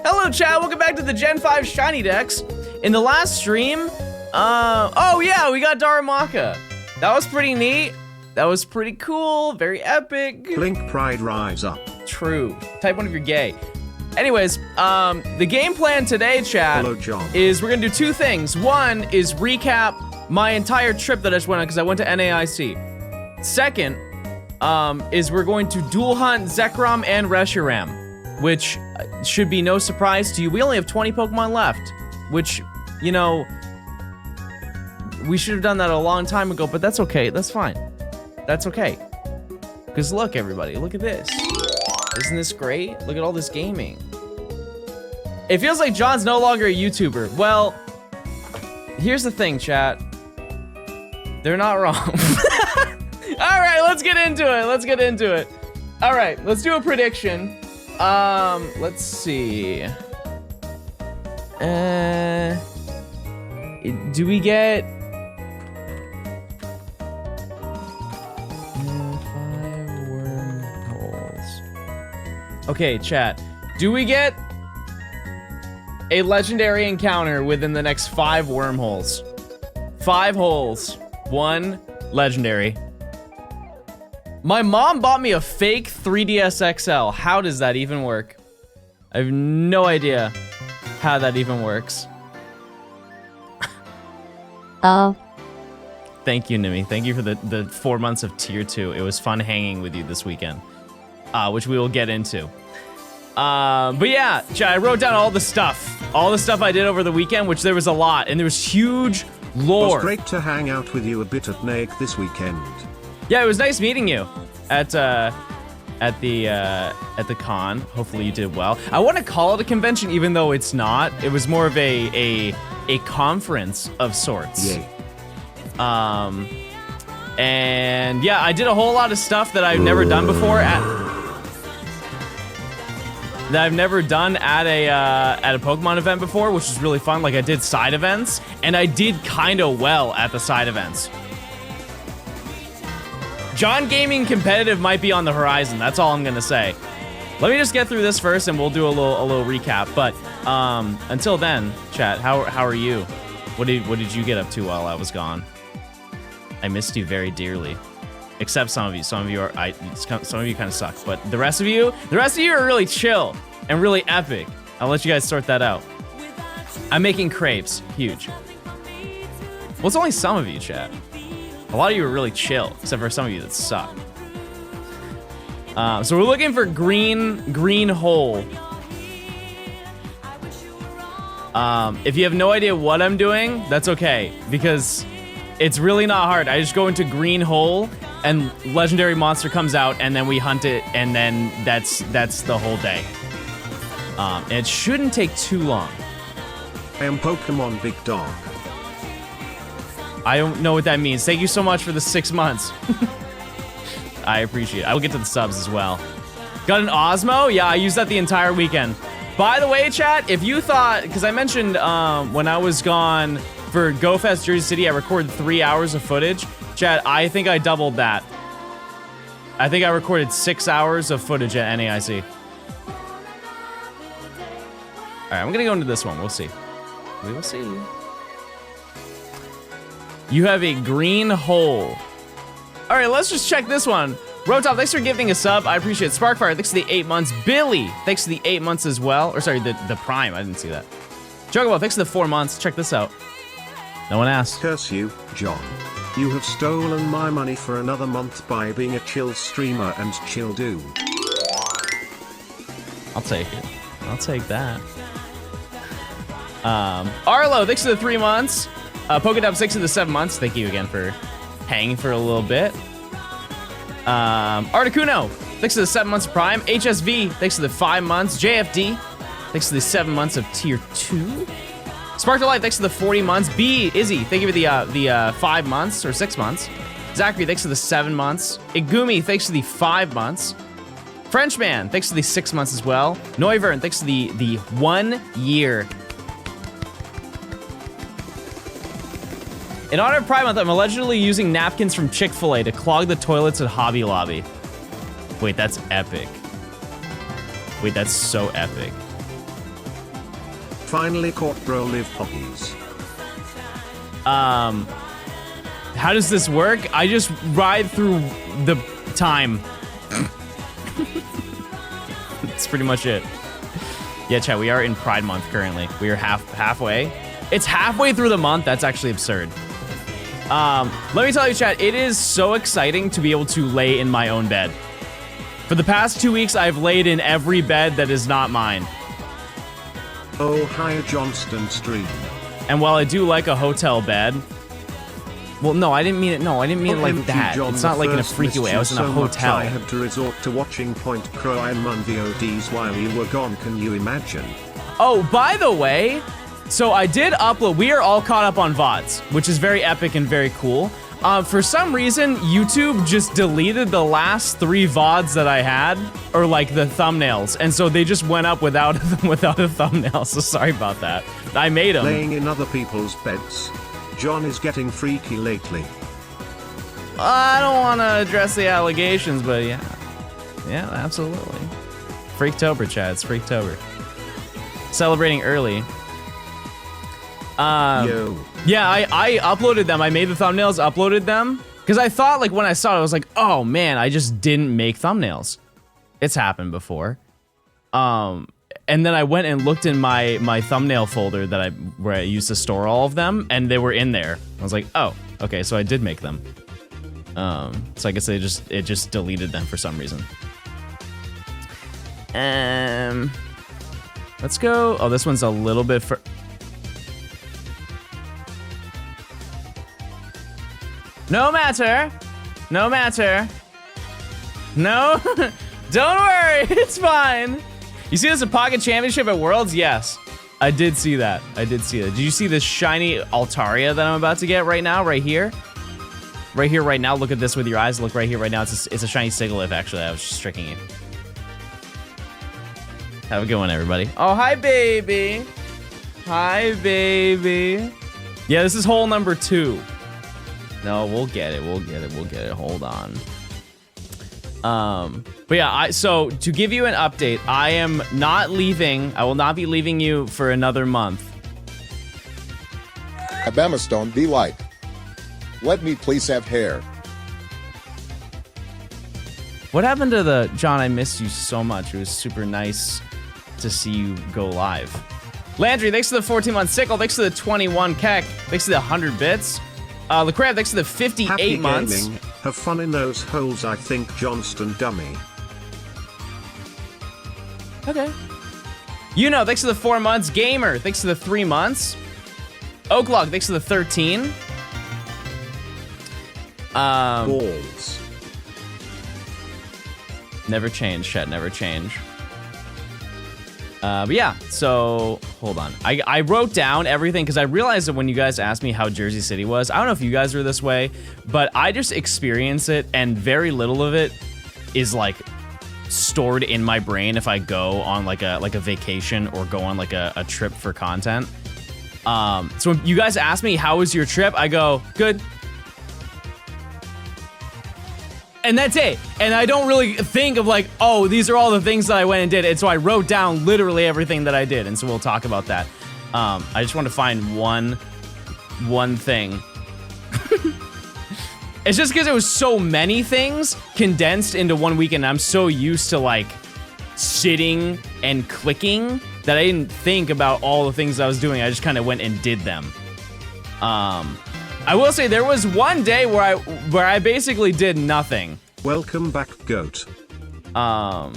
Hello, chat. Welcome back to the Gen 5 Shiny Dex. In the last stream, oh yeah, we got Darumaka. That was pretty neat. That was pretty cool. Very epic. Blink pride rise up. True. Type 1 if you're gay. Anyways, the game plan today, chat, Hello, John. is we're gonna do two things. One is recap my entire trip that I just went on because I went to NAIC. Second, is we're going to dual hunt Zekrom and Reshiram, which should be no surprise to you. We only have 20 Pokemon left, which, you know, we should have done that a long time ago, but that's okay. That's fine. That's okay. Because look, everybody, look at this. Isn't this great? Look at all this gaming. It feels like John's no longer a YouTuber. Well, here's the thing, chat. They're not wrong. All right, let's get into it. Let's get into it. All right, let's do a prediction. Let's see. Do we get 5 wormholes? Okay, chat. Do we get a legendary encounter within the next 5 wormholes? 5 holes, 1 legendary. My mom bought me a fake 3DS XL. How does that even work? I have no idea how that even works. Thank you, Nimi. Thank you for the 4 months of tier 2. It was fun hanging with you this weekend, which we will get into. But yeah, I wrote down all the stuff I did over the weekend, which there was a lot, and there was huge lore. It was great to hang out with you a bit at NAIC this weekend. Yeah, it was nice meeting you at the con. Hopefully you did well. I want to call it a convention, even though it's not. It was more of a conference of sorts. Yay. And yeah, I did a whole lot of stuff that I've never done before at a Pokemon event before, which was really fun. Like, I did side events, and I did kind of well at the side events. John Gaming Competitive might be on the horizon. That's all I'm gonna say. Let me just get through this first, and we'll do a little recap. But until then, chat, how are you? What did you get up to while I was gone? I missed you very dearly. Except some of you. Some of you kind of suck. But the rest of you are really chill and really epic. I'll let you guys sort that out. I'm making crepes. Huge. Well, it's only some of you, chat. A lot of you are really chill, except for some of you that suck. So we're looking for green hole. If you have no idea what I'm doing, that's okay, because it's really not hard. I just go into green hole, and legendary monster comes out, and then we hunt it, and then that's the whole day. And it shouldn't take too long. I am Pokemon Big Dog. I don't know what that means. Thank you so much for the 6 months. I appreciate it. I will get to the subs as well. Got an Osmo? Yeah, I used that the entire weekend. By the way, chat, if you thought, because I mentioned when I was gone for GoFest Jersey City, I recorded 3 hours of footage. Chat, I think I doubled that. I think I recorded 6 hours of footage at NAIC. All right, I'm gonna go into this one. We'll see. We will see. You have a green hole. All right, let's just check this one. Rotop, thanks for giving a sub. I appreciate it. Sparkfire, thanks for the 8 months. Billy, thanks for the 8 months as well. Or sorry, the prime. I didn't see that. Chocobo, thanks for the 4 months. Check this out. No one asked. Curse you, John. You have stolen my money for another month by being a chill streamer and chill dude. I'll take it. I'll take that. Arlo, thanks for the 3 months. Pokedub, thanks for the 7 months. Thank you again for hanging for a little bit. Articuno, thanks for the 7 months of Prime. HSV, thanks for the 5 months. JFD, thanks for the 7 months of Tier 2. Spark Delight, thanks for the 40 months. B, Izzy, thank you for the 5 months, or 6 months. Zachary, thanks for the 7 months. Igumi, thanks for the 5 months. Frenchman, thanks for the 6 months as well. Noivern, thanks for the 1 year. In honor of Pride Month, I'm allegedly using napkins from Chick-fil-A to clog the toilets at Hobby Lobby. Wait, that's epic. Wait, that's so epic. Finally caught bro live poppies. How does this work? I just ride through the time. That's pretty much it. Yeah, chat, we are in Pride Month currently. We are halfway. It's halfway through the month. That's actually absurd. Let me tell you, chat, it is so exciting to be able to lay in my own bed. For the past 2 weeks, I've laid in every bed that is not mine. Oh, hi, Johnstone stream. And while I do like a hotel bed, well, no, I didn't mean it. No, I didn't mean it like that. John, it's not like in a freaky way. I was in a hotel. I had to resort to watching Cryogonal VODs while you were gone. Can you imagine? Oh, by the way, so I did upload. We are all caught up on VODs, which is very epic and very cool. For some reason, YouTube just deleted the last 3 VODs that I had, or like the thumbnails, and so they just went up without a thumbnail. So sorry about that. I made them. Laying in other people's beds. John is getting freaky lately. I don't want to address the allegations, but yeah, absolutely. Freaktober, Chad. It's Freaktober. Celebrating early. Yo. Yeah, I uploaded them. I made the thumbnails, uploaded them. Because I thought, like, when I saw it, I was like, oh, man, I just didn't make thumbnails. It's happened before. And then I went and looked in my thumbnail folder where I used to store all of them, and they were in there. I was like, oh, okay, so I did make them. So I guess it just deleted them for some reason. Let's go. Oh, this one's a little bit for. No matter. No matter. No. Don't worry. It's fine. You see this a Pocket Championship at Worlds? Yes. I did see that. I did see that. Did you see this shiny Altaria that I'm about to get right now? Right here? Right here, right now. Look at this with your eyes. Look right here, right now. It's a shiny Sigilyph, actually. I was just tricking you. Have a good one, everybody. Oh, hi, baby. Hi, baby. Yeah, this is hole number 2. No, we'll get it. We'll get it. We'll get it. Hold on. But yeah, so to give you an update, I am not leaving. I will not be leaving you for another month. Abamastone, be light. Let me please have hair. What happened to the John? I missed you so much. It was super nice to see you go live. Landry, thanks for the 14-month sickle. Thanks for the 21 kek. Thanks for the 100 bits. LeCrab, thanks for the 58 Happy months. Gaming. Have fun in those holes, I think, Johnstone dummy. Okay. You know, thanks for the 4 months. Gamer, thanks for the 3 months. Oaklog, thanks for the 13. Balls. Never change, chat, never change. But yeah, so hold on. I wrote down everything because I realized that when you guys asked me how Jersey City was, I don't know if you guys are this way, but I just experience it, and very little of it is like stored in my brain if I go on like a vacation or go on like a trip for content. So when you guys ask me how was your trip, I go good. And that's it. And I don't really think of like, oh, these are all the things that I went and did. And so I wrote down literally everything that I did. And so we'll talk about that. I just want to find one thing. It's just because it was so many things condensed into 1 weekend. I'm so used to like sitting and clicking that I didn't think about all the things I was doing. I just kind of went and did them. I will say there was one day where I basically did nothing. Welcome back, goat. But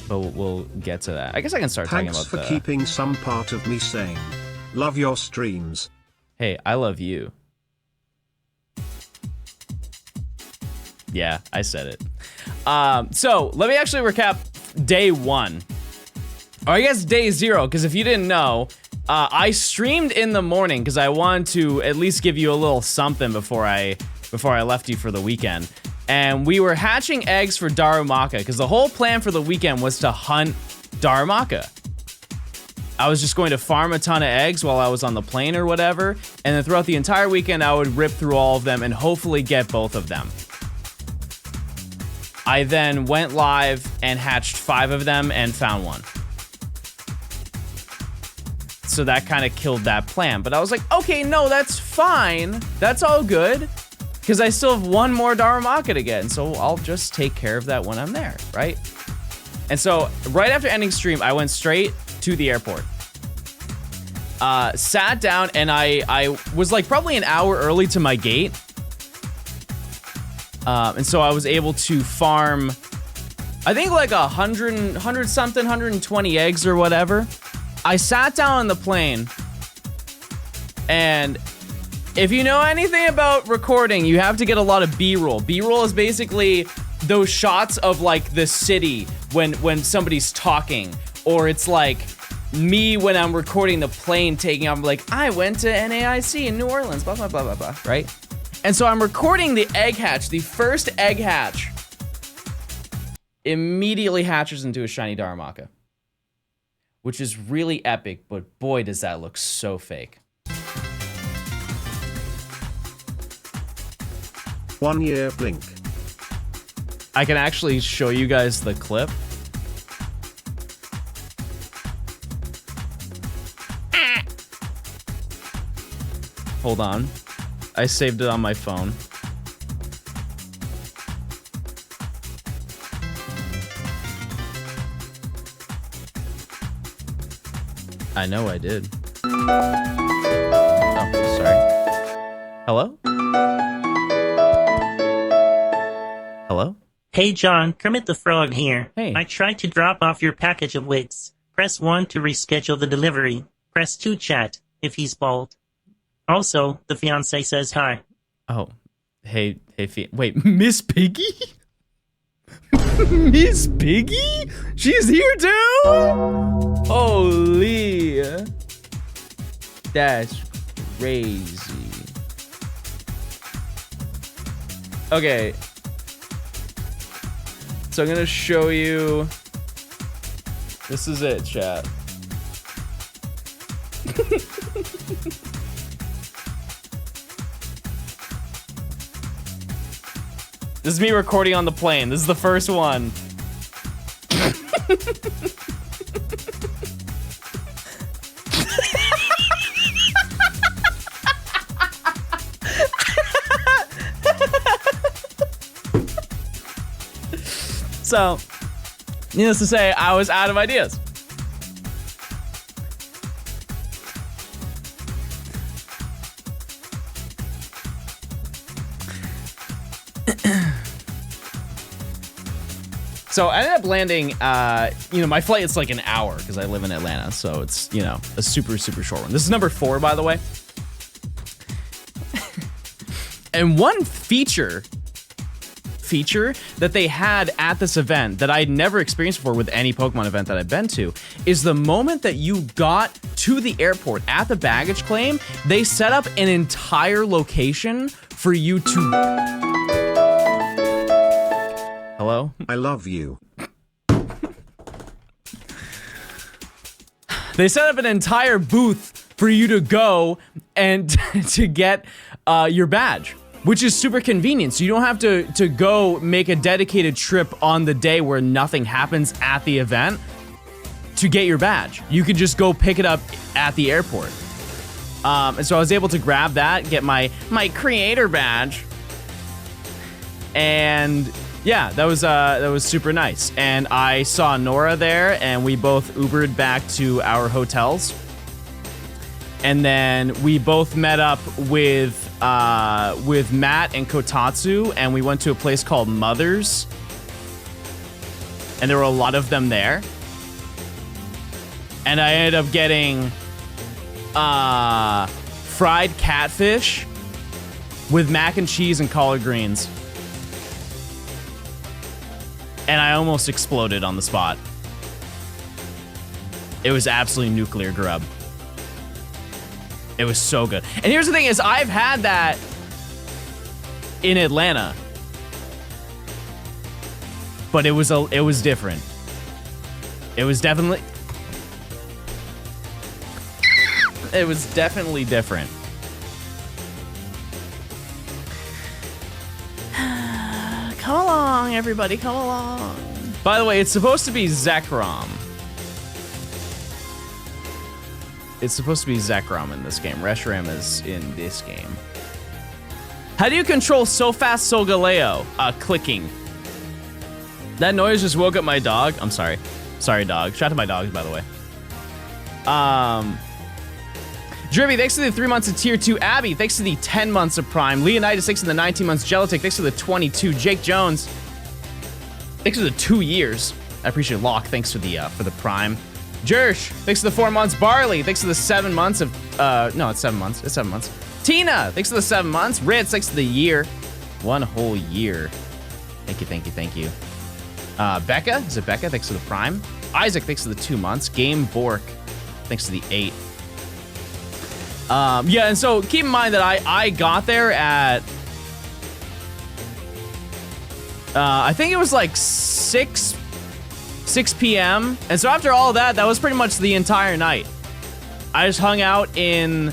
we'll get to that. I guess I can start Thanks talking about for keeping some part of me sane. Love your streams. Hey, I love you. Yeah, I said it. So let me actually recap day 1. Or I guess day 0, because if you didn't know, I streamed in the morning because I wanted to at least give you a little something before I left you for the weekend. And we were hatching eggs for Darumaka because the whole plan for the weekend was to hunt Darumaka. I was just going to farm a ton of eggs while I was on the plane or whatever, and then throughout the entire weekend I would rip through all of them and hopefully get both of them. I then went live and hatched 5 of them and found 1. so that kind of killed that plan. But I was like, okay, no, that's fine. That's all good. Because I still have one more Darumaka to get. And so I'll just take care of that when I'm there, right? And so right after ending stream, I went straight to the airport. Sat down, and I was like probably an hour early to my gate. And so I was able to farm, I think like 100 something, 120 eggs or whatever. I sat down on the plane, and if you know anything about recording, you have to get a lot of B-roll. B-roll is basically those shots of like the city when somebody's talking, or it's like me when I'm recording the plane taking off. I'm like, I went to NAIC in New Orleans, blah, blah, blah, blah, blah, right? And so I'm recording the egg hatch, the first egg hatch immediately hatches into a shiny Darumaka, which is really epic, but boy, does that look so fake. 1 year blink. I can actually show you guys the clip. Hold on. I saved it on my phone. I know I did. Oh, sorry. Hello? Hello? Hey John, Kermit the Frog here. Hey. I tried to drop off your package of wigs. Press 1 to reschedule the delivery. Press 2 chat, if he's bald. Also, the fiancé says hi. Oh. Hey, wait, Miss Piggy? Miss Piggy? She's here too? Holy. That's crazy. Okay. So I'm gonna show you. This is it, chat. This is me recording on the plane. This is the first one. So, needless to say, I was out of ideas. So I ended up landing, my flight is like an hour because I live in Atlanta. So it's, a super, super short one. This is number 4, by the way. And one feature that they had at this event that I'd never experienced before with any Pokemon event that I've been to is the moment that you got to the airport at the baggage claim, they set up an entire location for you to... Hello? I love you. They set up an entire booth for you to go and to get your badge, which is super convenient. So you don't have to go make a dedicated trip on the day where nothing happens at the event to get your badge. You can just go pick it up at the airport. And so I was able to grab that, get my creator badge, and yeah, that was super nice. And I saw Nora there, and we both Ubered back to our hotels. And then we both met up with Matt and Kotatsu, and we went to a place called Mother's. And there were a lot of them there. And I ended up getting fried catfish with mac and cheese and collard greens. And I almost exploded on the spot. It was absolutely nuclear grub. It was so good. And here's the thing is, I've had that in Atlanta. But it was different. It was definitely different. Come along, everybody, come along. By the way, it's supposed to be Zekrom. It's supposed to be Zekrom in this game. Reshiram is in this game. How do you control So Fast So Galeo? Clicking. That noise just woke up my dog. I'm sorry. Sorry, dog. Shout out to my dogs, by the way. Dribby, thanks to the 3 months of tier 2. Abby, thanks to the 10 months of Prime. Leonidas, thanks to the 19 months. Gelatic, thanks to the 22. Jake Jones, thanks for the 2 years. I appreciate Locke, thanks for the Prime. Jersh, thanks to the 4 months. Barley, thanks to the 7 months of, no, it's 7 months. It's 7 months. Tina, thanks to the 7 months. Ritz, thanks to the year. 1 whole year. Thank you, thank you, thank you. Becca, is it Becca? Thanks to the Prime. Isaac, thanks to the 2 months. Game Bork, thanks to the 8. Yeah, and so keep in mind that I got there at, I think it was like 6 p.m. And so after all that was pretty much the entire night. I just hung out in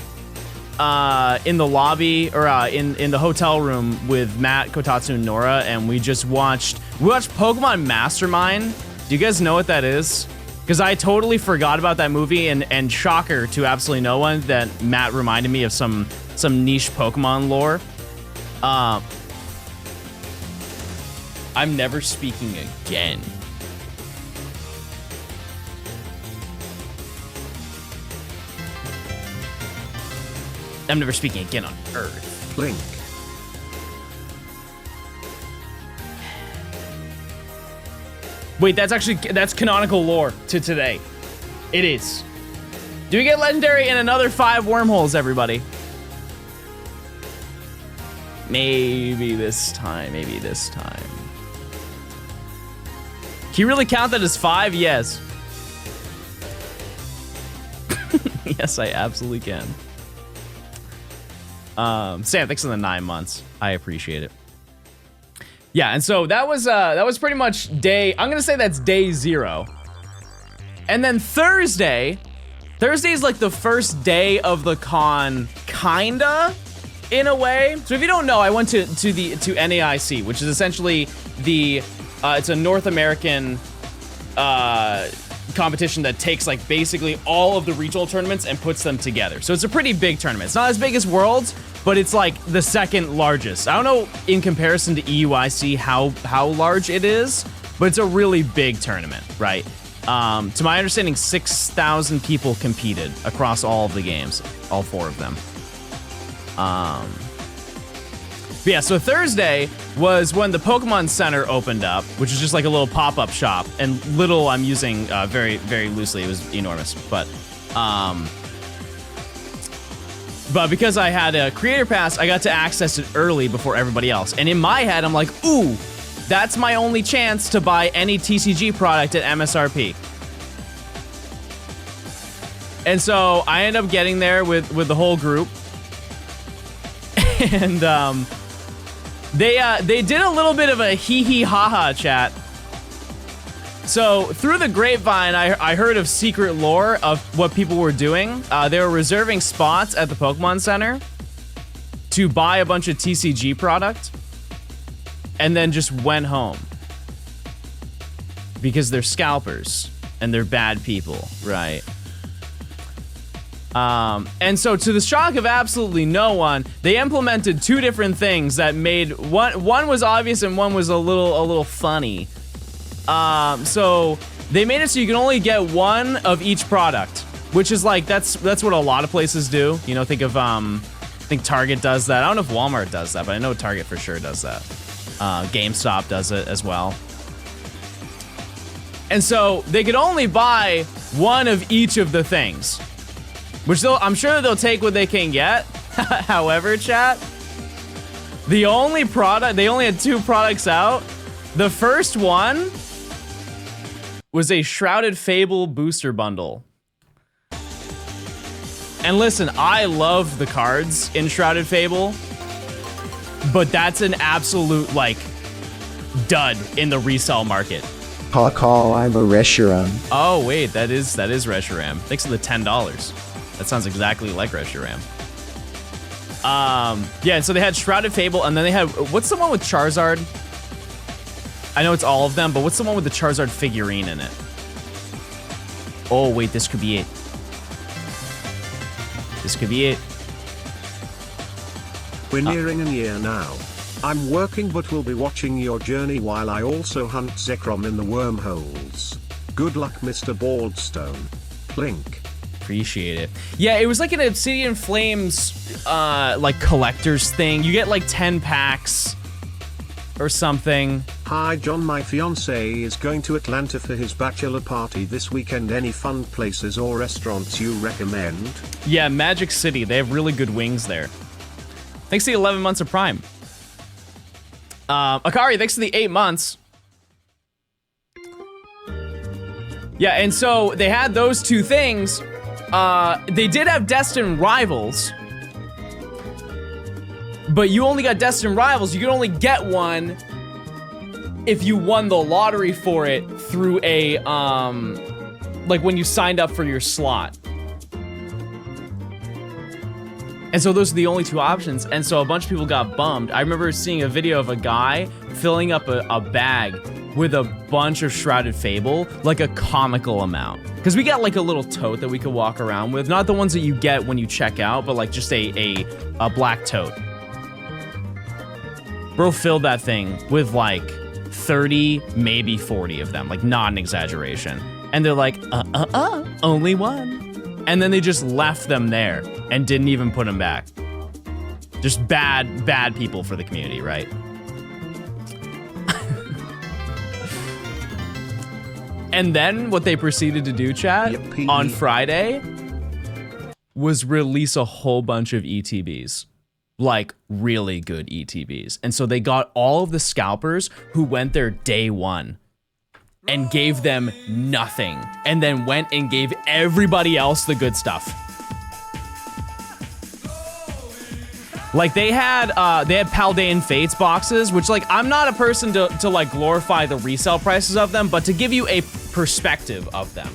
the lobby, or in the hotel room with Matt, Kotatsu, and Nora, and we watched Pokemon Mastermind. Do you guys know what that is? Because I totally forgot about that movie, and shocker to absolutely no one that Matt reminded me of some niche Pokemon lore. I'm never speaking again. I'm never speaking again on Earth. Blink. Wait, that's canonical lore to today. It is. Do we get legendary in another 5 wormholes, everybody? Maybe this time, maybe this time. Can you really count that as 5? Yes. Yes, I absolutely can. Sam, thanks for the 9 months. I appreciate it. Yeah, and so that was pretty much I'm gonna say that's day 0. And then Thursday is like the first day of the con, kinda, in a way. So if you don't know, I went to NAIC, which is essentially it's a North American competition that takes like basically all of the regional tournaments and puts them together. So it's a pretty big tournament. It's not as big as Worlds, but it's like the second largest. I don't know in comparison to EUIC how large it is, but it's a really big tournament, right? To my understanding, 6,000 people competed across all of the games, all 4 of them. But yeah, so Thursday was when the Pokemon Center opened up, which is just like a little pop-up shop. And little I'm using very, very loosely. It was enormous. But because I had a Creator Pass, I got to access it early before everybody else. And in my head, I'm like, ooh, that's my only chance to buy any TCG product at MSRP. And so I ended up getting there with the whole group. And they did a little bit of a hee ha ha chat. So through the grapevine, I heard of secret lore of what people were doing. They were reserving spots at the Pokemon Center to buy a bunch of TCG product and then just went home because they're scalpers and they're bad people, right? And so to the shock of absolutely no one, they implemented 2 different things that made one was obvious and one was a little funny. So they made it so you can only get 1 of each product, which is like, that's what a lot of places do. You know, think Target does that. I don't know if Walmart does that, but I know Target for sure does that. GameStop does it as well. And so they could only buy 1 of each of the things, which I'm sure they'll take what they can get. However, chat, they only had 2 products out. The first one was a Shrouded Fable booster bundle. And listen, I love the cards in Shrouded Fable, but that's an absolute, like, dud in the resale market. Call, I'm a Reshiram. Oh, wait, that is Reshiram. Thanks for the $10. That sounds exactly like Reshiram. Yeah, and so they had Shrouded Fable, and then they had, what's the one with Charizard? I know it's all of them, but what's the one with the Charizard figurine in it? Oh, wait, this could be it. This could be it. We're nearing a year now. I'm working but will be watching your journey while I also hunt Zekrom in the wormholes. Good luck, Mr. Baldstone. Link. Appreciate it. Yeah, it was like an Obsidian Flames, like collector's thing. You get like 10 packs or something. Hi John, my fiance is going to Atlanta for his bachelor party this weekend. Any fun places or restaurants you recommend? Yeah, Magic City. They have really good wings there. Thanks to the 11 months of Prime. Akari, thanks to the 8 months. Yeah, and so they had those two things. They did have Destined Rivals. But you only got Destined Rivals. You could only get one if you won the lottery for it through a, like when you signed up for your slot. And so those are the only two options. And so a bunch of people got bummed. I remember seeing a video of a guy filling up a bag with a bunch of Shrouded Fable, like a comical amount. Because we got like a little tote that we could walk around with. Not the ones that you get when you check out, but like just a black tote. Bro filled that thing with like 30, maybe 40 of them, like not an exaggeration. And they're like, only one. And then they just left them there and didn't even put them back. Just bad people for the community, right? And then what they proceeded to do, chat, on Friday was release a whole bunch of ETBs. Like really good ETBs. And so they got all of the scalpers who went there day one and gave them nothing, and then went and gave everybody else the good stuff. Like they had Paldean Fates boxes, which like I'm not a person to like glorify the resale prices of them, but to give you a perspective of them.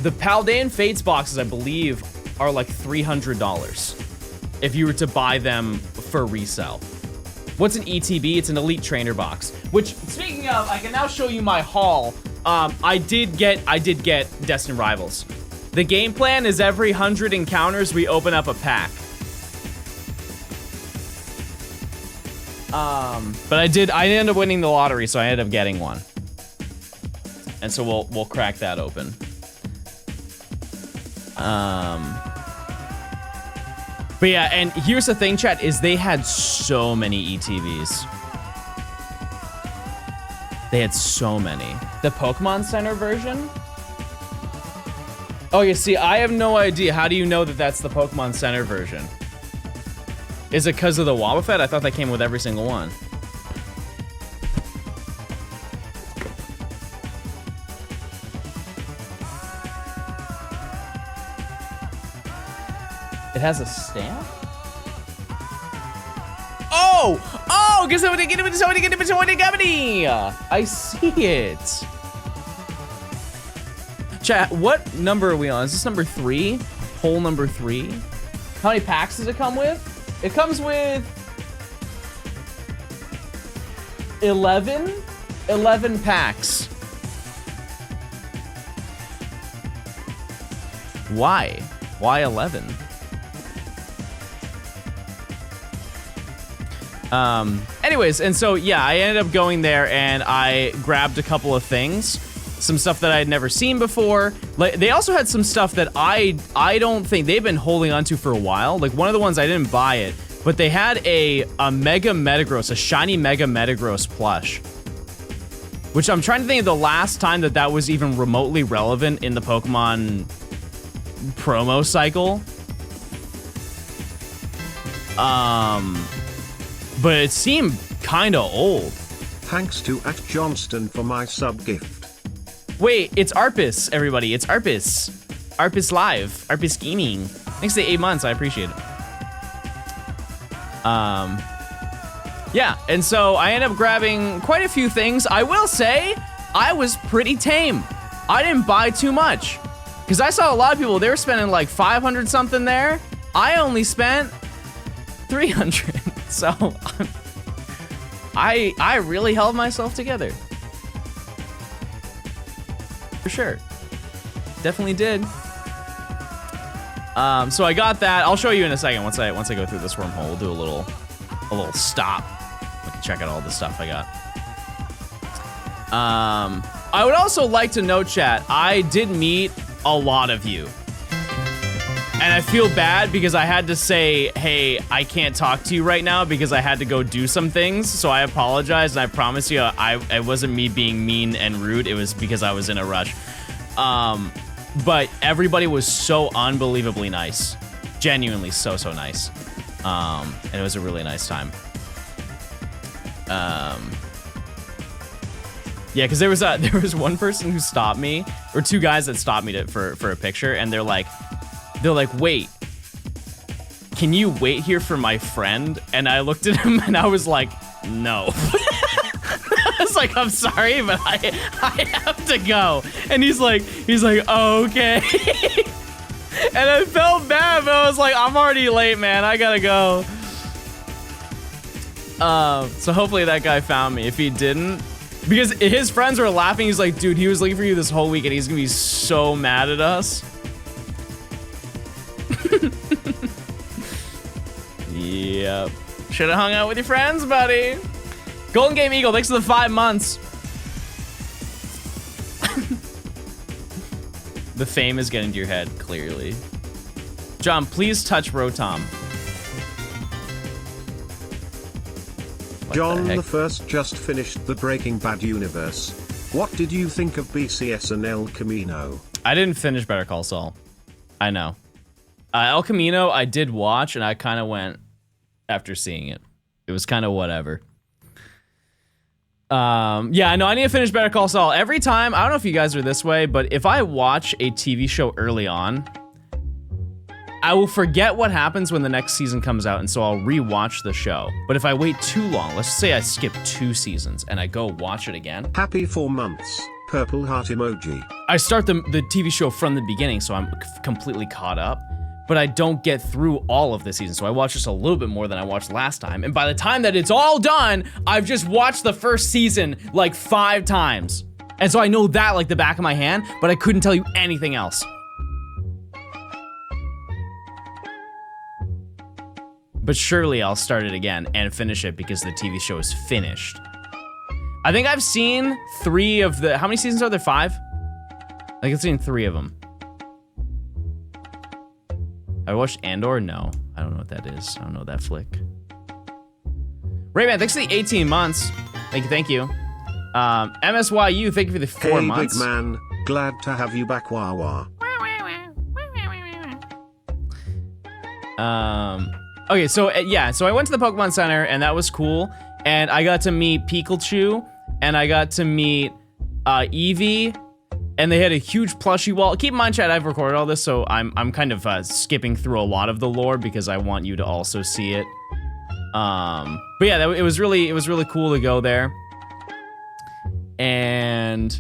The Paldean Fates boxes, I believe, are like $300 if you were to buy them for resale. What's an ETB? It's an Elite Trainer box. Which, speaking of, I can now show you my haul. I did get Destined Rivals. The game plan is every 100 encounters, we open up a pack. But I ended up winning the lottery, so I ended up getting one. And so we'll crack that open. But yeah, and here's the thing, chat, is they had so many ETVs. They had so many. The Pokemon Center version? Oh, you see, I have no idea. How do you know that that's the Pokemon Center version? Is it because of the Wobbuffet? I thought that came with every single one. It has a stamp? Oh, because somebody get it. I see it. Chat, what number are we on? Is this number 3? Hole number 3? How many packs does it come with? It comes with 11 packs. Why? Why 11? Anyways, and so yeah, I ended up going there and I grabbed a couple of things, some stuff that I had never seen before. Like they also had some stuff that I don't think they've been holding onto for a while. Like one of the ones I didn't buy it, but they had a Mega Metagross, a shiny Mega Metagross plush, which I'm trying to think of the last time that was even remotely relevant in the Pokemon promo cycle. But it seemed kinda old. Thanks to @Johnstone for my sub gift. Wait, it's Arpis, everybody. It's Arpis. Arpis Live. Arpis Gaming. Thanks to 8 months. I appreciate it. Yeah, and so I ended up grabbing quite a few things. I will say, I was pretty tame. I didn't buy too much. Because I saw a lot of people, they were spending like 500 something there. I only spent 300. So I really held myself together. For sure. Definitely did. So I got that. I'll show you in a second once I go through this wormhole. We'll do a little stop. We can check out all the stuff I got. I would also like to note, chat, I did meet a lot of you. And I feel bad because I had to say, hey, I can't talk to you right now because I had to go do some things. So I apologize, and I promise you, it wasn't me being mean and rude. It was because I was in a rush. But everybody was so unbelievably nice. Genuinely so nice. And it was a really nice time. Yeah, because there was one person who stopped me, or two guys that stopped me for a picture, and they're like, wait, can you wait here for my friend? And I looked at him and I was like, no. I was like, I'm sorry, but I have to go. And he's like, oh, okay. And I felt bad, but I was like, I'm already late, man. I gotta go. So hopefully that guy found me. If he didn't, because his friends were laughing. He's like, dude, he was looking for you this whole week and he's gonna be so mad at us. Yep. Should have hung out with your friends, buddy. Golden Game Eagle, thanks for the 5 months. The fame is getting to your head, clearly. John, please touch Rotom. John the First just finished the Breaking Bad universe. What did you think of BCS and El Camino? I didn't finish Better Call Saul. I know. El Camino I did watch, and I kind of went after seeing it. It was kind of whatever. Yeah, I know I need to finish Better Call Saul. Every time, I don't know if you guys are this way, but if I watch a TV show early on, I will forget what happens when the next season comes out, and so I'll rewatch the show. But if I wait too long, let's say I skip 2 seasons and I go watch it again. Happy 4 months. Purple heart emoji. I start the TV show from the beginning, so I'm completely caught up. But I don't get through all of the season, so I watch just a little bit more than I watched last time. And by the time that it's all done, I've just watched the first season like 5 times. And so I know that like the back of my hand, but I couldn't tell you anything else. But surely I'll start it again and finish it because the TV show is finished. I think I've seen 3 of the, how many seasons are there? 5? I think I've seen 3 of them. I watched Andor? No. I don't know what that is. I don't know that flick. Rayman, thanks for the 18 months. Thank you. MSYU, thank you for the 4 months. Hey, big man. Glad to have you back, Wawa. Okay, so yeah, so I went to the Pokemon Center, and that was cool. And I got to meet Pikachu, and I got to meet Eevee. And they had a huge plushie wall. Keep in mind, chat, I've recorded all this, so I'm kind of skipping through a lot of the lore because I want you to also see it. But yeah, it was really cool to go there. And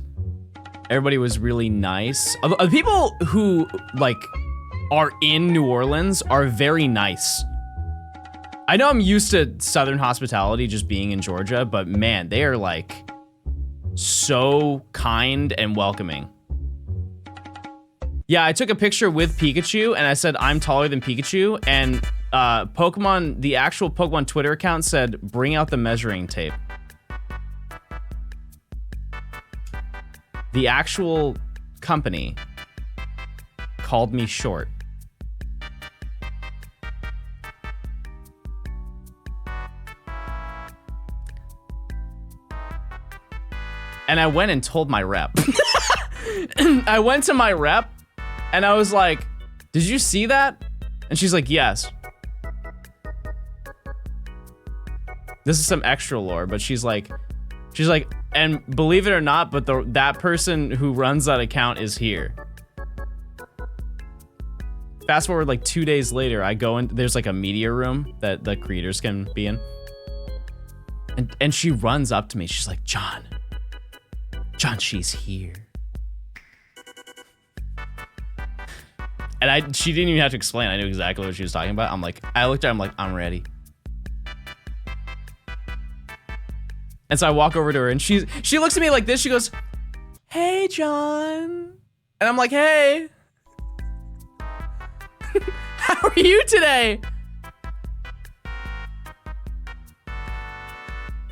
everybody was really nice. The people who like are in New Orleans are very nice. I know I'm used to Southern hospitality just being in Georgia, but man, they are like so kind and welcoming. Yeah, I took a picture with Pikachu and I said, I'm taller than Pikachu. And Pokemon, the actual Pokemon Twitter account said, bring out the measuring tape. The actual company called me short. And I went and told my rep. I went to my rep and I was like, did you see that? And she's like, yes. This is some extra lore, but she's like, and believe it or not, but that person who runs that account is here. Fast forward like 2 days later, I go in, there's like a media room that the creators can be in. And she runs up to me. She's like, John, she's here. And she didn't even have to explain. I knew exactly what she was talking about. I looked at her, I'm like, I'm ready. And so I walk over to her and she looks at me like this. She goes, hey, John. And I'm like, hey. How are you today?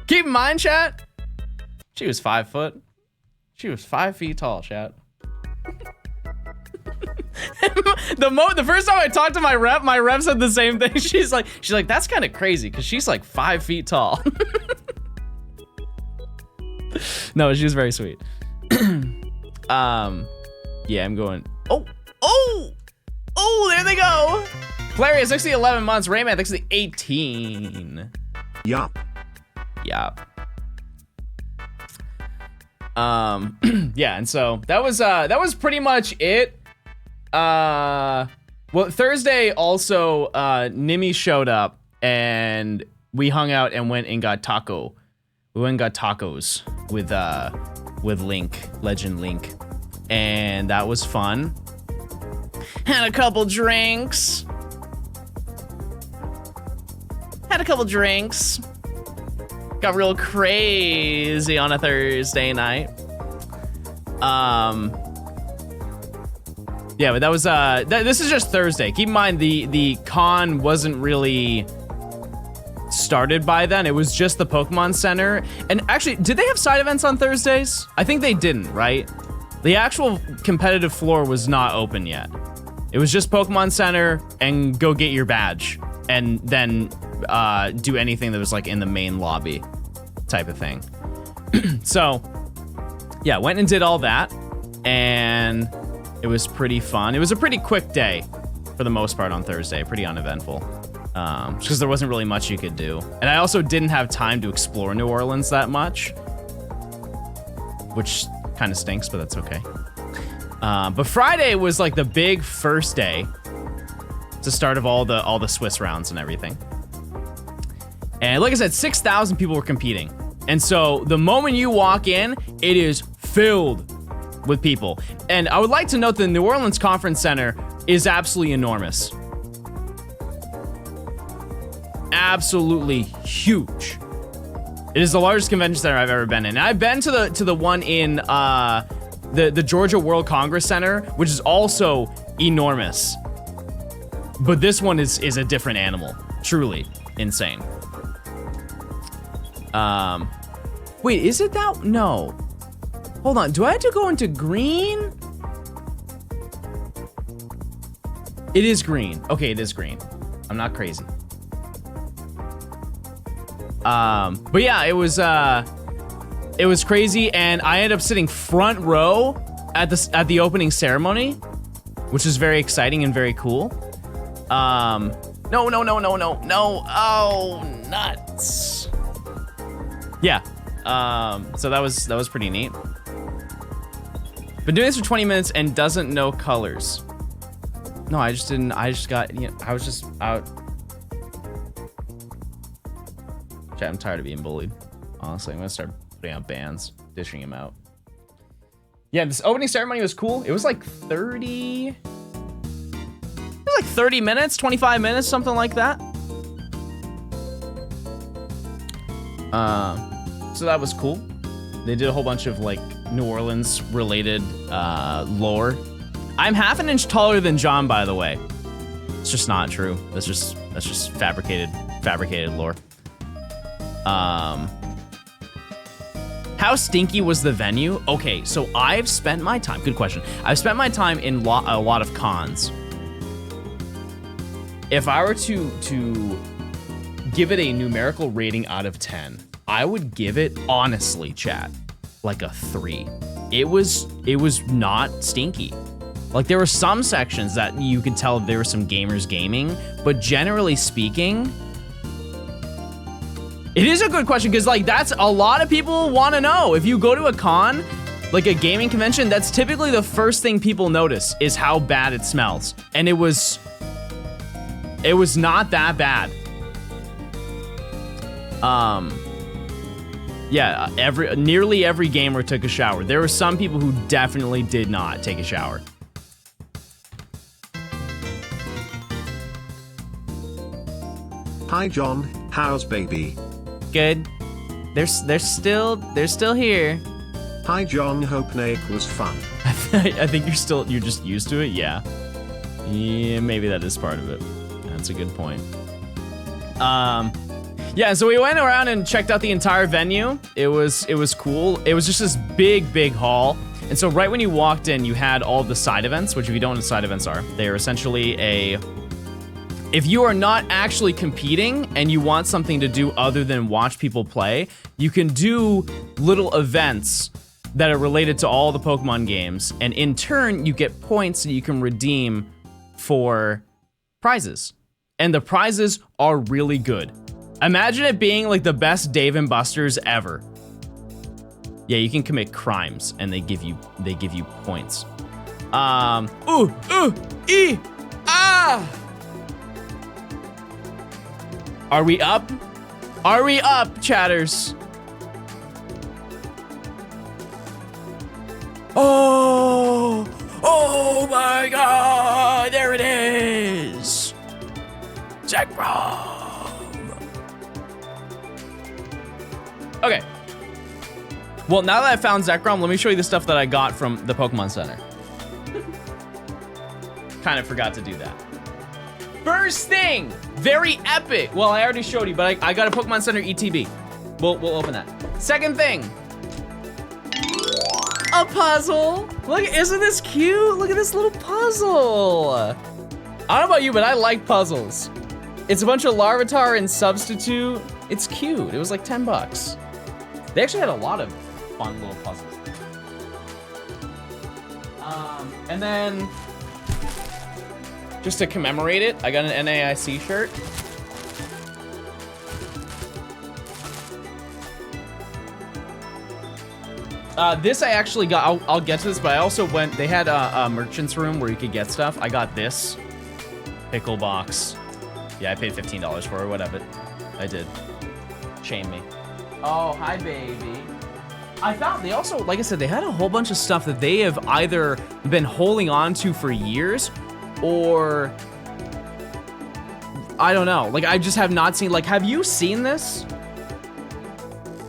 Keep in mind, chat. She was 5 foot. She was 5 feet tall, chat. The first time I talked to my rep said the same thing. She's like, that's kind of crazy because she's like 5 feet tall. No, she was very sweet. Yeah, I'm going. Oh, there they go. Clarius, thanks for the 11 months. Rayman, thanks for the 18. Yup. Yup. Yeah, and so that was pretty much it. Well, Thursday also, Nimi showed up and we hung out and went and got taco. We went and got tacos with Link, Legend Link, and that was fun. Had a couple drinks. Got real crazy on a Thursday night. Yeah, but that was this is just Thursday. Keep in mind the con wasn't really started by then. It was just the Pokemon Center. And actually, did they have side events on Thursdays? I think they didn't, right? The actual competitive floor was not open yet. It was just Pokemon Center and go get your badge and then do anything that was like in the main lobby type of thing. So yeah, went and did all that and it was pretty fun. It was a pretty quick day for the most part on Thursday, pretty uneventful. Because there wasn't really much you could do. And I also didn't have time to explore New Orleans that much, which kind of stinks, but that's okay. But Friday was like the big first day. It's the start of all the Swiss rounds and everything. And like I said, 6,000 people were competing. And so the moment you walk in, it is filled with people. And I would like to note the New Orleans Conference Center is absolutely enormous. Absolutely huge. It is the largest convention center I've ever been in. And I've been to the one in the Georgia World Congress Center, which is also enormous. But this one is a different animal. Truly insane. Wait, is it that? No. Hold on, do I have to go into green? It is green. Okay, it is green. I'm not crazy. But yeah, it was crazy, and I ended up sitting front row at the opening ceremony, which is very exciting and very cool. No. Oh, nuts. Yeah. So that was pretty neat. Been doing this for 20 minutes and doesn't know colors. No, I just didn't. I just got, you know, I was just out. Chat, I'm tired of being bullied. Honestly, I'm gonna start putting out bans, dishing him out. Yeah, this opening ceremony was cool. It was like 30. It was like 30 minutes, 25 minutes, something like that. So that was cool. They did a whole bunch of like New Orleans related lore. I'm half an inch taller than John, by the way. It's just not true. That's just fabricated lore. How stinky was the venue? Okay, so I've spent my time, good question. I've spent my time in a lot of cons. If I were to give it a numerical rating out of 10, I would give it, honestly, chat, like a 3. It was not stinky. Like, there were some sections that you could tell there were some gamers gaming, but generally speaking, it is a good question, because like that's a lot of people want to know. If you go to a con, like a gaming convention, that's typically the first thing people notice is how bad it smells. And it was not that bad. Yeah, nearly every gamer took a shower. There were some people who definitely did not take a shower. Hi John, how's baby? Good. They're still here. Hi John, hope Nate was fun. I think you're just used to it. Yeah. Yeah, maybe that is part of it. That's a good point. Yeah, so we went around and checked out the entire venue. It was cool. It was just this big hall. And so right when you walked in, you had all the side events, which if you don't know what side events are, they are essentially if you are not actually competing and you want something to do other than watch people play, you can do little events that are related to all the Pokemon games. And in turn, you get points that you can redeem for prizes. And the prizes are really good. Imagine it being like the best Dave & Buster's ever. Yeah, you can commit crimes and they give you points. Ah! Are we up? Are we up, chatters? Oh my god, there it is. Zekrom. Okay. Well, now that I found Zekrom, let me show you the stuff that I got from the Pokemon Center. Kind of forgot to do that. First thing, very epic. Well, I already showed you, but I got a Pokemon Center ETB. We'll open that. Second thing, a puzzle. Look, isn't this cute? Look at this little puzzle. I don't know about you, but I like puzzles. It's a bunch of Larvitar and Substitute. It's cute. It was like 10 bucks. They actually had a lot of fun little puzzles. And then, just to commemorate it, I got an NAIC shirt. This I actually got, I'll get to this, but I also went, they had a merchant's room where you could get stuff. I got this pickle box. Yeah, I paid $15 for it, whatever. I did. Shame me. Oh, hi, baby. I found they also, like I said, they had a whole bunch of stuff that they have either been holding on to for years or I don't know. Like, I just have not seen, like, have you seen this?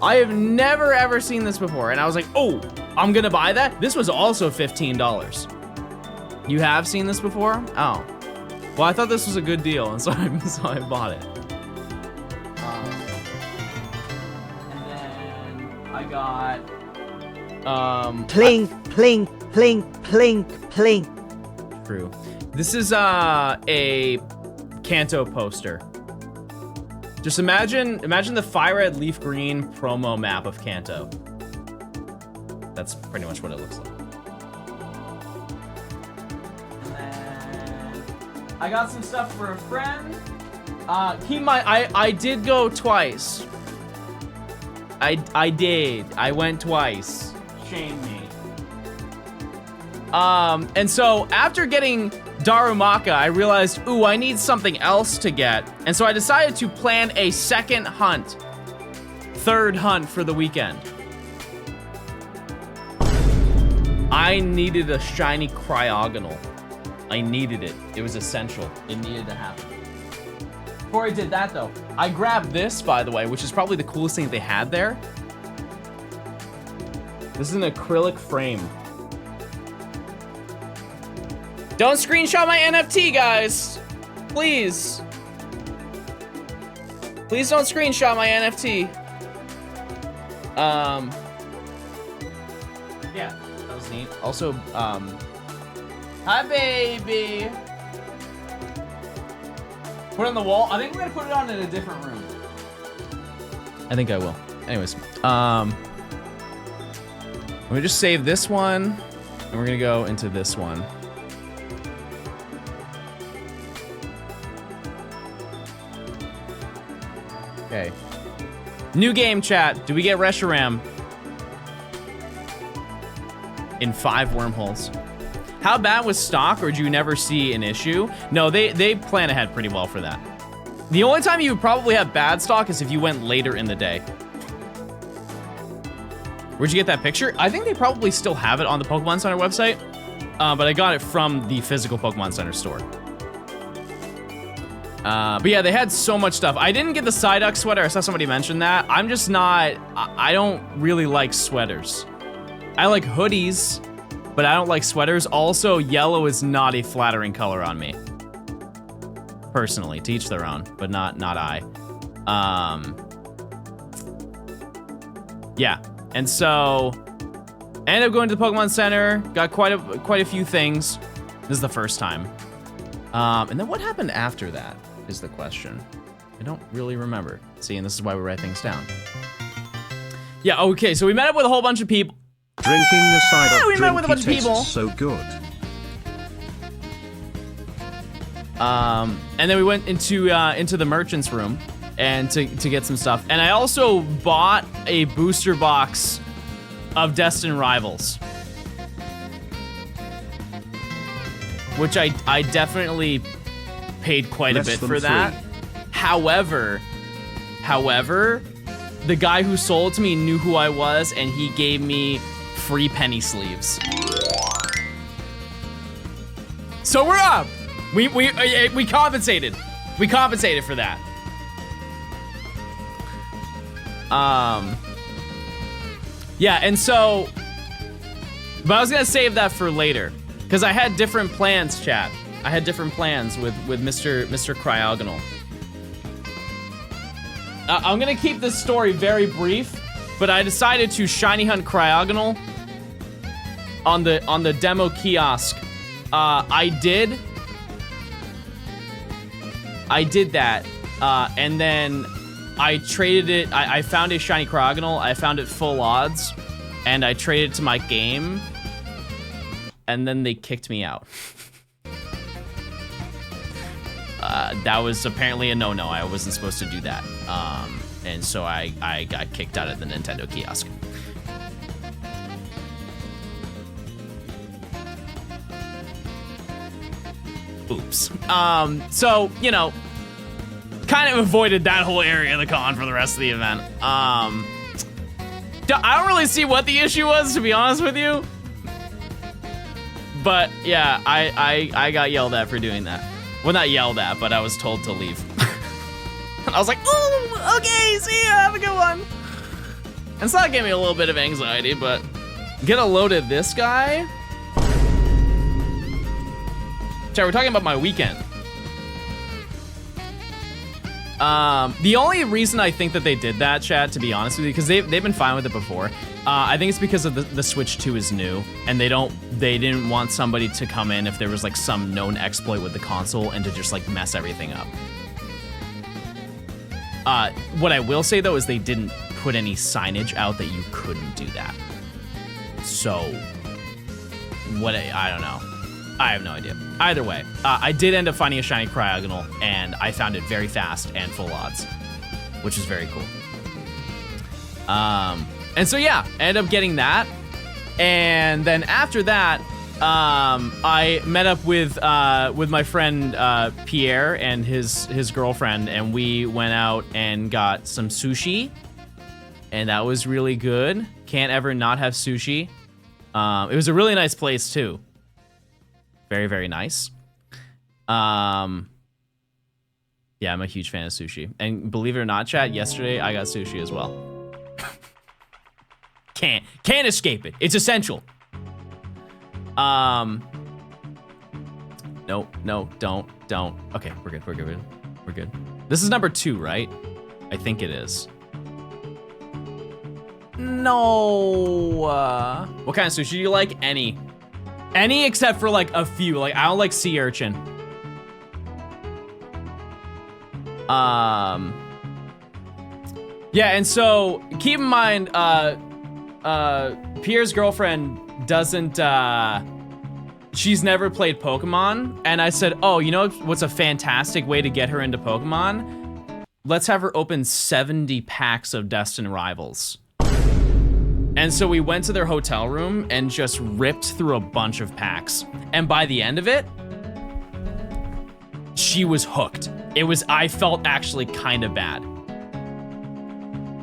I have never ever seen this before. And I was like, oh, I'm gonna buy that. This was also $15. You have seen this before? Oh. Well, I thought this was a good deal, and so I bought it. I got Plink, plink, plink, plink, plink. True. This is a Kanto poster. Just imagine the Fire Red Leaf Green promo map of Kanto. That's pretty much what it looks like. And then I got some stuff for a friend. Keep in mind, I did go twice. I did. I went twice. Shame me. And so after getting Darumaka, I realized, ooh, I need something else to get. And so I decided to plan a second hunt. Third hunt for the weekend. I needed a shiny Cryogonal. I needed it. It was essential. It needed to happen. Before I did that, though, I grabbed this, by the way, which is probably the coolest thing they had there. This is an acrylic frame. Don't screenshot my NFT, guys. Please. Please don't screenshot my NFT. Yeah, that was neat. Also, hi, baby. Put it on the wall. I think we're gonna put it on in a different room. I think I will. Anyways, let me just save this one, and we're gonna go into this one. Okay. New game, chat. Do we get Reshiram? In 5 wormholes. How bad was stock, or do you never see an issue? No, they plan ahead pretty well for that. The only time you would probably have bad stock is if you went later in the day. Where'd you get that picture? I think they probably still have it on the Pokemon Center website, but I got it from the physical Pokemon Center store. But yeah, they had so much stuff. I didn't get the Psyduck sweater. I saw somebody mention that. I'm just not, I don't really like sweaters. I like hoodies, but I don't like sweaters. Also, yellow is not a flattering color on me. personally. To each their own, but not I. Yeah, and so I ended up going to the Pokemon Center. Got quite a few things. This is the first time. And then what happened after that is the question. I don't really remember. See, and this is why we write things down. Yeah, okay, so we met up with a whole bunch of people. Drinking the side of we met with a bunch of tastes people. so good. And then we went into the merchant's room and to get some stuff. And I also bought a booster box of Destined Rivals, which I definitely paid quite a bit for that. However, the guy who sold it to me knew who I was, and he gave me free penny sleeves. So we're up. We compensated. We compensated for that. Yeah, and so, but I was gonna save that for later, because I had different plans, chat. I had different plans with Mr. Cryogonal. I'm gonna keep this story very brief, but I decided to shiny hunt Cryogonal on the demo kiosk. I did that, and then I traded it. I found a shiny Cryogonal. I found it full odds, and I traded it to my game, and then they kicked me out. That was apparently a no-no. I wasn't supposed to do that. And so I got kicked out of the Nintendo kiosk. Oops. So, you know, kind of avoided that whole area of the con for the rest of the event. I don't really see what the issue was, to be honest with you. But yeah, I got yelled at for doing that. Well, not yelled at, but I was told to leave. And I was like, oh, okay, see ya, have a good one. And so that gave me a little bit of anxiety, but get a load of this guy. Chat, we're talking about my weekend. The only reason I think that they did that, chat, to be honest with you, because they've been fine with it before. I think it's because of the Switch 2 is new, and they didn't want somebody to come in if there was like some known exploit with the console and to just like mess everything up. What I will say though is they didn't put any signage out that you couldn't do that. So, I don't know. I have no idea. Either way, I did end up finding a shiny Cryogonal, and I found it very fast and full odds, which is very cool. And so yeah, I ended up getting that, and then after that, I met up with my friend Pierre and his girlfriend, and we went out and got some sushi, and that was really good. Can't ever not have sushi. It was a really nice place too. Very, very nice. Yeah, I'm a huge fan of sushi. And believe it or not, chat, yesterday I got sushi as well. Can't escape it. It's essential. No, don't. Okay, we're good. This is number 2, right? I think it is. No. What kind of sushi do you like? Any except for like a few. Like, I don't like sea urchin. Yeah, and so keep in mind, Pierre's girlfriend doesn't, she's never played Pokemon, and I said, oh, you know what's a fantastic way to get her into Pokemon? Let's have her open 70 packs of Destined Rivals. And so we went to their hotel room and just ripped through a bunch of packs. And by the end of it, she was hooked. I felt actually kind of bad.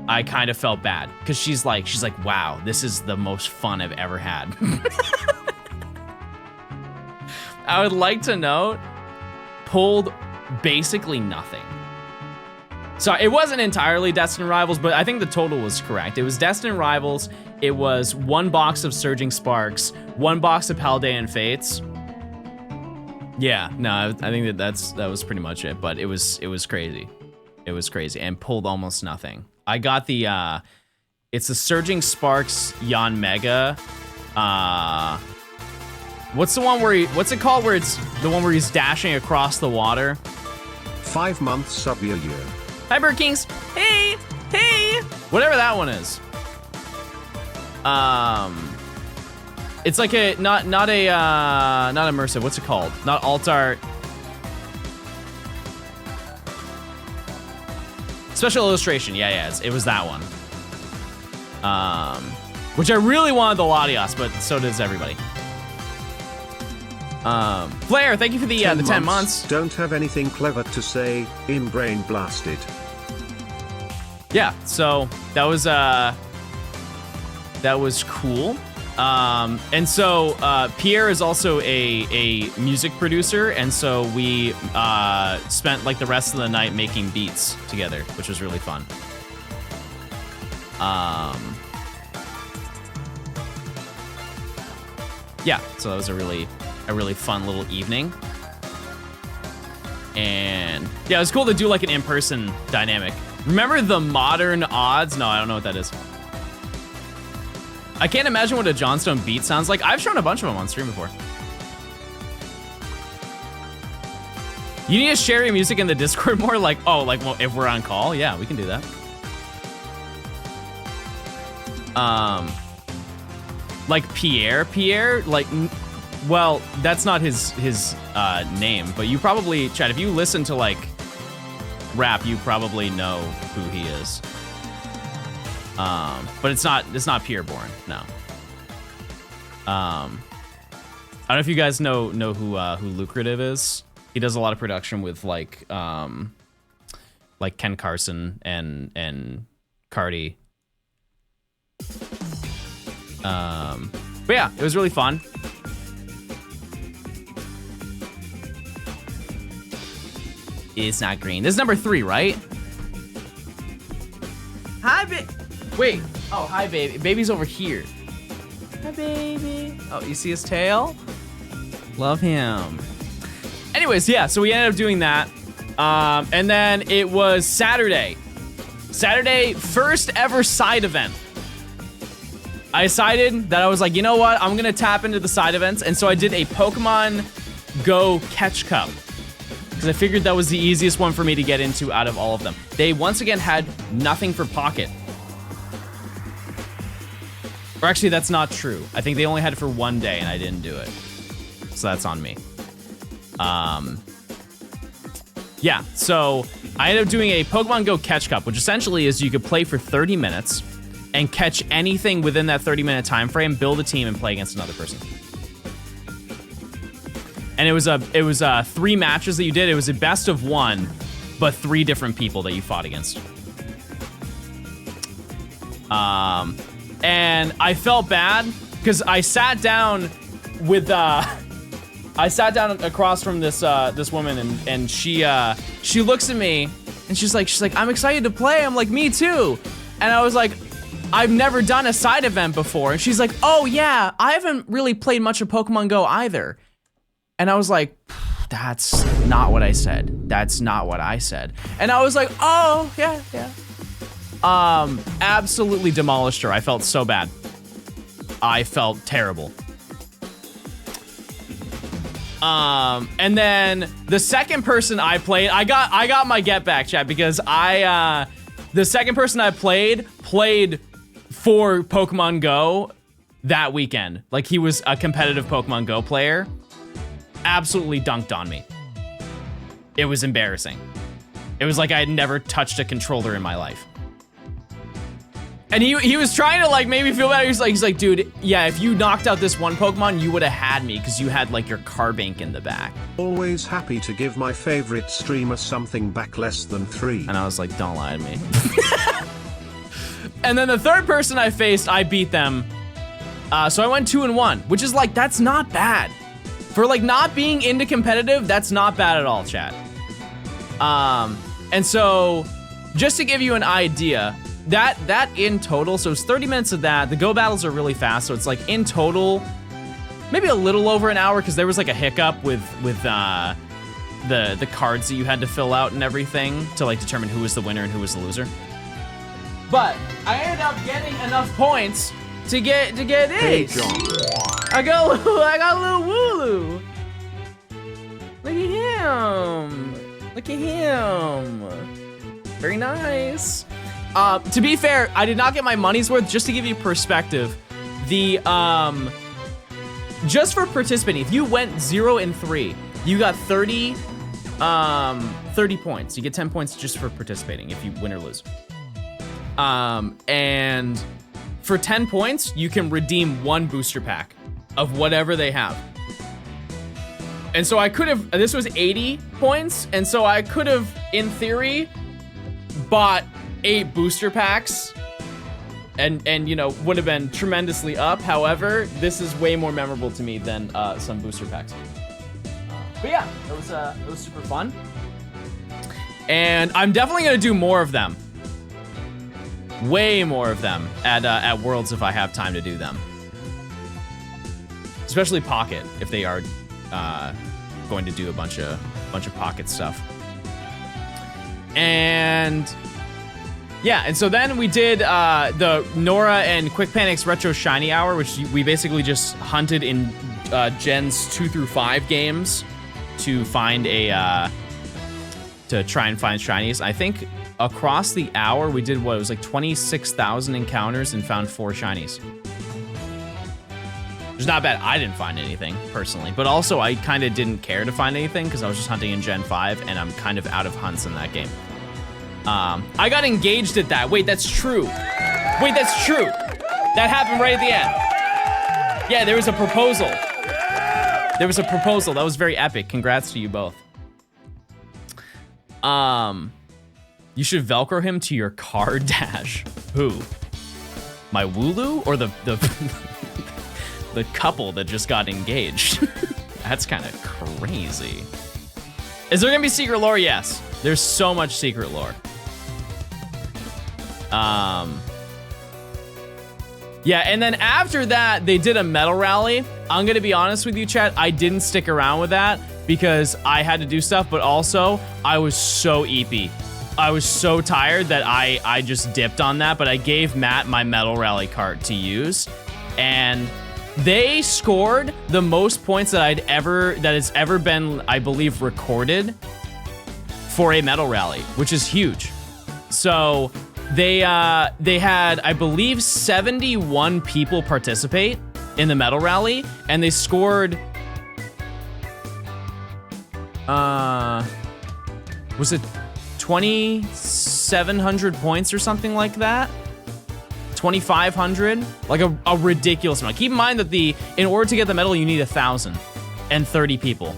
I kind of felt bad because she's like, wow, this is the most fun I've ever had. I would like to note, pulled basically nothing. So it wasn't entirely Destined Rivals, but I think the total was correct. It was Destined Rivals. It was 1 box of Surging Sparks, 1 box of Paldean Fates, Yeah, no, I think that was pretty much it, but it was crazy. It was crazy and pulled almost nothing. I got the it's the Surging Sparks Yon Mega. What's the one where what's it called where it's the one where he's dashing across the water? 5 months sub a year. Hi Bird Kings. Hey. Whatever that one is. It's like a not immersive. What's it called? Not alt art. Special illustration. Yeah. It was that one. Which I really wanted the Latios, but so does everybody. Flair, thank you for the 10 months. Don't have anything clever to say. In brain blasted. Yeah. So that was cool. And so Pierre is also a music producer, and so we spent like the rest of the night making beats together, which was really fun. Yeah, so that was a really fun little evening. And yeah, it was cool to do like an in-person dynamic. Remember the modern odds? No, I don't know what that is. I can't imagine what a Johnstone beat sounds like. I've shown a bunch of them on stream before. You need to share your music in the Discord more? Like, oh, like well, if we're on call? Yeah, we can do that. Like Pierre, like, well, that's not his name, but you probably, Chad, if you listen to like rap, you probably know who he is. But it's not Pierre Bourne, no. I don't know if you guys know who Lucrative is. He does a lot of production with like Ken Carson and Cardi. But yeah, it was really fun. It's not green. This is number 3, right? Hi, wait. Oh, hi, baby. Baby's over here. Hi, baby. Oh, you see his tail? Love him. Anyways, yeah, so we ended up doing that. And then it was Saturday. Saturday, first ever side event. I decided that I was like, you know what? I'm gonna tap into the side events. And so I did a Pokemon Go Catch Cup. Because I figured that was the easiest one for me to get into out of all of them. They once again had nothing for Pocket. Or actually, that's not true. I think they only had it for one day and I didn't do it. So that's on me. Yeah, so I ended up doing a Pokemon Go Catch Cup, which essentially is you could play for 30 minutes and catch anything within that 30-minute time frame, build a team, and play against another person. And it was 3 matches that you did. It was a best of 1, but 3 different people that you fought against. And I felt bad because I sat down with across from this woman, and she looks at me and she's like, I'm excited to play. I'm like, me too. And I was like, I've never done a side event before. And she's like, oh yeah, I haven't really played much of Pokemon Go either. And I was like, that's not what I said. That's not what I said. And I was like, oh, yeah. Absolutely demolished her. I felt so bad. I felt terrible. And then the second person I played, I got my get back, chat, because the second person I played for Pokemon Go that weekend. Like, he was a competitive Pokemon Go player. Absolutely dunked on me. It was embarrassing. It was like I had never touched a controller in my life. And he was trying to like make me feel better. He's like, dude, yeah, if you knocked out this one Pokemon, you would have had me because you had like your Carbink in the back. Always happy to give my favorite streamer something back less than 3. And I was like, don't lie to me. And then the third person I faced, I beat them. So I went 2-1, which is like, that's not bad. For like not being into competitive, that's not bad at all, chat. And so just to give you an idea, that in total, so it's 30 minutes of that. The Go battles are really fast, so it's like in total, maybe a little over an hour because there was like a hiccup with the cards that you had to fill out and everything to like determine who was the winner and who was the loser. But I ended up getting enough points to get Hey, it. John. I got a little Wooloo. Look at him. Look at him. Very nice. To be fair, I did not get my money's worth. Just to give you perspective, the just for participating, if you went 0 and 3, you got 30 points. You get 10 points just for participating if you win or lose. And for 10 points, you can redeem 1 booster pack of whatever they have. And so I could have, this was 80 points, and so I could have, in theory, bought 8 booster packs and you know, would have been tremendously up. However, this is way more memorable to me than some booster packs. But yeah, it was super fun. And I'm definitely gonna do more of them. Way more of them at Worlds if I have time to do them. Especially Pocket, if they are going to do a bunch of Pocket stuff. And yeah, and so then we did the Nora and Quick Panic's Retro Shiny Hour, which we basically just hunted in Gens 2 through 5 games to find to try and find shinies. I think across the hour we did what, it was like 26,000 encounters and found 4 shinies. It's not bad. I didn't find anything personally, but also I kind of didn't care to find anything because I was just hunting in Gen 5 and I'm kind of out of hunts in that game. I got engaged at that. Wait, that's true. Wait, that's true. That happened right at the end. Yeah, there was a proposal. There was a proposal. That was very epic. Congrats to you both. You should Velcro him to your car dash. Who? My Wooloo or the the couple that just got engaged? That's kind of crazy. Is there gonna be secret lore? Yes. There's so much secret lore. Yeah, and then after that, they did a medal rally. I'm gonna be honest with you, chat, I didn't stick around with that because I had to do stuff, but also I was so eepy. I was so tired that I just dipped on that, but I gave Matt my medal rally cart to use, and they scored the most points that has ever been, I believe, recorded for a medal rally, which is huge. So they had, I believe, 71 people participate in the medal rally, and they scored, was it 2,700 points or something like that? 2,500, like a ridiculous amount. Keep in mind that in order to get the medal, you need 1,030 people.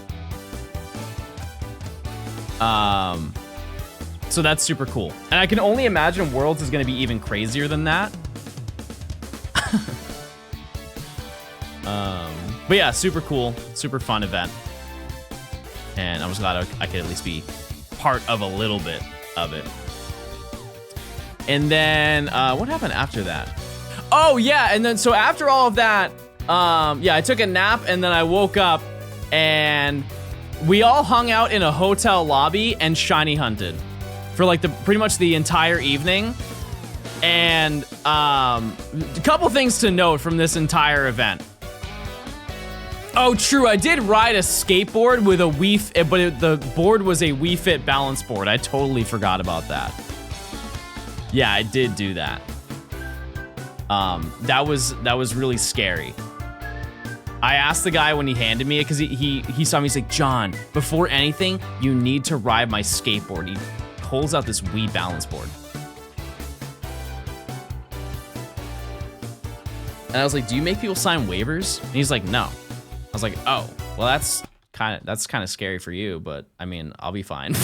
So that's super cool. And I can only imagine Worlds is gonna be even crazier than that. But yeah, super cool, super fun event. And I was glad I could at least be part of a little bit of it. And then, what happened after that? Oh yeah, and then so after all of that, yeah, I took a nap and then I woke up and we all hung out in a hotel lobby and shiny hunted for like pretty much the entire evening. And a couple things to note from this entire event. Oh, true, I did ride a skateboard with a but the board was a Wii Fit balance board. I totally forgot about that. Yeah, I did do that. That was really scary. I asked the guy when he handed me it because he saw me. He's like, John, before anything, you need to ride my skateboard. He pulls out this Wii balance board. And I was like, do you make people sign waivers? And he's like, no. I was like, oh, well, that's kind of scary for you, but I mean, I'll be fine.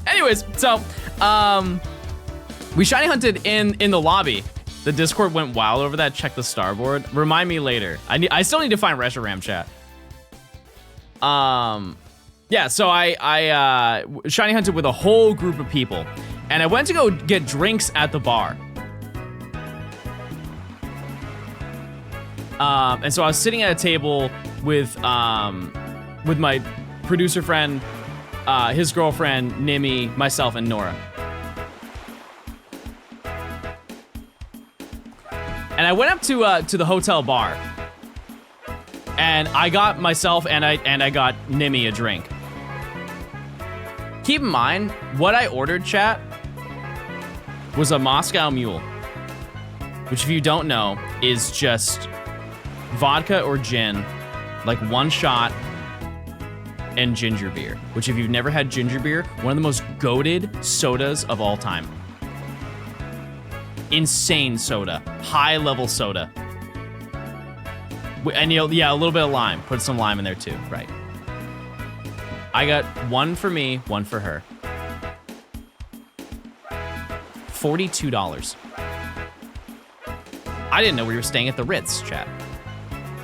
Anyways, so we shiny hunted in the lobby. The Discord went wild over that. Check the starboard. Remind me later. I still need to find Reshiram chat. Yeah, so I shiny hunted with a whole group of people, and I went to go get drinks at the bar. And so I was sitting at a table with my producer friend, his girlfriend, Nimi, myself, and Nora. And I went up to the hotel bar, and I got myself and I got Nimi a drink. Keep in mind, what I ordered, chat, was a Moscow Mule, which, if you don't know, is just vodka or gin, like one shot, and ginger beer, which, if you've never had ginger beer, one of the most goated sodas of all time. Insane soda, high level soda. And yeah, a little bit of lime. Put some lime in there too, right? I got one for me, one for her. $42. I didn't know we were staying at the Ritz, chat.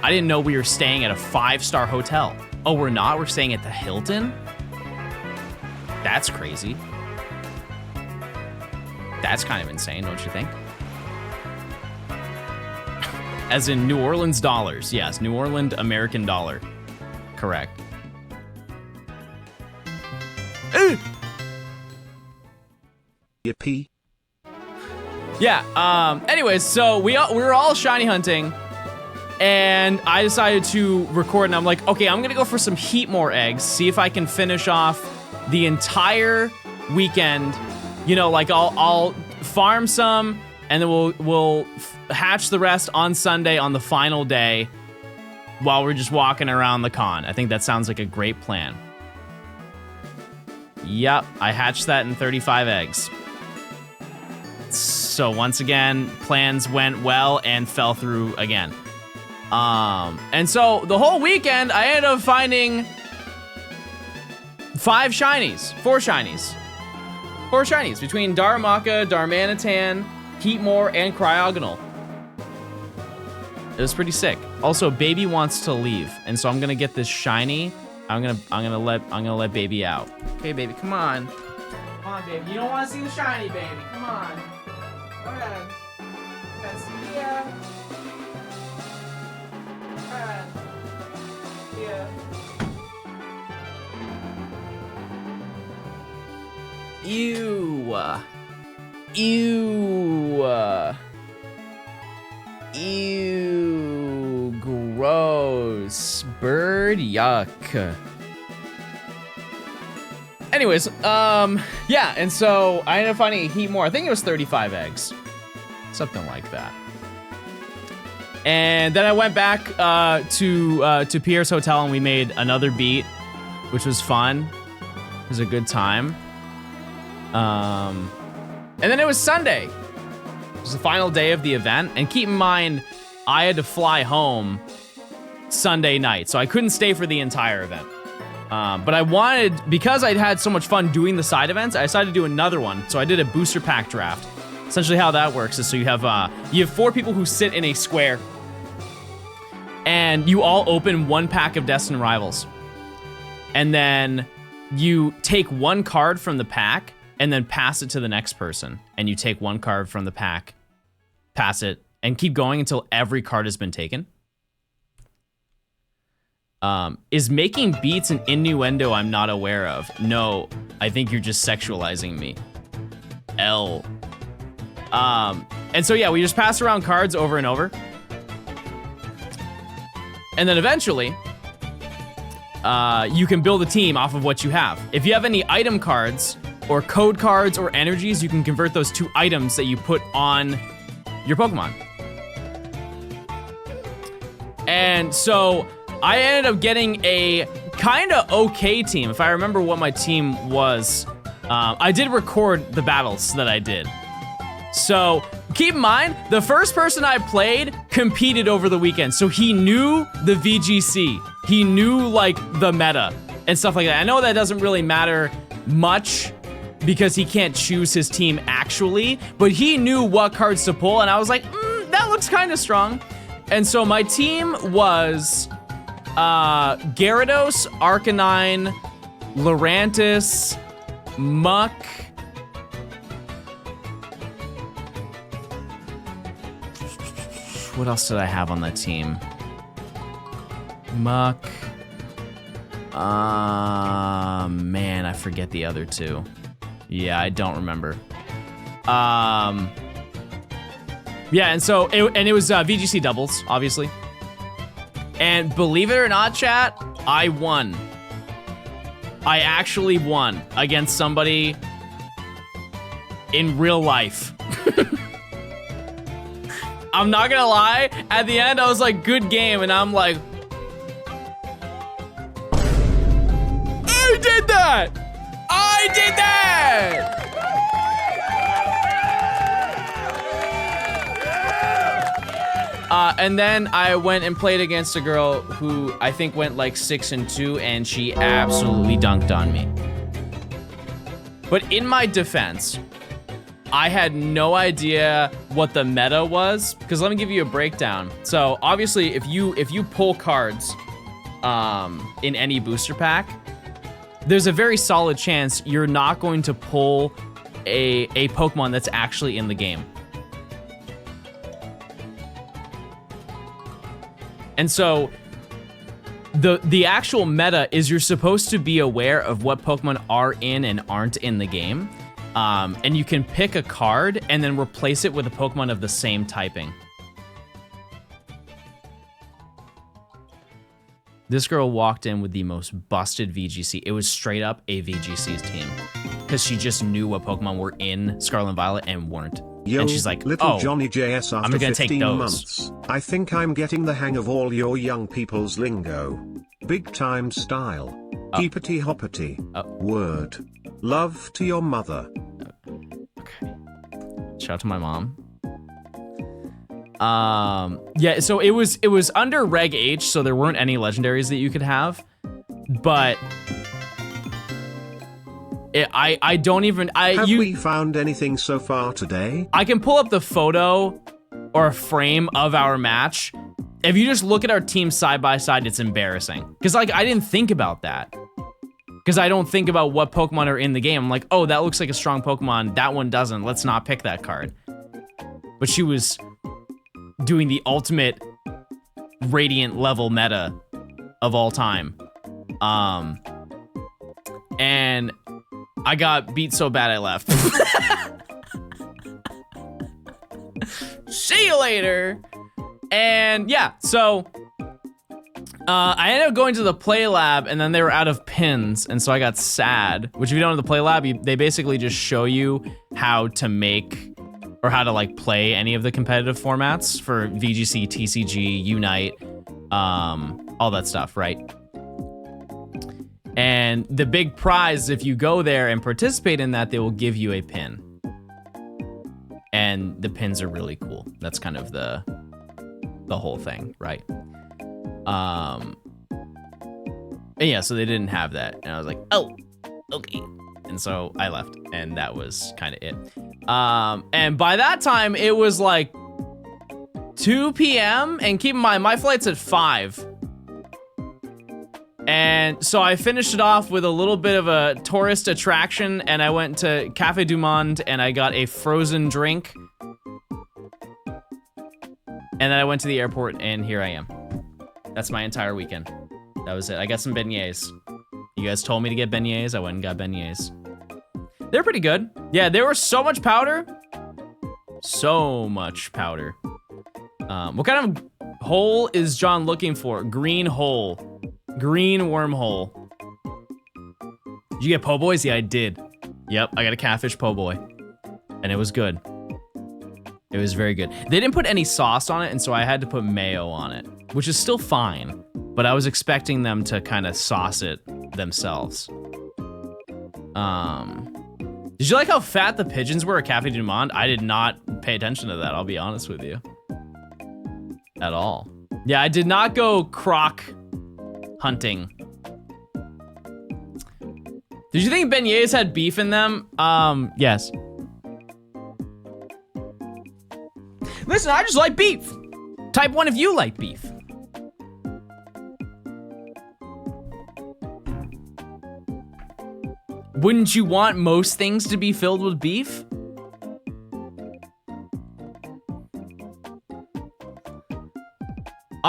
I didn't know we were staying at a 5-star hotel. Oh, we're not? We're staying at the Hilton? That's crazy. That's kind of insane, don't you think? As in New Orleans dollars. Yes, New Orleans American dollar. Correct. Yippee. Yeah, anyways, so we were all shiny hunting, and I decided to record, and I'm like, okay, I'm gonna go for some Heatmore eggs, see if I can finish off the entire weekend. You know, like I'll farm some, and then we'll hatch the rest on Sunday on the final day while we're just walking around the con. I think that sounds like a great plan. Yep, I hatched that in 35 eggs. So once again, plans went well and fell through again. And so the whole weekend, I ended up finding 4 shinies between Darumaka, Darmanitan, Heatmore, and Cryogonal. It was pretty sick. Also, Baby wants to leave, and so I'm gonna get this shiny. I'm gonna let Baby out. Okay, Baby, come on. Come on, Baby. You don't want to see the shiny, Baby. Come on. Go ahead. Let's see ya. Go ahead. See ya. Ew. Ew. Gross. Bird, yuck. Anyways, yeah, and so I ended up finding a Heatmore. I think it was 35 eggs. Something like that. And then I went back to Pierre's hotel, and we made another beat, which was fun. It was a good time. And then it was Sunday. It was the final day of the event. And keep in mind, I had to fly home Sunday night, so I couldn't stay for the entire event. But I wanted, because I'd had so much fun doing the side events, I decided to do another one. So I did a booster pack draft. Essentially how that works is, so you have 4 people who sit in a square, and you all open 1 pack of Destined Rivals. And then you take 1 card from the pack and then pass it to the next person. And you take 1 card from the pack, pass it, and keep going until every card has been taken. Is making beats an innuendo I'm not aware of? No, I think you're just sexualizing me. L. And so yeah, we just pass around cards over and over. And then eventually, you can build a team off of what you have. If you have any item cards, or code cards, or energies, you can convert those to items that you put on your Pokemon. And so I ended up getting a kind of okay team. If I remember what my team was, I did record the battles that I did. So keep in mind, the first person I played competed over the weekend. So he knew the VGC. He knew like the meta and stuff like that. I know that doesn't really matter much because he can't choose his team actually, but he knew what cards to pull. And I was like, that looks kind of strong. And so my team was Gyarados, Arcanine, Lurantis, Muck, What else did I have on that team? Muck. Man, I forget the other two. Yeah, I don't remember. Yeah, and so it was VGC doubles, obviously. And believe it or not, chat, I won. I actually won against somebody in real life. I'm not gonna lie, at the end I was like, good game, and I'm like, I did that! I did that! And then I went and played against a girl who I think went like 6-2, and she absolutely dunked on me. But in my defense, I had no idea what the meta was, because let me give you a breakdown. So obviously, if you pull cards in any booster pack, there's a very solid chance you're not going to pull a Pokemon that's actually in the game. And so the actual meta is you're supposed to be aware of what Pokemon are in and aren't in the game. And you can pick a card and then replace it with a Pokemon of the same typing. This girl walked in with the most busted VGC. It was straight up a VGC's team. Because she just knew what Pokemon were in Scarlet and Violet and weren't. Yo, and she's like, little oh, Johnny JS, after I'm gonna 15 take those. months, I think I'm getting the hang of all your young people's lingo. Big time style. Keepity hoppity. Word. Love to your mother. Okay. Shout out to my mom. Yeah, so it was under Reg H, so there weren't any legendaries that you could have. But I don't even Have we found anything so far today? I can pull up the photo or a frame of our match. If you just look at our team side by side, it's embarrassing. Because like I didn't think about that. Because I don't think about what Pokemon are in the game. I'm like, oh, that looks like a strong Pokemon. That one doesn't. Let's not pick that card. But she was doing the ultimate Radiant level meta of all time. And I got beat so bad I left. See you later. And yeah, so I ended up going to the play lab, and then they were out of pins, and so I got sad. Which if you don't know the play lab, they basically just show you how to make or how to like play any of the competitive formats for VGC, TCG, Unite, all that stuff, right? And the big prize, if you go there and participate in that, they will give you a pin. And the pins are really cool. That's kind of the whole thing, right? And yeah, so they didn't have that. And I was like, oh, okay. And so I left, and that was kind of it. And by that time, it was like 2 p.m. And keep in mind, my flight's at 5. And so I finished it off with a little bit of a tourist attraction, and I went to Cafe du Monde, and I got a frozen drink. And then I went to the airport, and here I am. That's my entire weekend. That was it. I got some beignets. You guys told me to get beignets. I went and got beignets. They're pretty good. Yeah, there was so much powder. So much powder. What kind of hole is John looking for? Green hole. Green wormhole. Did you get po' boys? Yeah, I did. Yep, I got a catfish po' boy. And it was good. It was very good. They didn't put any sauce on it, and so I had to put mayo on it, which is still fine, but I was expecting them to kind of sauce it themselves. Did you like how fat the pigeons were at Cafe du Monde? I did not pay attention to that, I'll be honest with you. At all. Yeah, I did not go croc hunting. Did you think beignets had beef in them? Yes. Listen, I just like beef. Type 1 if you like beef. Wouldn't you want most things to be filled with beef?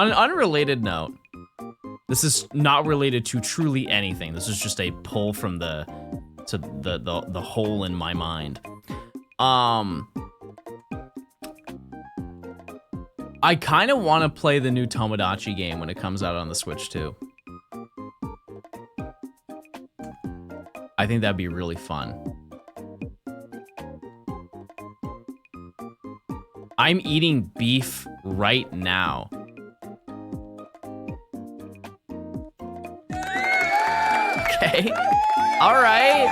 On an unrelated note, this is not related to truly anything. This is just a pull from the hole in my mind. I kind of want to play the new Tomodachi game when it comes out on the Switch too. I think that'd be really fun. I'm eating beef right now. Okay. All right.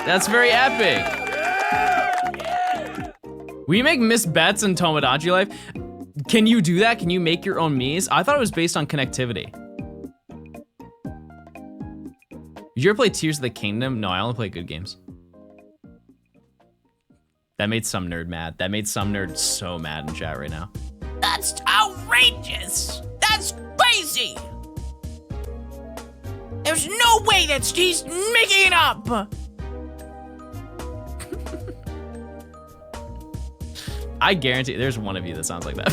That's very epic. Will you make Miss Bets in Tomodachi Life? Can you do that? Can you make your own Miis? I thought it was based on connectivity. Did you ever play Tears of the Kingdom? No, I only play good games. That made some nerd mad. That made some nerd so mad in chat right now. That's outrageous. That's crazy. There's no way that he's making it up. I guarantee there's one of you that sounds like that.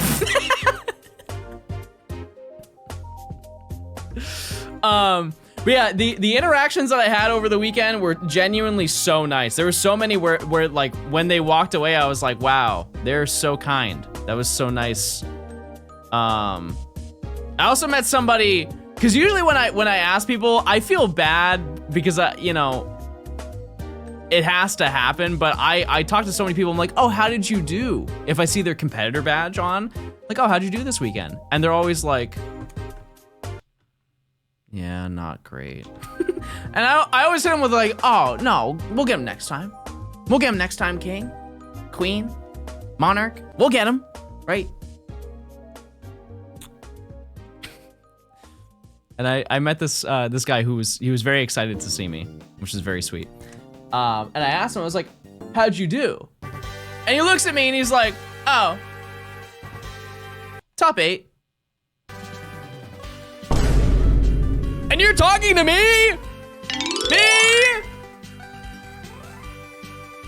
But yeah, the interactions that I had over the weekend were genuinely so nice. There were so many where like when they walked away, I was like, wow, they're so kind. That was so nice. I also met somebody, because usually when I ask people, I feel bad because you know, it has to happen, but I talk to so many people, I'm like, oh, how did you do? If I see their competitor badge on, like, oh, how'd you do this weekend? And they're always like, yeah, not great. And I always hit them with like, oh, no, we'll get him next time. We'll get him next time, king, queen, monarch. We'll get him, right? And I met this guy who was very excited to see me, which is very sweet. And I asked him, I was like, how'd you do? And he looks at me and he's like, oh, top 8. And you're talking to me? Me?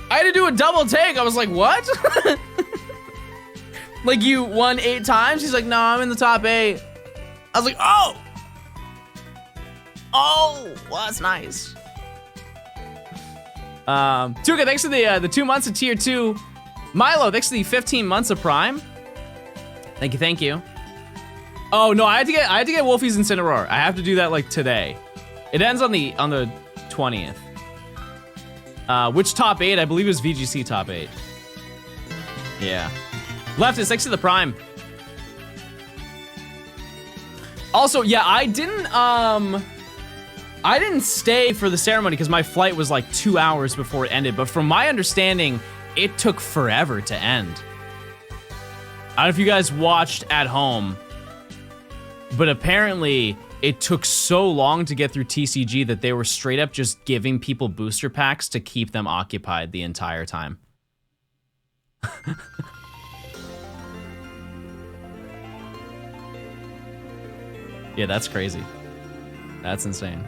I had to do a double take. I was like, what? Like, you won 8 times? He's like, no, I'm in the top 8. I was like, oh. Oh, well, that's nice. Tuka, thanks for the 2 months of tier 2. Milo, thanks for the 15 months of Prime. Thank you. Oh no, I had to get Wolfie's Incineroar. I have to do that like today. It ends on the 20th. Which top 8? I believe it was VGC top 8. Yeah. Leftist, thanks to the Prime. Also, yeah, I didn't stay for the ceremony because my flight was like 2 hours before it ended, but from my understanding, it took forever to end. I don't know if you guys watched at home, but apparently it took so long to get through TCG that they were straight up just giving people booster packs to keep them occupied the entire time. Yeah, that's crazy. That's insane.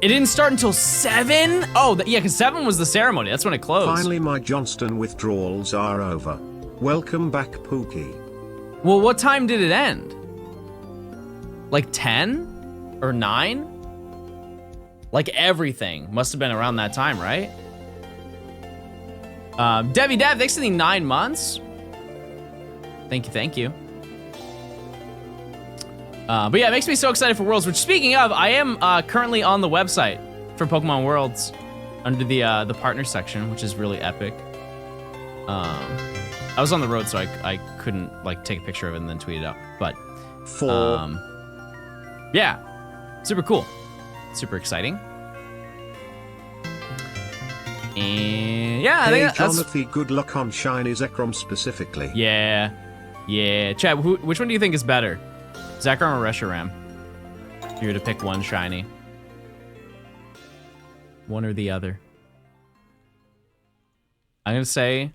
It didn't start until 7? Oh, yeah, because 7 was the ceremony. That's when it closed. Finally, my Johnstone withdrawals are over. Welcome back, Pookie. Well, what time did it end? Like 10 or 9? Like everything must have been around that time, right? Debbie Dev, thanks for the 9 months. Thank you. But yeah, it makes me so excited for Worlds, which speaking of, I am currently on the website for Pokemon Worlds under the partner section, which is really epic. I was on the road, so I couldn't like take a picture of it and then tweet it out. But yeah, super cool, super exciting. And yeah, I think that's... Jonathan, good luck on Shiny Zekrom specifically. Yeah. Chad, which one do you think is better? Zekrom or Reshiram? If you were to pick one shiny. One or the other. I'm gonna say,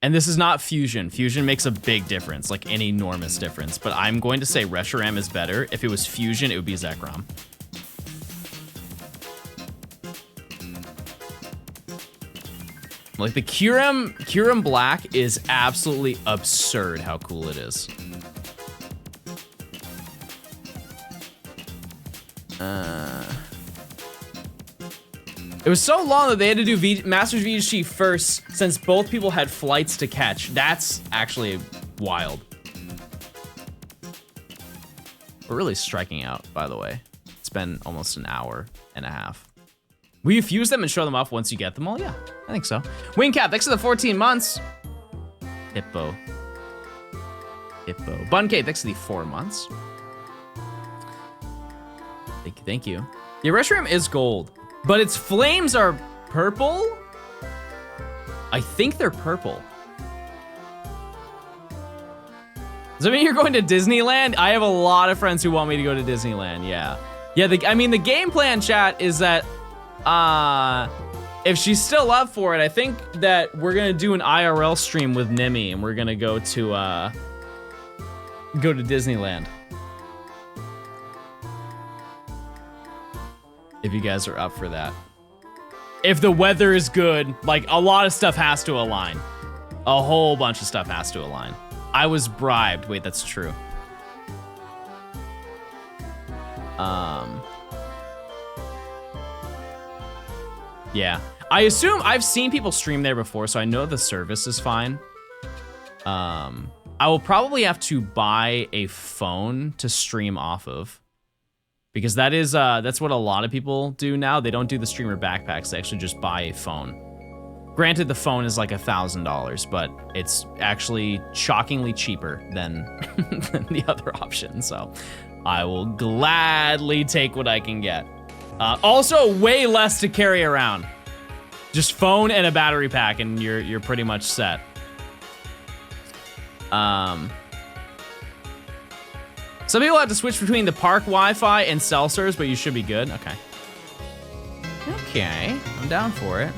and this is not Fusion. Fusion makes a big difference, like an enormous difference. But I'm going to say Reshiram is better. If it was Fusion, it would be Zekrom. Like the Kyurem Black is absolutely absurd how cool it is. It was so long that they had to do Masters VHC first since both people had flights to catch. That's actually wild. We're really striking out, by the way. It's been almost an hour and a half. Will you fuse them and show them off once you get them all? Yeah, I think so. Wingcap, thanks for the 14 months. Hippo. Buncade, thanks for the 4 months. Thank you. Yeah, Reshiram is gold, but its flames are purple? I think they're purple. Does that mean you're going to Disneyland? I have a lot of friends who want me to go to Disneyland, yeah. Yeah, I mean, the game plan, chat, is that if she's still up for it, I think that we're gonna do an IRL stream with Nimi, and we're gonna go to Disneyland. If you guys are up for that. If the weather is good, like a lot of stuff has to align. A whole bunch of stuff has to align. I was bribed. Wait, that's true. Yeah. I assume I've seen people stream there before, so I know the service is fine. I will probably have to buy a phone to stream off of. Because that is that's what a lot of people do now. They don't do the streamer backpacks, they actually just buy a phone. Granted, the phone is like $1,000, but it's actually shockingly cheaper than, than the other option. So I will gladly take what I can get. Also, way less to carry around. Just phone and a battery pack, and you're pretty much set. Some people have to switch between the park Wi-Fi and cell service, but you should be good. Okay. Okay, I'm down for it.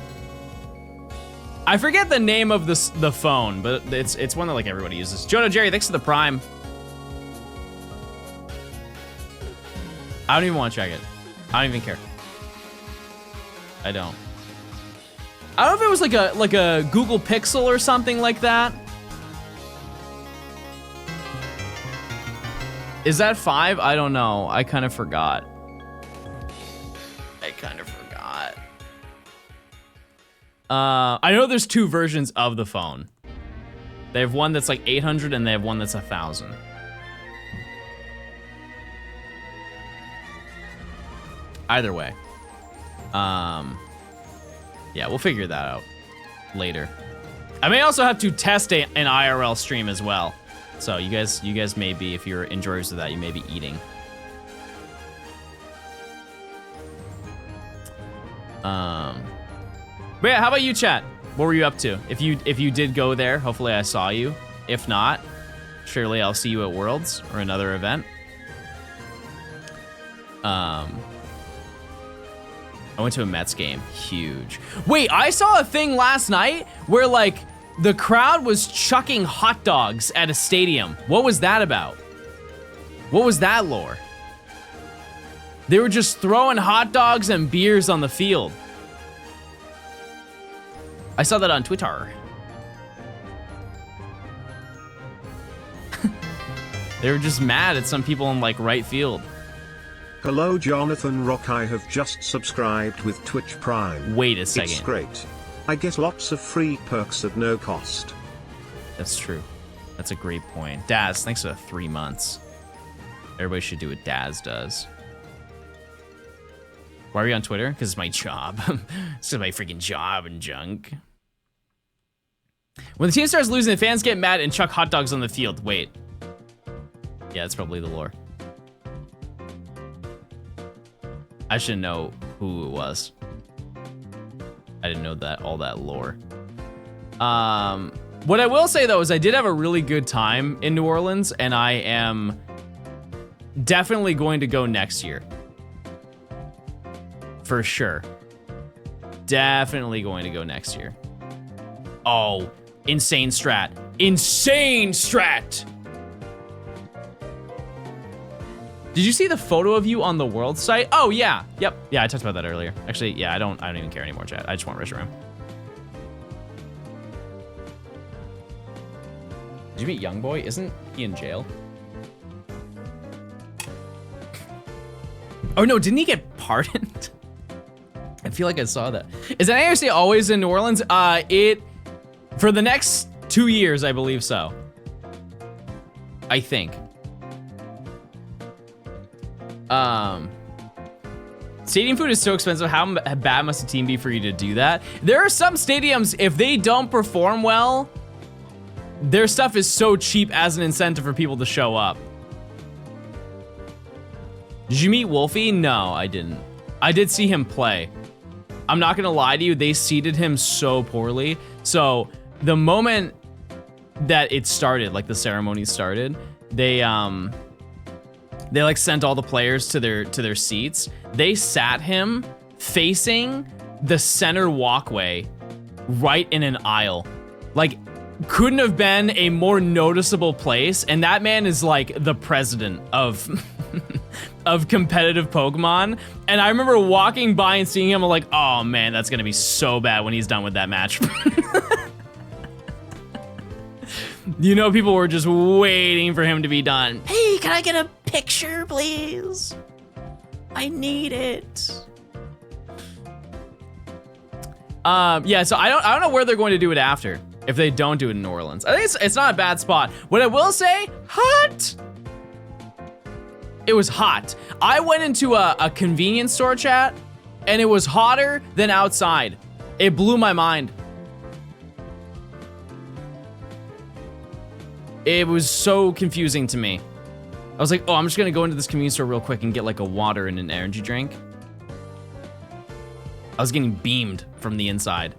I forget the name of the phone, but it's one that like everybody uses. Jono Jerry, thanks for the Prime. I don't even want to check it. I don't even care. I don't. I don't know if it was like a Google Pixel or something like that. Is that 5? I don't know. I kind of forgot. I know there's 2 versions of the phone. They have one that's like 800 and they have one that's 1,000. Either way. Yeah, we'll figure that out later. I may also have to test an IRL stream as well. So you guys may be, if you're enjoyers of that, you may be eating. But yeah, how about you, chat? What were you up to? If you did go there, hopefully I saw you. If not, surely I'll see you at Worlds or another event. I went to a Mets game. Huge. Wait, I saw a thing last night where like the crowd was chucking hot dogs at a stadium. What was that about? What was that lore? They were just throwing hot dogs and beers on the field. I saw that on Twitter. They were just mad at some people in like right field. Hello Jonathan Rock, I have just subscribed with Twitch Prime. Wait a second. It's great. I get lots of free perks at no cost. That's true. That's a great point. Daz, thanks for the 3 months. Everybody should do what Daz does. Why are you on Twitter? Because it's my job. This is my freaking job and junk. When the team starts losing, the fans get mad and chuck hot dogs on the field. Wait. Yeah, that's probably the lore. I should know who it was. I didn't know that all that lore. What I will say though is I did have a really good time in New Orleans, and I am definitely going to go next year. For sure. Definitely going to go next year. Oh, insane strat. Insane strat! Did you see the photo of you on the world site? Oh yeah, yep. Yeah, I talked about that earlier. Actually, yeah, I don't even care anymore, chat. I just want Reshiram. Did you meet Youngboy? Isn't he in jail? Oh no, didn't he get pardoned? I feel like I saw that. Is NARC always in New Orleans? For the next 2 years, I believe so. I think. Stadium food is so expensive. How bad must a team be for you to do that? There are some stadiums, if they don't perform well, their stuff is so cheap as an incentive for people to show up. Did you meet Wolfie? No, I didn't. I did see him play. I'm not gonna lie to you, they seated him so poorly. So the moment that it started, like the ceremony started, they like sent all the players to their seats. They sat him facing the center walkway right in an aisle. Like, couldn't have been a more noticeable place. And that man is like the president of of competitive Pokemon. And I remember walking by and seeing him, I'm like, oh man, that's gonna be so bad when he's done with that match. You know, people were just waiting for him to be done. Hey, can I get a picture, please? I need it. Yeah, so I don't know where they're going to do it after, if they don't do it in New Orleans. I think it's not a bad spot. What I will say, hot. It was hot. I went into a convenience store chat, and it was hotter than outside. It blew my mind. It was so confusing to me. I was like, oh, I'm just gonna go into this convenience store real quick and get like a water and an energy drink. I was getting beamed from the inside.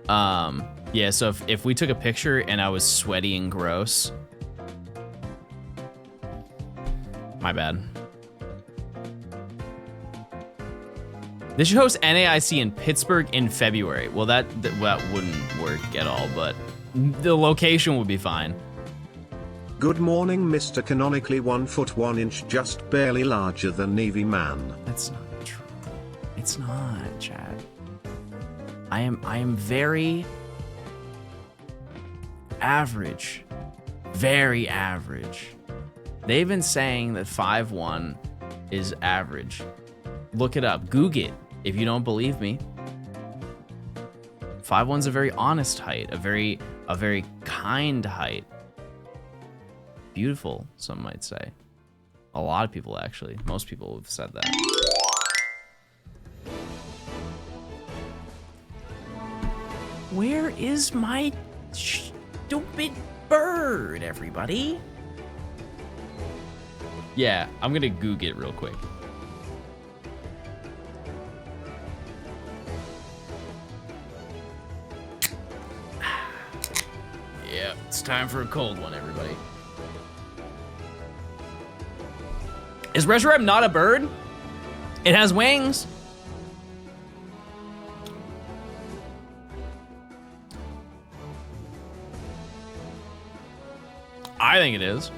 Yeah, so if we took a picture and I was sweaty and gross, my bad. They should host NAIC in Pittsburgh in February. Well, that wouldn't work at all, but the location would be fine. Good morning, Mr. Canonically 1 foot 1 inch, just barely larger than Navy Man. That's not true. It's not, Chad. I am very average. Very average. They've been saying that 5'1" is average. Look it up. Google it if you don't believe me. 5'1's a very honest height, a very kind height. Beautiful, some might say. A lot of people, actually. Most people have said that. Where is my stupid bird, everybody? Yeah, I'm gonna Google it real quick. Yeah, it's time for a cold one, everybody. Is Reshiram not a bird? It has wings. I think it is.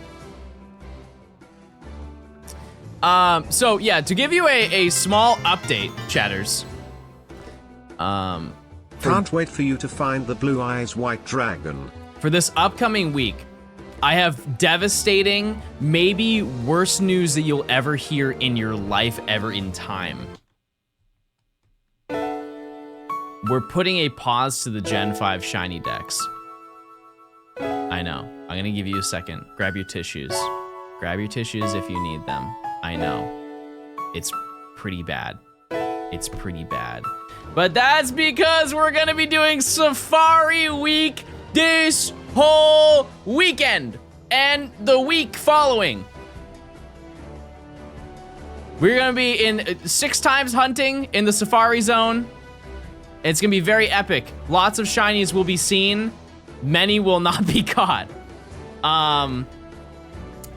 So yeah, to give you a small update, chatters. Can't wait for you to find the Blue Eyes White Dragon. For this upcoming week, I have devastating, maybe worst news that you'll ever hear in your life ever in time. We're putting a pause to the Gen 5 shiny decks. I know. I'm gonna give you a second. Grab your tissues. Grab your tissues if you need them. I know. It's pretty bad. It's pretty bad. But that's because we're gonna be doing Safari Week this whole weekend and the week following. We're gonna be in 6 times hunting in the Safari Zone. It's gonna be very epic. Lots of shinies will be seen. Many will not be caught.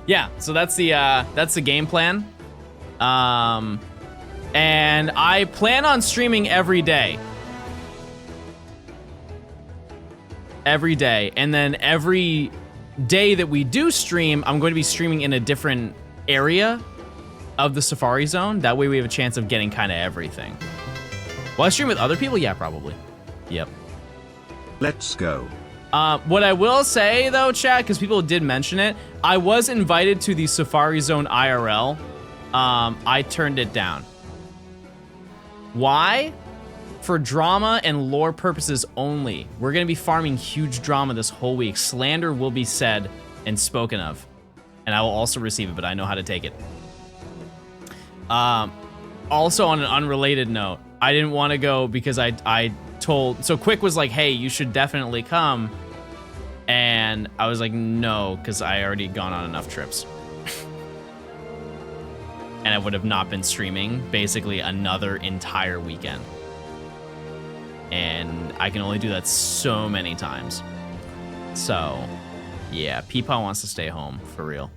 Yeah, so that's the game plan. And I plan on streaming every day. Every day. And then every day that we do stream, I'm going to be streaming in a different area of the Safari Zone. That way we have a chance of getting kind of everything. Will I stream with other people? Yeah, probably. Yep. Let's go. What I will say though, chat, because people did mention it, I was invited to the Safari Zone IRL. I turned it down. Why? For drama and lore purposes only. We're gonna be farming huge drama this whole week. Slander will be said and spoken of. And I will also receive it, but I know how to take it. Also on an unrelated note, I didn't want to go because I told, so Quick was like, hey, you should definitely come. And I was like, no, because I already gone on enough trips. And I would have not been streaming basically another entire weekend. And I can only do that so many times. So, yeah, Peepaw wants to stay home, for real.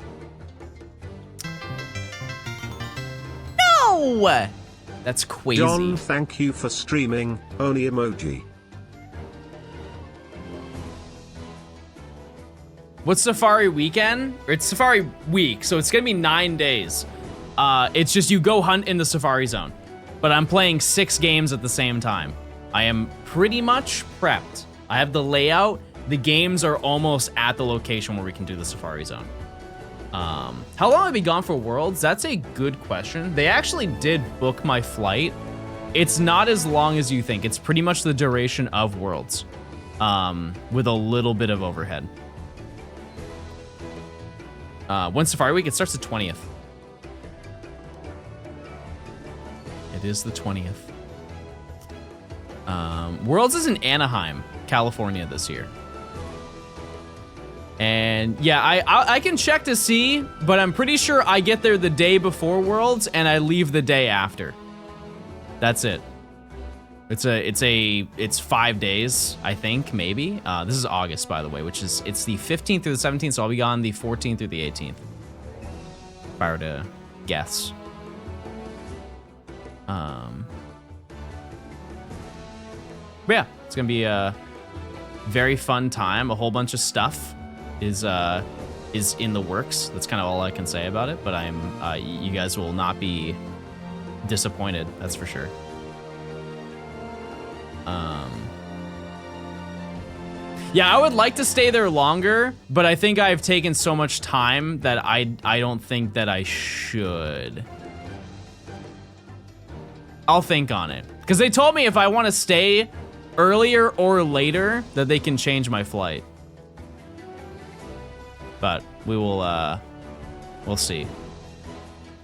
No! That's crazy. John, thank you for streaming. Only emoji. What's Safari weekend? Or it's Safari week, so it's gonna be 9 days. It's just you go hunt in the Safari Zone. But I'm playing 6 games at the same time. I am pretty much prepped. I have the layout. The games are almost at the location where we can do the Safari Zone. How long have I been gone for Worlds? That's a good question. They actually did book my flight. It's not as long as you think. It's pretty much the duration of Worlds, with a little bit of overhead. When Safari Week? It starts the 20th. It is the 20th. Worlds is in Anaheim, California this year. And yeah, I can check to see, but I'm pretty sure I get there the day before Worlds and I leave the day after. That's it. It's 5 days, I think, maybe. This is August, by the way, it's the 15th through the 17th, so I'll be gone the 14th through the 18th. If I were to guess. But yeah, it's gonna be a very fun time. A whole bunch of stuff is in the works. That's kind of all I can say about it, but you guys will not be disappointed, that's for sure. Yeah, I would like to stay there longer, but I think I've taken so much time that I don't think that I should. I'll think on it. Because they told me if I want to stay earlier or later, that they can change my flight. But we will, we'll see.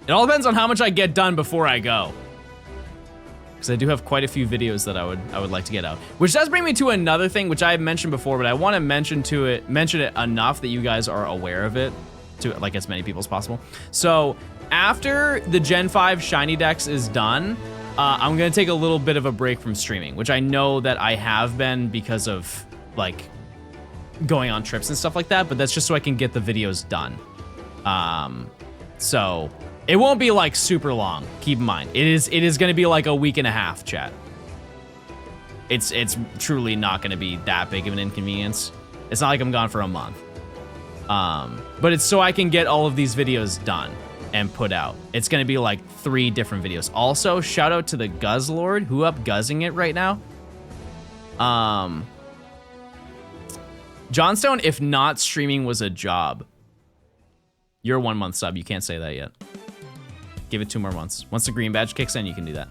It all depends on how much I get done before I go. Because I do have quite a few videos that I would like to get out. Which does bring me to another thing, which I have mentioned before, but I want to mention it enough that you guys are aware of it, to like as many people as possible. So after the Gen 5 Shiny Dex is done, I'm gonna take a little bit of a break from streaming, which I know that I have been because of like going on trips and stuff like that, but that's just so I can get the videos done. So it won't be like super long. Keep in mind, it is gonna be like a week and a half, chat. It's truly not gonna be that big of an inconvenience. It's not like I'm gone for a month. But it's so I can get all of these videos done and put out. It's gonna be like 3 different videos. Also, shout out to the Guzz Lord, who up guzzing it right now. Johnstone, if not streaming was a job. You're a 1 month sub, you can't say that yet. Give it 2 more months. Once the green badge kicks in, you can do that.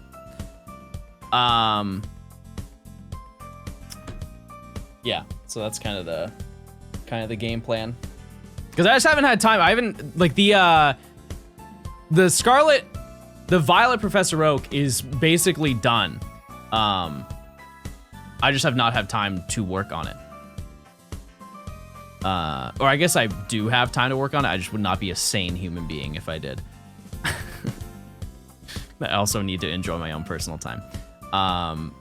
Yeah, so that's kind of the game plan. Because I just haven't had time. I haven't, like, the Scarlet, the Violet Professor Oak is basically done. I just have not had time to work on it. Or I guess I do have time to work on it. I just would not be a sane human being if I did. I also need to enjoy my own personal time.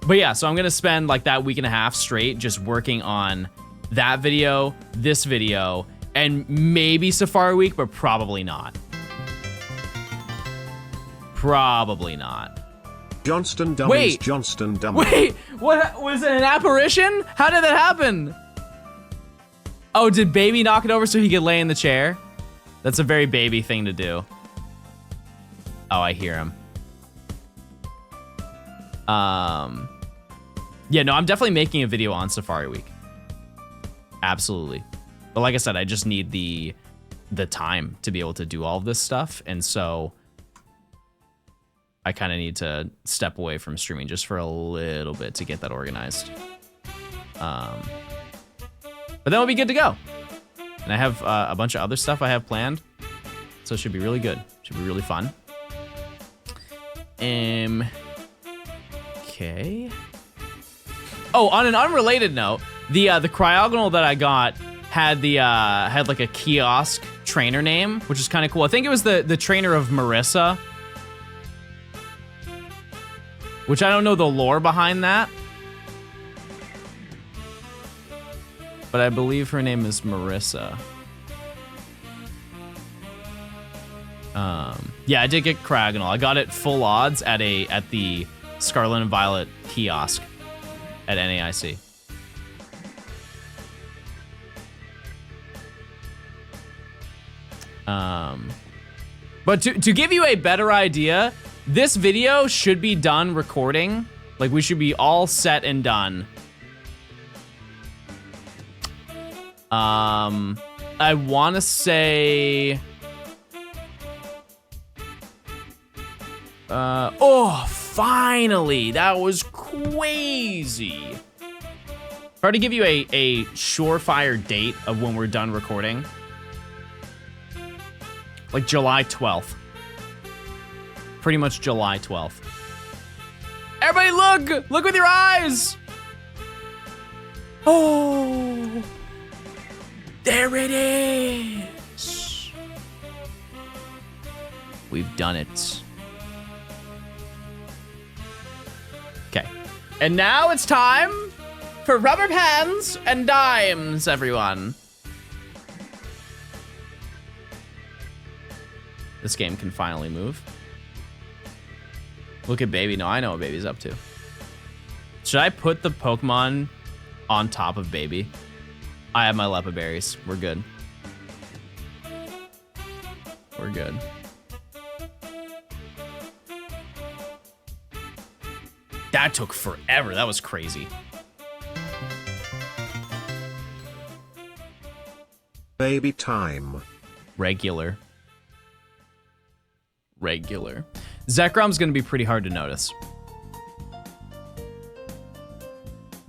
But yeah, so I'm gonna spend like that week and a half straight just working on that video, this video, and maybe Safari Week, but probably not. Probably not. Johnston dummies. Wait. Johnston dummies. Wait, what was it, an apparition? How did that happen? Oh, did baby knock it over so he could lay in the chair? That's a very baby thing to do. Oh, I hear him. Yeah, no, I'm definitely making a video on Safari Week. Absolutely. But like I said, I just need the time to be able to do all of this stuff. And so I kind of need to step away from streaming just for a little bit to get that organized. But then we'll be good to go. And I have a bunch of other stuff I have planned. So it should be really good. Should be really fun. Okay. Oh, on an unrelated note, the Cryogonal that I got had had like a kiosk trainer name, which is kind of cool. I think it was the trainer of Marissa, which I don't know the lore behind that, but I believe her name is Marissa. Yeah, I did get Cryogonal. I got it full odds at the Scarlet and Violet kiosk at NAIC. But to give you a better idea, this video should be done recording. Like, we should be all set and done. I want to say... oh, finally! That was crazy. If I were to give you a surefire date of when we're done recording, like July 12th. Pretty much July 12th. Everybody look! Look with your eyes! Oh! There it is! We've done it. Okay. And now it's time for rubber bands and dimes, everyone. This game can finally move. Look at Baby. No, I know what Baby's up to. Should I put the Pokemon on top of Baby? I have my Lepa Berries. We're good. We're good. That took forever. That was crazy. Baby time. Regular. Zekrom's gonna be pretty hard to notice.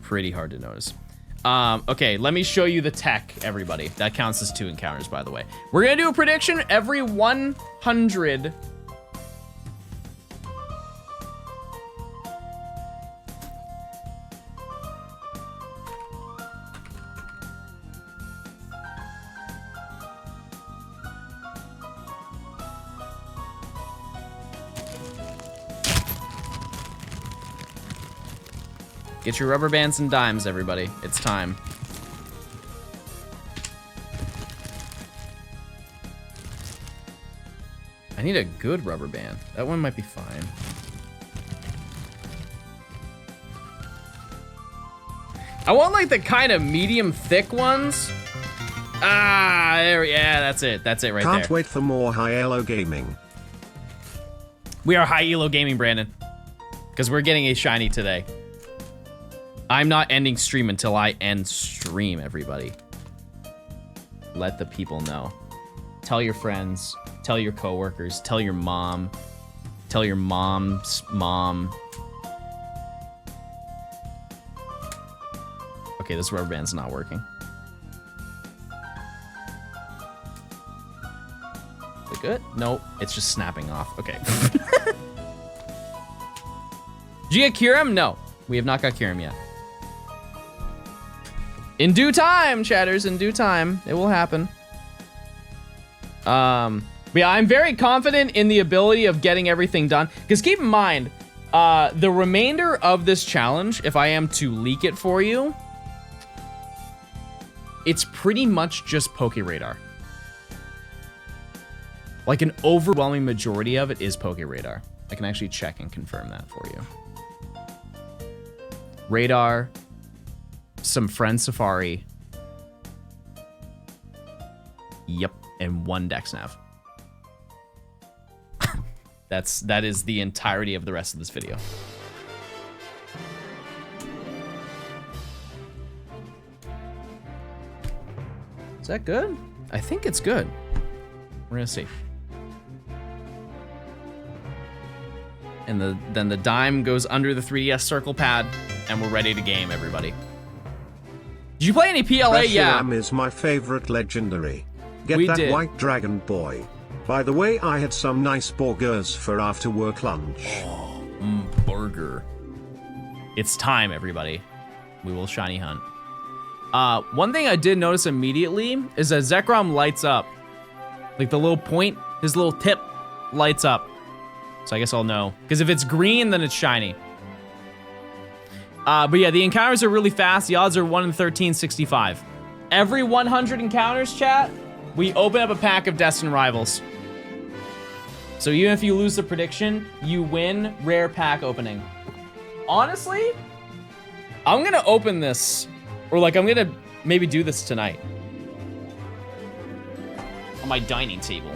Pretty hard to notice. Okay, let me show you the tech, everybody. That counts as 2 encounters, by the way. We're gonna do a prediction every 100. Get your rubber bands and dimes, everybody. It's time. I need a good rubber band. That one might be fine. I want like the kind of medium thick ones. Ah, there, yeah, that's it. That's it right there. Can't wait for more high elo gaming. We are high elo gaming, Brandon. Because we're getting a shiny today. I'm not ending stream until I end stream, everybody. Let the people know. Tell your friends, tell your coworkers, tell your mom, tell your mom's mom. Okay, this rubber band's not working. Is it good? Nope, it's just snapping off. Okay. Did you get Kyurem? No, we have not got Kyurem yet. In due time, chatters, in due time. It will happen. But yeah, I'm very confident in the ability of getting everything done. Because keep in mind, the remainder of this challenge, if I am to leak it for you, it's pretty much just Poke Radar. Like an overwhelming majority of it is Poke Radar. I can actually check and confirm that for you. Radar, some Friend Safari. Yep, and 1 Dex Nav. That is the entirety of the rest of this video. Is that good? I think it's good. We're gonna see. And then the dime goes under the 3DS circle pad, and we're ready to game, everybody. Did you play any PLA? Yeah. Reshiram is my favorite legendary. Get We that did. white dragon boy. By the way, I had some nice burgers for after work lunch. Burger. It's time, everybody. We will shiny hunt. One thing I did notice immediately is that Zekrom lights up. Like the little point, his little tip lights up. So I guess I'll know. Because if it's green, then it's shiny. But yeah, the encounters are really fast. The odds are 1 in 1365. Every 100 encounters, chat, we open up a pack of Destined Rivals. So even if you lose the prediction, you win rare pack opening. Honestly, I'm gonna open this, or like I'm gonna maybe do this tonight on my dining table.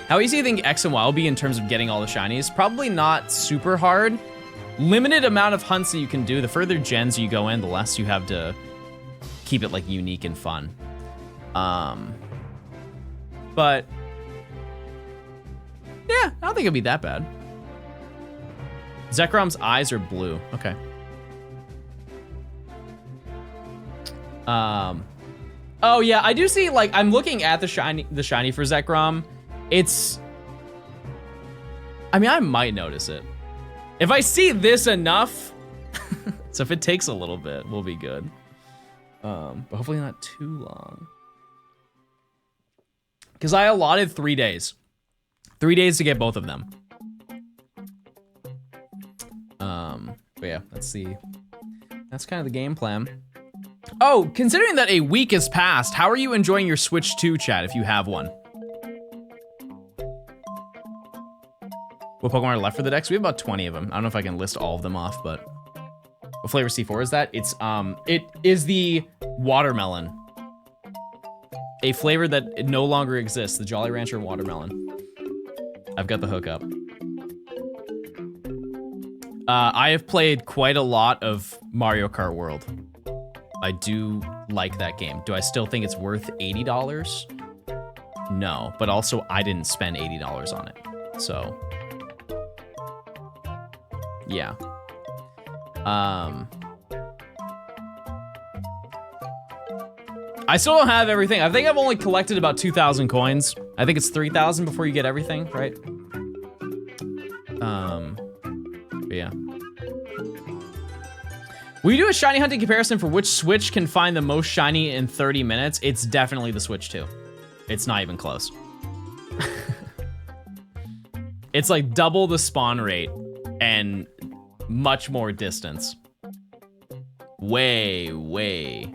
How easy do you think X and Y will be in terms of getting all the shinies? Probably not super hard. Limited amount of hunts that you can do. The further gens you go in, the less you have to keep it like unique and fun. But yeah, I don't think it'd be that bad. Zekrom's eyes are blue. Okay. Oh yeah, I do see, like, I'm looking at the shiny for Zekrom. It's, I mean, I might notice it. If I see this enough, so if it takes a little bit, we'll be good. But hopefully not too long. Because I allotted 3 days. 3 days to get both of them. But yeah, that's kind of the game plan. Oh, considering that a week has passed, how are you enjoying your Switch 2, chat, if you have one? What Pokemon are left for the decks? We have about 20 of them. I don't know if I can list all of them off, but what flavor C4 is that? It's it is the watermelon. A flavor that no longer exists, the Jolly Rancher watermelon. I've got the hookup. I have played quite a lot of Mario Kart World. I do like that game. Do I still think it's worth $80? No, but also I didn't spend $80 on it. So, yeah. I still don't have everything. I think I've only collected about 2,000 coins. I think it's 3,000 before you get everything, right? But yeah. Will you do a shiny hunting comparison for which Switch can find the most shiny in 30 minutes? It's definitely the Switch 2. It's not even close. It's like double the spawn rate and much more distance. Way, way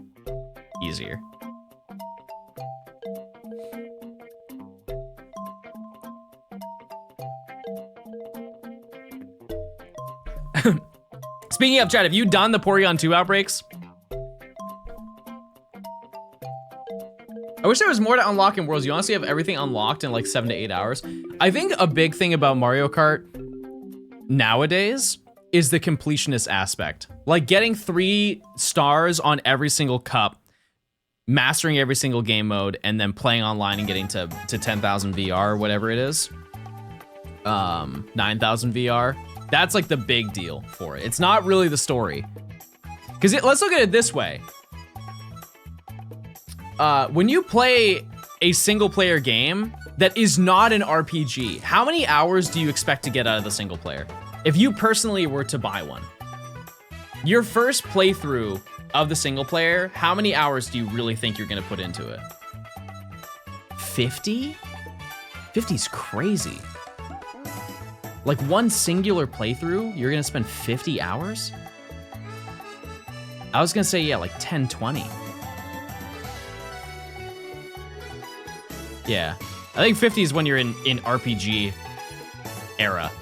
easier. Speaking of, chat, have you done the Porygon 2 outbreaks? I wish there was more to unlock in Worlds. You honestly have everything unlocked in like 7 to 8 hours. I think a big thing about Mario Kart nowadays is the completionist aspect. Like getting 3 stars on every single cup, mastering every single game mode, and then playing online and getting to 10,000 VR or whatever it is. 9,000 VR. That's like the big deal for it. It's not really the story. Because let's look at it this way. When you play a single player game that is not an RPG, how many hours do you expect to get out of the single player? If you personally were to buy one. Your first playthrough of the single player, how many hours do you really think you're gonna put into it? 50? 50's crazy. Like one singular playthrough, you're gonna spend 50 hours? I was gonna say, yeah, like 10, 20. Yeah, I think 50 is when you're in RPG era.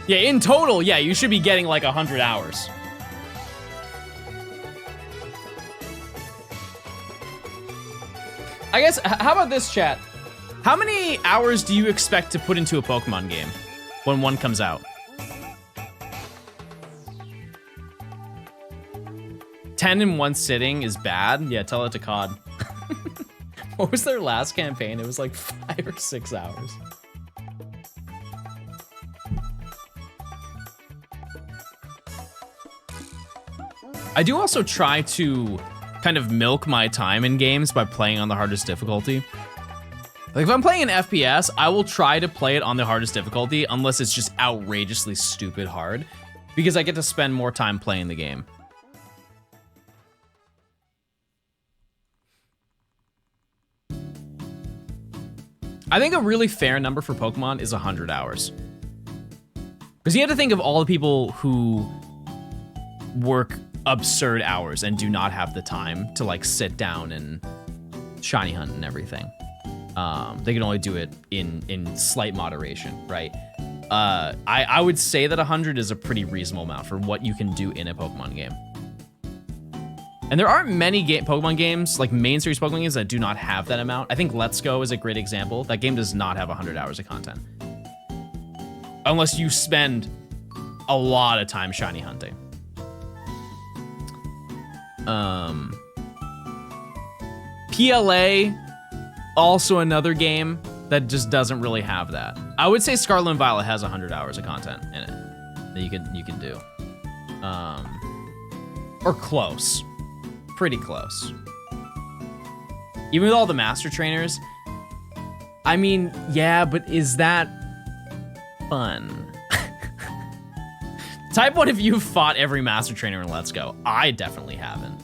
Yeah, in total, yeah, you should be getting like 100 hours. I guess, how about this, chat? How many hours do you expect to put into a Pokemon game when one comes out? 10 in one sitting is bad. Yeah, tell it to COD. What was their last campaign? It was like 5 or 6 hours. I do also try to kind of milk my time in games by playing on the hardest difficulty. Like if I'm playing an FPS, I will try to play it on the hardest difficulty unless it's just outrageously stupid hard, because I get to spend more time playing the game. I think a really fair number for Pokemon is 100 hours. Because you have to think of all the people who work absurd hours and do not have the time to like sit down and shiny hunt and everything. They can only do it in slight moderation, right? I would say that 100 is a pretty reasonable amount for what you can do in a Pokemon game. And there aren't many Pokemon games, like main series Pokemon games, that do not have that amount. I think Let's Go is a great example. That game does not have 100 hours of content. Unless you spend a lot of time shiny hunting. PLA, also another game that just doesn't really have that. I would say Scarlet and Violet has 100 hours of content in it that you can do. Or close. Pretty close. Even with all the master trainers, I mean, yeah, but is that fun? Type 1 if you've fought every master trainer in Let's Go. I definitely haven't.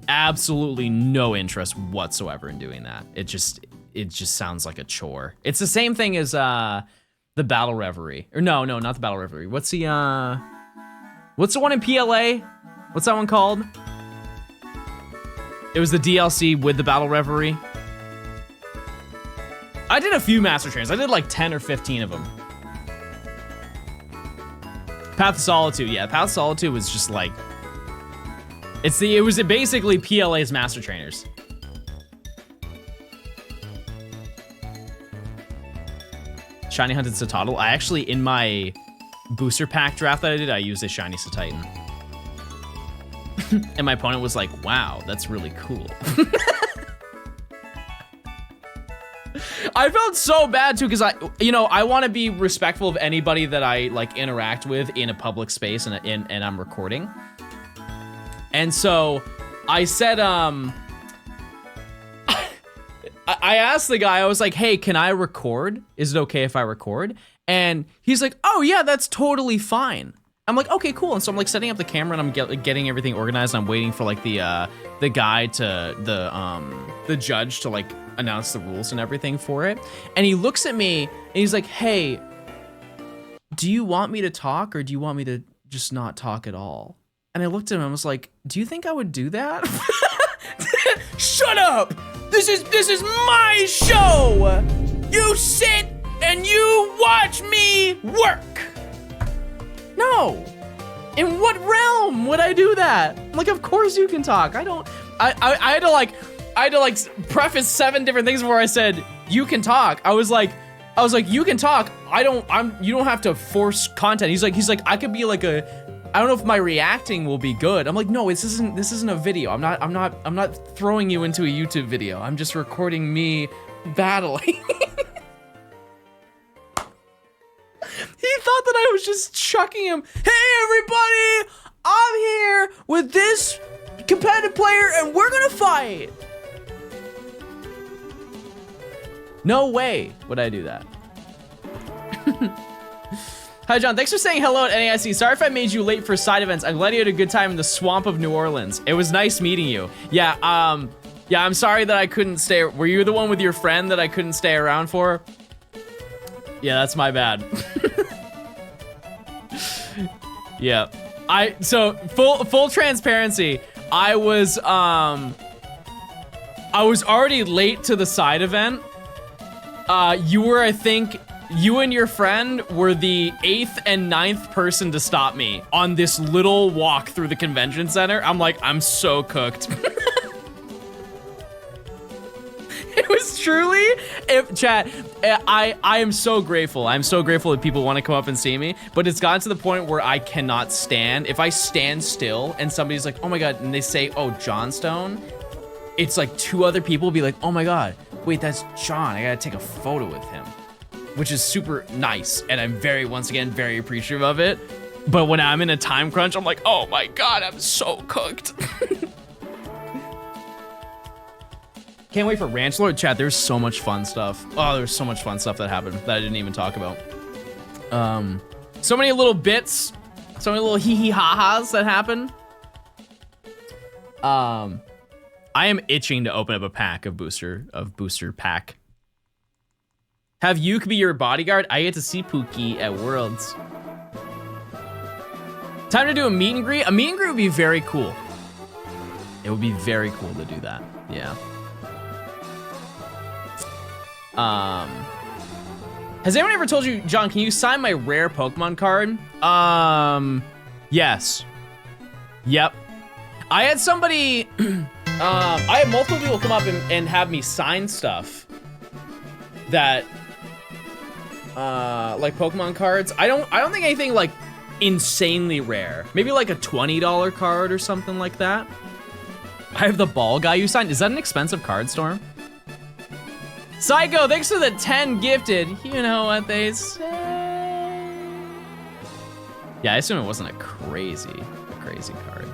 Absolutely no interest whatsoever in doing that. It just sounds like a chore. It's the same thing as the Battle Reverie. Or no, not the Battle Reverie. What's the one in PLA? What's that one called? It was the DLC with the Battle Reverie. I did a few master trainers. I did like 10 or 15 of them. Path of Solitude, yeah. Path of Solitude was just like, it was basically PLA's master trainers. Shiny Hunted Citadel. I actually, in my booster pack draft that I did, I used a Shiny Cititan. And my opponent was like, wow, that's really cool. I felt so bad too, because I want to be respectful of anybody that I like interact with in a public space and I'm recording. And so I said, I asked the guy, I was like, hey, can I record? Is it okay if I record? And he's like, oh yeah, that's totally fine. I'm like, okay, cool. And so I'm like setting up the camera and I'm getting everything organized. I'm waiting for like the guy to, the judge to like announce the rules and everything for it. And he looks at me and he's like, hey, do you want me to talk or do you want me to just not talk at all? And I looked at him and I was like, do you think I would do that? Shut up! This is my show! You sit and you watch me work! No! In what realm would I do that? Like, of course you can talk. I had to like preface 7 different things before I said, you can talk. I was like, you can talk. You don't have to force content. He's like, I could be like I don't know if my reacting will be good. I'm like, no, this isn't a video. I'm not throwing you into a YouTube video. I'm just recording me battling. He thought that I was just chucking him. Hey everybody, I'm here with this competitive player and we're gonna fight. No way would I do that. Hi John, thanks for saying hello at NAIC. Sorry if I made you late for side events. I'm glad you had a good time in the swamp of New Orleans. It was nice meeting you. Yeah, I'm sorry that I couldn't stay. Were you the one with your friend that I couldn't stay around for? Yeah, that's my bad. Yeah. So full transparency, I was already late to the side event. I think you and your friend were the 8th and 9th person to stop me on this little walk through the convention center. I'm like, I'm so cooked. It It was truly, if chat, I am so grateful. I'm so grateful that people want to come up and see me, but it's gotten to the point where I cannot stand. If I stand still and somebody's like, oh my God, and they say, oh, Johnstone, it's like 2 other people be like, oh my God, wait, that's John. I gotta take a photo with him, which is super nice. And I'm once again, very appreciative of it. But when I'm in a time crunch, I'm like, oh my God, I'm so cooked. Can't wait for Ranch Lord chat. There's so much fun stuff. Oh, there's so much fun stuff that happened that I didn't even talk about. So many little bits, so many little hee hee ha ha's that happen. I am itching to open up a pack of booster pack. Have Yuke be your bodyguard? I get to see Pookie at Worlds. Time to do a meet and greet. A meet and greet would be very cool. It would be very cool to do that. Yeah. Has anyone ever told you, John, can you sign my rare Pokemon card? Yes. Yep. I had somebody, I had multiple people come up and have me sign stuff that, like Pokemon cards. I don't think anything like insanely rare. Maybe like a $20 card or something like that. I have the ball guy you signed. Is that an expensive card, Storm? Psycho, thanks for the 10 gifted. You know what they say. Yeah, I assume it wasn't a crazy card.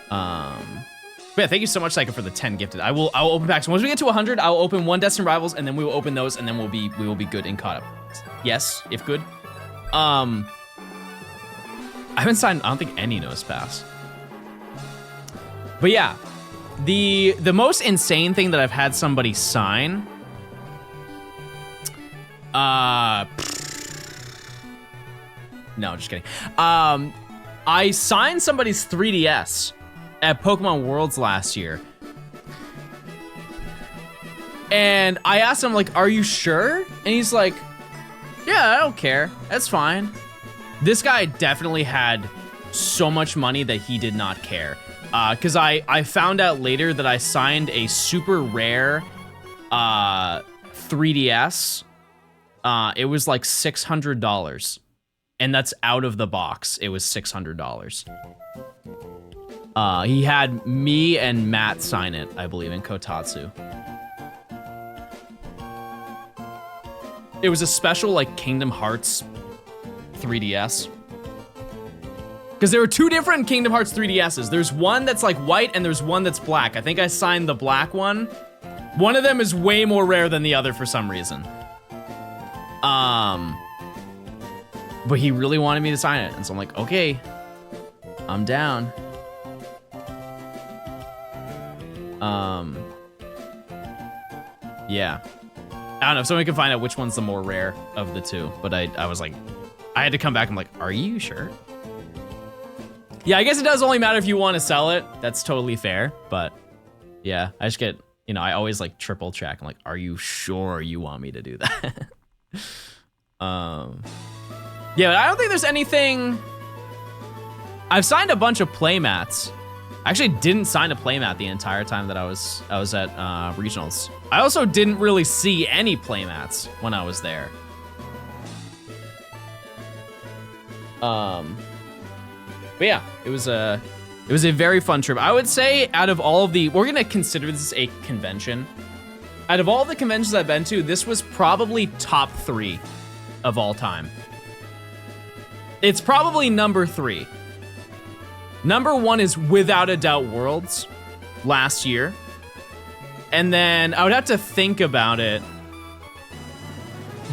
But yeah, thank you so much, Psycho, for the 10 gifted. I'll open packs. Once we get to 100, I'll open 1 Destined Rivals, and then we will open those, and then we will be good and caught up. Yes, if good. I haven't signed, I don't think, any Nose Pass. But yeah, the most insane thing that I've had somebody sign. No, just kidding. I signed somebody's 3DS at Pokemon Worlds last year. And I asked him, like, are you sure? And he's like, yeah, I don't care. That's fine. This guy definitely had so much money that he did not care. Because I found out later that I signed a super rare 3DS. It was like $600. And that's out of the box. It was $600. He had me and Matt sign it, I believe, in Kotatsu. It was a special, like, Kingdom Hearts 3DS. Because there were 2 different Kingdom Hearts 3DSs. There's one that's, like, white, and there's one that's black. I think I signed the black one. One of them is way more rare than the other for some reason. But he really wanted me to sign it, and so I'm like, okay, I'm down. Yeah. I don't know if somebody can find out which one's the more rare of the 2, but I was like, I had to come back. I'm like, are you sure? Yeah, I guess it does only matter if you want to sell it. That's totally fair, but yeah, I just get, you know, I always like triple check. I'm like, are you sure you want me to do that? Yeah, but I don't think there's anything. I've signed a bunch of playmats. I actually didn't sign a playmat the entire time that I was at regionals. I also didn't really see any playmats when I was there. But yeah, it was a very fun trip. I would say out of all of the, we're gonna consider this a convention. Out of all the conventions I've been to, this was probably top 3 of all time. It's probably number 3. Number 1 is without a doubt Worlds last year. And then I would have to think about it,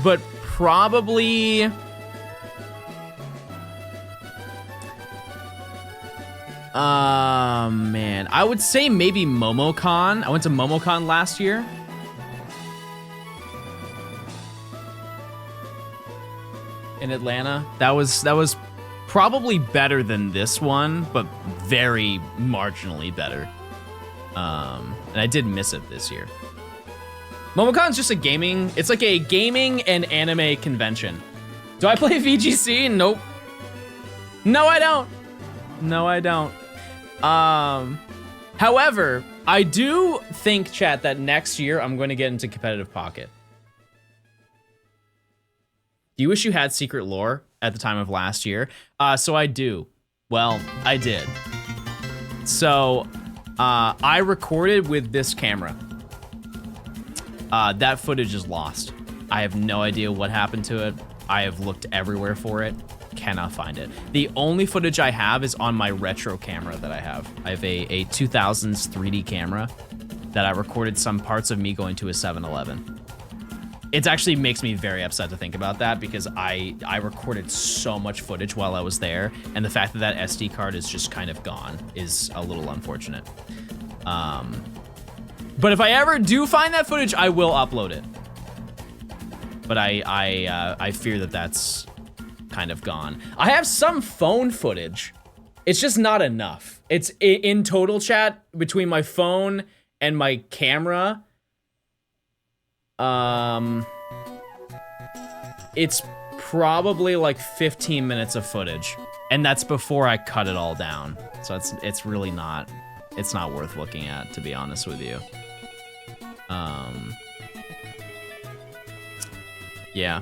but probably man, I would say maybe MomoCon. I went to MomoCon last year. In Atlanta. That was probably better than this one, but very marginally better. And I did miss it this year. MomoCon's just a gaming, it's like a gaming and anime convention. Do I play VGC? Nope. No, I don't. No, I don't. However, I do think, chat, that next year I'm going to get into competitive pocket. Do you wish you had secret lore at the time of last year? So I do. Well, I did. So I recorded with this camera. That footage is lost. I have no idea what happened to it. I have looked everywhere for it. Cannot find it. The only footage I have is on my retro camera that I have. I have a 2000s 3D camera that I recorded some parts of me going to a 7-Eleven. It actually makes me very upset to think about that because I recorded so much footage while I was there, and the fact that that SD card is just kind of gone is a little unfortunate. But if I ever do find that footage, I will upload it. But I fear that that's kind of gone. I have some phone footage. It's just not enough. It's in total, chat, between my phone and my camera. It's probably like 15 minutes of footage, and that's before I cut it all down. So it's really not, it's not worth looking at, to be honest with you. Yeah.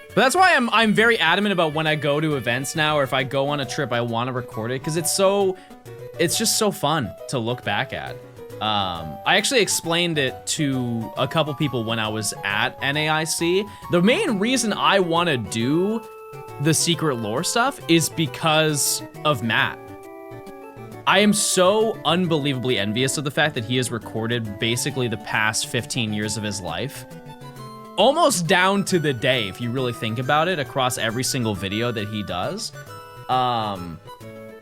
But that's why I'm very adamant about when I go to events now, or if I go on a trip, I want to record it, because it's just so fun to look back at. I actually explained it to a couple people when I was at NAIC. The main reason I want to do the secret lore stuff is because of Matt. I am so unbelievably envious of the fact that he has recorded basically the past 15 years of his life. Almost down to the day, if you really think about it, across every single video that he does.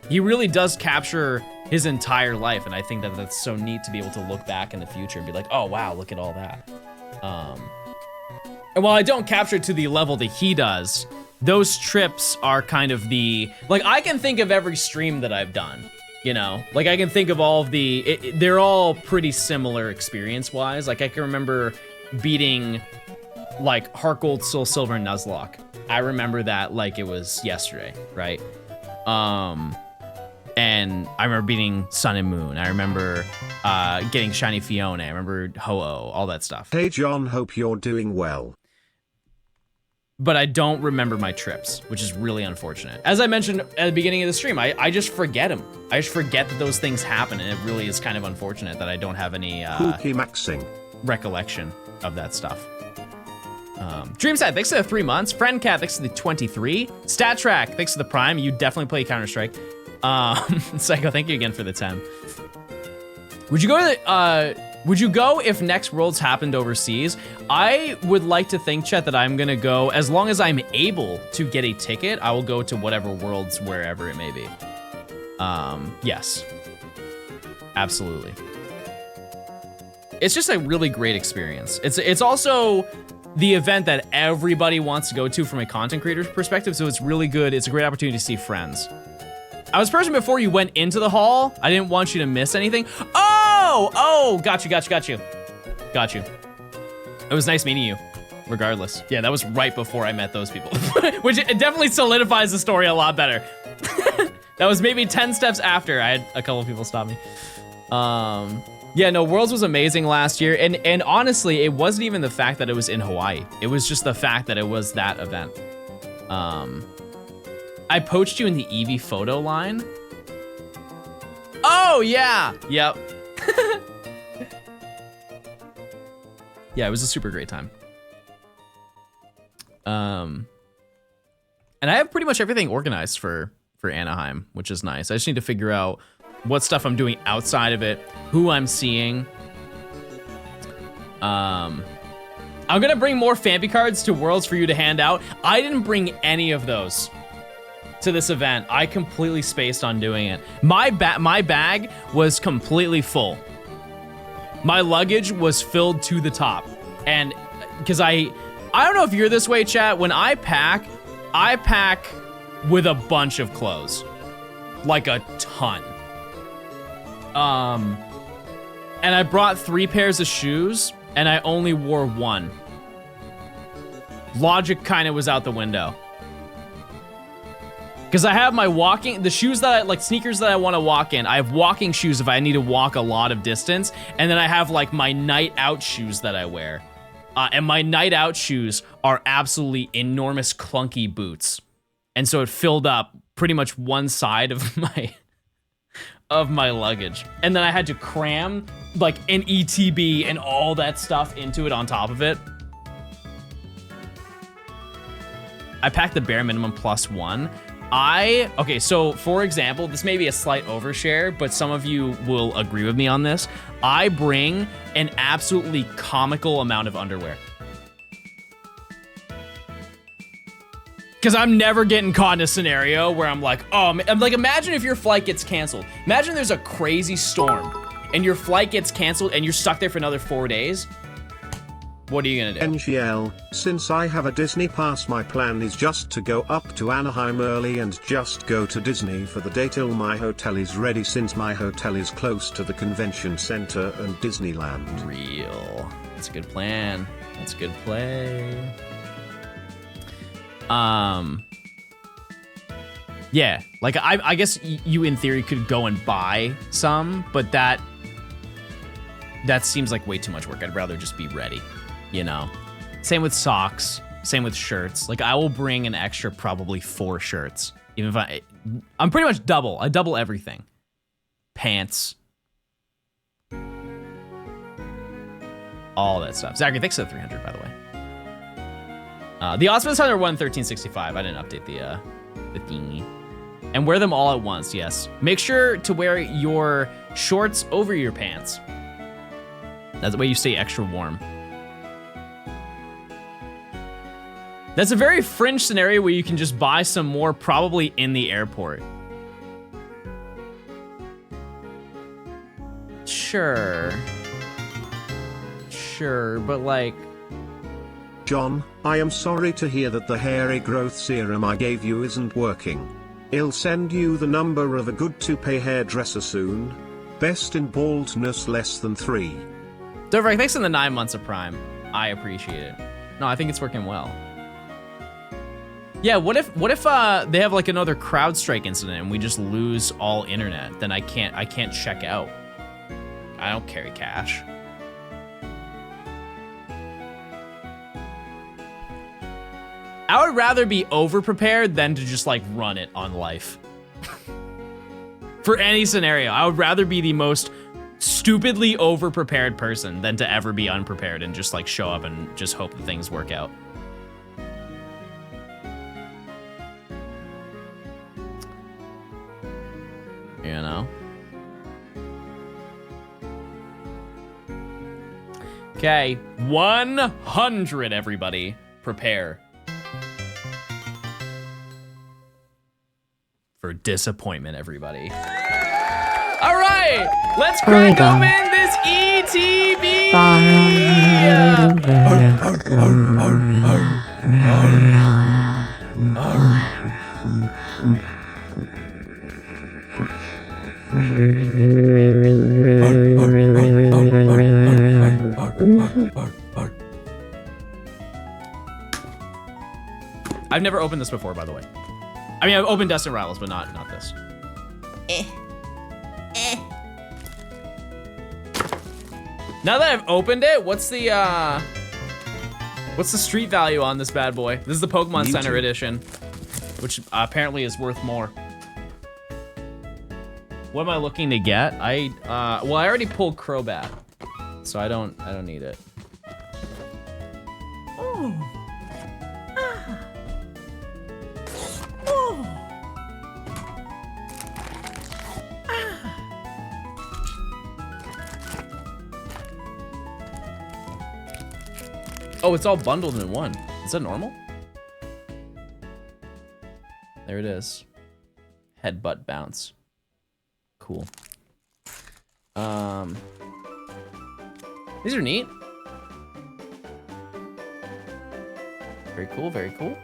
He really does capture his entire life, and I think that that's so neat to be able to look back in the future and be like, oh wow, look at all that. And while I don't capture it to the level that he does, those trips are kind of the, like, I can think of every stream that I've done, you know? Like, I can think of all of they're all pretty similar experience-wise. Like, I can remember beating, like, Heart Gold, Soul Silver, and Nuzlocke. I remember that like it was yesterday, right? And I remember beating Sun and Moon. I remember getting Shiny Fiona. I remember Ho-Oh, all that stuff. Hey John, hope you're doing well. But I don't remember my trips, which is really unfortunate. As I mentioned at the beginning of the stream, I just forget them. I just forget that those things happen, and it really is kind of unfortunate that I don't have any recollection of that stuff. Dreamside, thanks for the 3 months. Friendcat, thanks for the 23. StatTrack, thanks for the Prime. You definitely play Counter-Strike. Psycho, thank you again for the 10. Would you go to would you go if next Worlds happened overseas? I would like to think, Chet, that I'm gonna go, as long as I'm able to get a ticket, I will go to whatever Worlds, wherever it may be. Yes. Absolutely. It's just a really great experience. It's also the event that everybody wants to go to from a content creator's perspective, so it's really good. It's a great opportunity to see friends. I was present before you went into the hall. I didn't want you to miss anything. Oh, got you. Got you. It was nice meeting you, regardless. Yeah, that was right before I met those people, which it definitely solidifies the story a lot better. That was maybe 10 steps after I had a couple of people stop me. Yeah, no, Worlds was amazing last year, and honestly, it wasn't even the fact that it was in Hawaii. It was just the fact that it was that event. I poached you in the Eevee photo line. Oh, yeah. Yep. Yeah, it was a super great time. And I have pretty much everything organized for Anaheim, which is nice. I just need to figure out what stuff I'm doing outside of it, who I'm seeing. I'm gonna bring more Fambi cards to Worlds for you to hand out. I didn't bring any of those to this event. I completely spaced on doing it. My bag was completely full. My luggage was filled to the top. And because I don't know if you're this way, chat, when I pack with a bunch of clothes. Like a ton. And I brought 3 pairs of shoes and I only wore 1. Logic kind of was out the window. Because I have my the shoes that I, like sneakers that I want to walk in. I have walking shoes if I need to walk a lot of distance. And then I have like my night out shoes that I wear. And my night out shoes are absolutely enormous clunky boots. And so it filled up pretty much one side of my luggage. And then I had to cram like an ETB and all that stuff into it on top of it. I packed the bare minimum +1. Okay, so for example, this may be a slight overshare, but some of you will agree with me on this. I bring an absolutely comical amount of underwear. Because I'm never getting caught in a scenario where I'm like, oh, I'm like, imagine if your flight gets canceled. Imagine there's a crazy storm and your flight gets canceled and you're stuck there for another 4 days. What are you gonna do? NGL, since I have a Disney pass, my plan is just to go up to Anaheim early and just go to Disney for the day till my hotel is ready, since my hotel is close to the convention center and Disneyland. Real. That's a good plan. That's a good play. Yeah, like I guess you in theory could go and buy some, but that seems like way too much work. I'd rather just be ready. You know, same with socks, same with shirts. Like I will bring an extra probably 4 shirts, even if I'm pretty much double. I double everything. Pants, all that stuff. Zachary, thanks for the 300, by the way. The Osmonds Hunter won 1365. I didn't update the thingy. And wear them all at once. Yes. Make sure to wear your shorts over your pants. That's the way you stay extra warm. That's a very fringe scenario where you can just buy some more probably in the airport. Sure, but like... John, I am sorry to hear that the hairy growth serum I gave you isn't working. I'll send you the number of a good to-pay hairdresser soon. Best in baldness less than 3. Dover, thanks for the 9 months of Prime. I appreciate it. No, I think it's working well. Yeah, what if they have like another CrowdStrike incident and we just lose all internet? Then I can't check out. I don't carry cash. I would rather be over-prepared than to just like run it on life. For any scenario, I would rather be the most stupidly over-prepared person than to ever be unprepared and just like show up and just hope that things work out. You know? Okay, 100, everybody. Prepare for disappointment, everybody. All right, let's crack open this ETB. I've never opened this before, by the way. I mean, I've opened Destined Rivals, but not this. Now that I've opened it, what's the street value on this bad boy? This is the Pokemon Center edition, which apparently is worth more. What am I looking to get? Well, I already pulled Crobat, so I don't need it. Oh. Oh, it's all bundled in one. Is that normal? There it is. Headbutt bounce. Cool. These are neat. Very cool, very cool.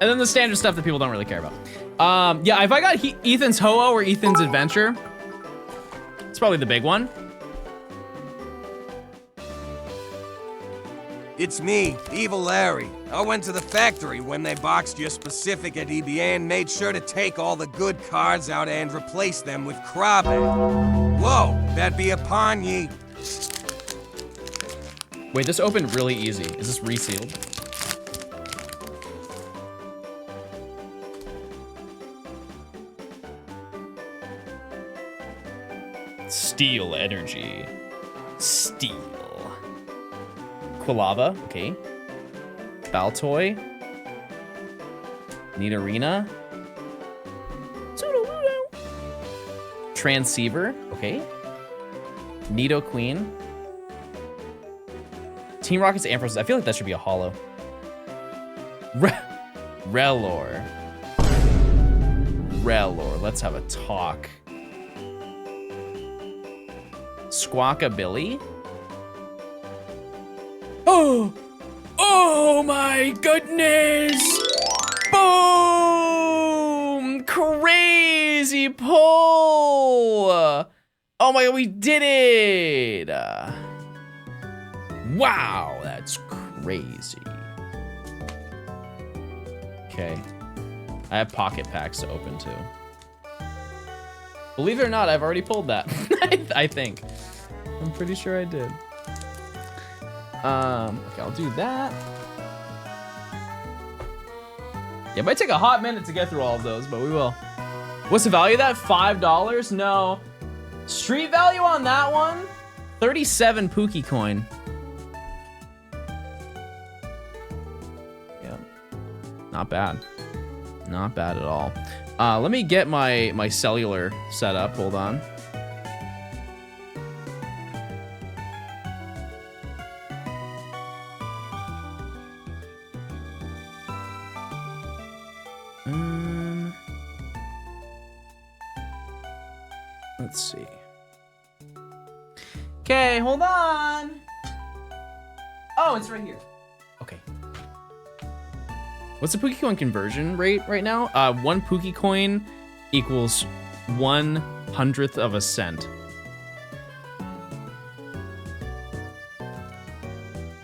And then the standard stuff that people don't really care about. Yeah, if I got Ethan's Ho-Oh or Ethan's Adventure, it's probably the big one. It's me, Evil Larry. I went to the factory when they boxed your specific at EBA and made sure to take all the good cards out and replace them with Cryogonal. Whoa, that be upon ye. Wait, this opened really easy. Is this resealed? Steel energy. Steel. Quilava, okay. Baltoy. Nidorina. Transceiver, okay. Nido Queen. Team Rocket's Ampharos. I feel like that should be a holo. Relor. Relor. Let's have a talk. Squawkabilly. Oh! Oh my goodness! Boom! Crazy pull! Oh my god, we did it! Wow, that's crazy. Okay. I have pocket packs to open too. Believe it or not, I've already pulled that. I think. I'm pretty sure I did. Okay, I'll do that. Yeah, it might take a hot minute to get through all of those, but we will. What's the value of that? $5? No. Street value on that one? 37 Pookie coin. Yeah. Not bad. Not bad at all. Let me get my cellular set up. Hold on. Let's see. Okay, hold on. Oh, it's right here. Okay. What's the Pookie coin conversion rate right now? 1 Pookie coin equals 1/100th of a cent.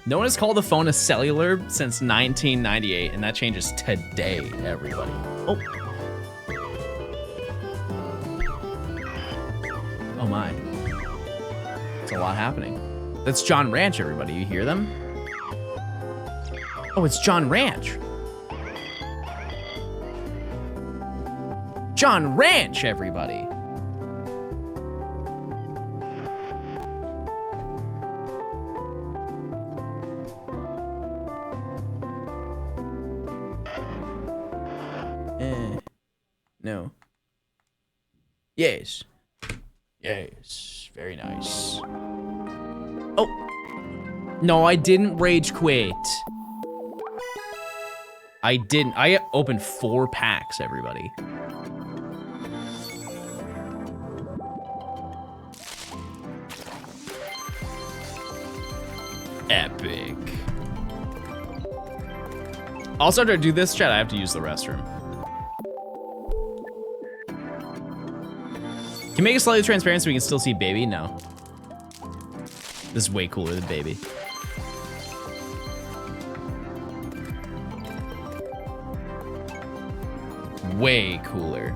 No one has called the phone a cellular since 1998, and that changes today, everybody. Oh. Oh my. It's a lot happening. That's John Ranch, everybody. You hear them? Oh, it's John Ranch. John Ranch, everybody. No. Yes. Yes. Very nice. Oh. No, I didn't rage quit. I didn't. I opened 4 packs, everybody. Epic. Also, to do this, chat, I have to use the restroom. Can you make it slightly transparent so we can still see baby? No. This is way cooler than baby. Way cooler.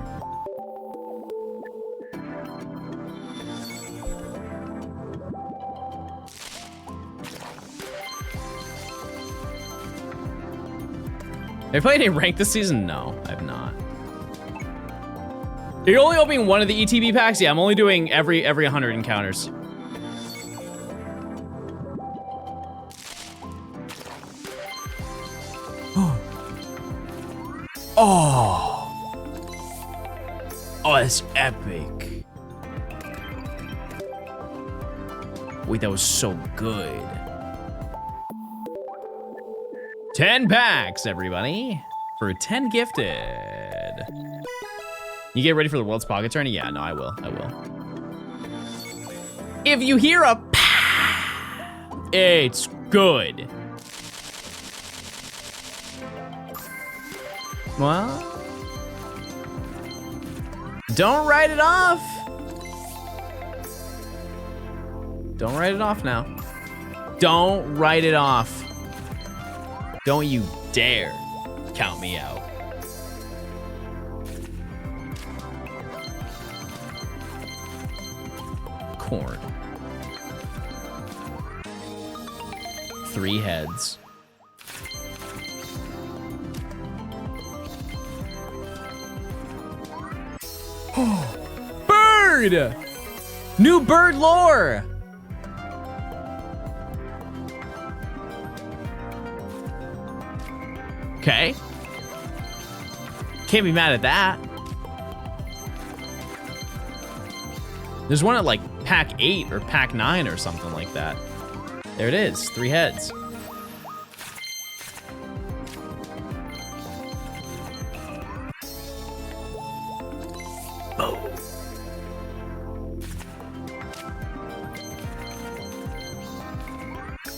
Have you played any rank this season? No, I have not. You're only opening one of the ETB packs? Yeah, I'm only doing every 100 encounters. Oh. Oh, that's epic. Wait, that was so good. 10 packs, everybody, for 10 gifted. You get ready for the world's pocket tourney? Yeah, no, I will. I will. If you hear a pa, it's good. Well, don't write it off. Don't write it off now. Don't write it off. Don't you dare count me out. Corn. 3 heads. Bird! New bird lore! Okay. Can't be mad at that. There's one at like pack 8 or pack 9 or something like that. There it is, 3 heads. Oh.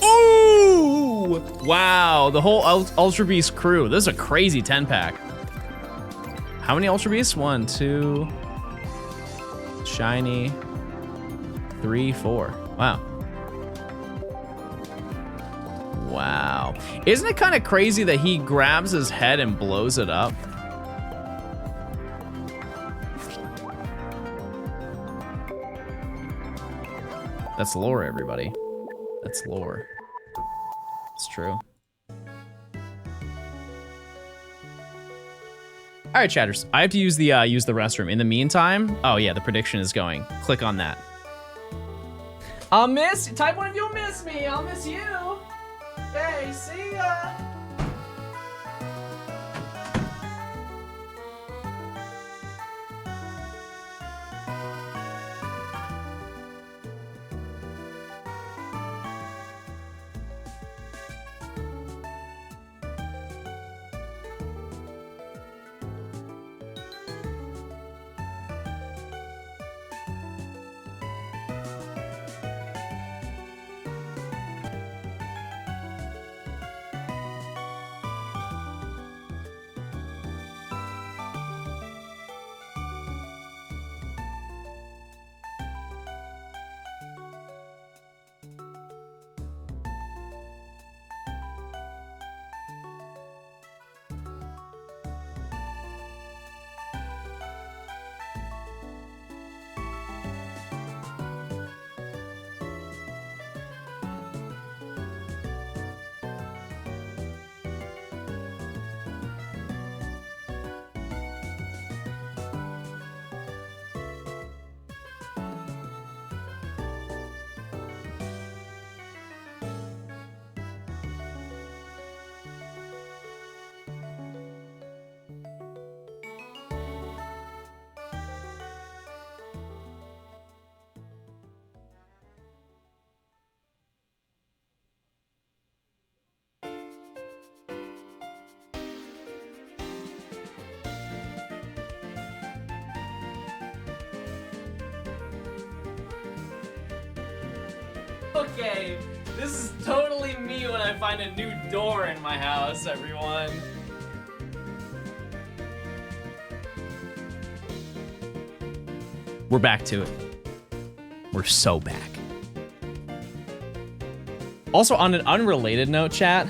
Ooh! Wow, the whole Ultra Beast crew. This is a crazy 10 pack. How many Ultra Beasts? 1, 2. Shiny. 3, 4. Wow. Wow. Isn't it kind of crazy that he grabs his head and blows it up? That's lore, everybody. That's lore. It's true. All right, chatters. I have to use the restroom. In the meantime, oh yeah, the prediction is going. Click on that. I'll miss. Type 1 if you'll miss me. I'll miss you. Hey, see ya. Okay, this is totally me when I find a new door in my house, everyone. We're back to it. We're so back. Also, on an unrelated note, chat,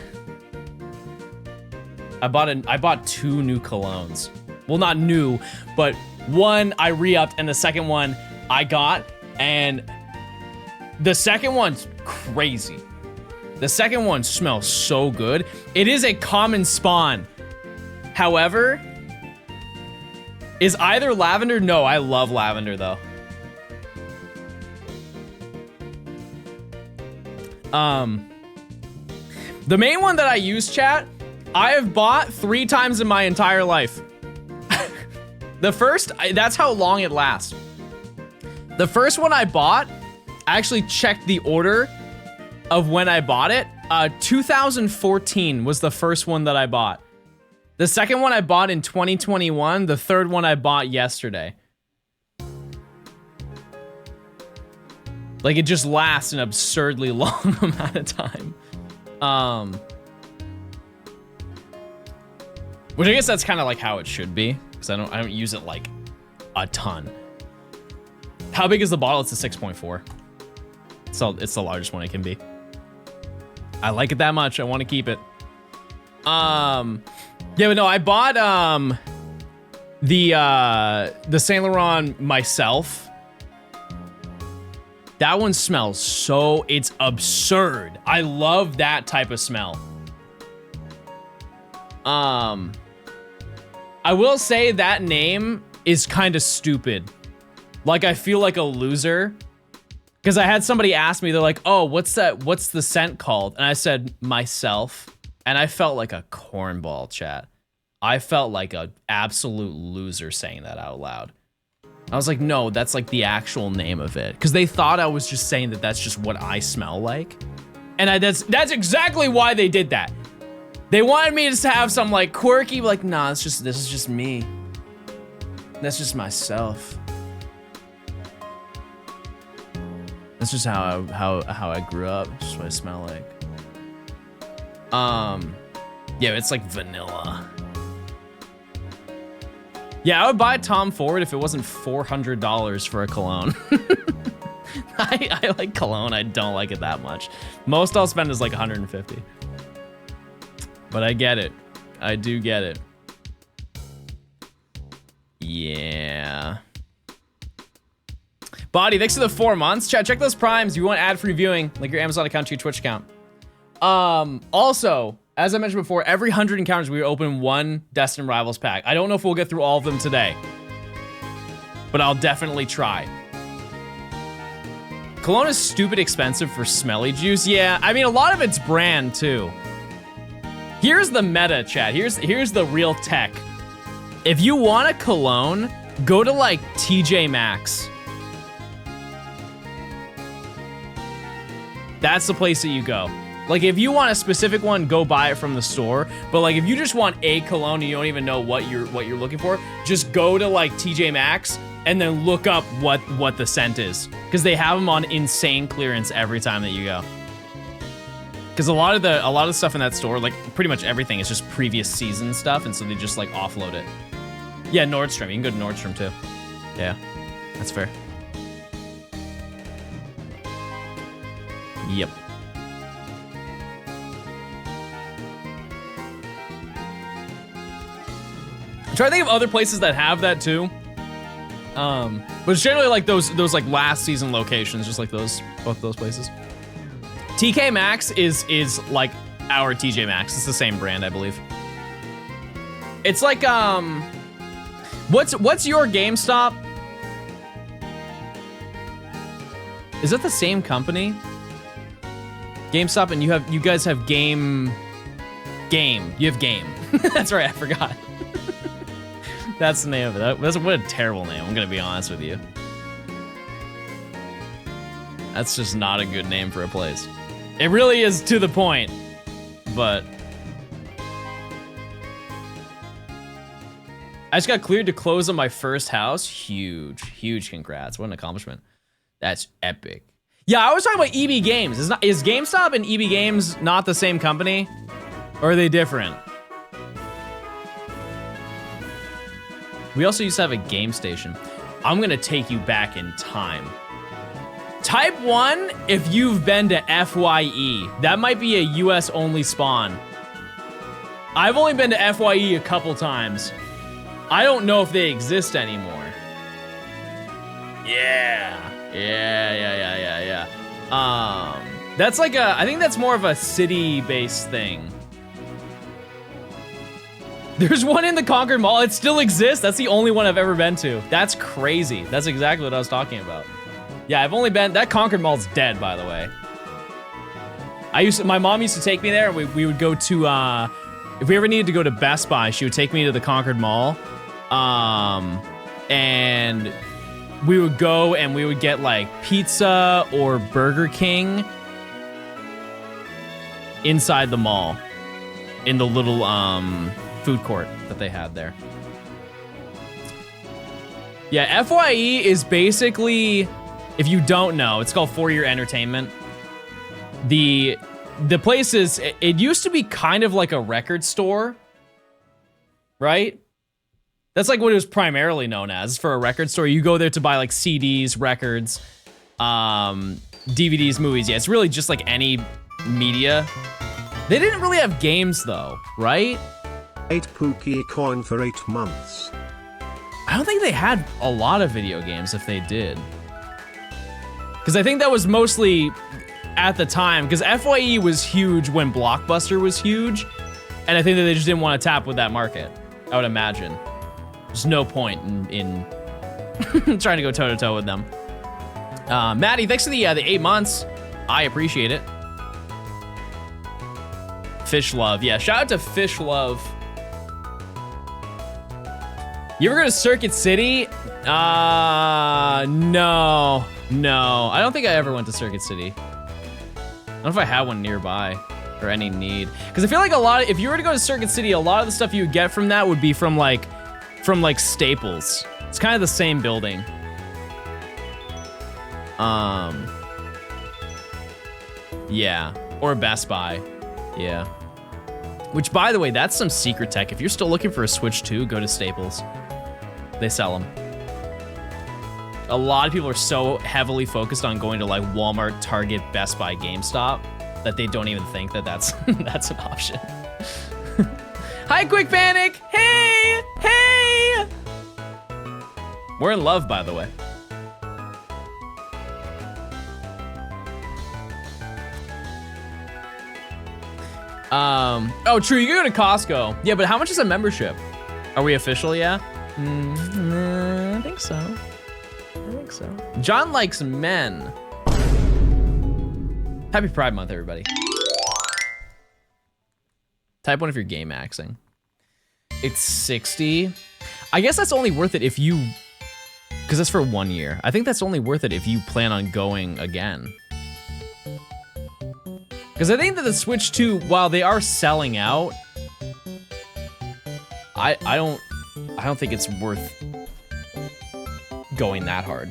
I bought 2 new colognes. Well, not new, but one I re-upped and the second one I got, and the second one's crazy. The second one smells so good. It is a common spawn. However, is either lavender? No, I love lavender though. The main one that I use, chat, I have bought 3 times in my entire life. The first, that's how long it lasts. The first one I bought, I actually checked the order of when I bought it. 2014 was the first one that I bought. The second one I bought in 2021. The third one I bought yesterday. Like, it just lasts an absurdly long amount of time. Which I guess that's kind of like how it should be, because I don't use it like a ton. How big is the bottle? It's a 6.4. So it's the largest one it can be. I like it that much. I want to keep it. Yeah, but no, I bought the Saint Laurent myself. That one smells so, it's absurd. I love that type of smell. I will say that name is kind of stupid. Like, I feel like a loser. Because I had somebody ask me, they're like, oh, what's the scent called? And I said, myself. And I felt like a cornball, chat. I felt like an absolute loser saying that out loud. I was like, no, that's like the actual name of it. Because they thought I was just saying that that's just what I smell like. And that's exactly why they did that. They wanted me to have some like quirky, like, nah, this is just me. That's just myself. That's just how I grew up. It's just what I smell like. Yeah, it's like vanilla. Yeah, I would buy Tom Ford if it wasn't $400 for a cologne. I like cologne. I don't like it that much. Most I'll spend is like 150. But I get it. I do get it. Yeah. Body, thanks for the 4 months. Chat, check those primes. If you want ad-free viewing, link your Amazon account to your Twitch account. Also, as I mentioned before, every 100 encounters, we open one Destined Rivals pack. I don't know if we'll get through all of them today, but I'll definitely try. Cologne is stupid expensive for smelly juice. Yeah, I mean, a lot of it's brand, too. Here's the meta, chat. Here's the real tech. If you want a cologne, go to, like, TJ Maxx. That's the place that you go. Like, if you want a specific one, go buy it from the store. But like, if you just want a cologne and you don't even know what you're looking for, just go to like TJ Maxx and then look up what the scent is, because they have them on insane clearance every time that you go. Because a lot of the stuff in that store, like pretty much everything, is just previous season stuff, and so they just like offload it. Yeah, Nordstrom. You can go to Nordstrom too. Yeah, that's fair. Yep. I'm trying to think of other places that have that too. But it's generally like those like last season locations, just like both those places. TK Maxx is like our TJ Maxx. It's the same brand, I believe. It's like what's your GameStop? Is that the same company? GameStop, and you guys have game. You have Game. That's right, I forgot. That's the name of it. That's what a terrible name, I'm gonna be honest with you. That's just not a good name for a place. It really is, to the point, but I just got cleared to close on my first house. Huge congrats. What an accomplishment. That's epic. Yeah, I was talking about EB Games. Is GameStop and EB Games not the same company? Or are they different? We also used to have a game station. I'm gonna take you back in time. Type 1 if you've been to FYE. That might be a US only spawn. I've only been to FYE a couple times. I don't know if they exist anymore. Yeah. That's like I think that's more of a city-based thing. There's one in the Concord Mall. It still exists. That's the only one I've ever been to. That's crazy. That's exactly what I was talking about. Yeah, I've only been, that Concord Mall's dead, by the way. My mom used to take me there, and we would go to, if we ever needed to go to Best Buy, she would take me to the Concord Mall. And we would go and we would get like pizza or Burger King inside the mall in the little, food court that they had there. Yeah, FYE is basically, if you don't know, it's called For Your Entertainment. The place is, it used to be kind of like a record store, right? That's like what it was primarily known as, for a record store. You go there to buy like CDs, records, DVDs, movies. Yeah, it's really just like any media They didn't really have games though, right? 8 Pookie coin for 8 months. I don't think they had a lot of video games if they did. Because I think that was mostly at the time, because FYE was huge when Blockbuster was huge, and I think that they just didn't want to tap with that market, I would imagine. There's no point in trying to go toe-to-toe with them. Maddie, thanks for the 8 months. I appreciate it. Fish Love. Yeah, shout out to Fish Love. You ever go to Circuit City? No. I don't think I ever went to Circuit City. I don't know if I had one nearby or any need. Because I feel like if you were to go to Circuit City, a lot of the stuff you would get from that would be from like Staples. It's kind of the same building. Yeah, or Best Buy. Yeah. Which, by the way, that's some secret tech. If you're still looking for a Switch 2, go to Staples. They sell them. A lot of people are so heavily focused on going to like Walmart, Target, Best Buy, GameStop that they don't even think that that's an option. Hi, Quick Panic. Hey. We're in love, by the way. Oh, true, you can go to Costco. Yeah, but how much is a membership? Are we official, yeah? I think so. John likes men. Happy Pride Month, everybody. Type 1 if you're game maxing. It's 60. I guess that's only worth it if you, because that's for 1 year. I think that's only worth it if you plan on going again. Because I think that the Switch 2, while they are selling out, I don't think it's worth going that hard.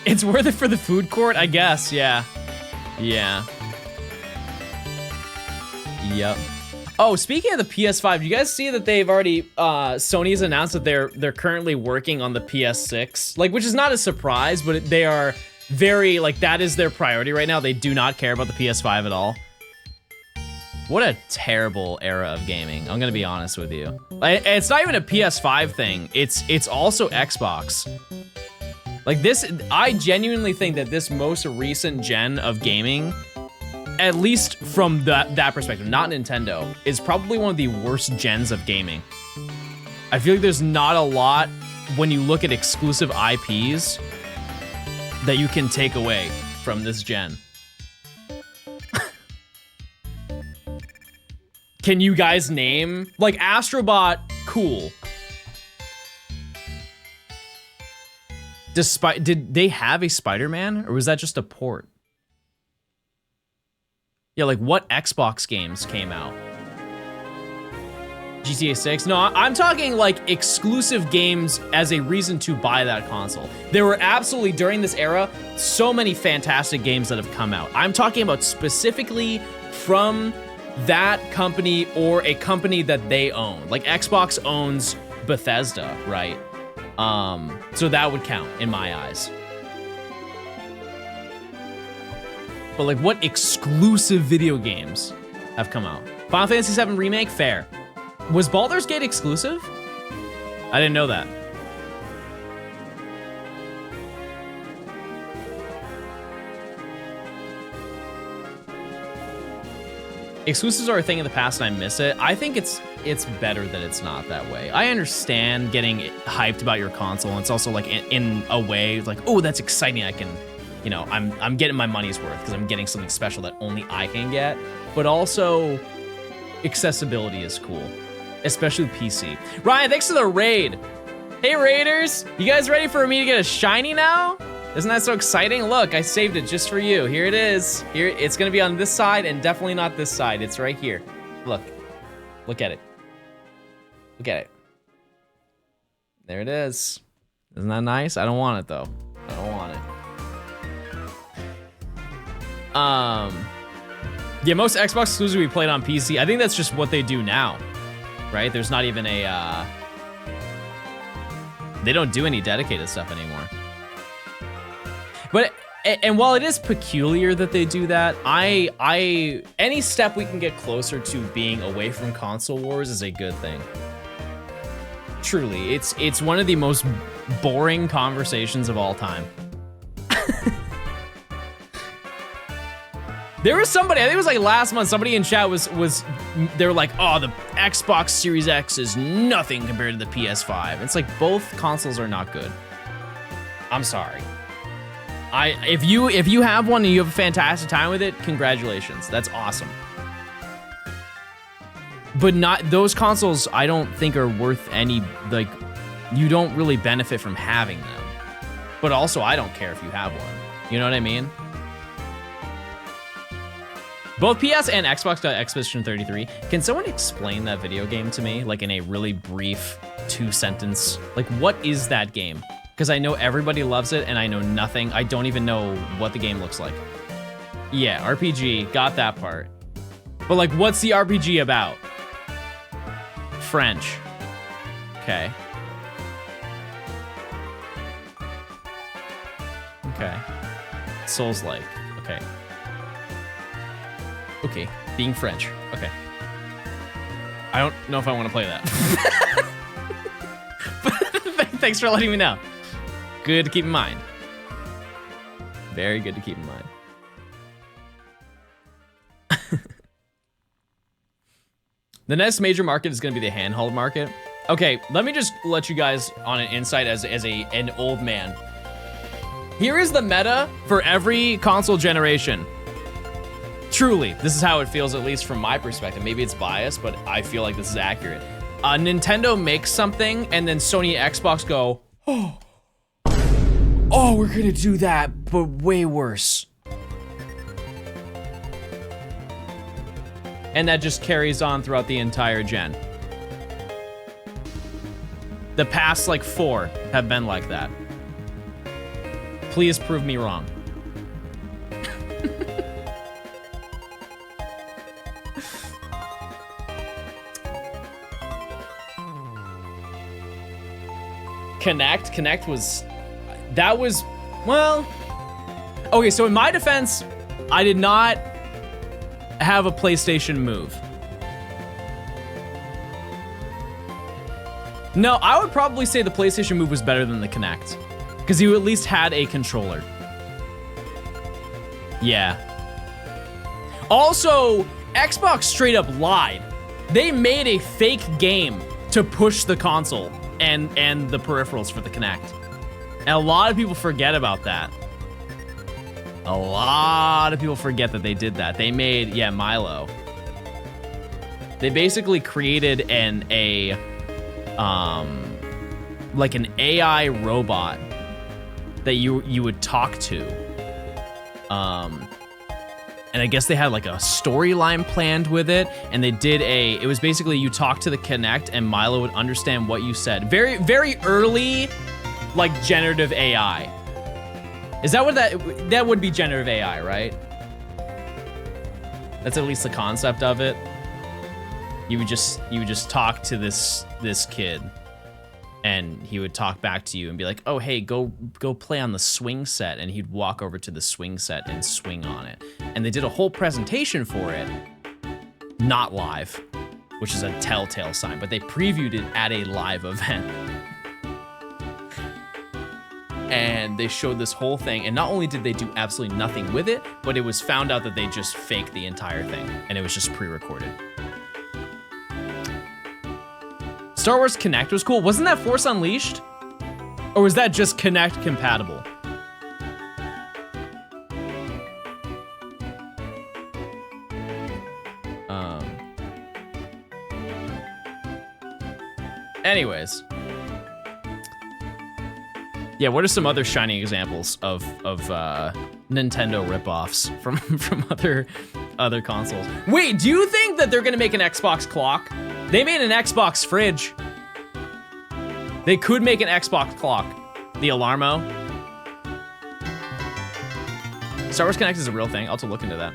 It's worth it for the food court, I guess. Yeah. Yep. Oh, speaking of the PS5, do you guys see that they've already Sony's announced that they're currently working on the PS6, like, which is not a surprise, but they are very, like, that is their priority right now. They do not care about the PS5 at all. What a terrible era of gaming. I'm gonna be honest with you. It's not even a PS5 thing. It's also Xbox. Like this, I genuinely think that this most recent gen of gaming, at least from that perspective, not Nintendo, is probably one of the worst gens of gaming. I feel like there's not a lot when you look at exclusive IPs that you can take away from this gen. Can you guys name? Like, Astrobot, cool. Did they have a Spider-Man, or was that just a port? Yeah, like, what Xbox games came out? GTA 6? No, I'm talking, like, exclusive games as a reason to buy that console. There were absolutely, during this era, so many fantastic games that have come out. I'm talking about specifically from that company or a company that they own. Like, Xbox owns Bethesda, right? So that would count in my eyes. But like, what exclusive video games have come out? Final Fantasy VII Remake, fair. Was Baldur's Gate exclusive? I didn't know that. Exclusives are a thing in the past and I miss it. I think it's better that it's not that way. I understand getting hyped about your console, and it's also like in a way like, oh, that's exciting. I can, you know, I'm getting my money's worth because I'm getting something special that only I can get. But also, accessibility is cool, especially with PC. Ryan, thanks for the raid. Hey Raiders, you guys ready for me to get a shiny now? Isn't that so exciting? Look, I saved it just for you. Here it is. Here, it's gonna be on this side and definitely not this side. It's right here. Look at it. Look at it. There it is. Isn't that nice? I don't want it though. I don't want it. Yeah, most Xbox exclusives we played on PC. I think that's just what they do now, right? There's not even a, they don't do any dedicated stuff anymore. But And while it is peculiar that they do that, any step we can get closer to being away from console wars is a good thing. Truly, it's one of the most boring conversations of all time. There was somebody, I think it was like last month, somebody in chat they were like, oh, the Xbox Series X is nothing compared to the PS5. It's like both consoles are not good. I'm sorry. If you have one and you have a fantastic time with it, congratulations. That's awesome. But those consoles I don't think are worth any, like, you don't really benefit from having them. But also I don't care if you have one. You know what I mean? Both PS and Xbox got Expedition 33. Can someone explain that video game to me, like in a really brief 2-sentence? Like, what is that game? Because I know everybody loves it and I know nothing. I don't even know what the game looks like. Yeah, RPG, got that part. But like, what's the RPG about? French. Okay. Okay. Souls-like. Okay. Okay, being French. Okay. I don't know if I want to play that. But thanks for letting me know. Good to keep in mind. Very good to keep in mind. The next major market is going to be the handheld market. Okay, let me just let you guys on an insight as an old man. Here is the meta for every console generation. Truly, this is how it feels, at least from my perspective. Maybe it's biased, but I feel like this is accurate. Nintendo makes something, and then Sony and Xbox go, oh, we're gonna do that, but way worse. And that just carries on throughout the entire gen. The past, like, 4 have been like that. Please prove me wrong. Connect was, well, okay, so in my defense, I did not have a PlayStation Move. No, I would probably say the PlayStation Move was better than the Kinect, because you at least had a controller. Yeah. Also, Xbox straight up lied. They made a fake game to push the console and the peripherals for the Kinect. And a lot of people forget about that. A lot of people forget that they did that. They made, yeah, Milo. They basically created like an AI robot that you would talk to. And I guess they had like a storyline planned with it, and they did it was basically you talk to the Kinect and Milo would understand what you said. Very, very early, like, generative AI. Is that what that would be generative AI, right? That's at least the concept of it. You would just talk to this kid, and he would talk back to you and be like, oh, hey, go play on the swing set. And he'd walk over to the swing set and swing on it. And they did a whole presentation for it, not live, which is a telltale sign, but they previewed it at a live event. And they showed this whole thing, and not only did they do absolutely nothing with it, but it was found out that they just faked the entire thing, and it was just pre-recorded. Star Wars Kinect was cool. Wasn't that Force Unleashed? Or was that just Kinect compatible? Anyways. Yeah, what are some other shining examples of Nintendo ripoffs from other consoles? Wait, do you think that they're gonna make an Xbox clock? They made an Xbox fridge. They could make an Xbox clock. The Alarmo. Star Wars Kinect is a real thing. I'll have to look into that.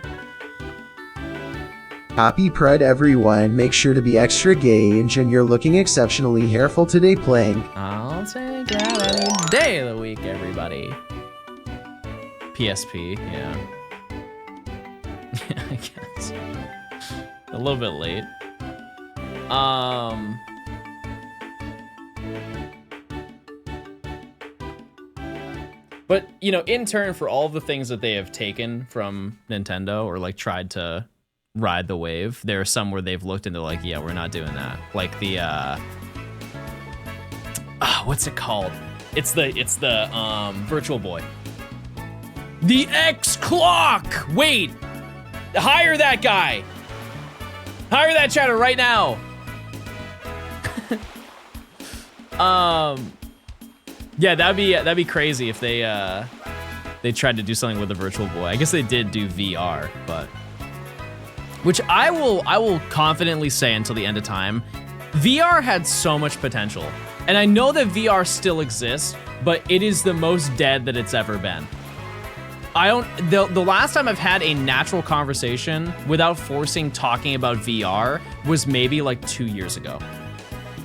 Happy Pride, everyone. Make sure to be extra gauge, and you're looking exceptionally hairful today playing. I'll take that any day of the week, everybody. PSP, yeah. I guess. A little bit late. But, you know, in turn for all of the things that they have taken from Nintendo or like tried to ride the wave, there are some where they've looked and they're like, yeah, we're not doing that. Like the what's it called? It's the Virtual Boy. The X Clock! Wait! Hire that guy! Hire that chatter right now! Yeah, that'd be crazy if they tried to do something with the Virtual Boy. I guess they did do VR, but which I will confidently say until the end of time, VR had so much potential. And I know that VR still exists, but it is the most dead that it's ever been. The last time I've had a natural conversation without forcing talking about VR was maybe like 2 years ago.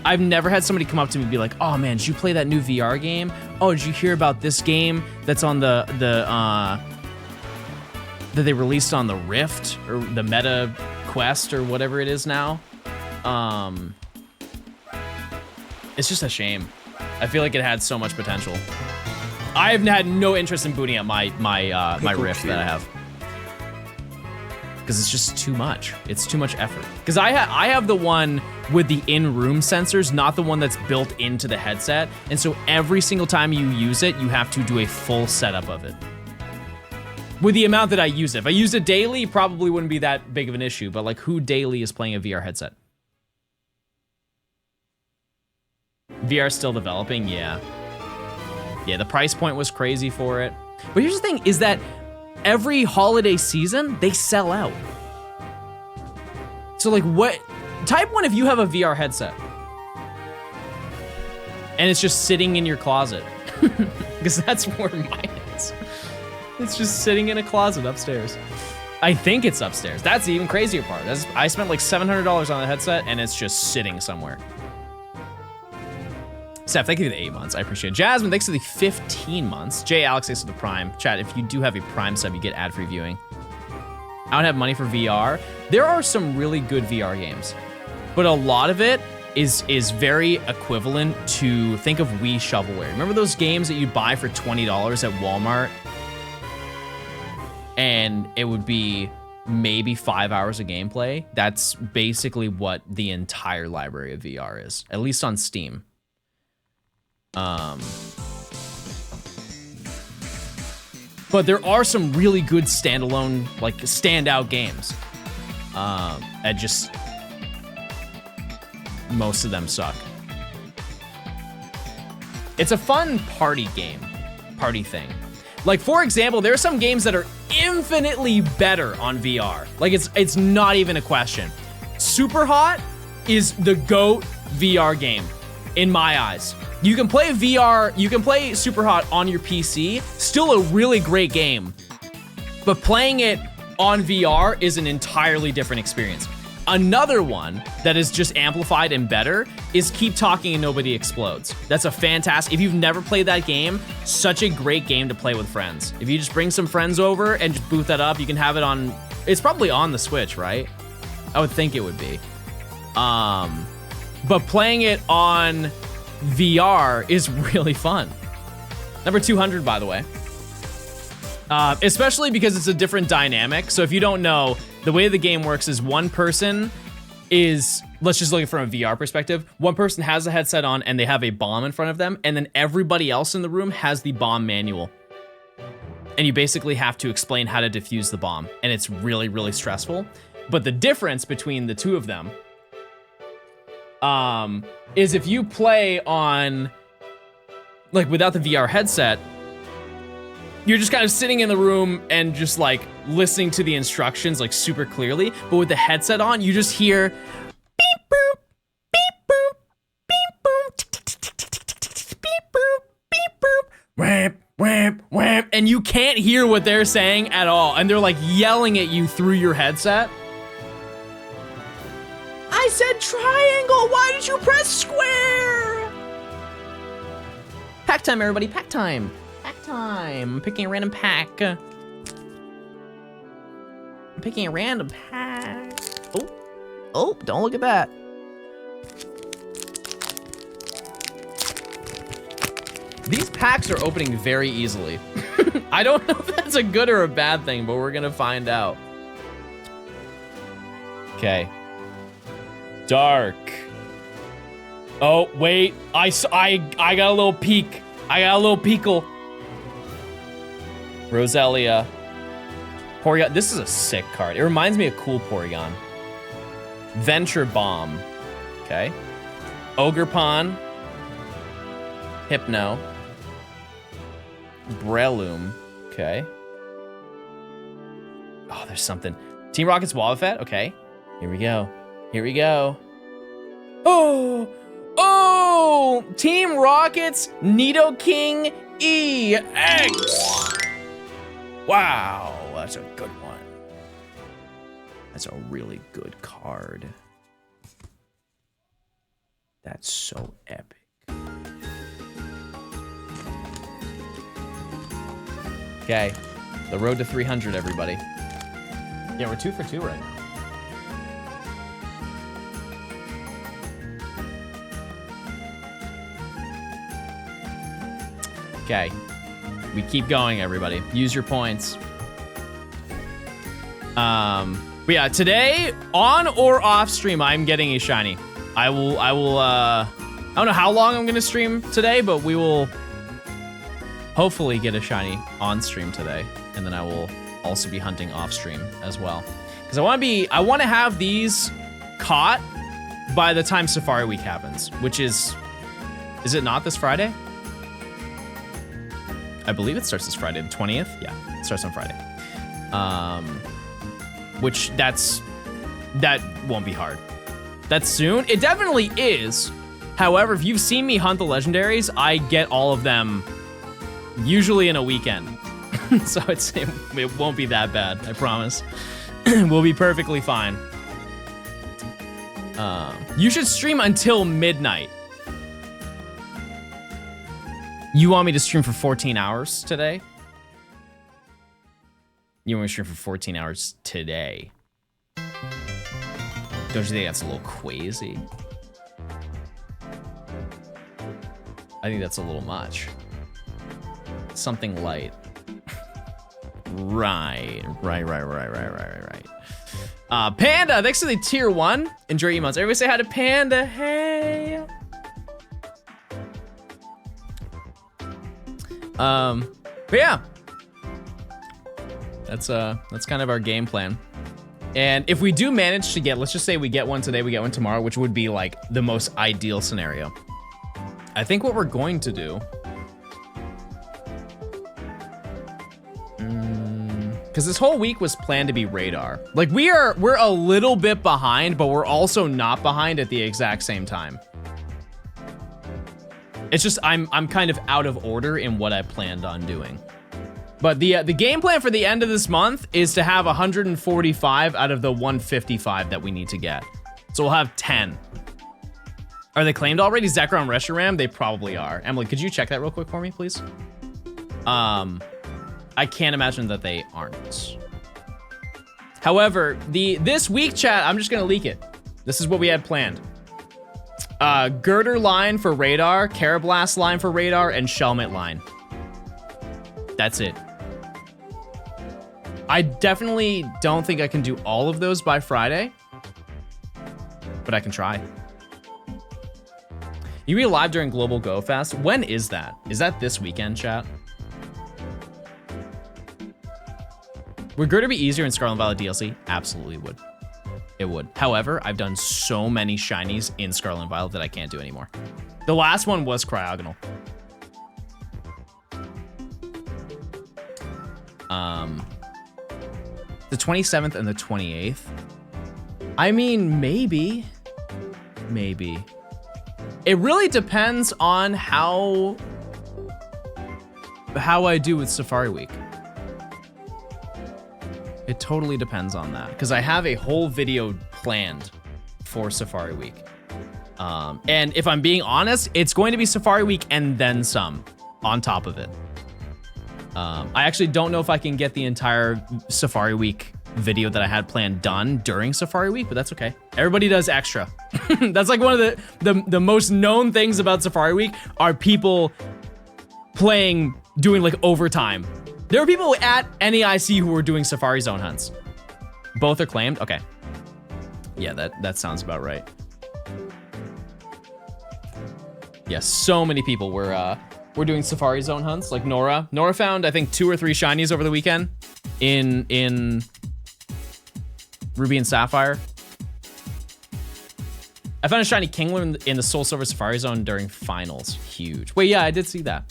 I've never had somebody come up to me and be like, oh man, did you play that new VR game? Oh, did you hear about this game that's on that they released on the Rift or the Meta Quest or whatever it is now? It's just a shame. I feel like it had so much potential. I have had no interest in booting up my Rift that I have. Because it's just too much. It's too much effort. Because I have the one with the in-room sensors, not the one that's built into the headset. And so every single time you use it, you have to do a full setup of it. With the amount that I use it. If I used it daily, probably wouldn't be that big of an issue. But like, who daily is playing a VR headset? VR still developing? Yeah. Yeah, the price point was crazy for it. But here's the thing, is that every holiday season, they sell out. So like what, type one if you have a VR headset. And it's just sitting in your closet. Because that's where mine is. It's just sitting in a closet upstairs. I think it's upstairs. That's the even crazier part. I spent like $700 on the headset and it's just sitting somewhere. Seth, thank you for the 8 months. I appreciate it. Jasmine, thanks for the 15 months. Jay Alex, thanks for the Prime. Chat, if you do have a Prime sub, you get ad-free viewing. I don't have money for VR. There are some really good VR games, but a lot of it is very equivalent to, think of Wii Shovelware. Remember those games that you'd buy for $20 at Walmart? And it would be maybe 5 hours of gameplay? That's basically what the entire library of VR is, at least on Steam. But there are some really good standalone, like standout games. And just most of them suck. It's a fun party game, party thing. Like for example, there are some games that are infinitely better on VR. Like it's not even a question. Super Hot is the GOAT VR game in my eyes. You can play VR, you can play Super Hot on your PC, still a really great game. But playing it on VR is an entirely different experience. Another one that is just amplified and better is Keep Talking and Nobody Explodes. That's a fantastic, if you've never played that game, such a great game to play with friends. If you just bring some friends over and just boot that up, you can have it on, it's probably on the Switch, right? I would think it would be. But playing it on VR is really fun. Number 200, by the way. Especially because it's a different dynamic. So if you don't know, the way the game works is one person is, let's just look at it from a VR perspective. One person has a headset on and they have a bomb in front of them, and then everybody else in the room has the bomb manual. And you basically have to explain how to defuse the bomb. And it's really, really stressful. But the difference between the two of them is if you play on, like without the VR headset, you're just kind of sitting in the room and just like listening to the instructions like super clearly. But with the headset on, you just hear beep boop, beep boop, beep boop, beep boop, beep boop, wham, wham, wham, and you can't hear what they're saying at all. And they're like yelling at you through your headset. I said triangle, why did you press square? Pack time, everybody, pack time. Pack time. I'm picking a random pack. I'm picking a random pack. Oh, don't look at that. These packs are opening very easily. I don't know if that's a good or a bad thing, but we're gonna find out. Okay. Dark. Oh, wait. I got a little peek. I got a little peekle. Roselia. Porygon. This is a sick card. It reminds me of cool Porygon. Venture Bomb. Okay. Ogerpon. Hypno. Breloom. Okay. Oh, there's something. Team Rocket's Wobbuffet. Okay. Here we go. Here we go. Oh! Oh! Team Rocket's Nidoking EX! Wow, that's a good one. That's a really good card. That's so epic. Okay, the road to 300, everybody. Yeah, we're 2 for 2 right now. Okay, we keep going, everybody. Use your points. But yeah, today, on or off stream, I'm getting a shiny. I don't know how long I'm gonna stream today, but we will hopefully get a shiny on stream today. And then I will also be hunting off stream as well. Because I want to have these caught by the time Safari Week happens, which is it not this Friday? I believe it starts this Friday, the 20th. Yeah, it starts on Friday. Which that won't be hard. That's soon. It definitely is. However, if you've seen me hunt the legendaries, I get all of them usually in a weekend. So it won't be that bad, I promise. We'll be perfectly fine. You should stream until midnight. You want me to stream for 14 hours today? You want me to stream for 14 hours today? Don't you think that's a little crazy? I think that's a little much. Something light. Right. Panda, thanks to the tier 1. Enjoy your emotes. Everybody say hi to Panda. Hey. But yeah. That's kind of our game plan. And if we do manage to get, let's just say we get one today, we get one tomorrow, which would be like the most ideal scenario. I think what we're going to do, because this whole week was planned to be radar. Like we're a little bit behind, but we're also not behind at the exact same time. It's just I'm kind of out of order in what I planned on doing. But the game plan for the end of this month is to have 145 out of the 155 that we need to get. So we'll have 10. Are they claimed already? Zekrom, Reshiram? They probably are. Emily, could you check that real quick for me, please? I can't imagine that they aren't. However, this week, chat, I'm just gonna leak it. This is what we had planned. Girder line for radar, Carablast line for radar, and Shelmet line. That's it. I definitely don't think I can do all of those by Friday, but I can try. You be live during Global Go Fest? When is that? Is that this weekend, chat? Would Girder be easier in Scarlet Violet DLC? Absolutely would. It would. However, I've done so many shinies in Scarlet and Violet that I can't do anymore. The last one was Cryogonal. The 27th and the 28th. I mean, maybe. It really depends on how I do with Safari Week. It totally depends on that, because I have a whole video planned for Safari Week. And if I'm being honest, it's going to be Safari Week and then some on top of it. I actually don't know if I can get the entire Safari Week video that I had planned done during Safari Week, but that's okay. Everybody does extra. That's like one of the most known things about Safari Week are people doing like overtime. There are people at NEIC who are doing Safari Zone hunts. Both are claimed? Okay. Yeah, that sounds about right. Yeah, so many people were doing Safari Zone hunts, like Nora. Nora found, I think, 2 or 3 shinies over the weekend in Ruby and Sapphire. I found a shiny Kingler in the Soul Silver Safari Zone during finals. Huge. Wait, yeah, I did see that.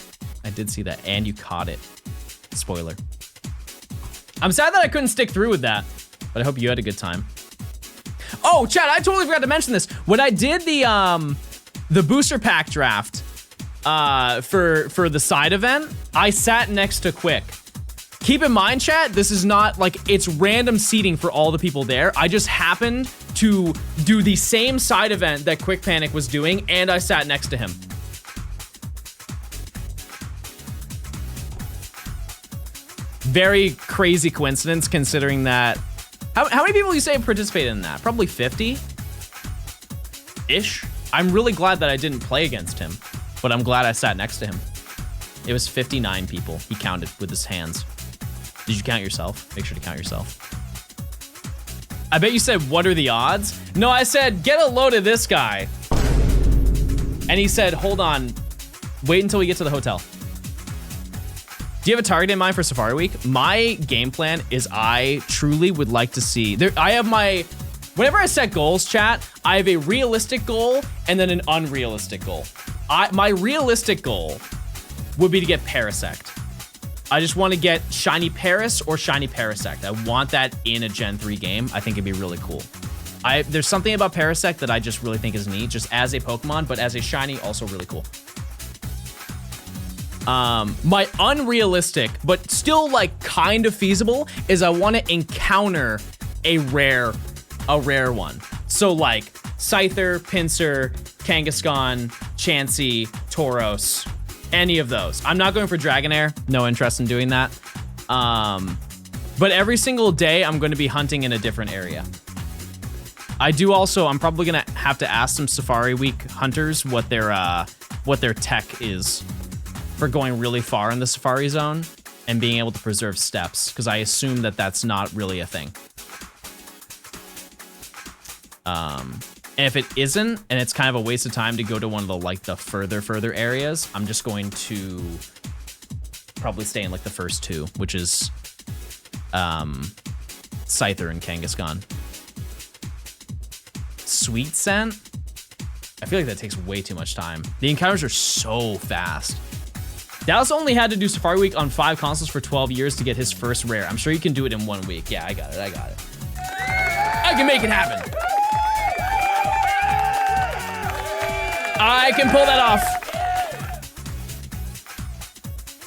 And you caught it. Spoiler. I'm sad that I couldn't stick through with that, but I hope you had a good time. Oh, chat, I totally forgot to mention this. When I did the booster pack draft for the side event, I sat next to Quick. Keep in mind, chat, this is not like it's random seating for all the people there. I just happened to do the same side event that Quick Panic was doing, and I sat next to him. Very crazy coincidence considering that. How many people you say participated in that? Probably 50-ish. I'm really glad that I didn't play against him, but I'm glad I sat next to him. It was 59 people. He counted with his hands. Did you count yourself? Make sure to count yourself. I bet you said, what are the odds? No, I said, get a load of this guy. And he said, hold on, wait until we get to the hotel. Do you have a target in mind for Safari Week? My game plan is I truly would like to see, whenever I set goals, chat, I have a realistic goal and then an unrealistic goal. My realistic goal would be to get Parasect. I just want to get Shiny Paras or Shiny Parasect. I want that in a Gen 3 game. I think it'd be really cool. There's something about Parasect that I just really think is neat, just as a Pokemon, but as a Shiny, also really cool. My unrealistic, but still like kind of feasible, is I want to encounter a rare one. So like Scyther, Pinsir, Kangaskhan, Chansey, Tauros, any of those. I'm not going for Dragonair, no interest in doing that. But every single day I'm going to be hunting in a different area. I'm probably gonna have to ask some Safari Week hunters what their tech is for going really far in the Safari Zone and being able to preserve steps, because I assume that that's not really a thing. And if it isn't, and it's kind of a waste of time to go to one of the further areas, I'm just going to probably stay in like the first 2, which is Scyther and Kangaskhan. Sweet Scent? I feel like that takes way too much time. The encounters are so fast. Dallas only had to do Safari Week on 5 consoles for 12 years to get his first rare. I'm sure you can do it in 1 week. Yeah, I got it. I can make it happen. I can pull that off.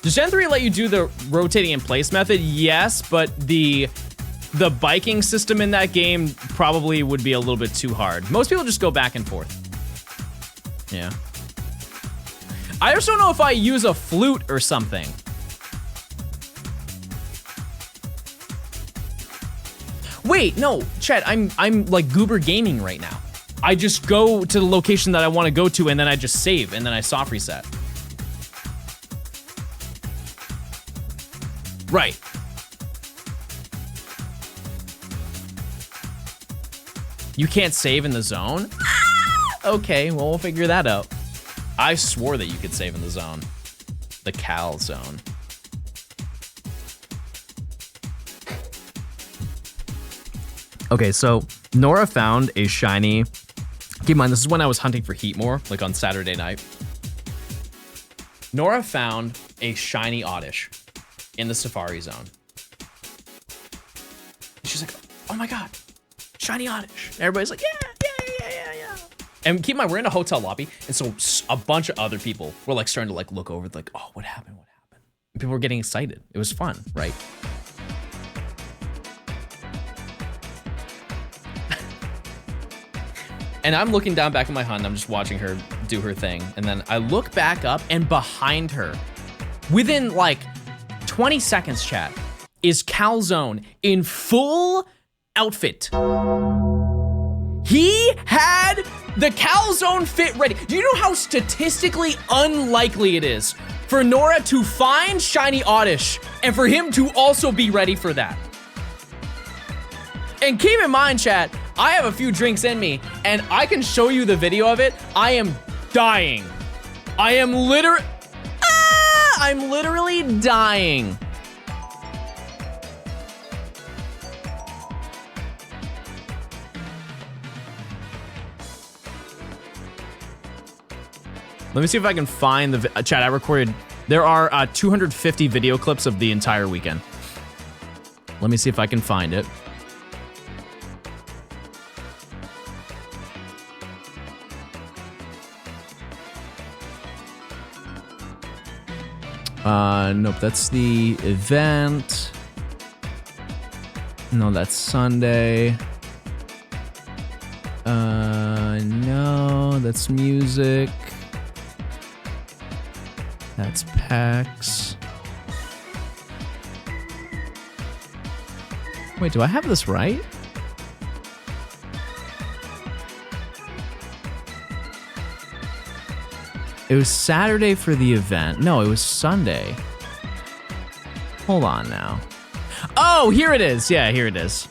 Does Gen 3 let you do the rotating in place method? Yes, but the biking system in that game probably would be a little bit too hard. Most people just go back and forth. Yeah. I just don't know if I use a flute or something. Wait, no, chat, I'm like Goober Gaming right now. I just go to the location that I want to go to and then I just save and then I soft reset. Right. You can't save in the zone? Okay, well, we'll figure that out. I swore that you could save in the zone. The Cal zone. Okay, so Nora found a shiny. Keep in mind, this is when I was hunting for Heatmore, like on Saturday night. Nora found a shiny Oddish in the Safari Zone. She's like, oh my God, shiny Oddish. And everybody's like, yeah. And keep in mind, we're in a hotel lobby, and so a bunch of other people were like starting to like look over, like, oh, what happened? And people were getting excited. It was fun, right? And I'm looking down back at my hunt, I'm just watching her do her thing. And then I look back up, and behind her, within like 20 seconds, chat, is Calzone in full outfit. He had the Calzone fit ready. Do you know how statistically unlikely it is for Nora to find Shiny Oddish and for him to also be ready for that? And keep in mind, chat, I have a few drinks in me and I can show you the video of it. I am dying. I'm literally dying. Let me see if I can find the chat I recorded. There are 250 video clips of the entire weekend. Let me see if I can find it. Nope, that's the event. No, that's Sunday. No, that's music. That's PAX. Wait, do I have this right? It was Saturday for the event. No, it was Sunday. Hold on now. Oh, here it is. Yeah, here it is.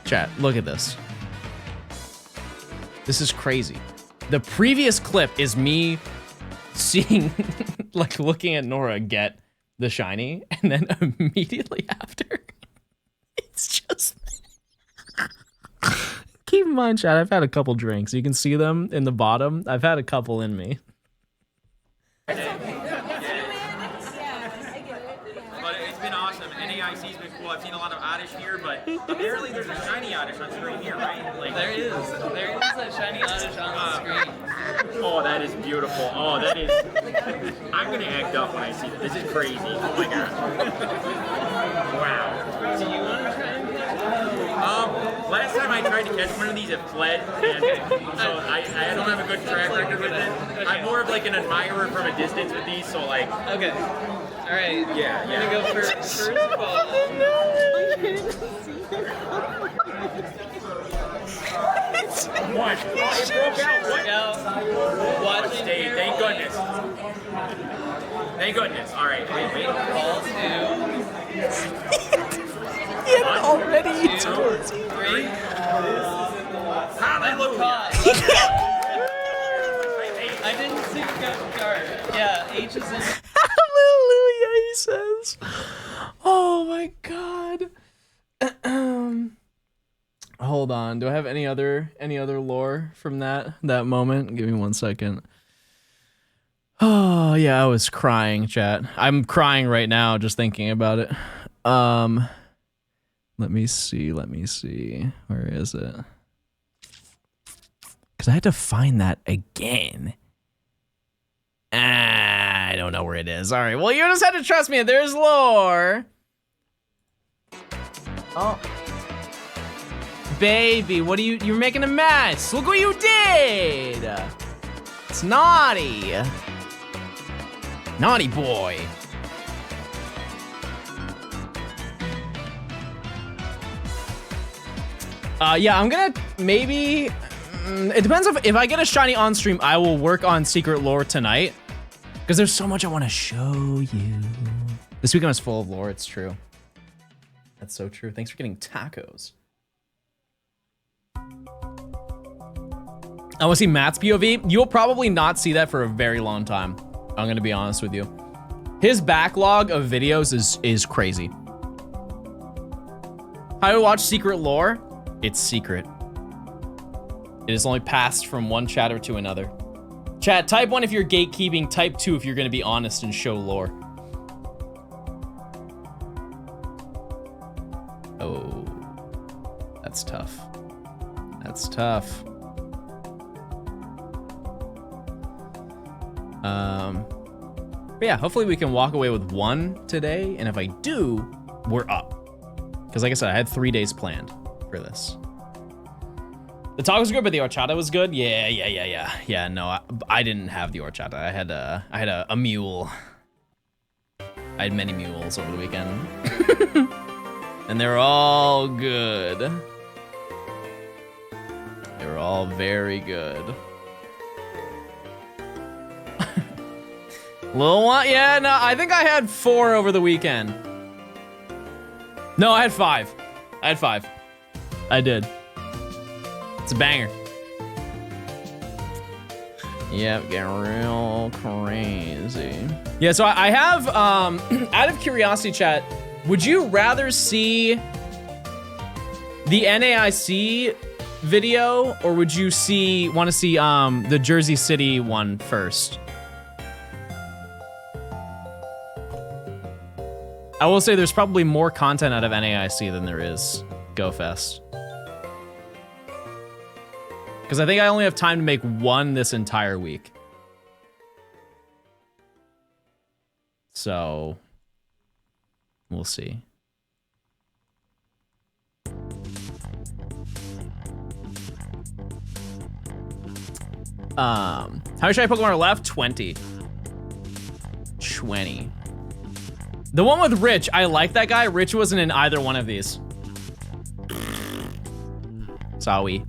Chat, look at this. This is crazy. The previous clip is me seeing, like, looking at Nora get the shiny, and then immediately after, it's just... Keep in mind, chat, I've had a couple drinks. You can see them in the bottom. I've had a couple in me. But it's been awesome. NAIC's been cool. I've seen a lot of Oddish here, but apparently there's a shiny Oddish on screen here, right? Like, there is a shiny Oddish on the screen. Oh, that is beautiful. Oh, that is... I'm gonna act up when I see this. This is crazy. Oh my god. Wow. Do you want to try and catch one? Last time I tried to catch one of these, it fled, and so I don't have a good track record with it. Okay. I'm more of like an admirer from a distance with these, so like... Okay. All right. Yeah, I'm gonna go first ball. What? Oh, it broke out. What? Stay. Thank goodness. Thank goodness. All right. Wait. Ball two. Yeah, already. 2, 3. Hallelujah. I didn't see the card. Yeah, H is in. Hallelujah, he says. Oh my god. Hold on. Do I have any other lore from that moment? Give me 1 second. Oh yeah, I was crying, chat. I'm crying right now just thinking about it. Let me see. Where is it? Because I had to find that again. I don't know where it is. All right, well, you just had to trust me. There's lore. Oh. Baby, what are you're making a mess. Look what you did. It's naughty. Naughty boy. Yeah, I'm gonna maybe... it depends if I get a shiny on stream, I will work on secret lore tonight. Because there's so much I want to show you. This weekend was full of lore, it's true. That's so true. Thanks for getting tacos. I want to see Matt's POV. You'll probably not see that for a very long time. I'm going to be honest with you. His backlog of videos is crazy. How to watch secret lore? It's secret. It is only passed from one chatter to another. Chat, type 1 if you're gatekeeping, type 2 if you're going to be honest and show lore. Oh, that's tough. That's tough. But yeah, hopefully we can walk away with one today, and if I do, we're up. Because like I said, I had 3 days planned for this. The talk was good, but the horchata was good. Yeah. No, I didn't have the horchata. I had a mule. I had many mules over the weekend, and they were all good. They were all very good. Little one, yeah, no, I think I had 4 over the weekend. No, I had 5. I did. It's a banger. Yep, getting real crazy. Yeah, so I have, out of curiosity, chat, would you rather see the NAIC video, or would you want to see the Jersey City one first? I will say there's probably more content out of NAIC than there is GoFest. Because I think I only have time to make one this entire week. So, we'll see. How much Pokemon are left? 20. 20. The one with Rich, I like that guy. Rich wasn't in either one of these. Sorry.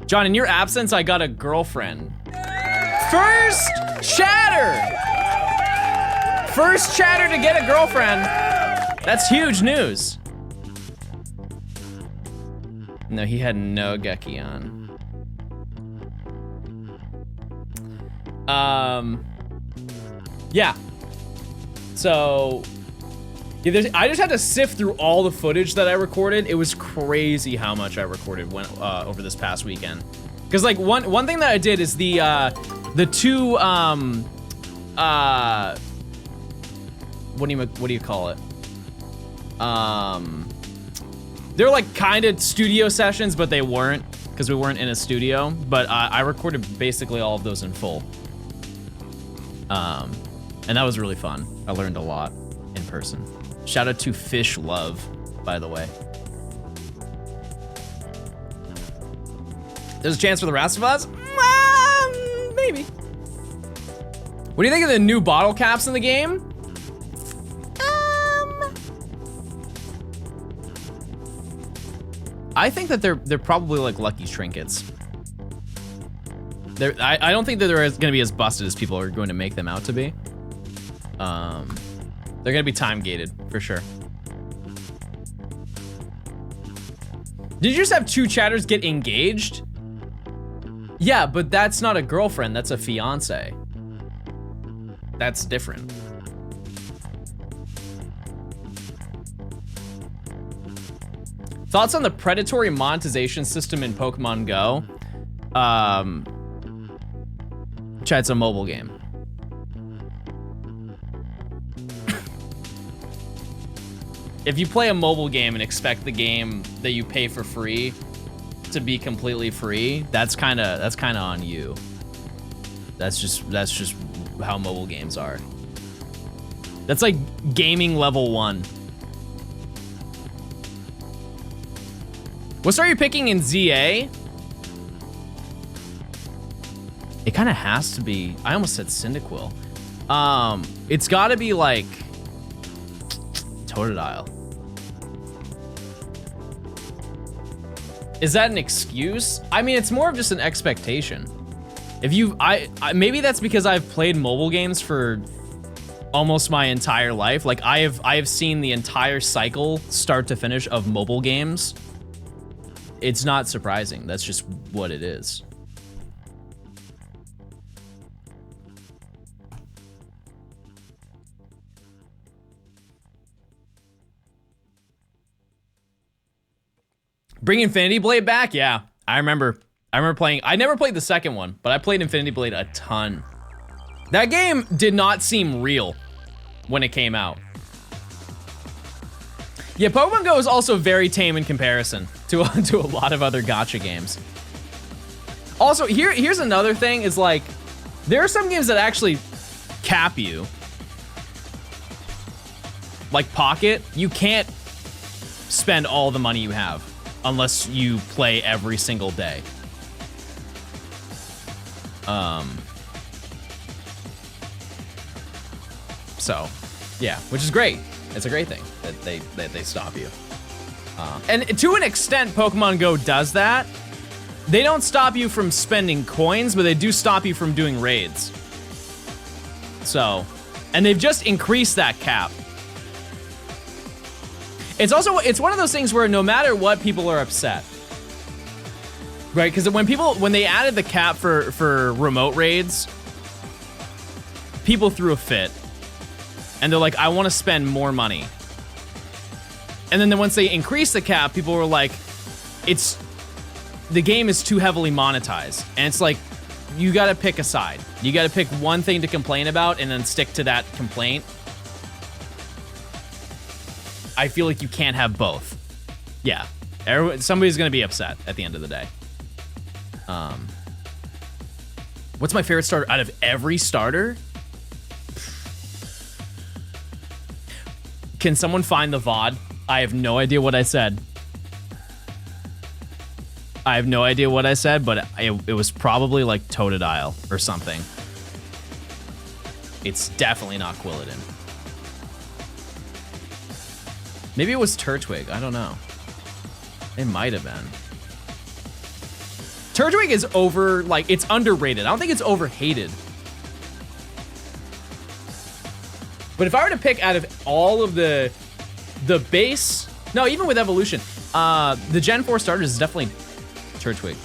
John, in your absence, I got a girlfriend. First chatter! First chatter to get a girlfriend. That's huge news. No, he had no Geki on. Yeah. So, yeah, I just had to sift through all the footage that I recorded. It was crazy how much I recorded over this past weekend. Because like one thing that I did is the two what do you call it? They're like kind of studio sessions, but they weren't because we weren't in a studio. But I recorded basically all of those in full. And that was really fun. I learned a lot in person. Shout out to Fish Love, by the way. There's a chance for the Last of Us? Maybe. What do you think of the new bottle caps in the game? I think that they're probably like lucky trinkets. I don't think that they're going to be as busted as people are going to make them out to be. They're going to be time gated for sure. Did you just have 2 chatters get engaged? Yeah, but that's not a girlfriend, that's a fiance. That's different. Thoughts on the predatory monetization system in Pokemon Go? Chat, it's a mobile game. If you play a mobile game and expect the game that you pay for free to be completely free, that's kind of on you. That's just how mobile games are. That's like gaming level 1. What star are you picking in ZA? It kind of has to be, I almost said Cyndaquil. It's gotta be like Totodile. Is that an excuse? I mean, it's more of just an expectation. If you, maybe that's because I've played mobile games for almost my entire life. Like I have seen the entire cycle start to finish of mobile games. It's not surprising. That's just what it is. Bring Infinity Blade back? Yeah, I remember playing. I never played the second one, but I played Infinity Blade a ton. That game did not seem real when it came out. Yeah, Pokemon Go is also very tame in comparison to a lot of other gacha games. Also, here's another thing is like, there are some games that actually cap you, like Pocket, you can't spend all the money you have unless you play every single day. So, yeah, which is great. It's a great thing that they stop you. And to an extent, Pokemon Go does that. They don't stop you from spending coins, but they do stop you from doing raids. So, and they've just increased that cap. It's one of those things where no matter what, people are upset. Right? Because when they added the cap for remote raids, people threw a fit. And they're like, I want to spend more money. And then once they increased the cap, people were like, the game is too heavily monetized. And it's like, you gotta pick a side. You gotta pick one thing to complain about and then stick to that complaint. I feel like you can't have both. Yeah, somebody's gonna be upset at the end of the day. What's my favorite starter out of every starter? Can someone find the VOD? I have no idea what I said. I have no idea what I said, but it was probably like Totodile or something. It's definitely not Quilladin. Maybe it was Turtwig. I don't know. It might have been. Turtwig is it's underrated. I don't think it's overhated. But if I were to pick out of all of the base, no, even with evolution, the Gen 4 starters is definitely Turtwig.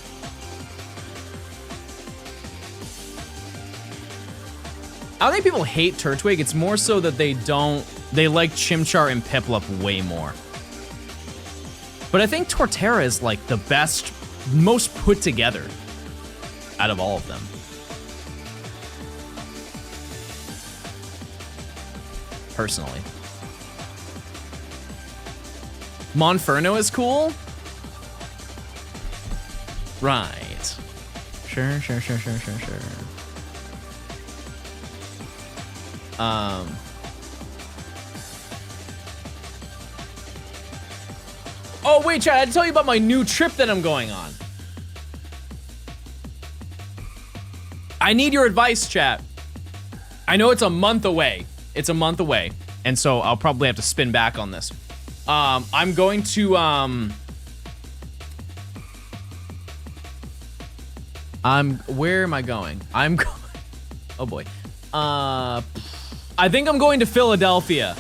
I don't think people hate Turtwig. It's more so that they like Chimchar and Piplup way more. But I think Torterra is like the best, most put together out of all of them. Personally. Monferno is cool? Right. Sure. Oh, wait, Chad, I had to tell you about my new trip that I'm going on. I need your advice, chat. I know it's a month away. It's a month away. And so I'll probably have to spin back on this. I'm going to, where am I going? Oh boy. I think I'm going to Philadelphia.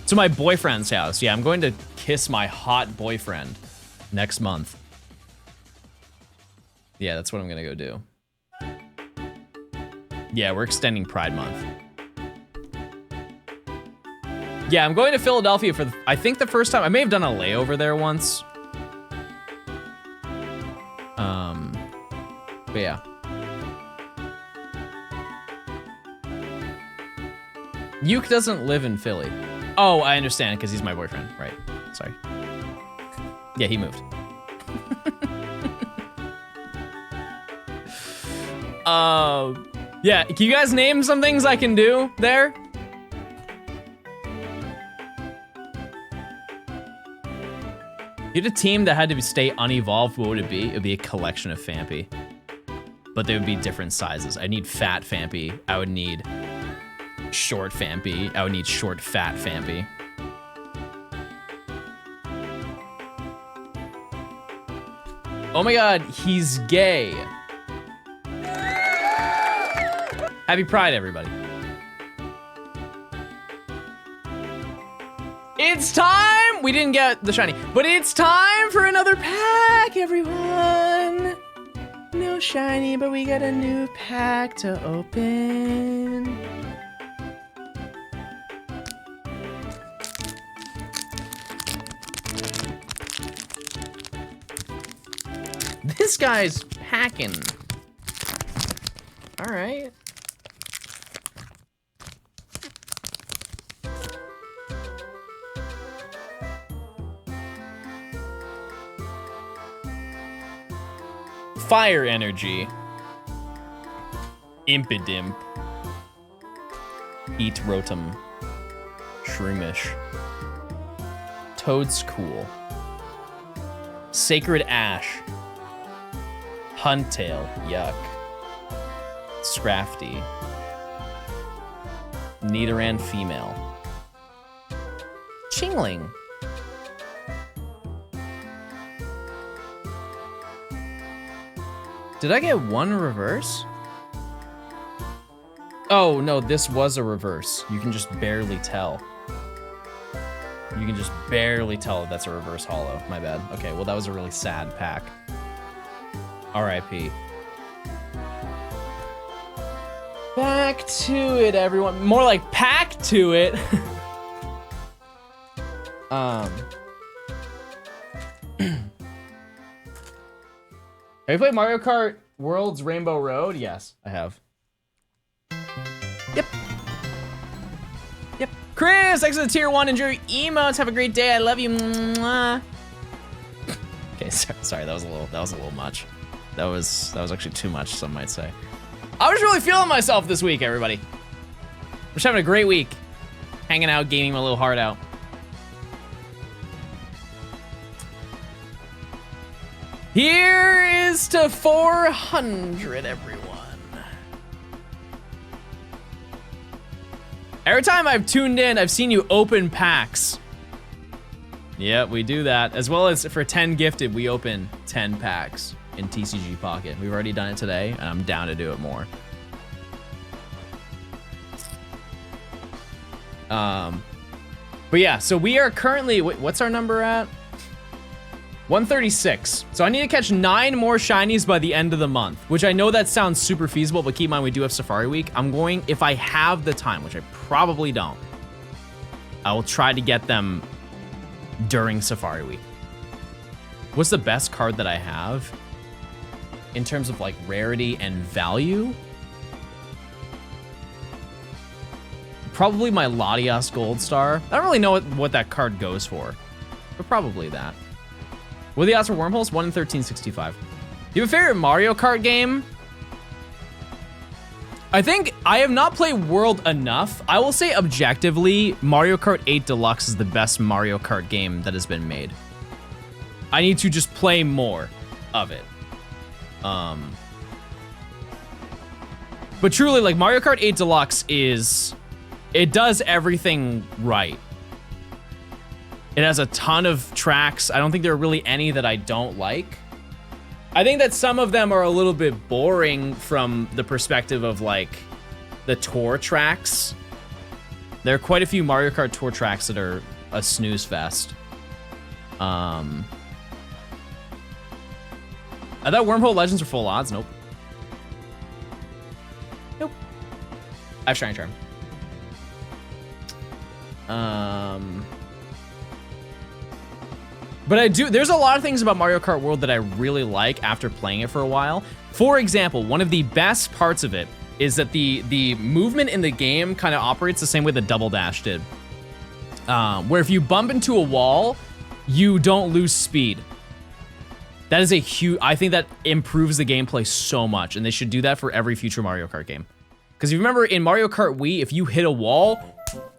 To my boyfriend's house. Yeah, I'm going to kiss my hot boyfriend next month. Yeah, that's what I'm gonna go do. Yeah, we're extending Pride Month. Yeah, I'm going to Philadelphia for, I think the first time. I may have done a layover there once. But yeah. Yuke doesn't live in Philly. Oh, I understand, because he's my boyfriend. Right, sorry. Yeah, he moved. Yeah, can you guys name some things I can do there? You had a team that had to stay unevolved, what would it be? It would be a collection of Phampi. But they would be different sizes. I need fat Phampi. I would need short Phampi. I would need short fat Phampi. Oh my god, he's gay. Happy Pride, everybody. It's time! We didn't get the shiny, but it's time for another pack, everyone. No shiny, but we got a new pack to open. This guy's packing. All right. Fire energy. Impidimp. Eat Rotom. Shroomish. Toadskool. Sacred Ash. Huntail. Yuck. Scrafty. Nidoran female. Chingling. Did I get one reverse? Oh, no, this was a reverse. You can just barely tell. You can just barely tell that that's a reverse holo. My bad. Okay, well, that was a really sad pack. R.I.P. Back to it, everyone. More like pack to it. Have you played Mario Kart World's Rainbow Road? Yes, I have. Yep. Yep. Chris, thanks for the tier 1. Enjoy your emotes. Have a great day. I love you. Mwah. Okay, sorry. That was a little much. That was actually too much, some might say. I was really feeling myself this week, everybody. Just having a great week. Hanging out, gaming my little heart out. Here is to 400, everyone. Every time I've tuned in, I've seen you open packs. Yep, we do that. As well as for 10 gifted, we open 10 packs in TCG Pocket. We've already done it today, and I'm down to do it more. But yeah, so we are currently, what's our number at? 136. So I need to catch 9 more shinies by the end of the month, which I know that sounds super feasible, but keep in mind we do have Safari Week. I'm going, if I have the time, which I probably don't, I will try to get them during Safari Week. What's the best card that I have in terms of like rarity and value? Probably my Latias Gold Star. I don't really know what that card goes for, but probably that. What are the odds for wormholes? 1 in 1365. Do you have a favorite Mario Kart game? I think I have not played World enough. I will say objectively, Mario Kart 8 Deluxe is the best Mario Kart game that has been made. I need to just play more of it. But truly, like Mario Kart 8 Deluxe it does everything right. It has a ton of tracks. I don't think there are really any that I don't like. I think that some of them are a little bit boring from the perspective of like the tour tracks. There are quite a few Mario Kart tour tracks that are a snooze fest. I thought Wormhole Legends were full odds. Nope. Nope. I have Shiny Charm. But there's a lot of things about Mario Kart World that I really like after playing it for a while. For example, one of the best parts of it is that the movement in the game kind of operates the same way the Double Dash did. Where if you bump into a wall, you don't lose speed. That is a huge, I think that improves the gameplay so much, and they should do that for every future Mario Kart game. Because you remember in Mario Kart Wii, if you hit a wall,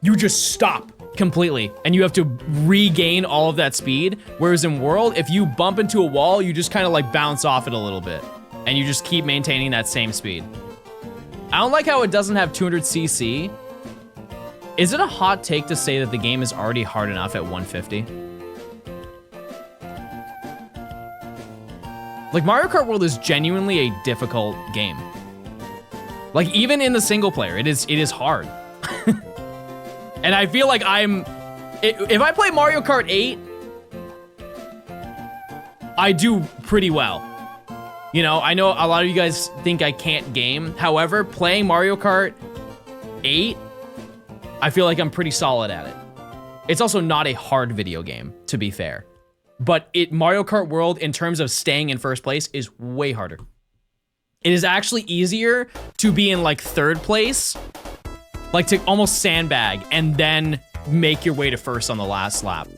you just stop completely, and you have to regain all of that speed. Whereas in World, if you bump into a wall, you just kind of like bounce off it a little bit, and you just keep maintaining that same speed. I don't like how it doesn't have 200cc. Is it a hot take to say that the game is already hard enough at 150? Like Mario Kart World is genuinely a difficult game. Like even in the single player, it is hard. And I feel like if I play Mario Kart 8, I do pretty well. You know, I know a lot of you guys think I can't game. However, playing Mario Kart 8, I feel like I'm pretty solid at it. It's also not a hard video game, to be fair. But Mario Kart World, in terms of staying in first place, is way harder. It is actually easier to be in like third place, like to almost sandbag and then make your way to first on the last lap.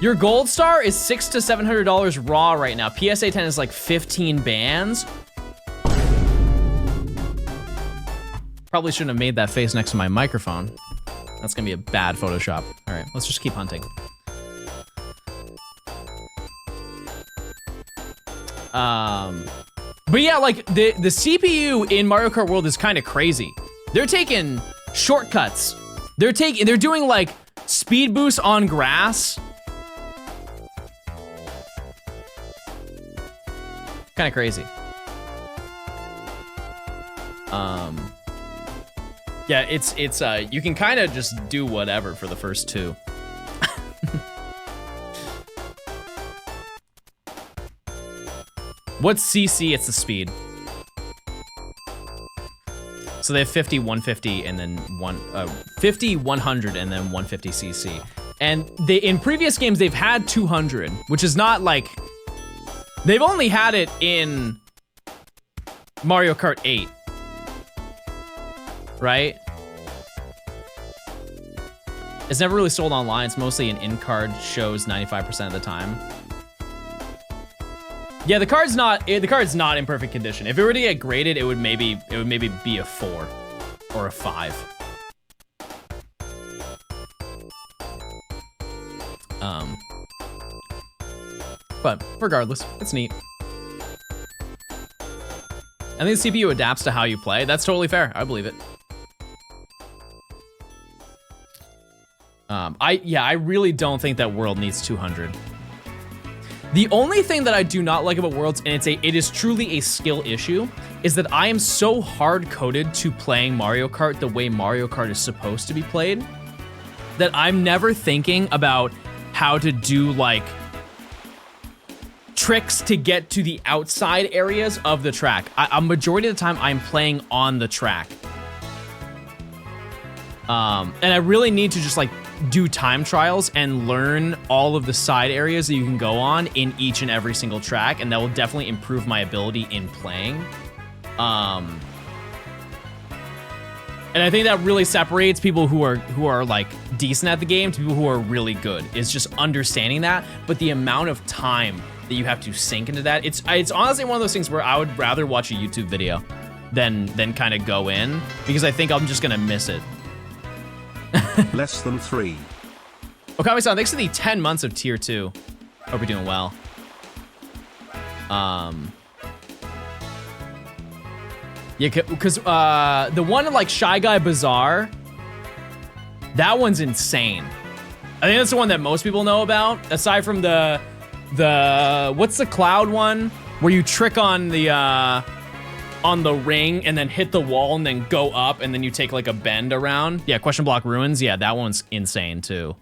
Your gold star is $600 to $700 raw right now. PSA 10 is like 15 bands. Probably shouldn't have made that face next to my microphone. That's gonna be a bad Photoshop. All right, let's just keep hunting. But yeah, like the CPU in Mario Kart World is kind of crazy. They're taking shortcuts. They're doing like speed boost on grass. Kind of crazy. Yeah, it's you can kind of just do whatever for the first two. What's CC? It's the speed. So they have 50, 150, and then 50, 100, and then 150 CC. And in previous games they've had 200, which is not like they've only had it in Mario Kart 8, right? It's never really sold online. It's mostly an in-card shows 95% of the time. Yeah, the card's not in perfect condition. If it were to get graded, it would maybe be a 4 or a 5. But regardless, it's neat. I think the CPU adapts to how you play. That's totally fair. I believe it. I really don't think that World needs 200. The only thing that I do not like about Worlds, and it is truly a skill issue, is that I am so hard-coded to playing Mario Kart the way Mario Kart is supposed to be played, that I'm never thinking about how to do, like, tricks to get to the outside areas of the track. A majority of the time, I'm playing on the track. And I really need to just, like, do time trials and learn all of the side areas that you can go on in each and every single track, and that will definitely improve my ability in playing. And I think that really separates people who are like decent at the game to people who are really good, is just understanding that. But the amount of time that you have to sink into that, it's honestly one of those things where I would rather watch a YouTube video than kind of go in, because I think I'm just gonna miss it. Less than 3. Okami-san, thanks for the 10 months of tier 2. Hope you're doing well. Yeah, because the one in like Shy Guy Bazaar, that one's insane. I think that's the one that most people know about, aside from the what's the cloud one where you trick on the ring and then hit the wall and then go up and then you take like a bend around. Yeah, Question Block Ruins. Yeah, that one's insane too.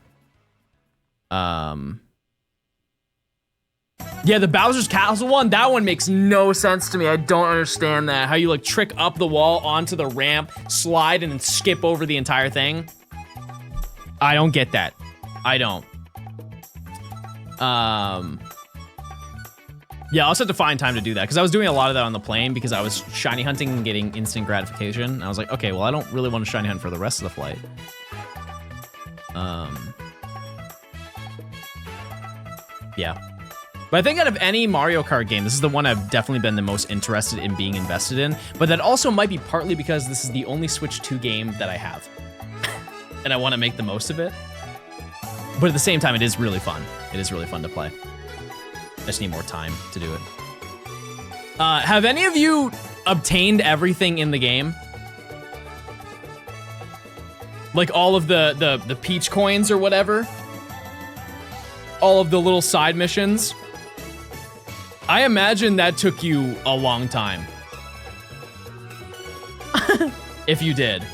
Yeah, the Bowser's Castle one, that one makes no sense to me. I don't understand that. How you like trick up the wall onto the ramp, slide, and then skip over the entire thing. I don't get that. I don't. Yeah, I'll also have to find time to do that, because I was doing a lot of that on the plane because I was shiny hunting and getting instant gratification. And I was like, okay, well, I don't really want to shiny hunt for the rest of the flight. Yeah. But I think out of any Mario Kart game, this is the one I've definitely been the most interested in being invested in. But that also might be partly because this is the only Switch 2 game that I have. And I want to make the most of it. But at the same time, it is really fun. It is really fun to play. I just need more time to do it. Have any of you obtained everything in the game? Like all of the Peach coins or whatever? All of the little side missions? I imagine that took you a long time. If you did.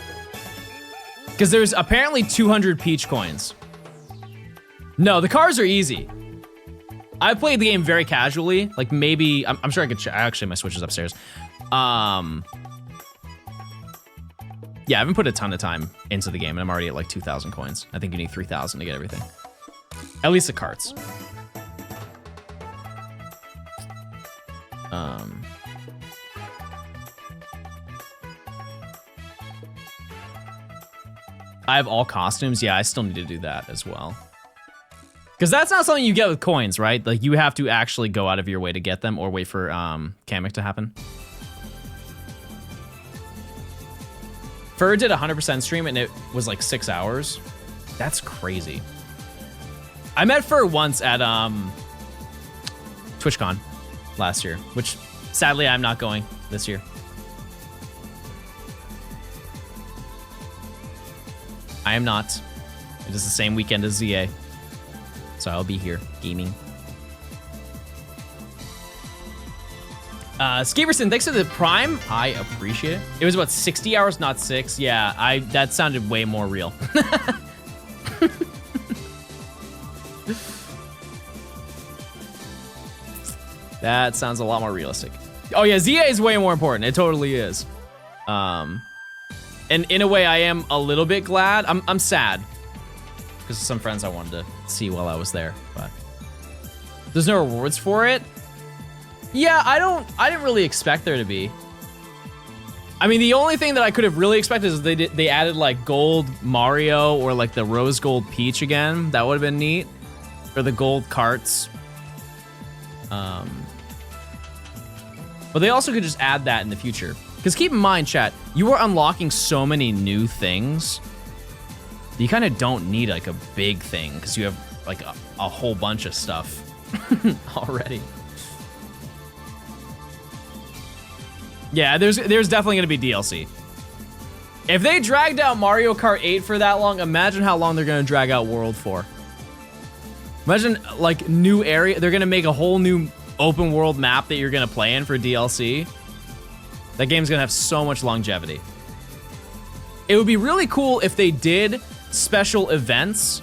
Because there's apparently 200 Peach coins. No, the cars are easy. I played the game very casually, like maybe, I'm sure I could, actually my Switch is upstairs. Yeah, I haven't put a ton of time into the game and I'm already at like 2,000 coins. I think you need 3,000 to get everything. At least the carts. I have all costumes. Yeah, I still need to do that as well. Because that's not something you get with coins, right? Like, you have to actually go out of your way to get them or wait for Kamek to happen. Fur did 100% stream and it was like 6 hours. That's crazy. I met Fur once at TwitchCon last year, which sadly I'm not going this year. I am not. It is the same weekend as ZA. So I'll be here gaming. Skeeverson, thanks for the Prime. I appreciate it. It was about 60 hours, not 6. Yeah, that sounded way more real. That sounds a lot more realistic. Oh yeah, ZA is way more important. It totally is. And in a way, I am a little bit glad. I'm sad because some friends I wanted to see while I was there, but there's no rewards for it. Yeah, I didn't really expect there to be. I mean, the only thing that I could have really expected is they added like gold Mario or like the rose gold Peach again. That would have been neat. Or the gold carts. But they also could just add that in the future. Because keep in mind, chat, you are unlocking so many new things. You kind of don't need like a big thing because you have like a whole bunch of stuff already. Yeah, there's definitely gonna be DLC. If they dragged out Mario Kart 8 for that long, imagine how long they're gonna drag out World for. Imagine like new area, they're gonna make a whole new open world map that you're gonna play in for DLC. That game's gonna have so much longevity. It would be really cool if they did special events,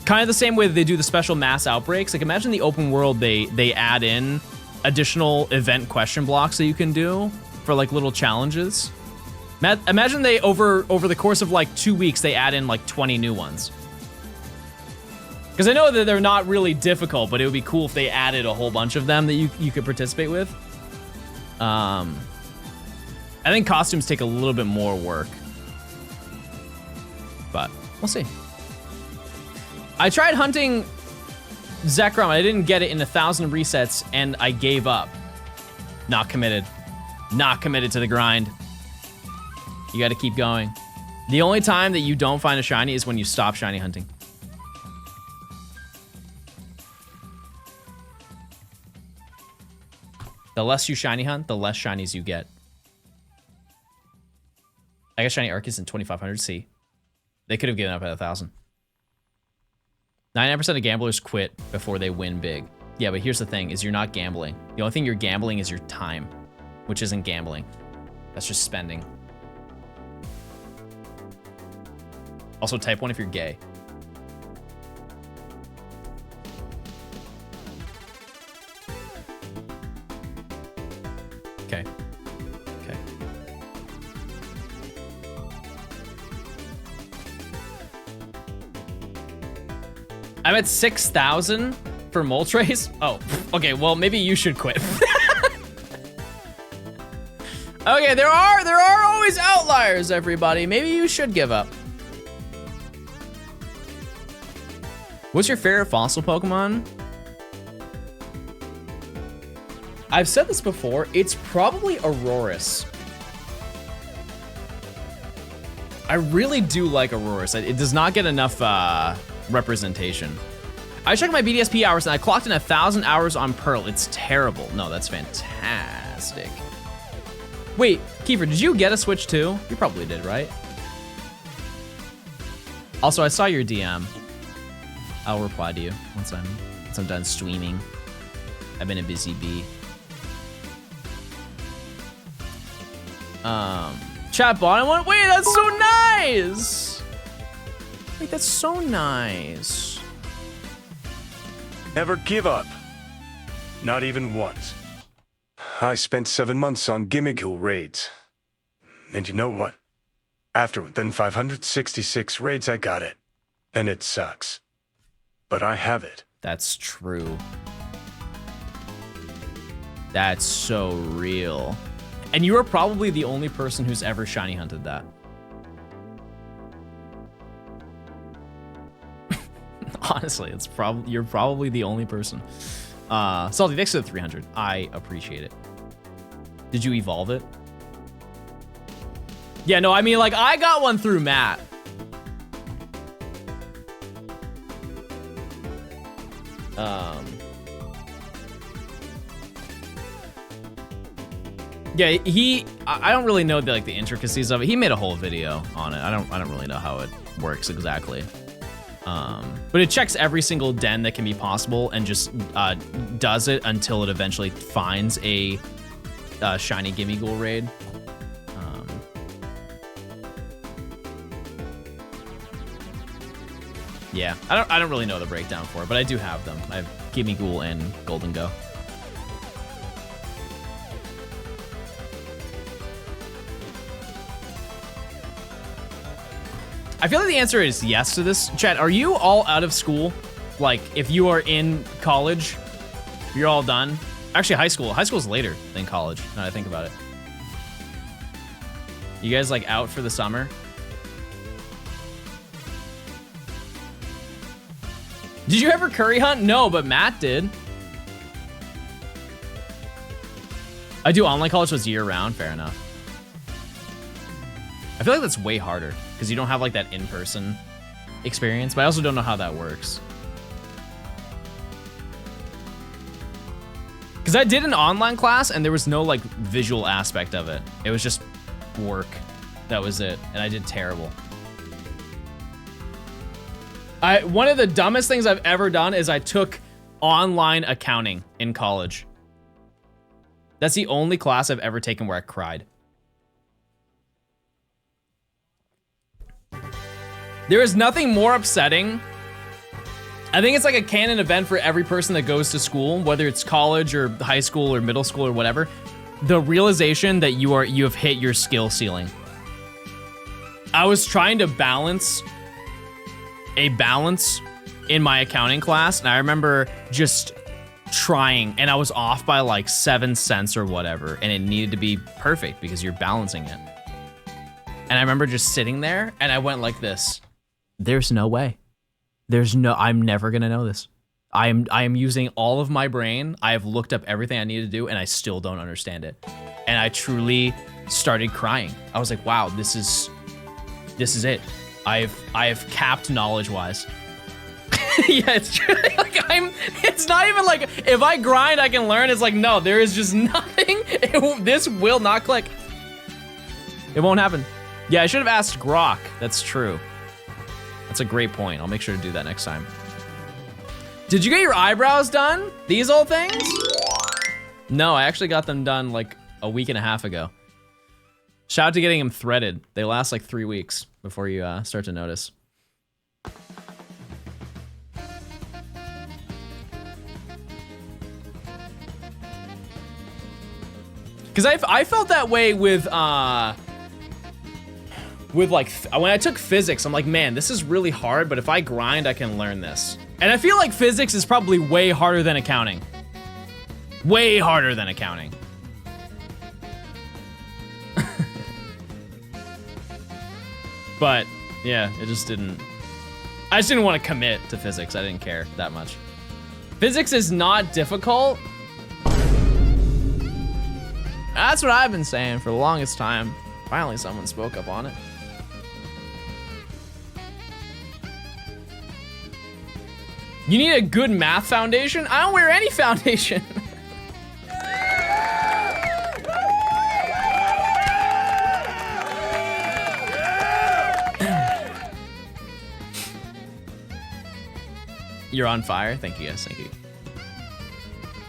kind of the same way that they do the special mass outbreaks. Like imagine the open world, they add in additional event question blocks that you can do for like little challenges. Imagine they over the course of like 2 weeks, they add in like 20 new ones. Because I know that they're not really difficult, but it would be cool if they added a whole bunch of them that you could participate with. I think costumes take a little bit more work, but we'll see. I tried hunting Zekrom. I didn't get it in 1,000 resets, and I gave up. Not committed. Not committed to the grind. You got to keep going. The only time that you don't find a shiny is when you stop shiny hunting. The less you shiny hunt, the less shinies you get. I got shiny Arceus in 2500C. They could have given up at 1,000. 99% of gamblers quit before they win big. Yeah, but here's the thing, is you're not gambling. The only thing you're gambling is your time, which isn't gambling. That's just spending. Also, type 1 if you're gay. Okay. Okay. I'm at 6,000 for Moltres. Oh, okay. Well, maybe you should quit. Okay, there are always outliers, everybody. Maybe you should give up. What's your favorite fossil Pokemon? I've said this before. It's probably Aurorus. I really do like Aurorus. It does not get enough representation. I checked my BDSP hours and I clocked in 1,000 hours on Pearl. It's terrible. No, that's fantastic. Wait, Kiefer, did you get a Switch too? You probably did, right? Also, I saw your DM. I'll reply to you once I'm done streaming. I've been a busy bee. Chat bottom one. Wait, that's so nice. Wait, that's so nice. Never give up. Not even once. I spent 7 months on Gimmighoul raids. And you know what? After within 566 raids, I got it. And it sucks. But I have it. That's true. That's so real. And you are probably the only person who's ever shiny hunted that. Honestly, you're probably the only person. Salty, thanks to the 300. I appreciate it. Did you evolve it? Yeah, no, I mean, like, I got one through Matt. Yeah, I don't really know the intricacies of it. He made a whole video on it. I don't really know how it works exactly. But it checks every single den that can be possible and just does it until it eventually finds a shiny Gimme Ghoul raid. Yeah, I don't really know the breakdown for it, but I do have them. I have Gimme Ghoul and Golden Go. I feel like the answer is yes to this. Chat, are you all out of school? Like, if you are in college, you're all done? Actually, high school. High school's later than college, now that I think about it. You guys, like, out for the summer? Did you ever curry hunt? No, but Matt did. I do online college, so it's year-round. Fair enough. I feel like that's way harder because you don't have like that in-person experience, but I also don't know how that works. Because I did an online class and there was no like visual aspect of it. It was just work. That was it. And I did terrible. One of the dumbest things I've ever done is I took online accounting in college. That's the only class I've ever taken where I cried. There is nothing more upsetting. I think it's like a canon event for every person that goes to school, whether it's college or high school or middle school or whatever. The realization that you have hit your skill ceiling. I was trying to balance a balance in my accounting class, and I remember just trying, and I was off by like 7 cents or whatever, and it needed to be perfect because you're balancing it. And I remember just sitting there, and I went like this. There's no way. I'm never gonna know this. I am using all of my brain. I have looked up everything I need to do, and I still don't understand it. And I truly started crying. I was like, wow, this is it. I have capped knowledge-wise. Yeah, it's true. Like it's not even like if I grind, I can learn. It's like, no, there is just nothing. This will not click. It won't happen. Yeah, I should have asked Grok. That's true. That's a great point. I'll make sure to do that next time. Did you get your eyebrows done? These old things? No, I actually got them done like a week and a half ago. Shout out to getting them threaded. They last like 3 weeks before you start to notice. Because I felt that way with like, when I took physics, I'm like, man, this is really hard, but if I grind, I can learn this. And I feel like physics is probably way harder than accounting. Way harder than accounting. But yeah, it just didn't. I just didn't want to commit to physics. I didn't care that much. Physics is not difficult. That's what I've been saying for the longest time. Finally, someone spoke up on it. You need a good math foundation? I don't wear any foundation. You're on fire. Thank you guys. Thank you.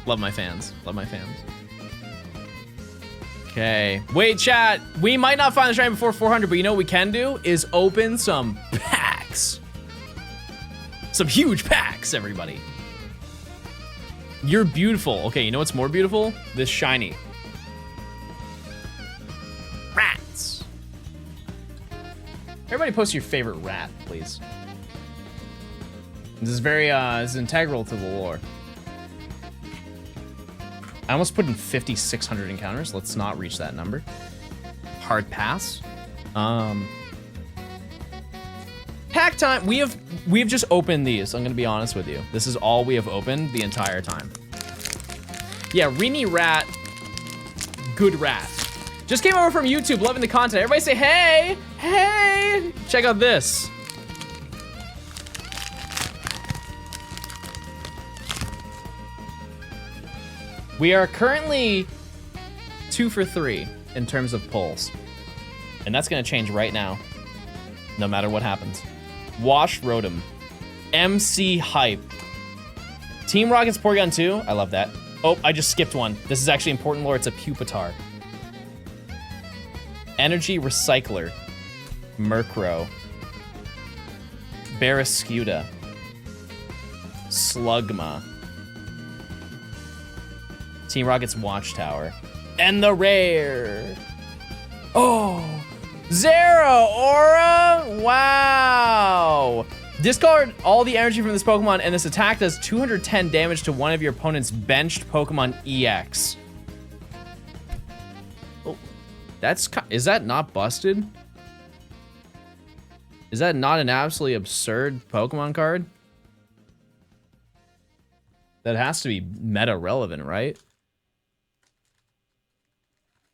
Love my fans. Love my fans. Okay. Wait, chat. We might not find the shrine before 400, but you know what we can do is open some packs. Some huge packs, everybody. You're beautiful. Okay, you know what's more beautiful? This shiny. Rats. Everybody post your favorite rat, please. This is very, this is integral to the lore. I almost put in 5,600 encounters. Let's not reach that number. Hard pass. Pack time, we've just opened these. I'm gonna be honest with you. This is all we have opened the entire time. Yeah, Rini Rat, good rat. Just came over from YouTube, loving the content. Everybody say, hey, hey. Check out this. We are currently 2 for 3 in terms of pulls. And that's gonna change right now, no matter what happens. Wash Rotom, MC Hype, Team Rocket's Porygon 2, I love that. Oh, I just skipped one. This is actually important lore, it's a Pupitar. Energy Recycler, Murkrow, Barraskewda, Slugma, Team Rocket's Watchtower, and the rare. Oh, Zero Aura, wow. Discard all the energy from this Pokemon and this attack does 210 damage to one of your opponent's benched Pokemon EX. Oh, is that not busted? Is that not an absolutely absurd Pokemon card? That has to be meta relevant, right?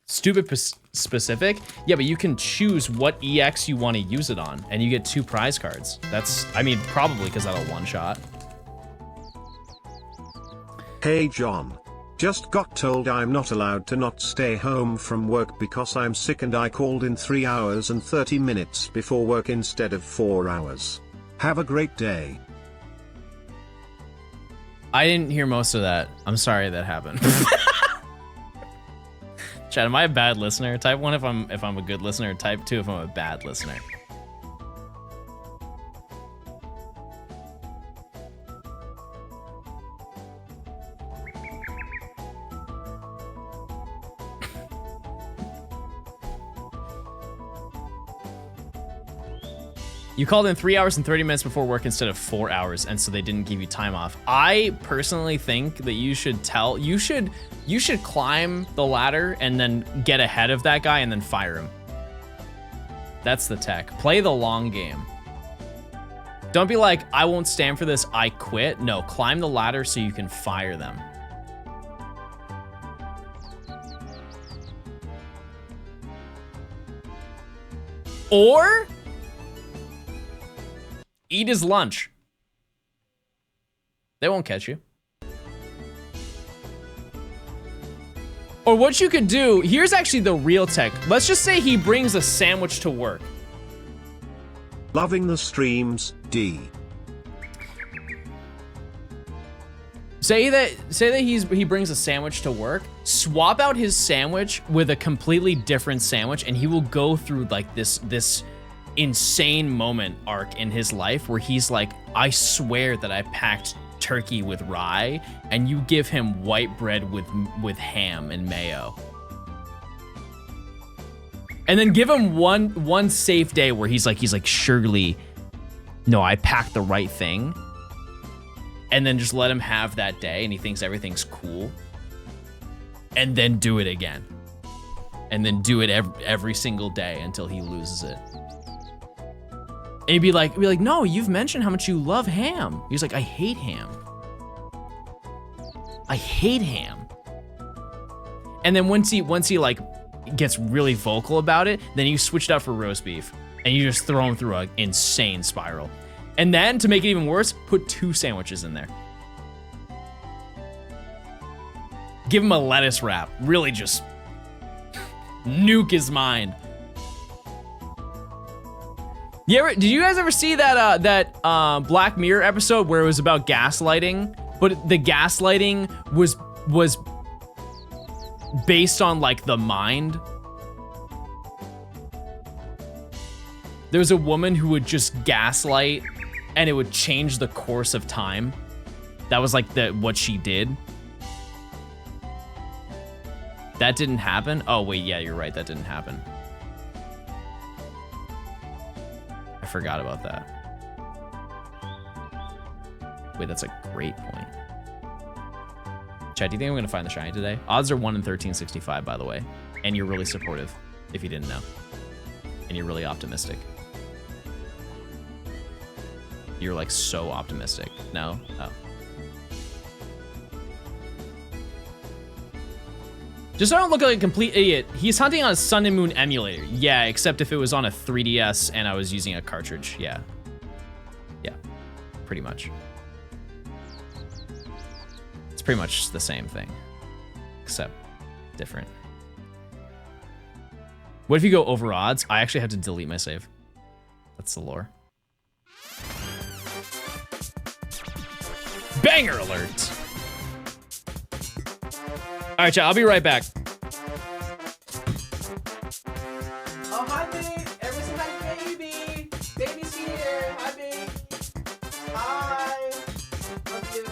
Stupid specific? Yeah, but you can choose what EX you want to use it on, and you get 2 prize cards. That's, I mean, probably because that'll one-shot. Hey John. Just got told I'm not allowed to not stay home from work because I'm sick and I called in 3 hours and 30 minutes before work instead of 4 hours. Have a great day. I didn't hear most of that. I'm sorry that happened. Chad, am I a bad listener? Type 1 if I'm a good listener, type 2 if I'm a bad listener. You called in 3 hours and 30 minutes before work instead of 4 hours, and so they didn't give you time off. I personally think that you should climb the ladder and then get ahead of that guy and then fire him. That's the tech. Play the long game. Don't be like, I won't stand for this, I quit. No, climb the ladder so you can fire them. Or eat his lunch. They won't catch you. Or what you could do, here's actually the real tech. Let's just say he brings a sandwich to work. Loving the streams, D. Say that he brings a sandwich to work. Swap out his sandwich with a completely different sandwich, and he will go through like this insane moment arc in his life where he's like, I swear that I packed turkey with rye, and you give him white bread with ham and mayo. And then give him one safe day where he's like, surely, no, I packed the right thing. And then just let him have that day and he thinks everything's cool. And then do it again. And then do it every single day until he loses it. And he'd be like, no, you've mentioned how much you love ham. He's like, I hate ham. I hate ham. And then once he like gets really vocal about it, then you switch it out for roast beef and you just throw him through an insane spiral. And then to make it even worse, put 2 sandwiches in there. Give him a lettuce wrap. Really just nuke his mind. Did you guys ever see that Black Mirror episode where it was about gaslighting, but the gaslighting was based on like the mind? There was a woman who would just gaslight and it would change the course of time. That was like what she did. That didn't happen? Oh wait, yeah, you're right, that didn't happen. I forgot about that. Wait, that's a great point. Chad, do you think I'm gonna find the shiny today? Odds are 1 in 1365, by the way. And you're really supportive, if you didn't know. And you're really optimistic. You're like so optimistic. No? Oh. Just so I don't look like a complete idiot, he's hunting on a Sun and Moon emulator. Yeah, except if it was on a 3DS and I was using a cartridge. Yeah. Yeah, pretty much. It's pretty much the same thing, except different. What if you go over odds? I actually have to delete my save. That's the lore. Banger alert! All right, chat, I'll be right back. Oh, hi, babe. Everyone's hi, baby. Baby's here. Hi, babe. Hi. Love you.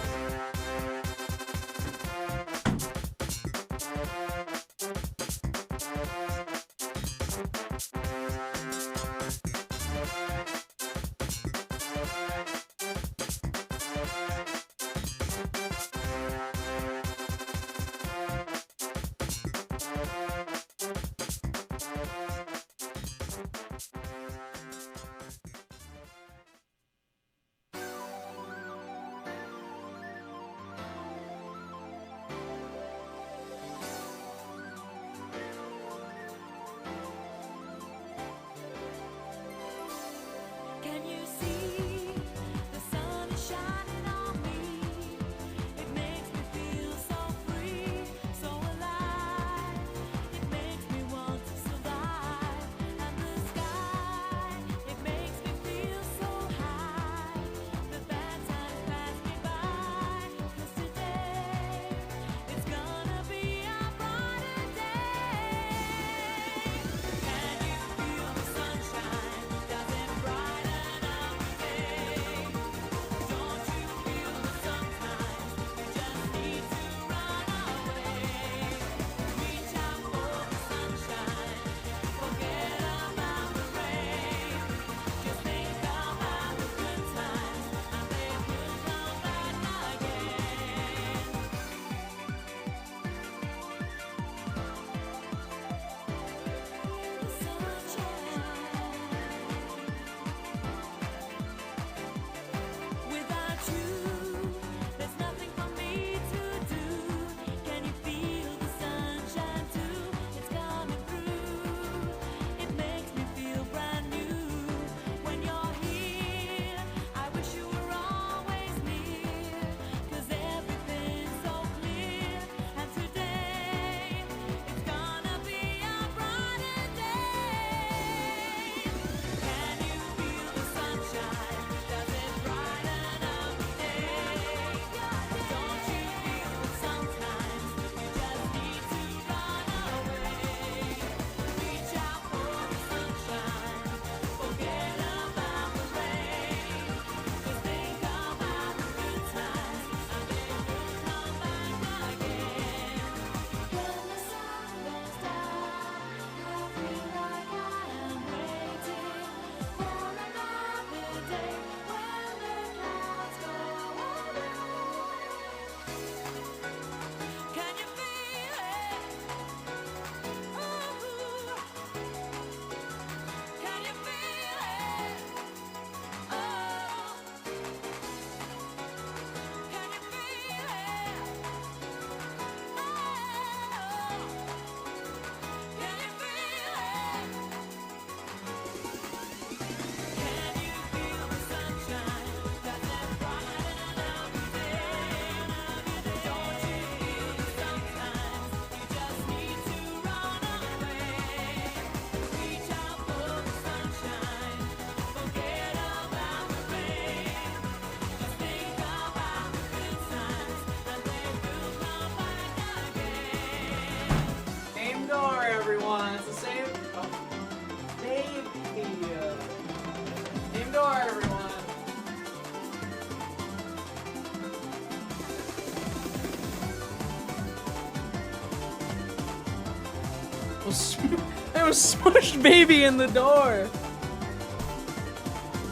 There was smushed baby in the door.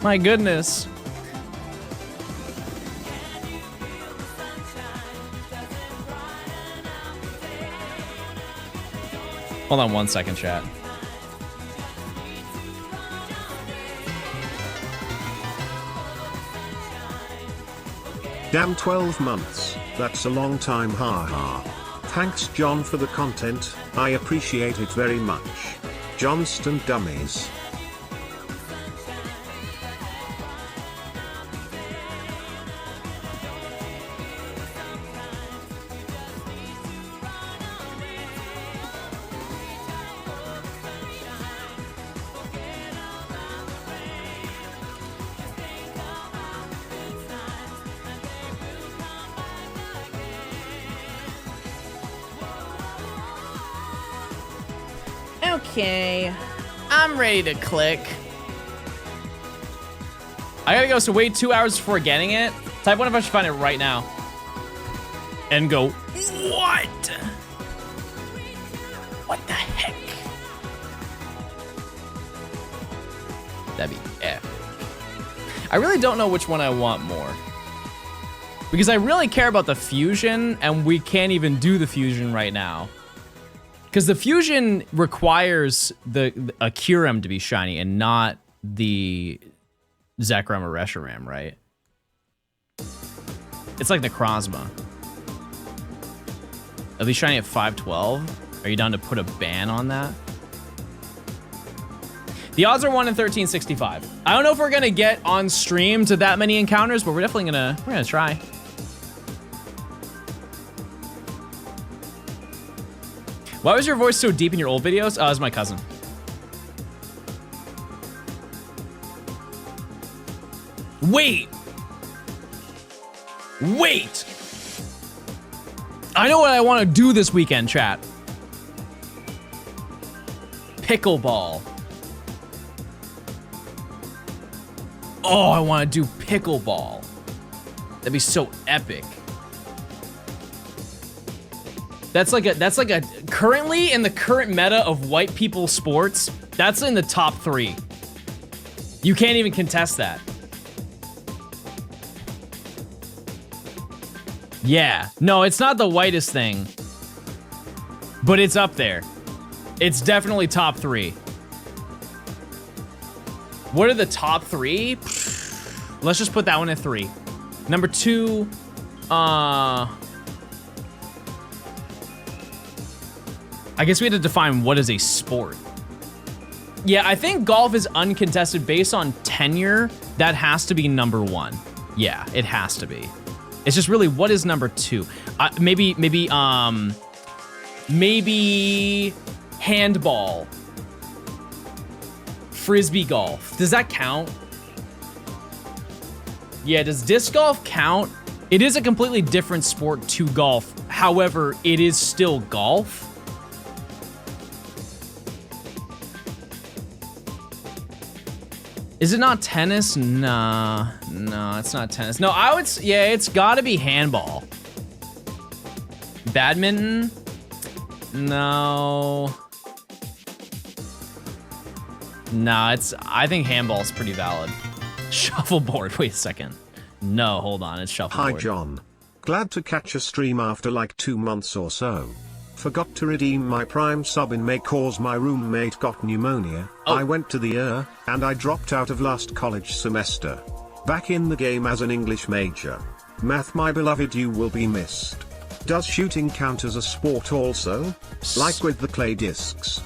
My goodness. Hold on 1 second, chat. Damn, 12 months, that's a long time, haha. Thanks John for the content, I appreciate it very much. Johnstone Dummies. Okay, I'm ready to click. I gotta go, so wait 2 hours before getting it. Type 1 if I should find it right now. And go, what? What the heck? That'd be epic. I really don't know which one I want more. Because I really care about the fusion, and we can't even do the fusion right now. Because the fusion requires a Kyurem to be shiny and not the Zekrom or Reshiram, right? It's like the Krozma. Are they shiny at 512? Are you down to put a ban on that? The odds are 1 in 1365. I don't know if we're gonna get on stream to that many encounters, but we're definitely gonna try. Why was your voice so deep in your old videos? Oh, it was my cousin. Wait! Wait! I know what I want to do this weekend, chat. Pickleball. Oh, I want to do pickleball. That'd be so epic. That's like a currently in the current meta of white people sports, that's in the top 3. You can't even contest that. Yeah, no, it's not the whitest thing, but it's up there. It's definitely top 3. What are the top 3? Let's just put that one at 3. Number 2, I guess we had to define what is a sport. Yeah, I think golf is uncontested based on tenure. That has to be number 1. Yeah, it has to be. It's just really, what is number 2? Maybe handball. Frisbee golf. Does that count? Yeah, does disc golf count? It is a completely different sport to golf. However, it is still golf. Is it not tennis? Nah, no, it's not tennis. No, I would, yeah, it's gotta be handball. Badminton? No. Nah, I think handball's pretty valid. Shuffleboard, wait a second. No, hold on, it's shuffleboard. Hi John. Glad to catch a stream after like 2 months or so. Forgot to redeem my Prime sub in May cause my roommate got pneumonia. Oh. I went to the and I dropped out of last college semester. Back in the game as an English major. Math, my beloved, you will be missed. Does shooting count as a sport also? Like with the clay discs?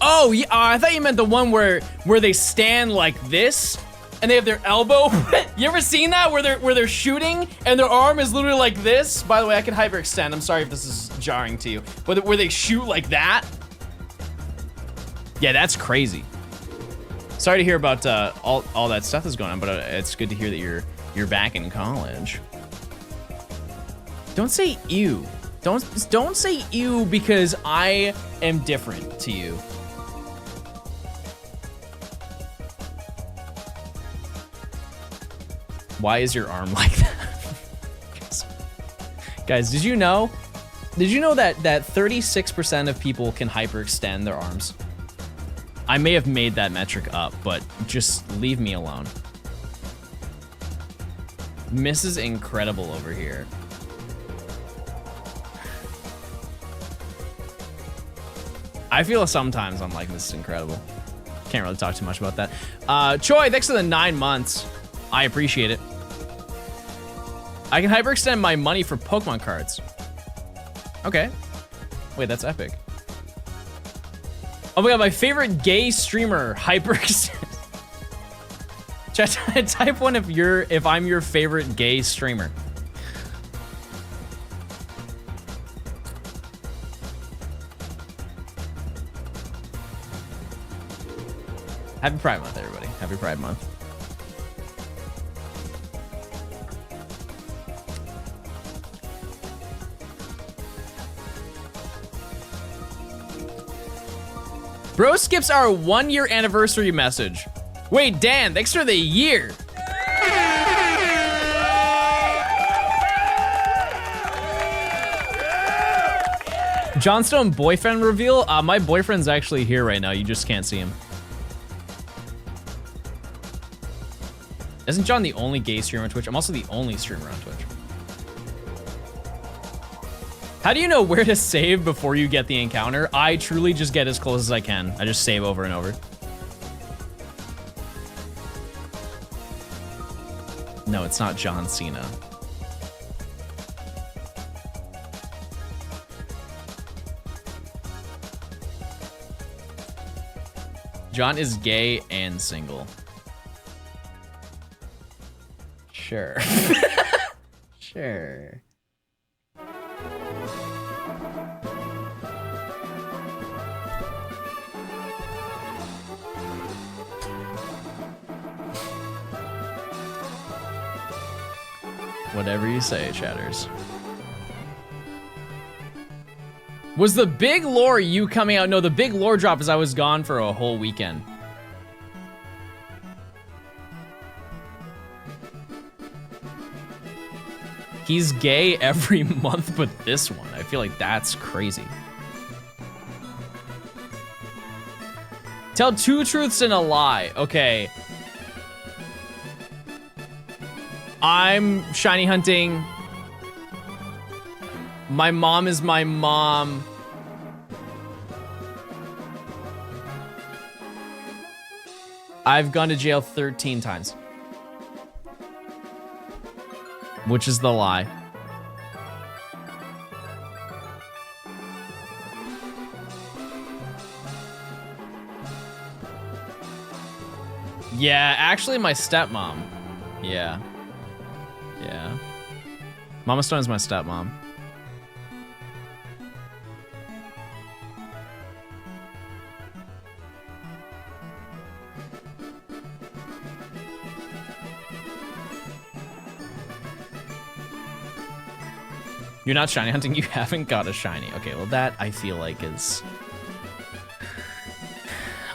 Oh, yeah, I thought you meant the one where they stand like this and they have their elbow. You ever seen that where they're shooting and their arm is literally like this? By the way, I can hyperextend. I'm sorry if this is jarring to you, but where they shoot like that. Yeah, that's crazy. Sorry to hear about all that stuff that's going on, but it's good to hear that you're back in college. Don't say ew. Don't say ew because I am different to you. Why is your arm like that? Guys, did you know that 36% of people can hyperextend their arms? I may have made that metric up, but just leave me alone. Mrs. Incredible over here. I feel sometimes I'm like Mrs. Incredible. Can't really talk too much about that. Choi, thanks for the 9 months. I appreciate it. I can hyperextend my money for Pokemon cards. Okay. Wait, that's epic. Oh my god, my favorite gay streamer, hyperextend. Chat, type one if I'm your favorite gay streamer. Happy Pride Month, everybody. Happy Pride Month. Bro skips our 1-year anniversary message. Wait, Dan, thanks for the year. Johnstone boyfriend reveal. My boyfriend's actually here right now. You just can't see him. Isn't John the only gay streamer on Twitch? I'm also the only streamer on Twitch. How do you know where to save before you get the encounter? I truly just get as close as I can. I just save over and over. No, it's not John Cena. John is gay and single. Sure. Sure. Whatever you say, chatters. Was the big lore you coming out? No, the big lore drop is I was gone for a whole weekend. He's gay every month, but this one, I feel like that's crazy. Tell 2 truths and a lie. Okay. I'm shiny hunting. My mom is my mom. I've gone to jail 13 times. Which is the lie. Yeah, actually my stepmom. Yeah. Yeah. Mama Stone is my stepmom. You're not shiny hunting, you haven't got a shiny. Okay, well that I feel like is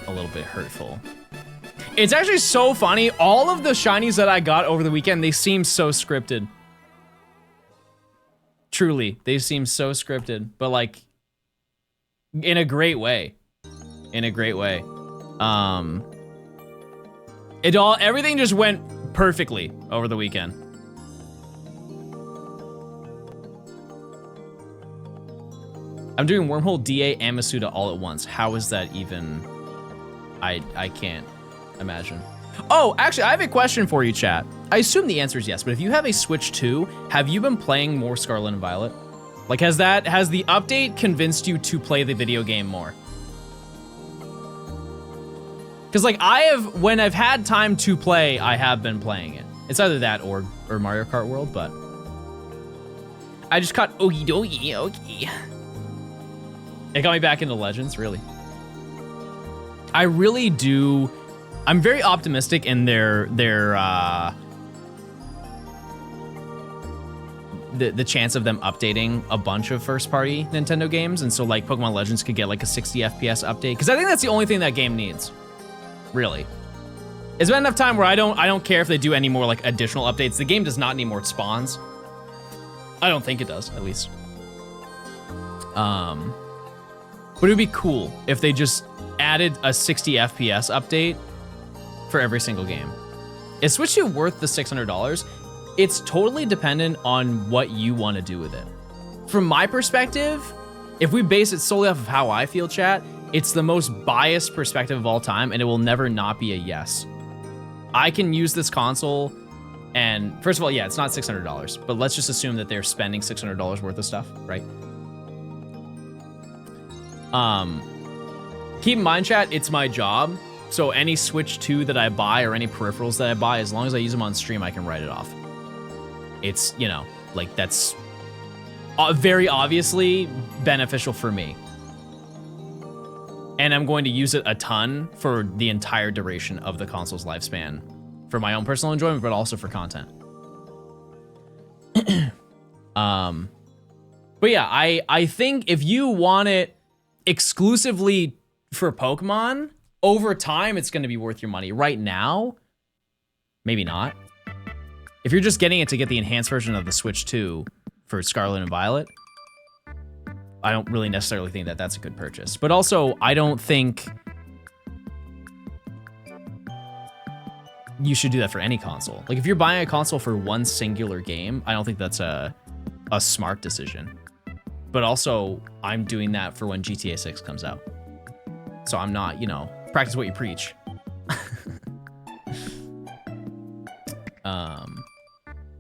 a little bit hurtful. It's actually so funny. All of the shinies that I got over the weekend, they seem so scripted. Truly, they seem so scripted, but like in a great way. In a great way. Everything just went perfectly over the weekend. I'm doing Wormhole, DA, and Masuda all at once. How is that even? I can't imagine. Oh, actually, I have a question for you, chat. I assume the answer is yes, but if you have a Switch 2, have you been playing more Scarlet and Violet? Like, has the update convinced you to play the video game more? Because like when I've had time to play, I have been playing it. It's either that or Mario Kart World, but I just caught Okie Dokie, okay. It got me back into Legends, really. I really do. I'm very optimistic in the chance of them updating a bunch of first-party Nintendo games, and so like Pokemon Legends could get like a 60 FPS update, because I think that's the only thing that game needs. Really, it's been enough time where I don't care if they do any more like additional updates. The game does not need more spawns. I don't think it does, at least. But it would be cool if they just added a 60 FPS update for every single game. Is Switch 2 worth the $600? It's totally dependent on what you want to do with it. From my perspective, if we base it solely off of how I feel, chat, it's the most biased perspective of all time, and it will never not be a yes. I can use this console And first of all, yeah, it's not $600, but let's just assume that they're spending $600 worth of stuff, right? Keep in mind, chat, it's my job. So any Switch 2 that I buy or any peripherals that I buy, as long as I use them on stream, I can write it off. It's, you know, like that's very obviously beneficial for me. And I'm going to use it a ton for the entire duration of the console's lifespan for my own personal enjoyment, but also for content. But yeah, I think if you want it exclusively for Pokemon, over time, it's going to be worth your money. Right now, maybe not. If you're just getting it to get the enhanced version of the Switch 2 for Scarlet and Violet, I don't really necessarily think that that's a good purchase. But also, I don't think you should do that for any console. Like, if you're buying a console for one singular game, I don't think that's a smart decision. But also, I'm doing that for when GTA 6 comes out. So I'm not, you know, practice what you preach.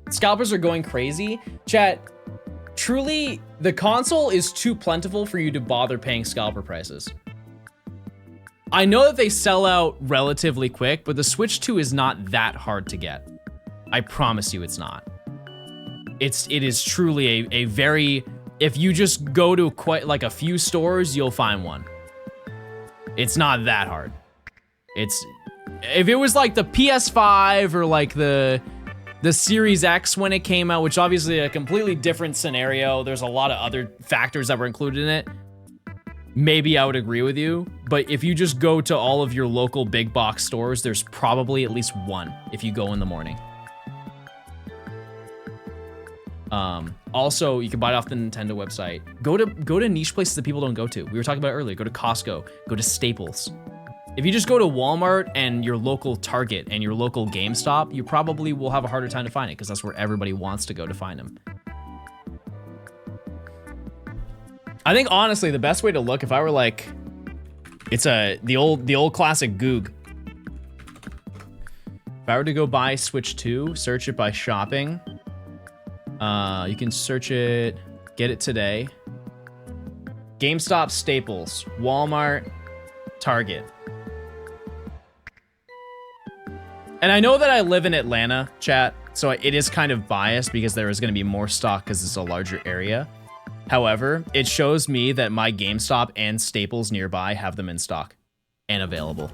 Scalpers are going crazy. Chat, truly, the console is too plentiful for you to bother paying scalper prices. I know that they sell out relatively quick, but the Switch 2 is not that hard to get. I promise you it's not. It is truly a very, if you just go to quite like a few stores, you'll find one. It's not that hard. It's, if it was like the PS5 or like the Series X when it came out, which obviously a completely different scenario. There's a lot of other factors that were included in it. Maybe I would agree with you, but if you just go to all of your local big box stores, there's probably at least one if you go in the morning. Also, you can buy it off the Nintendo website. Go to niche places that people don't go to. We were talking about it earlier. Go to Costco. Go to Staples. If you just go to Walmart and your local Target and your local GameStop, you probably will have a harder time to find it because that's where everybody wants to go to find them. I think honestly, the best way to look, if I were like, it's the old classic Goog. If I were to go buy Switch 2, search it by shopping. You can search it, get it today. GameStop, Staples, Walmart, Target. And I know that I live in Atlanta, chat, so it is kind of biased because there is going to be more stock because it's a larger area. However, it shows me that my GameStop and Staples nearby have them in stock and available.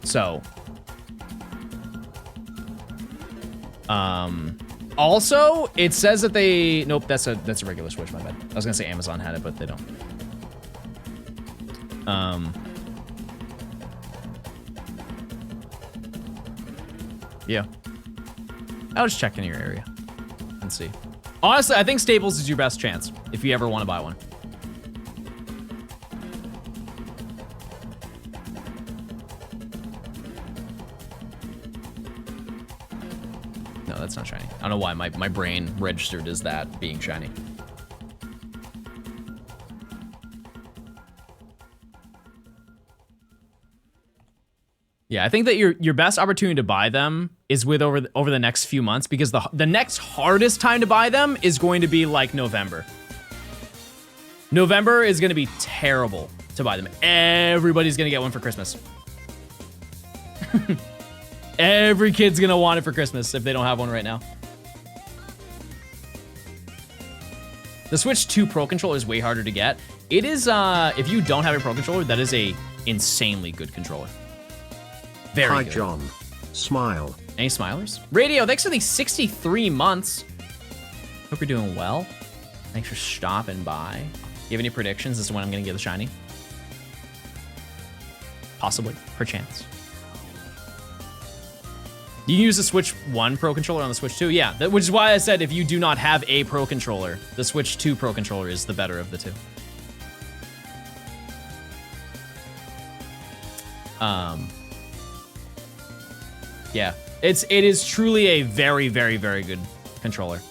So, also, it says that they, nope, that's a regular Switch, my bad. I was gonna say Amazon had it, but they don't. Yeah. I'll just check in your area and see. Honestly, I think Staples is your best chance if you ever want to buy one. No, that's not shiny. I don't know why my brain registered as that being shiny. Yeah, I think that your best opportunity to buy them is with over the next few months, because the next hardest time to buy them is going to be like November. November is going to be terrible to buy them. Everybody's going to get one for Christmas. Every kid's going to want it for Christmas if they don't have one right now. The Switch 2 Pro Controller is way harder to get. It is, if you don't have a Pro Controller, that is a insanely good controller. Very Hi, good. John. Smile. Any smilers? Radio, thanks for the 63 months. Hope you're doing well. Thanks for stopping by. You have any predictions as to when I'm going to get the shiny? Possibly. Perchance. You can use the Switch 1 Pro Controller on the Switch 2? Yeah, which is why I said if you do not have a Pro Controller, the Switch 2 Pro Controller is the better of the two. Yeah, it is truly a very, very, very good controller.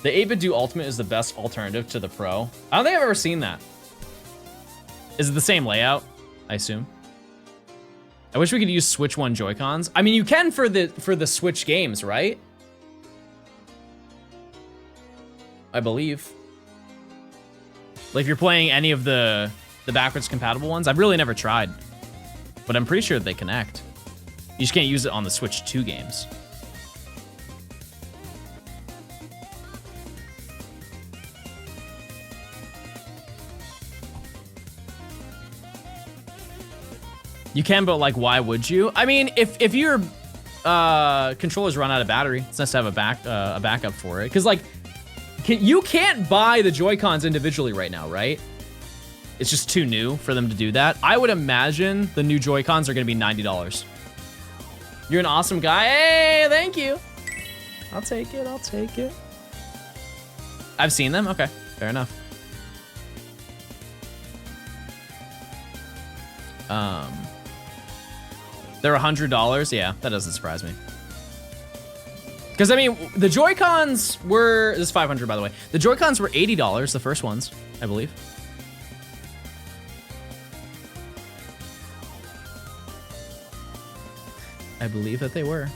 The 8-bit Do Ultimate is the best alternative to the Pro. I don't think I've ever seen that. Is it the same layout? I assume. I wish we could use Switch 1 Joy-Cons. I mean, you can for the Switch games, right? I believe. Like if you're playing any of the backwards compatible ones, I've really never tried, but I'm pretty sure they connect. You just can't use it on the Switch 2 games. You can, but like, why would you? I mean, if your controllers run out of battery, it's nice to have a backup for it. Because like, you can't buy the Joy-Cons individually right now, right? It's just too new for them to do that. I would imagine the new Joy-Cons are gonna be $90. You're an awesome guy. Hey, thank you. I'll take it, I'll take it. I've seen them, okay, fair enough. They're $100, yeah, that doesn't surprise me. Because I mean, the Joy-Cons were, this is 500 by the way. The Joy-Cons were $80, the first ones, I believe. I believe that they were.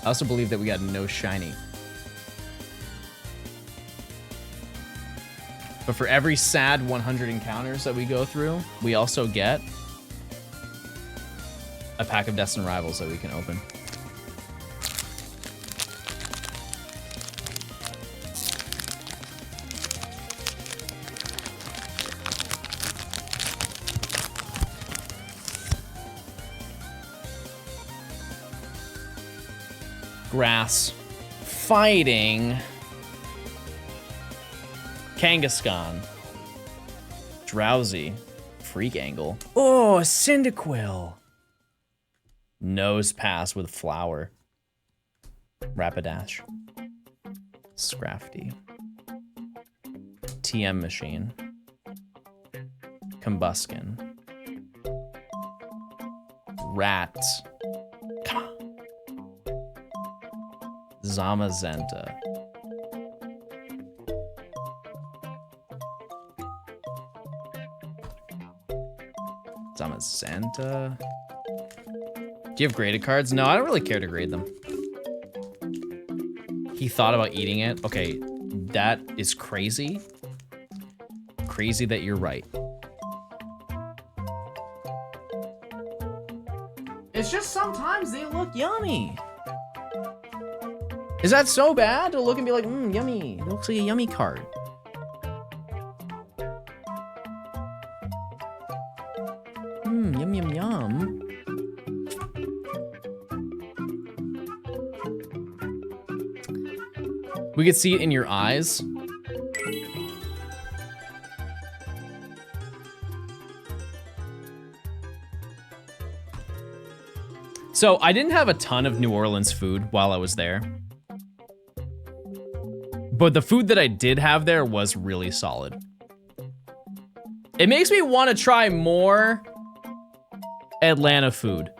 I also believe that we got no shiny. But for every sad 100 encounters that we go through, we also get a pack of Destined Rivals that we can open. Grass fighting Kangaskhan. Drowsy. Freak Angle. Oh, Cyndaquil. Nose Pass with Flower. Rapidash. Scrafty. TM Machine. Combuskin. Rat. Come on. Zamazenta. Zamazenta. Do you have graded cards? No, I don't really care to grade them. He thought about eating it. Okay, that is crazy. Crazy that you're right. It's just sometimes they look yummy. Is that so bad to look and be like, yummy? It looks like a yummy card. Yum, yum, yum. We could see it in your eyes. So I didn't have a ton of New Orleans food while I was there. But the food that I did have there was really solid. It makes me want to try more Atlanta food.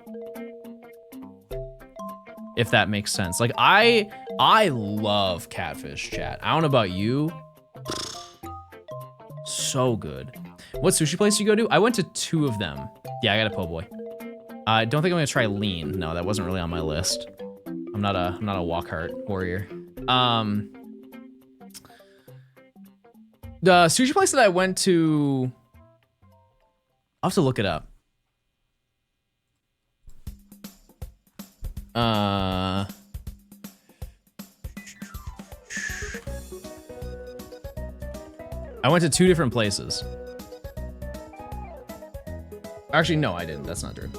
If that makes sense. Like I love catfish, chat. I don't know about you. So good. What sushi place do you go to? I went to 2 of them. Yeah, I got a po' boy. I don't think I'm gonna try lean. No, that wasn't really on my list. I'm not a walk heart warrior. The sushi place that I went to, I'll have to look it up. I went to 2 different places. Actually, no, I didn't. That's not true.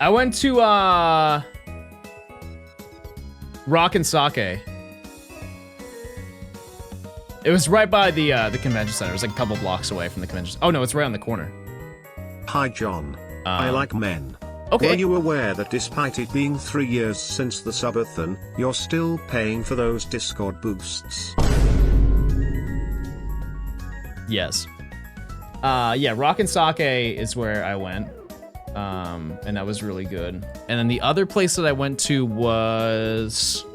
I went to Rock and Sake. It was right by the convention center. It was like a couple blocks away from the convention. Oh no, it's right on the corner. Hi John. I like men. Okay. Were you aware that despite it being 3 years since the subathon, you're still paying for those Discord boosts? Yes. Yeah, Rock and Sake is where I went. And that was really good. And then the other place that I went to was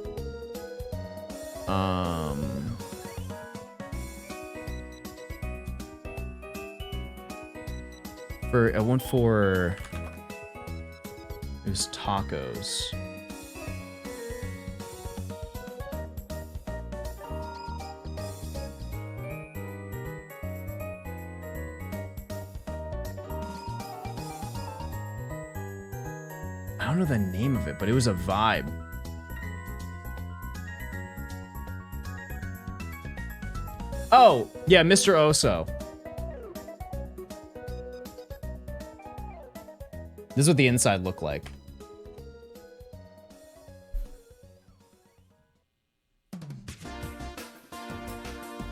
I went for, it was tacos. I don't know the name of it, but it was a vibe. Oh, yeah, Mr. Oso. This is what the inside looked like.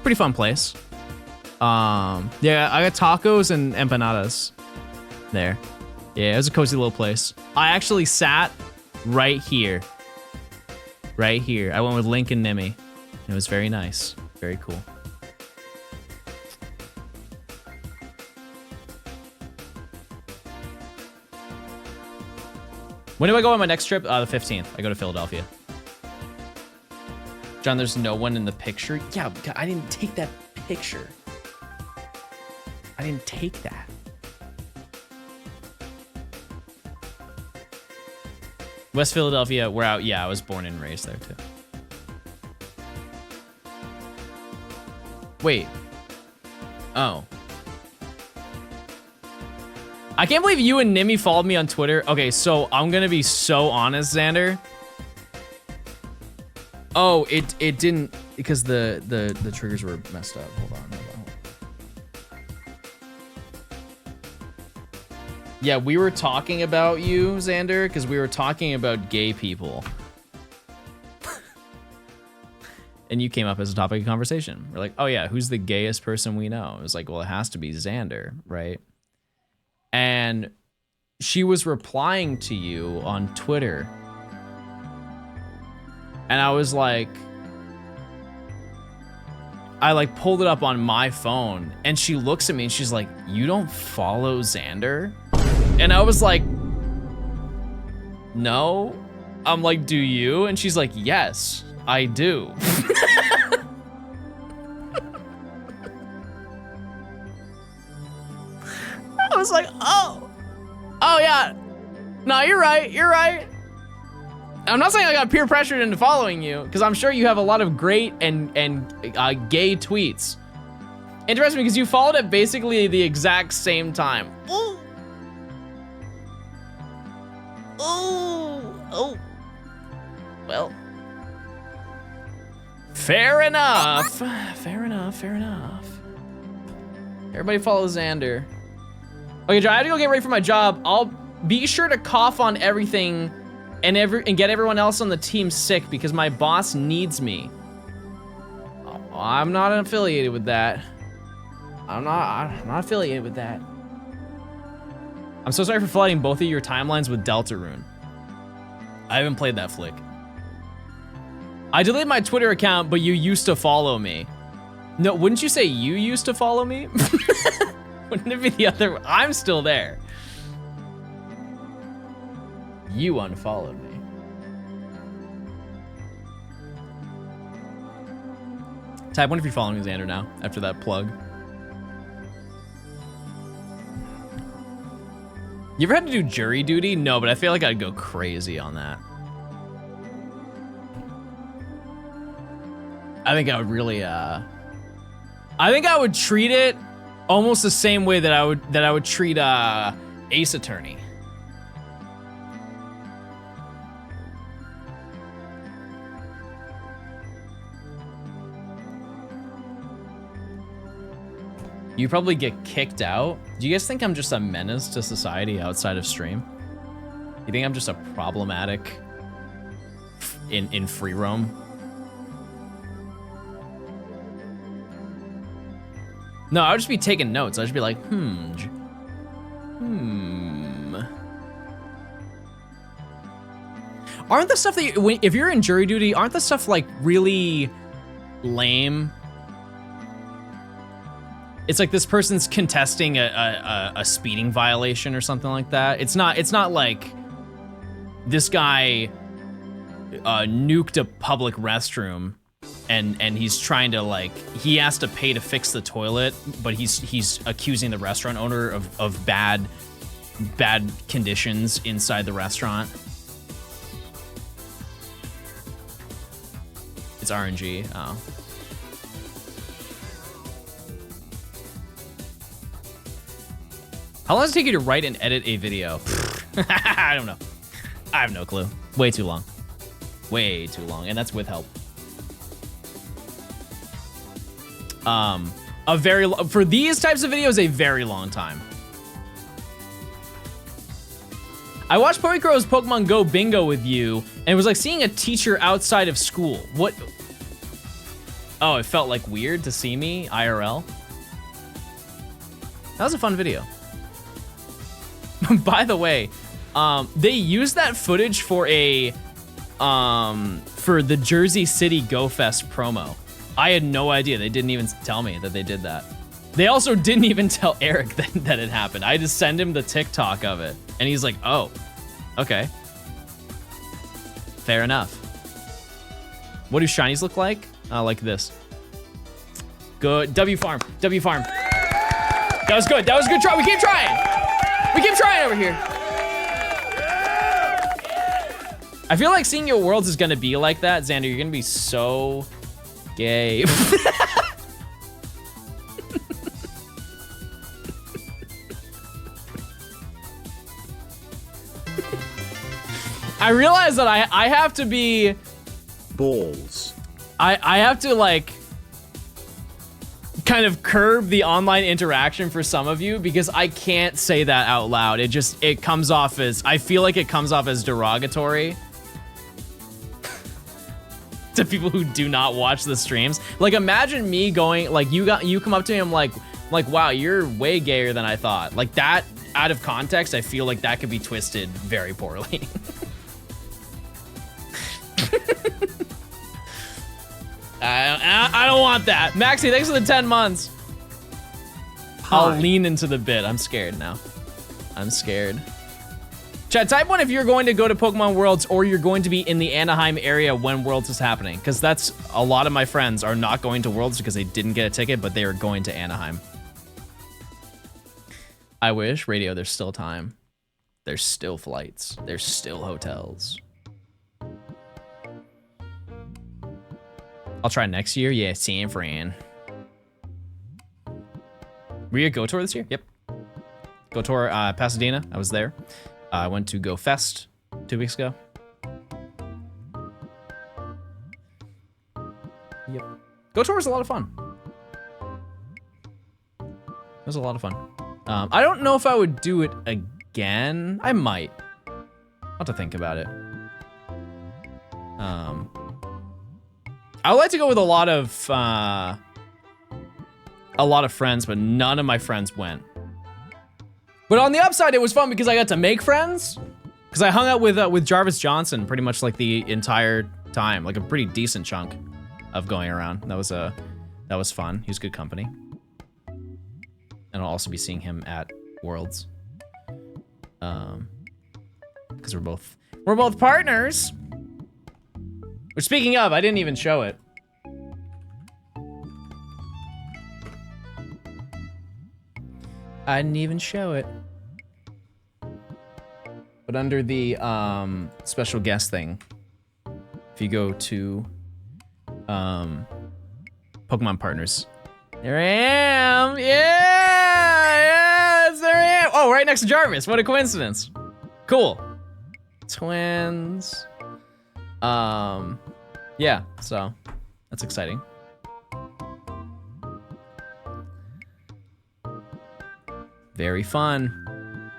Pretty fun place. Yeah, I got tacos and empanadas there. Yeah, it was a cozy little place. I actually sat right here. Right here. I went with Link and Nimmy. It was very nice. Very cool. When do I go on my next trip? The 15th. I go to Philadelphia. John, there's no one in the picture? Yeah, I didn't take that picture. I didn't take that. West Philadelphia, we're out. Yeah, I was born and raised there too. Wait. Oh. I can't believe you and Nimmy followed me on Twitter. Okay, so I'm gonna be so honest, Xander. Oh, it didn't, because the triggers were messed up. Hold on. Yeah, we were talking about you, Xander, because we were talking about gay people. And you came up as a topic of conversation. We're like, oh yeah, who's the gayest person we know? It was like, well, it has to be Xander, right? And she was replying to you on Twitter. And I was like, I like pulled it up on my phone and she looks at me and she's like, you don't follow Xander? And I was like, no. I'm like, do you? And she's like, yes, I do. I was like, oh yeah. No, you're right. I'm not saying I got peer pressured into following you, because I'm sure you have a lot of great and gay tweets. Interesting, because you followed at basically the exact same time. Ooh. Oh. Well. Fair enough. Everybody follows Xander. Okay, John, I have to go get ready for my job. I'll be sure to cough on everything and get everyone else on the team sick because my boss needs me. I'm not affiliated with that. I'm not affiliated with that. I'm so sorry for flooding both of your timelines with Deltarune. I haven't played that flick. I deleted my Twitter account, but you used to follow me. No, wouldn't you say you used to follow me? Wouldn't it be the other? I'm still there. You unfollowed me. Type, wonder if you're following Xander now after that plug. You ever had to do jury duty? No, but I feel like I'd go crazy on that. I think I would really, I think I would treat it almost the same way that I would treat Ace Attorney. You probably get kicked out. Do you guys think I'm just a menace to society outside of stream? You think I'm just a problematic in free roam? No, I would just be taking notes. I'd just be like, Aren't the stuff that if you're in jury duty, aren't the stuff like really lame? It's like this person's contesting a speeding violation or something like that. It's not like this guy nuked a public restroom and he's trying to like, he has to pay to fix the toilet, but he's accusing the restaurant owner of bad conditions inside the restaurant. It's RNG. Oh. How long does it take you to write and edit a video? I don't know. I have no clue. Way too long. Way too long, and that's with help. For these types of videos, a very long time. I watched Pokecrow's Pokemon Go Bingo with you, and it was like seeing a teacher outside of school. What? Oh, it felt like weird to see me IRL. That was a fun video. By the way, they used that footage for for the Jersey City Go Fest promo. I had no idea. They didn't even tell me that they did that. They also didn't even tell Eric that it happened. I just send him the TikTok of it, and he's like, "Oh, okay, fair enough." What do shinies look like? Like this. Good. W farm. W farm. That was good. That was a good try. We keep trying. We keep trying over here. I feel like seeing your worlds is gonna be like that, Xander. You're gonna be so gay. I realize that I have to be balls. I have to like kind of curb the online interaction for some of you because I can't say that out loud. It comes off as, I feel like it comes off as derogatory to people who do not watch the streams. Like imagine me going, like you come up to me, I'm like, wow, you're way gayer than I thought. Like that out of context, I feel like that could be twisted very poorly. I don't want that. Maxie, thanks for the 10 months. I'll lean into the bit. I'm scared now. I'm scared. Chat, type 1 if you're going to go to Pokemon Worlds or you're going to be in the Anaheim area when Worlds is happening. Because that's, a lot of my friends are not going to Worlds because they didn't get a ticket, but they are going to Anaheim. I wish. Radio, there's still time. There's still flights. There's still hotels. I'll try next year. Yeah, San Fran. Were you at Go Tour this year? Yep. Go Tour, Pasadena. I was there. I went to Go Fest 2 weeks ago. Yep. Go Tour was a lot of fun. It was a lot of fun. I don't know if I would do it again. I might. I'll have to think about it. I would like to go with a lot of friends, but none of my friends went. But on the upside, it was fun because I got to make friends. Because I hung out with Jarvis Johnson pretty much like the entire time, like a pretty decent chunk of going around. That was fun. He was good company. And I'll also be seeing him at Worlds. Because we're both partners. Which, speaking of, I didn't even show it. I didn't even show it. But under the special guest thing, if you go to Pokemon Partners, there I am. Yes, there I am. Oh, right next to Jarvis. What a coincidence. Cool. Twins. Yeah, so that's exciting. Very fun.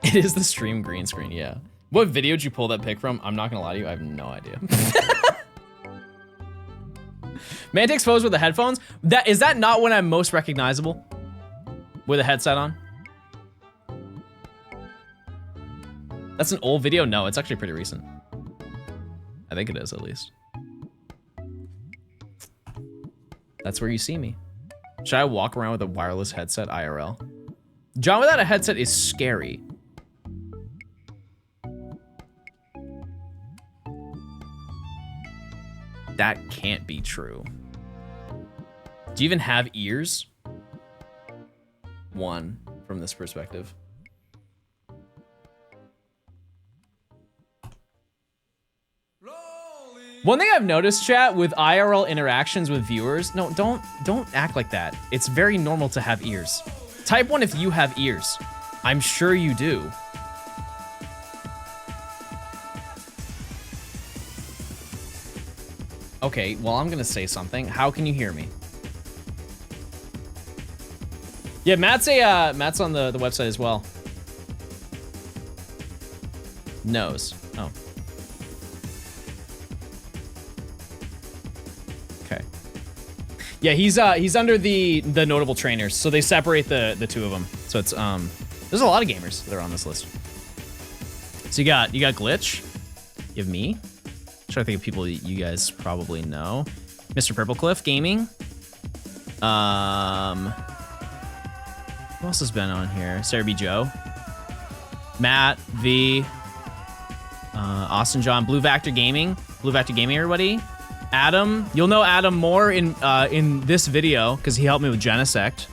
It is the stream green screen, yeah. What video did you pull that pic from? I'm not gonna lie to you, I have no idea. Mantic's pose with the headphones? Is that not when I'm most recognizable? With a headset on? That's an old video? No, it's actually pretty recent. I think it is, at least. That's where you see me. Should I walk around with a wireless headset IRL? John without a headset is scary. That can't be true. Do you even have ears? One, from this perspective. One thing I've noticed, chat, with IRL interactions with viewers, no, don't act like that. It's very normal to have ears. Type 1 if you have ears. I'm sure you do. Okay, well, I'm gonna say something. How can you hear me? Yeah, Matt's on the website as well. Nose. Oh. Okay. Yeah, he's under the notable trainers, so they separate the two of them. So it's there's a lot of gamers that are on this list. So you got Glitch, you have me. I'm trying to think of people you guys probably know. Mr. Purplecliff Gaming. Who else has been on here? Sarah B. Joe. Matt V. Austin John. Blue Vector Gaming. Blue Vector Gaming, everybody. Adam. You'll know Adam more in this video because he helped me with Genesect.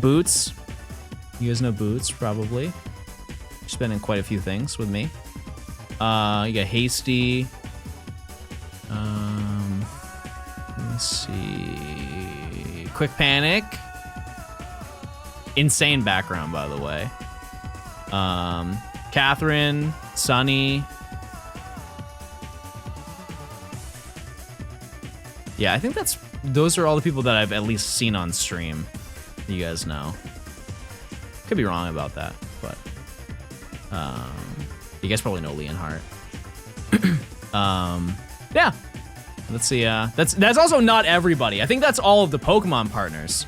Boots. You guys know Boots, probably. She's been in quite a few things with me. You got Hasty. Let me see. Quick Panic. Insane background, by the way. Catherine, Sunny. Yeah, I think those are all the people that I've at least seen on stream. You guys know. Could be wrong about that, but you guys probably know Leonhardt. Yeah. Let's see. That's also not everybody. I think that's all of the Pokemon partners.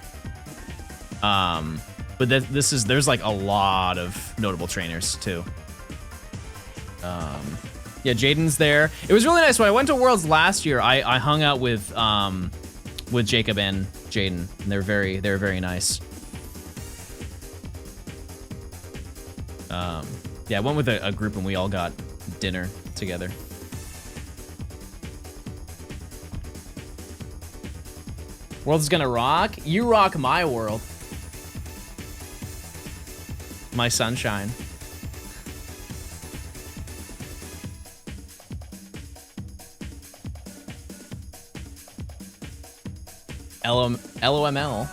But there's like a lot of notable trainers too. Yeah, Jaden's there. It was really nice when I went to Worlds last year. I hung out with Jacob and Jaden, and they were very nice. Yeah, I went with a group and we all got dinner together. World's is gonna rock. You rock my world. My sunshine. LOML.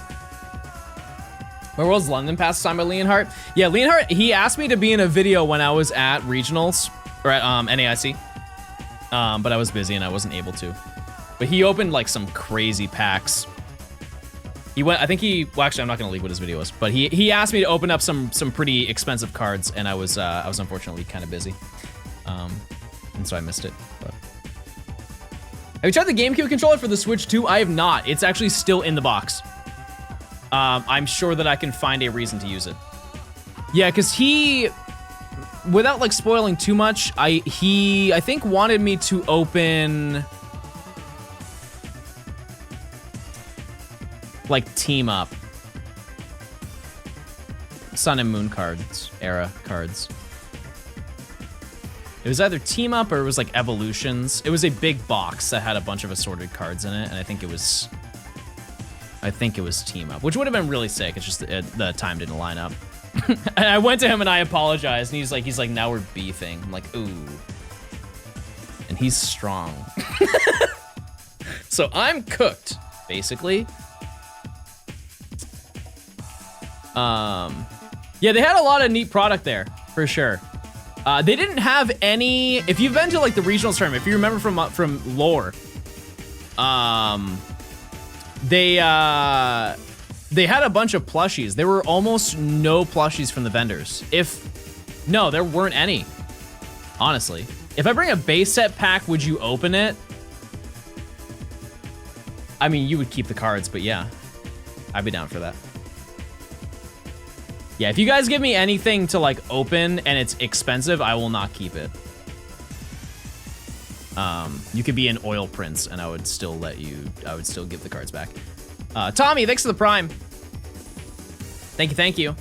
My World's London Pass signed by Leonhardt. Yeah, Leonhardt, he asked me to be in a video when I was at regionals, or at NAIC. But I was busy and I wasn't able to. But he opened like some crazy packs. Well, actually I'm not gonna leak what his video was, but he asked me to open up some pretty expensive cards, and I was unfortunately kind of busy. And so I missed it. But. Have you tried the GameCube controller for the Switch 2? I have not. It's actually still in the box. I'm sure that I can find a reason to use it. Yeah, because he, without like spoiling too much, he I think wanted me to open like Team Up, Sun and Moon cards, era cards. It was either Team Up or it was like Evolutions. It was a big box that had a bunch of assorted cards in it, and I think it was Team Up, which would have been really sick. It's just the time didn't line up. And I went to him and I apologized, and he's like, now we're beefing. I'm like, ooh. And he's strong. So I'm cooked, basically. Yeah, they had a lot of neat product there, for sure. They didn't have any, if you've been to like the regionals tournament, if you remember from lore, they had a bunch of plushies. There were almost no plushies from the vendors. No, there weren't any, honestly. If I bring a base set pack, would you open it? I mean, you would keep the cards, but yeah, I'd be down for that. Yeah, if you guys give me anything to like open and it's expensive, I will not keep it. You could be an oil prince and I would still give the cards back. Tommy, thanks for the Prime. Thank you.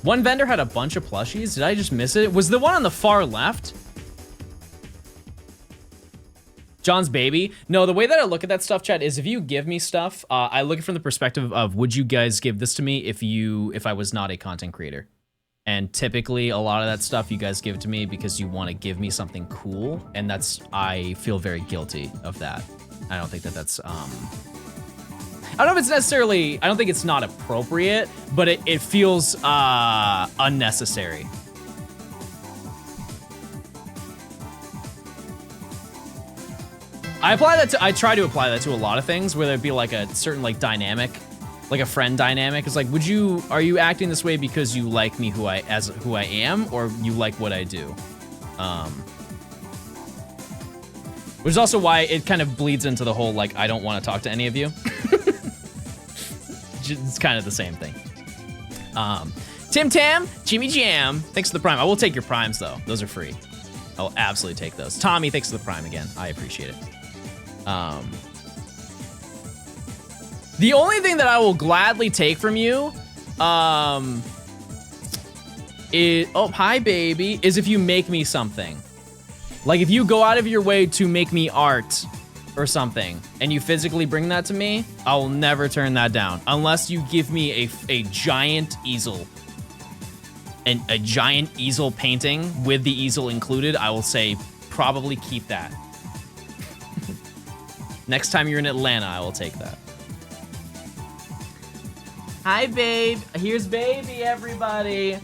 One vendor had a bunch of plushies. Did I just miss it? Was the one on the far left? John's baby? No, the way that I look at that stuff, chat, is if you give me stuff, I look at it from the perspective of, would you guys give this to me if I was not a content creator? And typically, a lot of that stuff you guys give to me because you want to give me something cool, and I feel very guilty of that. I don't think that's, I don't know if it's necessarily, I don't think it's not appropriate, but it feels unnecessary. I try to apply that to a lot of things, whether it be like a certain like dynamic, like a friend dynamic. It's like, are you acting this way because you like me who I am, or you like what I do? Which is also why it kind of bleeds into the whole, like, I don't want to talk to any of you. It's kind of the same thing. Tim Tam, Jimmy Jam, thanks for the Prime. I will take your Primes though. Those are free. I'll absolutely take those. Tommy, thanks for the Prime again. I appreciate it. The only thing that I will gladly take from you, is, oh, hi baby, is if you make me something. Like if you go out of your way to make me art or something, and you physically bring that to me, I will never turn that down. Unless you give me a giant easel. And a giant easel painting with the easel included, I will say probably keep that. Next time you're in Atlanta, I will take that. Hi, babe. Here's baby, everybody.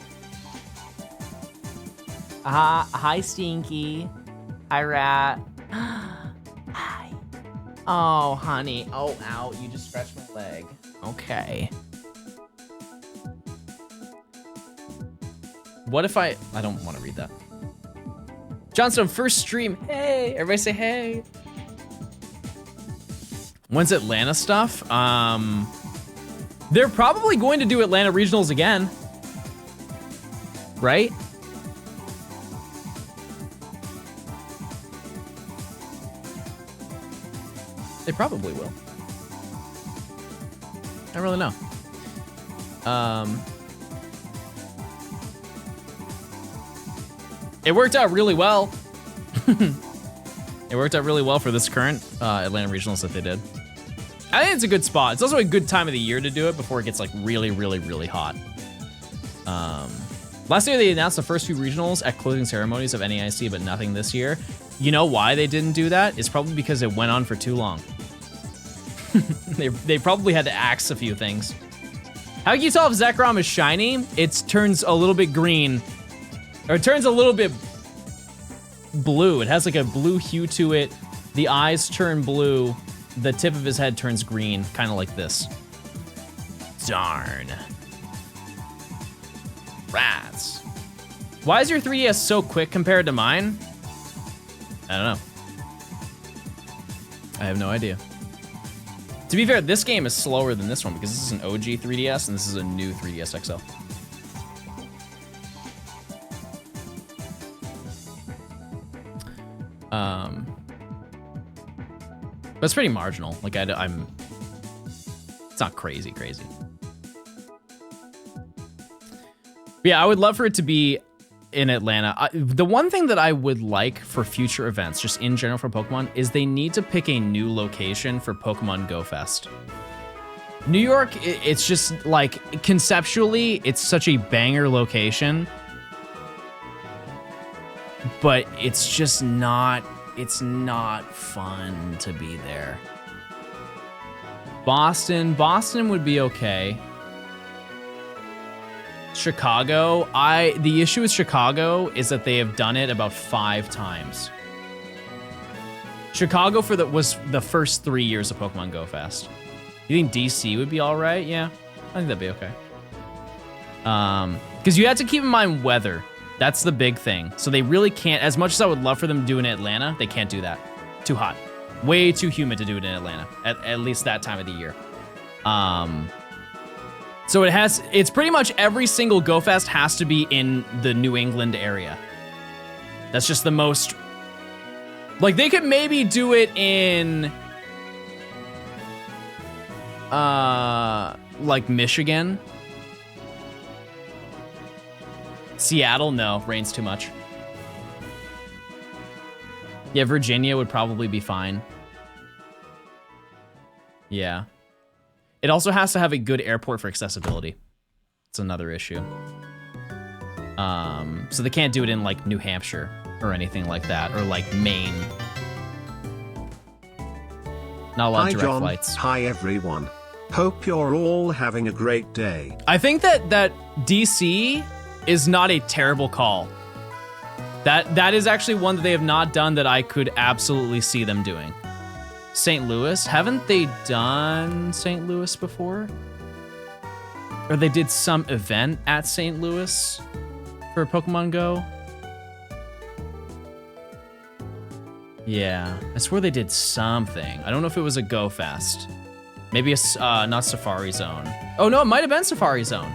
Hi, Stinky. Hi, Rat. Hi. Oh, honey. Oh, ow. You just scratched my leg. Okay. What if I don't want to read that. Johnstone, first stream. Hey. Everybody say hey. When's Atlanta stuff? They're probably going to do Atlanta regionals again. Right? They probably will. I don't really know. It worked out really well. It worked out really well for this current Atlanta regionals that they did. I think it's a good spot. It's also a good time of the year to do it before it gets like really, really, really hot. Last year they announced the first few regionals at closing ceremonies of NAIC, but nothing this year. You know why they didn't do that? It's probably because it went on for too long. They probably had to axe a few things. How can you tell if Zekrom is shiny? It turns a little bit green, or it turns a little bit blue. It has like a blue hue to it. The eyes turn blue. The tip of his head turns green, kind of like this. Darn. Rats. Why is your 3DS so quick compared to mine? I don't know. I have no idea. To be fair, this game is slower than this one because this is an OG 3DS and this is a new 3DS XL. But it's pretty marginal. Like it's not crazy. But yeah, I would love for it to be in Atlanta. The one thing that I would like for future events, just in general for Pokemon, is they need to pick a new location for Pokemon Go Fest. New York, it's just like, conceptually, it's such a banger location, but it's just not, it's not fun to be there. Boston would be okay. Chicago, the issue with Chicago is that they have done it about 5 times. Chicago was the first 3 years of Pokemon Go Fest. You think DC would be all right? Yeah, I think that'd be okay. Because you have to keep in mind weather. That's the big thing. So they really can't, as much as I would love for them to do it in Atlanta, they can't do that. Too hot. Way too humid to do it in Atlanta, at least that time of the year. So it's pretty much every single Go Fest has to be in the New England area. That's just the most, like they could maybe do it in Like Michigan. Seattle, no, rains too much. Yeah, Virginia would probably be fine. Yeah. It also has to have a good airport for accessibility. It's another issue. So they can't do it in like New Hampshire or anything like that, or like Maine. Not a lot of direct John. flights. Hi everyone. Hope you're all having a great day. I think that DC is not a terrible call. That is actually one that they have not done that I could absolutely see them doing. St. Louis, haven't they done St. Louis before? Or they did some event at St. Louis for Pokemon Go? Yeah, I swear they did something. I don't know if it was a Go Fest. Maybe not Safari Zone. Oh no, it might have been Safari Zone.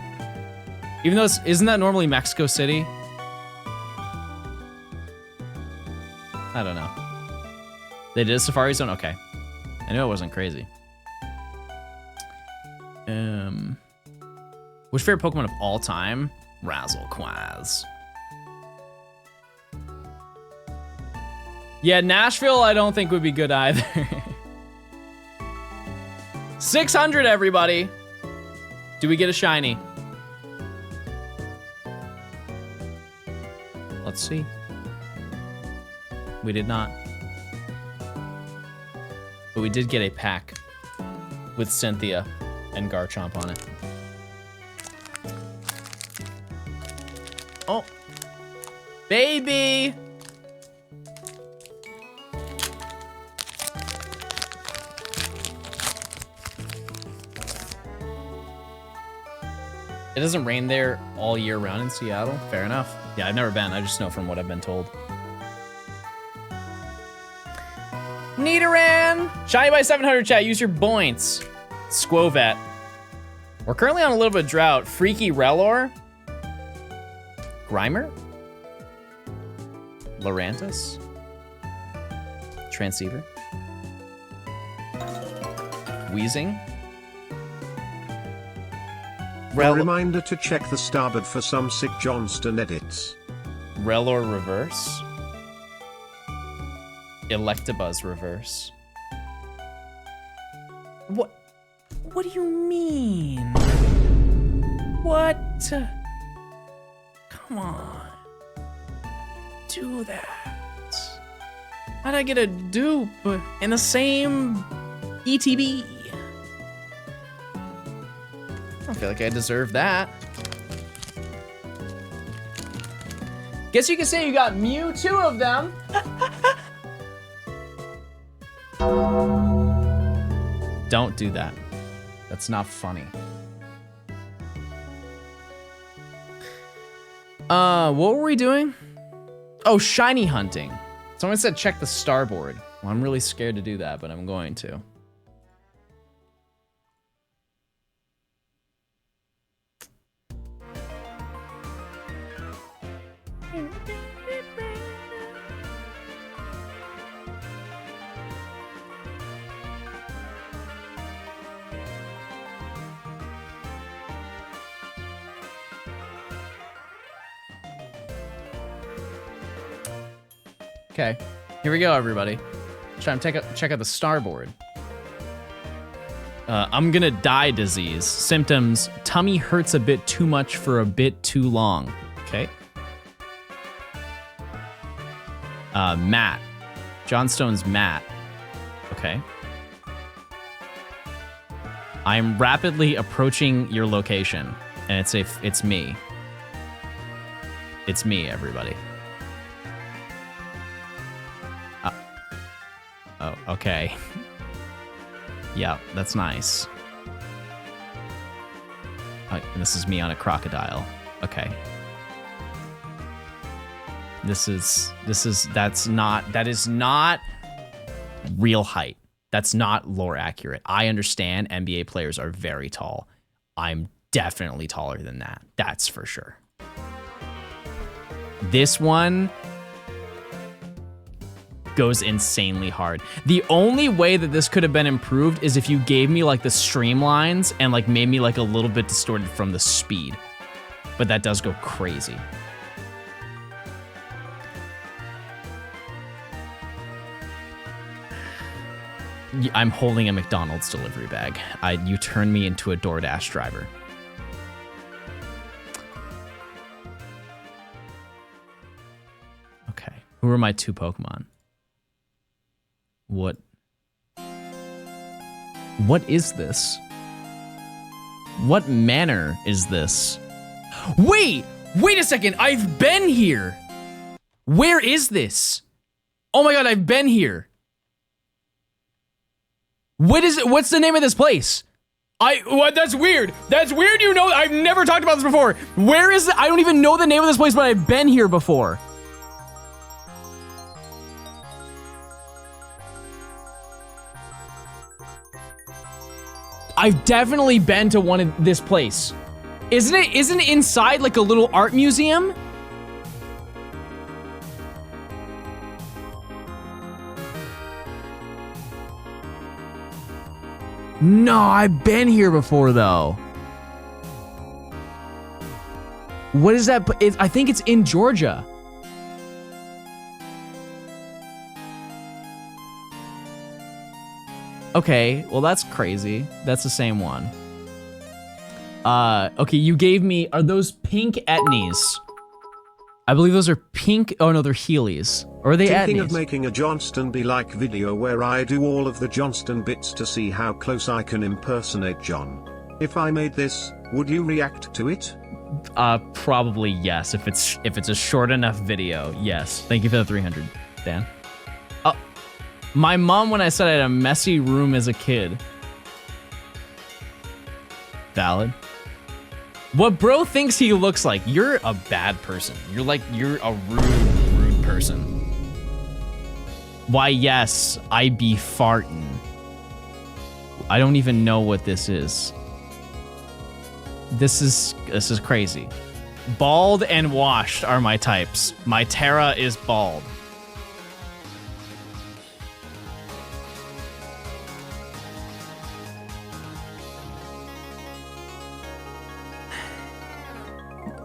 Even though isn't that normally Mexico City? I don't know. They did a Safari Zone? Okay. I knew it wasn't crazy. Which favorite Pokemon of all time? Razzlequaz. Yeah, Nashville I don't think would be good either. 600, everybody. Do we get a shiny? Let's see. We did not. But we did get a pack with Cynthia and Garchomp on it. Oh. Baby! It doesn't rain there all year round in Seattle. Fair enough. Yeah, I've never been. I just know from what I've been told. Nidoran! Shiny by 700 chat. Use your points. Squovet. We're currently on a little bit of drought. Freaky Relor. Grimer. Lurantis. Transceiver. Wheezing. A reminder to check the starboard for some sick Johnstone edits. Relor Reverse. Electabuzz Reverse. What do you mean? What? Come on. Do that. How'd I get a dupe in the same ETB? I feel like I deserve that. Guess you could say you got two of them. Don't do that. That's not funny. What were we doing? Oh, shiny hunting. Someone said check the starboard. Well, I'm really scared to do that, but I'm going to. Okay, here we go, everybody. Try to check out the starboard. I'm gonna die disease. Symptoms: tummy hurts a bit too much for a bit too long. Okay. Matt. Johnstone's Matt. Okay. I'm rapidly approaching your location, and it's me. It's me, everybody. Oh, okay. Yeah, that's nice. And this is me on a crocodile. Okay. That is not real height. That's not lore accurate. I understand NBA players are very tall. I'm definitely taller than that. That's for sure. goes insanely hard. The only way that this could have been improved is if you gave me like the streamlines and like made me like a little bit distorted from the speed. But that does go crazy. I'm holding a McDonald's delivery bag. You turned me into a DoorDash driver. Okay, who are my 2 Pokemon? What is this? What manor is this? Wait a second, I've been here. Where is this? Oh my God, I've been here. What's the name of this place? That's weird. That's weird, you know, I've never talked about this before. Where is it? I don't even know the name of this place, but I've been here before. I've definitely been to one of this place. Isn't it inside like a little art museum? No, I've been here before though. What is that? I think it's in Georgia. Okay, well that's crazy. That's the same one. Okay, you gave me, are those pink Etnies? I believe those are pink, oh no, they're Heelys. Or are they Thinking Etnies? of making a Johnston be like video where I do all of the Johnston bits to see how close I can impersonate John. If I made this, would you react to it? Probably yes. If it's a short enough video, yes. Thank you for the 300, Dan. My mom, when I said I had a messy room as a kid. Valid. What bro thinks he looks like. You're a bad person. You're a rude person. Why, yes, I be fartin'. I don't even know what this is. This is crazy. Bald and washed are my types. My Terra is bald.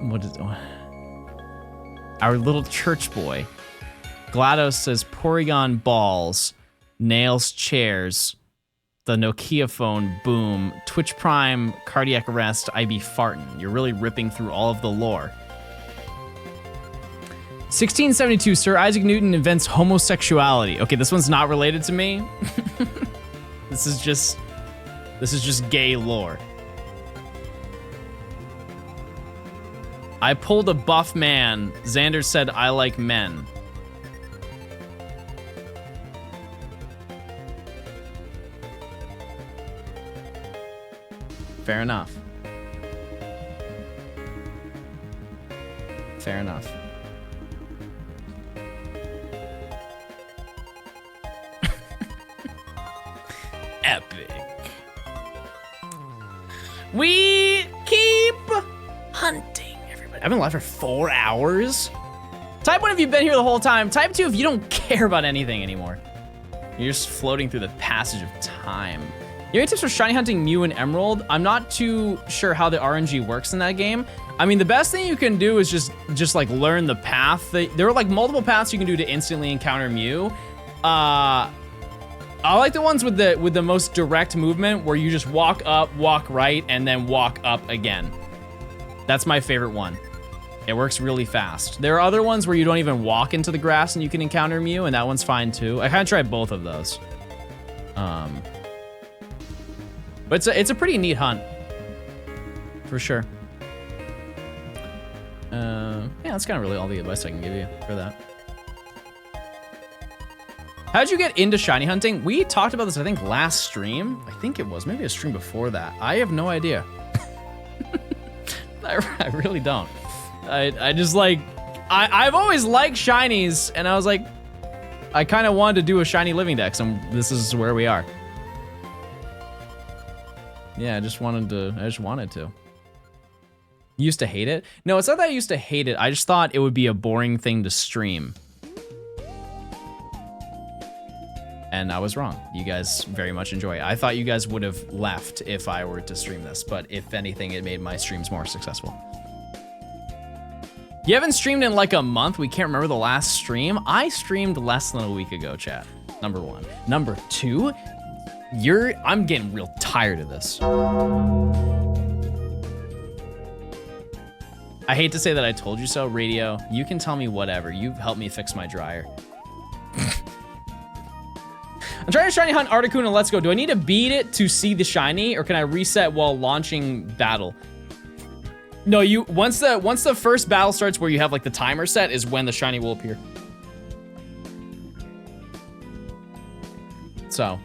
What is our little church boy? GLaDOS says Porygon balls, nails chairs, the Nokia phone boom, Twitch Prime, cardiac arrest, I be fartin'. You're really ripping through all of the lore. 1672, Sir Isaac Newton invents homosexuality. Okay, this one's not related to me. This is just gay lore. I pulled a buff man. Xander said I like men. Fair enough. Fair enough. Epic. We keep hunting. I've been live for 4 hours. Type 1 if you've been here the whole time. Type 2 if you don't care about anything anymore. You're just floating through the passage of time. You have any tips for shiny hunting Mew and Emerald? I'm not too sure how the RNG works in that game. I mean, the best thing you can do is just like learn the path. There are like multiple paths you can do to instantly encounter Mew. I like the ones with the most direct movement where you just walk up, walk right, and then walk up again. That's my favorite one. It works really fast. There are other ones where you don't even walk into the grass and you can encounter Mew, and that one's fine too. I kind of tried both of those. But it's a pretty neat hunt, for sure. Yeah, that's kind of really all the advice I can give you for that. How'd you get into shiny hunting? We talked about this, I think, last stream. I think it was, maybe a stream before that. I have no idea. I really don't. I just like, I've always liked shinies, and I was like, I kind of wanted to do a shiny living dex, and this is where we are. Yeah, I just wanted to. You used to hate it? No, it's not that I used to hate it. I just thought it would be a boring thing to stream. And I was wrong. You guys very much enjoy it. I thought you guys would have left if I were to stream this, but if anything, it made my streams more successful. You haven't streamed in like a month? We can't remember the last stream. I streamed less than a week ago, chat. Number one. Number two, I'm getting real tired of this. I hate to say that I told you so, Radio. You can tell me whatever. You've helped me fix my dryer. I'm trying to shiny hunt Articuno and Let's Go. Do I need to beat it to see the shiny, or can I reset while launching battle? No, once the first battle starts where you have like the timer set is when the shiny will appear. So,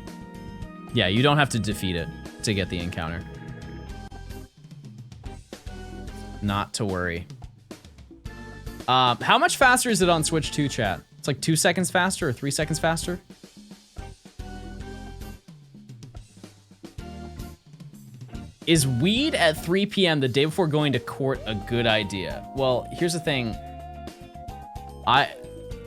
yeah, you don't have to defeat it to get the encounter. Not to worry. How much faster is it on Switch 2, chat? It's like 2 seconds faster or 3 seconds faster? Is weed at 3 p.m. the day before going to court a good idea? Well, here's the thing.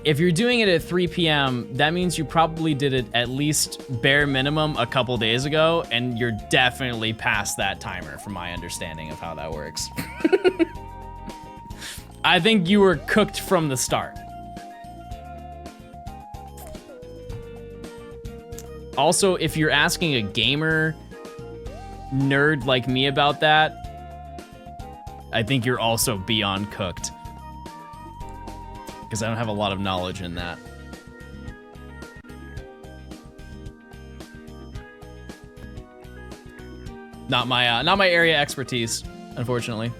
If you're doing it at 3 p.m., that means you probably did it at least bare minimum a couple days ago, and you're definitely past that timer from my understanding of how that works. I think you were cooked from the start. Also, if you're asking a gamer nerd like me about that, I think you're also beyond cooked. Because I don't have a lot of knowledge in that. Not my area expertise, unfortunately.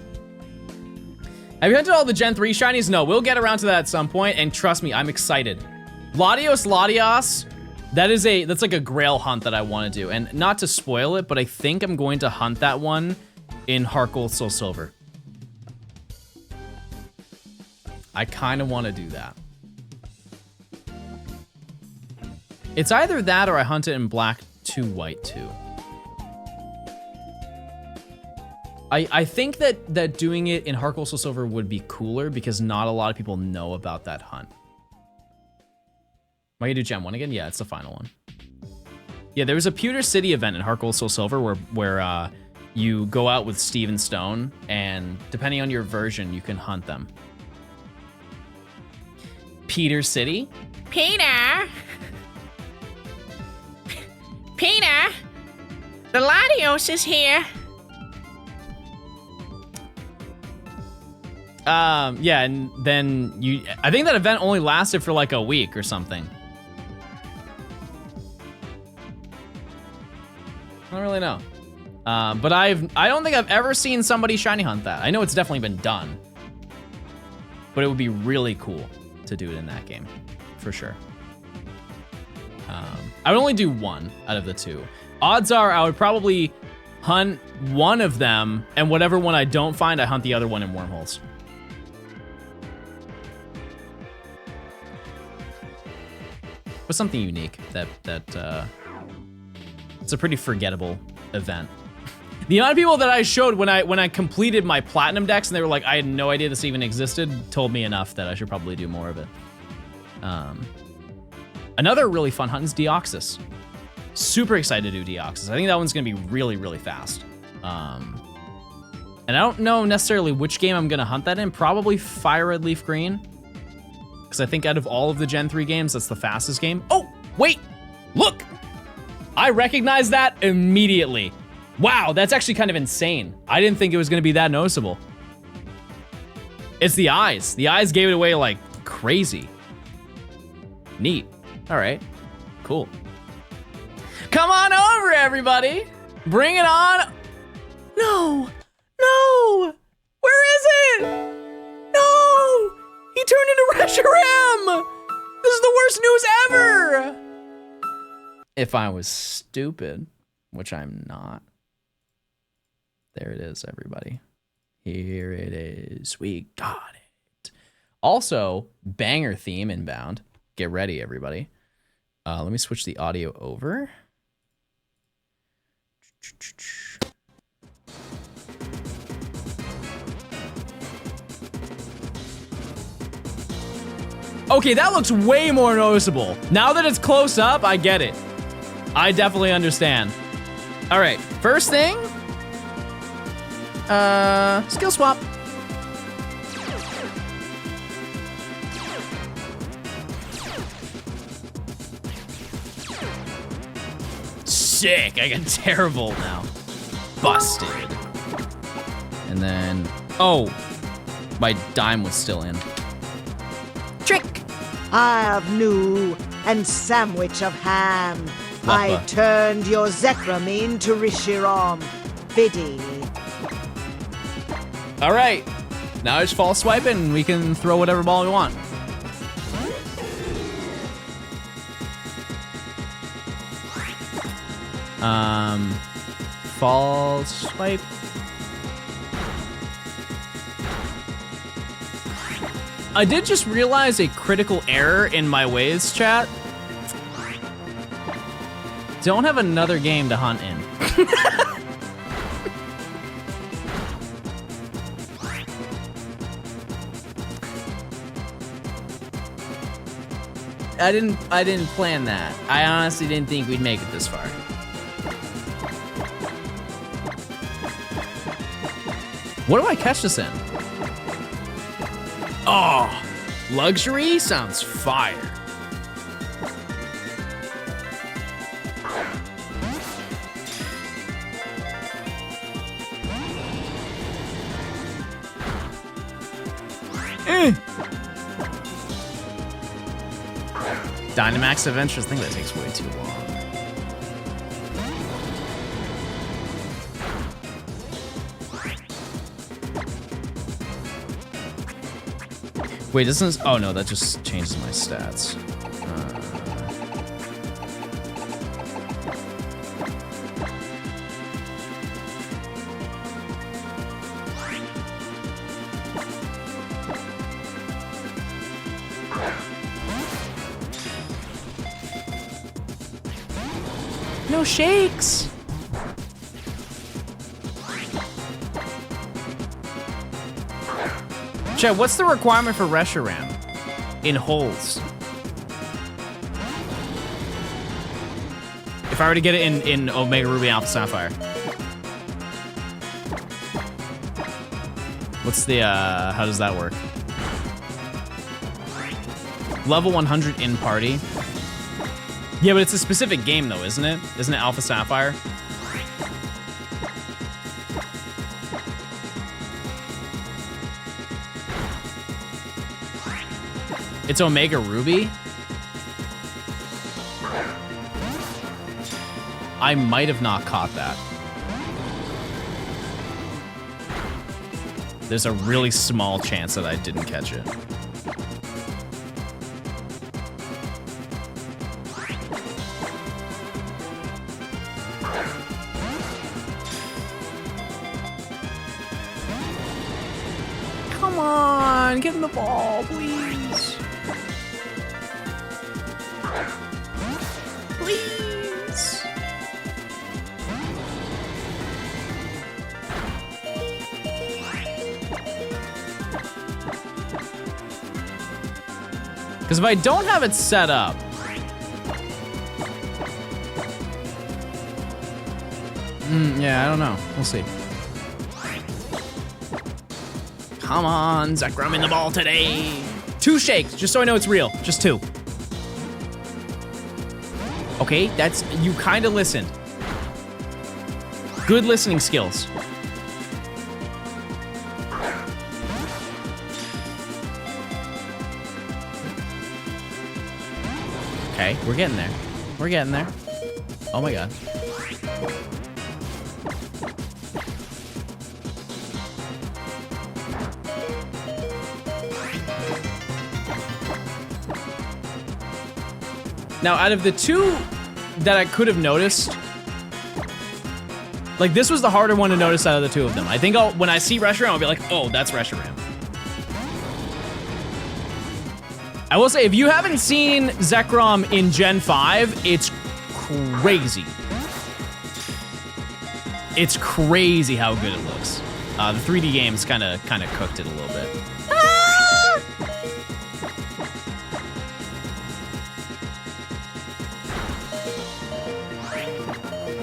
Have you hunted all the Gen 3 shinies? No, we'll get around to that at some point, and trust me, I'm excited. Latios, that's like a grail hunt that I want to do. And not to spoil it, but I think I'm going to hunt that one in Heart Gold Soul Silver. I kind of want to do that. It's either that or I hunt it in Black 2, White 2. I think that doing it in Heart Gold Soul Silver would be cooler because not a lot of people know about that hunt. Am I gonna do Gem 1 again? Yeah, it's the final one. Yeah, there was a Pewter City event in Heart Gold Soul Silver where you go out with Steve and Stone, and depending on your version, you can hunt them. Peter City? Peter! Peter! The Latios is here! Yeah, and then I think that event only lasted for like a week or something. I don't really know. But I don't think I've ever seen somebody shiny hunt that. I know it's definitely been done. But it would be really cool to do it in that game, for sure. I would only do one out of the two. Odds are I would probably hunt one of them, and whatever one I don't find, I hunt the other one in wormholes. But something unique that it's a pretty forgettable event. The amount of people that I showed when I completed my platinum decks and they were like, I had no idea this even existed, told me enough that I should probably do more of it. Another really fun hunt is Deoxys. Super excited to do Deoxys. I think that one's gonna be really, really fast. And I don't know necessarily which game I'm gonna hunt that in. Probably Fire Red Leaf Green. Because I think out of all of the Gen 3 games, that's the fastest game. Oh, wait, look. I recognize that immediately. Wow, that's actually kind of insane. I didn't think it was gonna be that noticeable. It's the eyes. The eyes gave it away like crazy. Neat. All right, cool. Come on over, everybody. Bring it on. No, no, where is it? No, he turned into Reshiram. This is the worst news ever. If I was stupid, which I'm not. There it is, everybody. Here it is. We got it. Also, banger theme inbound. Get ready, everybody. Let me switch the audio over. Okay, that looks way more noticeable. Now that it's close up, I get it. I definitely understand. All right, first thing. Skill swap. Sick, I got terrible now. Busted. And then, oh, my dime was still in. Trick! I have new and sandwich of ham. I Leppa. turned your Zekrom into Reshiram. Biddy. All right, now just fall swiping and we can throw whatever ball we want. Fall swipe. I did just realize a critical error in my ways, chat. Don't have another game to hunt in. I didn't plan that. I honestly didn't think we'd make it this far. What do I catch this in? Oh, luxury sounds fire. Dynamax Adventures, I think that takes way too long. Wait, doesn't, oh no, that just changes my stats. No shakes. Chat, what's the requirement for Reshiram in holes? If I were to get it in Omega Ruby Alpha Sapphire. What's the, how does that work? Level 100 in party. Yeah, but it's a specific game though, isn't it? Isn't it Alpha Sapphire? It's Omega Ruby? I might have not caught that. There's a really small chance that I didn't catch it. Come on, give him the ball, please. Please. Because if I don't have it set up, yeah, I don't know. We'll see. Come on, Zekrom in the ball today. 2 shakes, just so I know it's real. Just 2. Okay, that's, you kind of listened. Good listening skills. Okay, we're getting there. We're getting there. Oh my god. Now, out of the 2 that I could have noticed, like this was the harder one to notice out of the 2 of them. I think when I see Reshiram, I'll be like, oh, that's Reshiram. I will say, if you haven't seen Zekrom in Gen 5, it's crazy. It's crazy how good it looks. The 3D games kind of cooked it a little bit.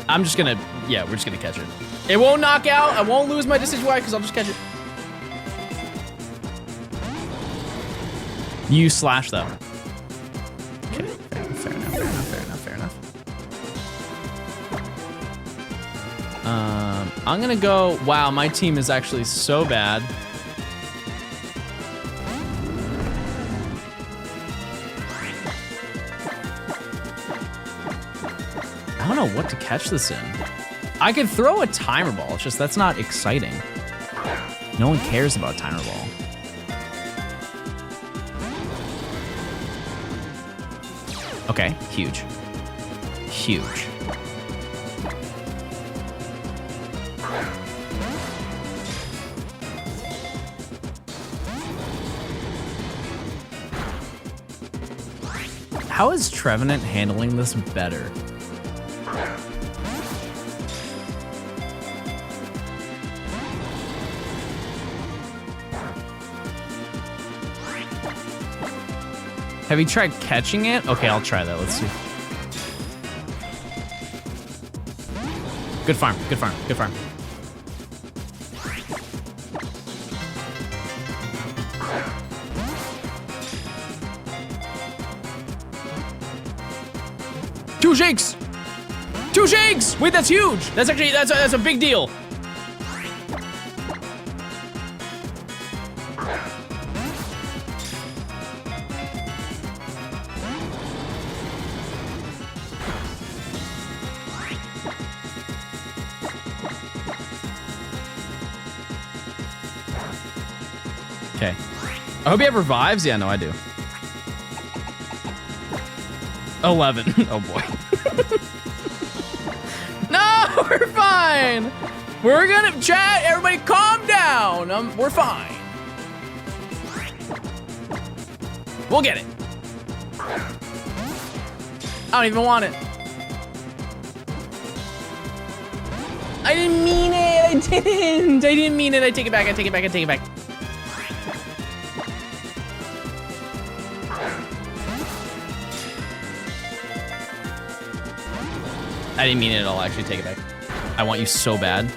I'm just gonna, yeah, we're just gonna catch it. It won't knock out. I won't lose my decision wire because I'll just catch it. You slash though. Okay, fair enough. I'm gonna go, wow, my team is actually so bad. I don't know what to catch this in. I could throw a timer ball, it's just that's not exciting. No one cares about timer ball. Okay, huge. Huge. How is Trevenant handling this better? Have you tried catching it? Okay, I'll try that. Let's see. Good farm, good farm, good farm. Two shakes! Two shakes! Wait, that's huge! That's actually, that's a big deal. Okay. I hope he have revives. Yeah, no, I do. 11. Oh boy. No, we're fine. We're gonna chat. Everybody calm down. We're fine. We'll get it. I don't even want it. I didn't mean it. I didn't mean it. I take it back. I take it back. I take it back. I didn't mean it at all. Actually, take it back. I want you so bad.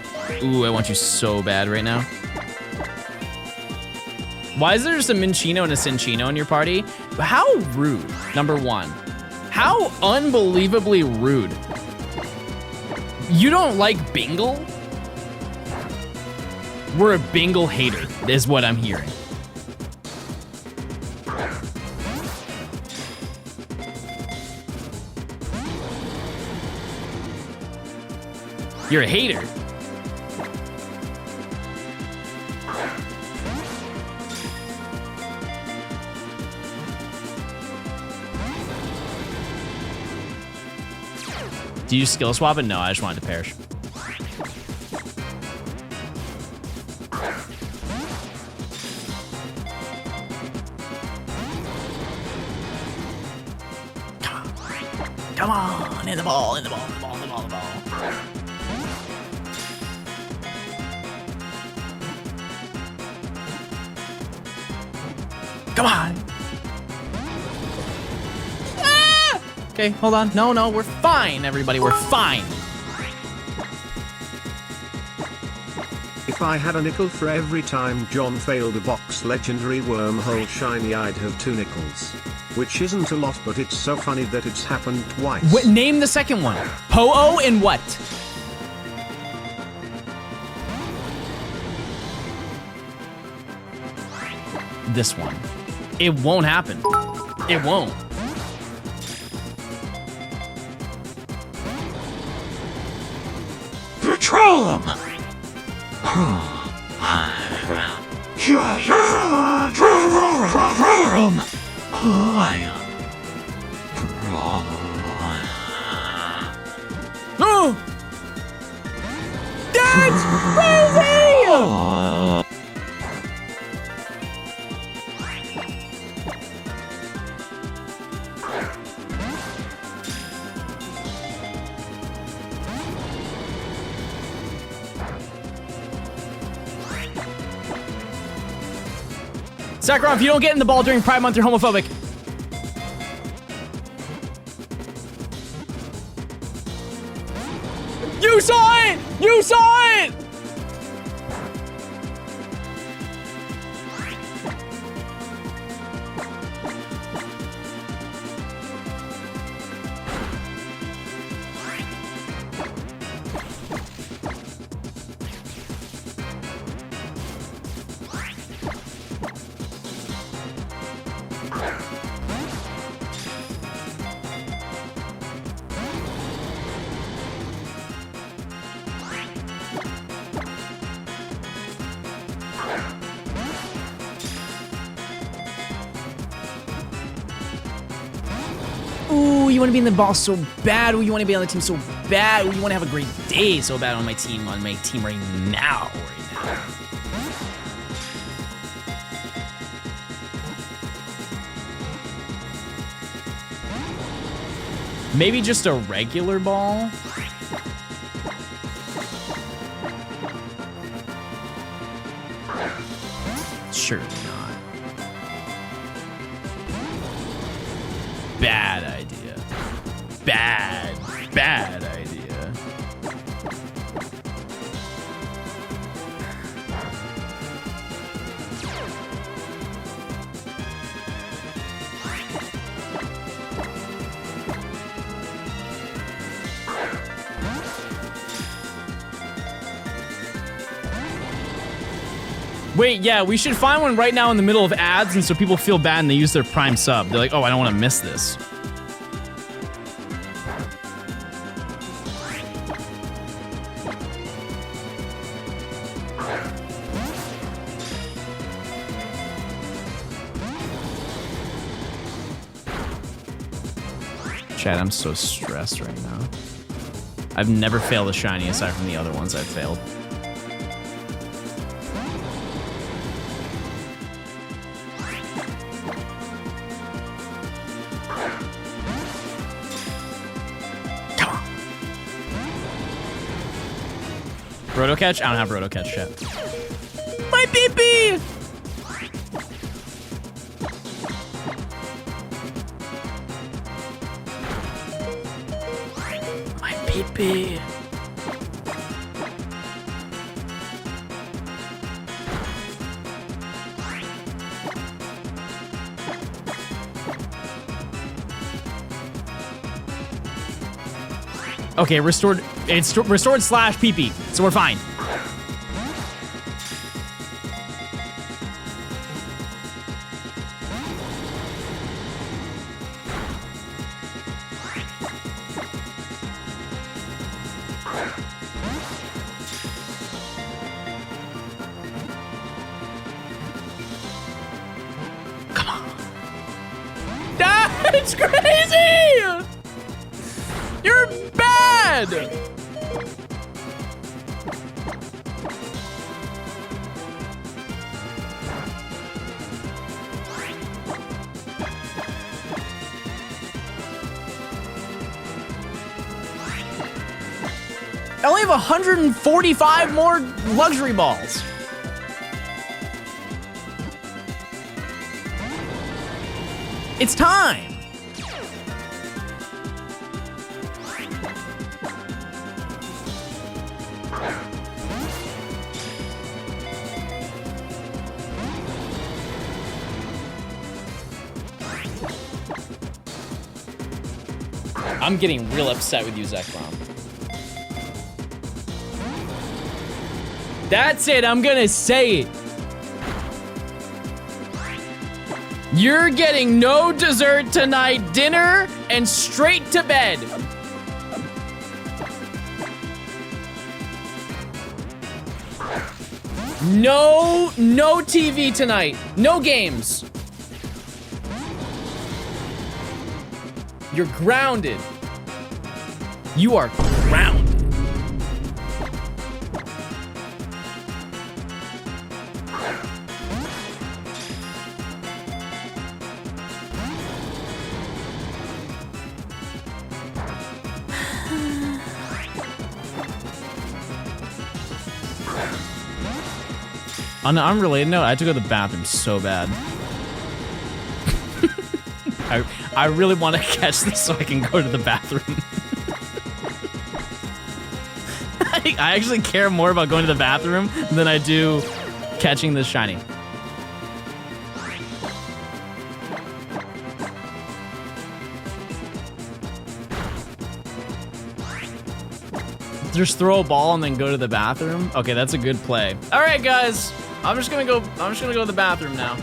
Ooh, I want you so bad right now. Why is there just a Minchino and a Cinchino in your party? How rude, number one. How unbelievably rude. You don't like Bingle? We're a Bingle hater, is what I'm hearing. You're a hater. Do you skill swap it? No, I just wanted to perish. Come on, in the ball, in the ball, in the ball, in the ball, in the ball. Come on. Ah! Okay, hold on. No, no, we're fine, everybody. We're fine. If I had a nickel for every time John failed a box legendary wormhole shiny, I'd have 2 nickels. Which isn't a lot, but it's so funny that it's happened twice. Name the second one. Po-Oh and what? This one. It won't happen. It won't. Patrol them! No! That's crazy! Zekrom, if you don't get in the ball during Pride Month, you're homophobic. You saw it! You saw it! Ooh, you want to be in the ball so bad. Ooh, you want to be on the team so bad. Ooh, you want to have a great day so bad on my team right now. Maybe just a regular ball? Sure not. Bad idea. Bad idea. Wait, yeah, we should find one right now in the middle of ads, and so people feel bad and they use their Prime sub. They're like, oh, I don't want to miss this. Chat, I'm so stressed right now. I've never failed a shiny aside from the other ones I've failed. Roto catch? I don't have roto catch yet. My pee-pee! My pee-pee. Okay, restored. It's restored slash PP, so we're fine. Come on. That's crazy! You're bad! I only have 145 more luxury balls. It's time. I'm getting real upset with you, Zekrom. That's it, I'm gonna say it. You're getting no dessert tonight, dinner, and straight to bed. No TV tonight. No games. You're grounded. You are grounded. On an unrelated note, I had to go to the bathroom so bad. I really want to catch this so I can go to the bathroom. I actually care more about going to the bathroom than I do catching this shiny. Just throw a ball and then go to the bathroom? Okay, that's a good play. All right, guys. I'm just gonna go to the bathroom now.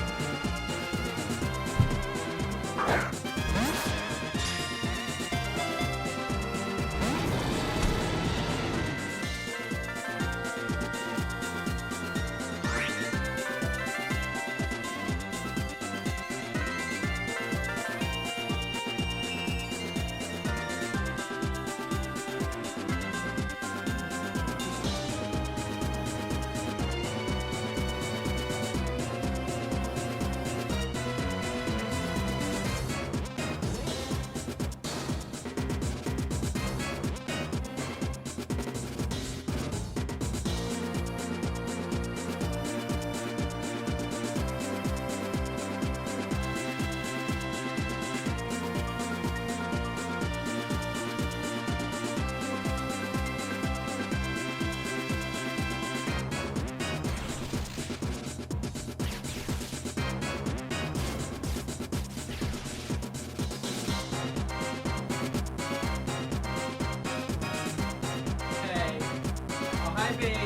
Hi, baby.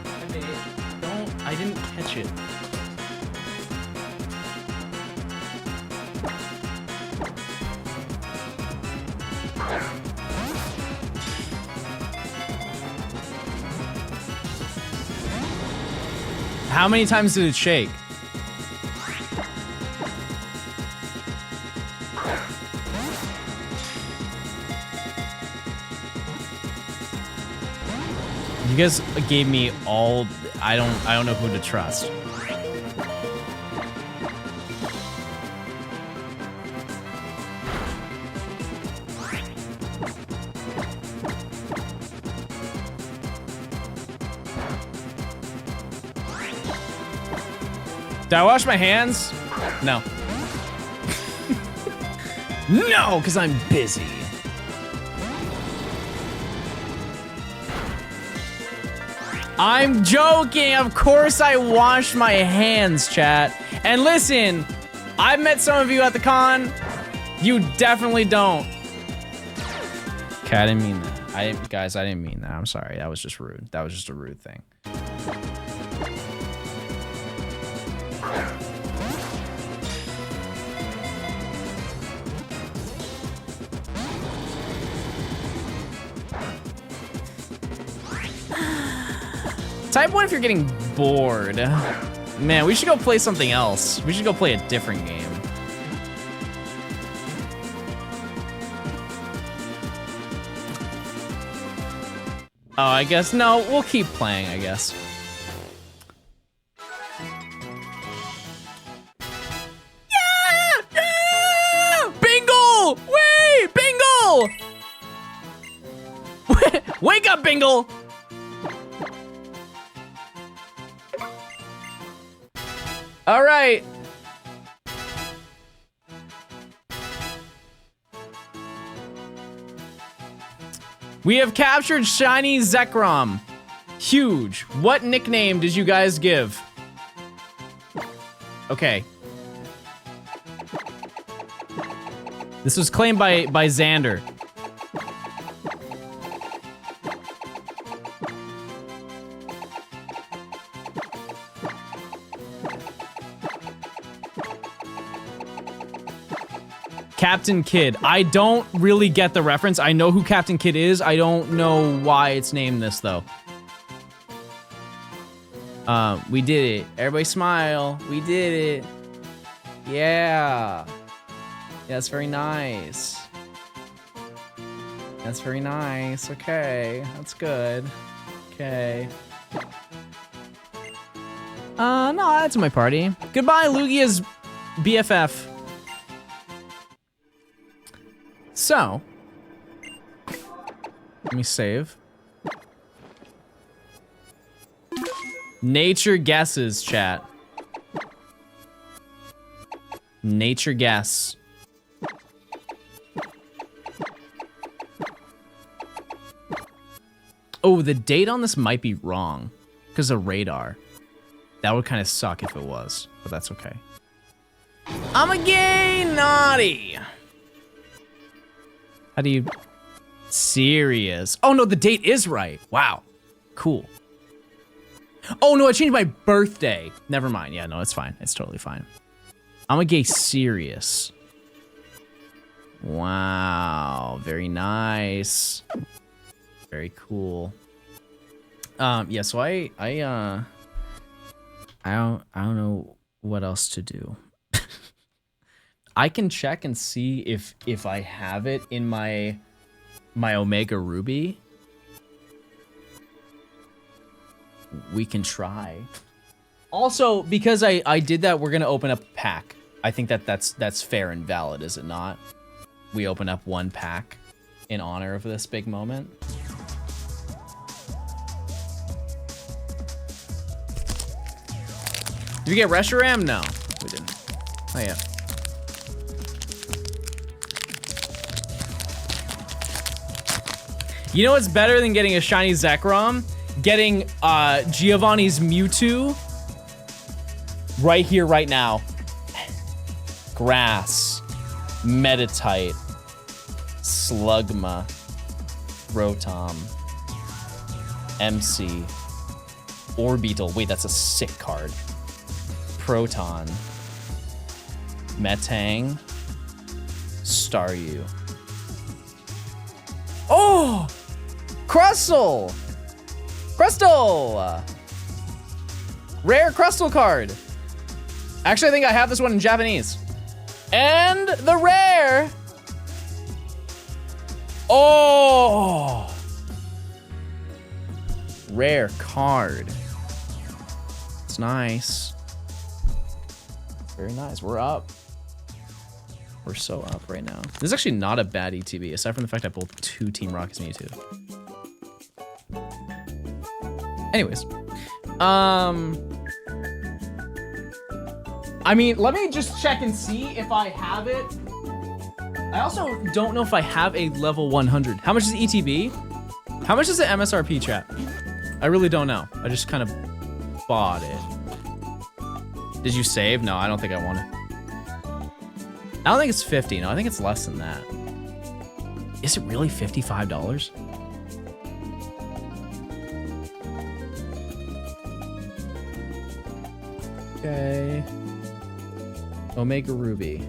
Hi, baby. I didn't catch it. How many times did it shake? You guys gave me all. I don't know who to trust. Did I wash my hands? No. No, because I'm busy. I'm joking. Of course I wash my hands, chat. And listen, I've met some of you at the con. You definitely don't. Okay, I didn't mean that. Guys, I didn't mean that. I'm sorry. That was just rude. That was just a rude thing. Type 1 if you're getting bored. Man, we should go play something else. We should go play a different game. Oh, I guess, no, we'll keep playing, I guess. Yeah! Yeah! Bingle! Wait, Bingle! Wake up, Bingle! All right. We have captured shiny Zekrom. Huge. What nickname did you guys give? Okay. This was claimed by Xander. Captain Kidd. I don't really get the reference. I know who Captain Kidd is. I don't know why it's named this, though. We did it. Everybody smile. We did it. Yeah. That's very nice. That's very nice. Okay. That's good. Okay. No, that's my party. Goodbye, Lugia's BFF. So, let me save. Nature guesses, chat. Nature guess. Oh, the date on this might be wrong because of radar. That would kind of suck if it was, but that's okay. I'm a gay naughty. How do you... Serious. Oh, no, the date is right. Wow. Cool. Oh, no, I changed my birthday. Never mind. Yeah, no, it's fine. It's totally fine. I'm a gay serious. Wow. Very nice. Very cool. Yeah, so I don't know what else to do. I can check and see if I have it in my Omega Ruby. We can try. Also, because I did that, we're gonna open up a pack. I think that's fair and valid, is it not? We open up one pack in honor of this big moment. Did we get Reshiram? No, we didn't. Oh yeah. You know what's better than getting a shiny Zekrom? Getting Giovanni's Mewtwo right here, right now. Grass, Meditite, Slugma, Rotom, MC, Orbital. Wait, that's a sick card. Proton, Metang, Staryu. Oh! Crustle! Crustle! Rare Crustle card. Actually, I think I have this one in Japanese. And the rare. Oh! Rare card. It's nice. Very nice. We're up. We're so up right now. This is actually not a bad ETB, aside from the fact I pulled 2 Team Rocket's Mewtwo. Anyways. I mean, let me just check and see if I have it. I also don't know if I have a level 100. How much is ETB? How much is the MSRP, chat? I really don't know. I just kind of bought it. Did you save? No, I don't think I want it. I don't think it's 50. No, I think it's less than that. Is it really $55? Okay. Omega Ruby.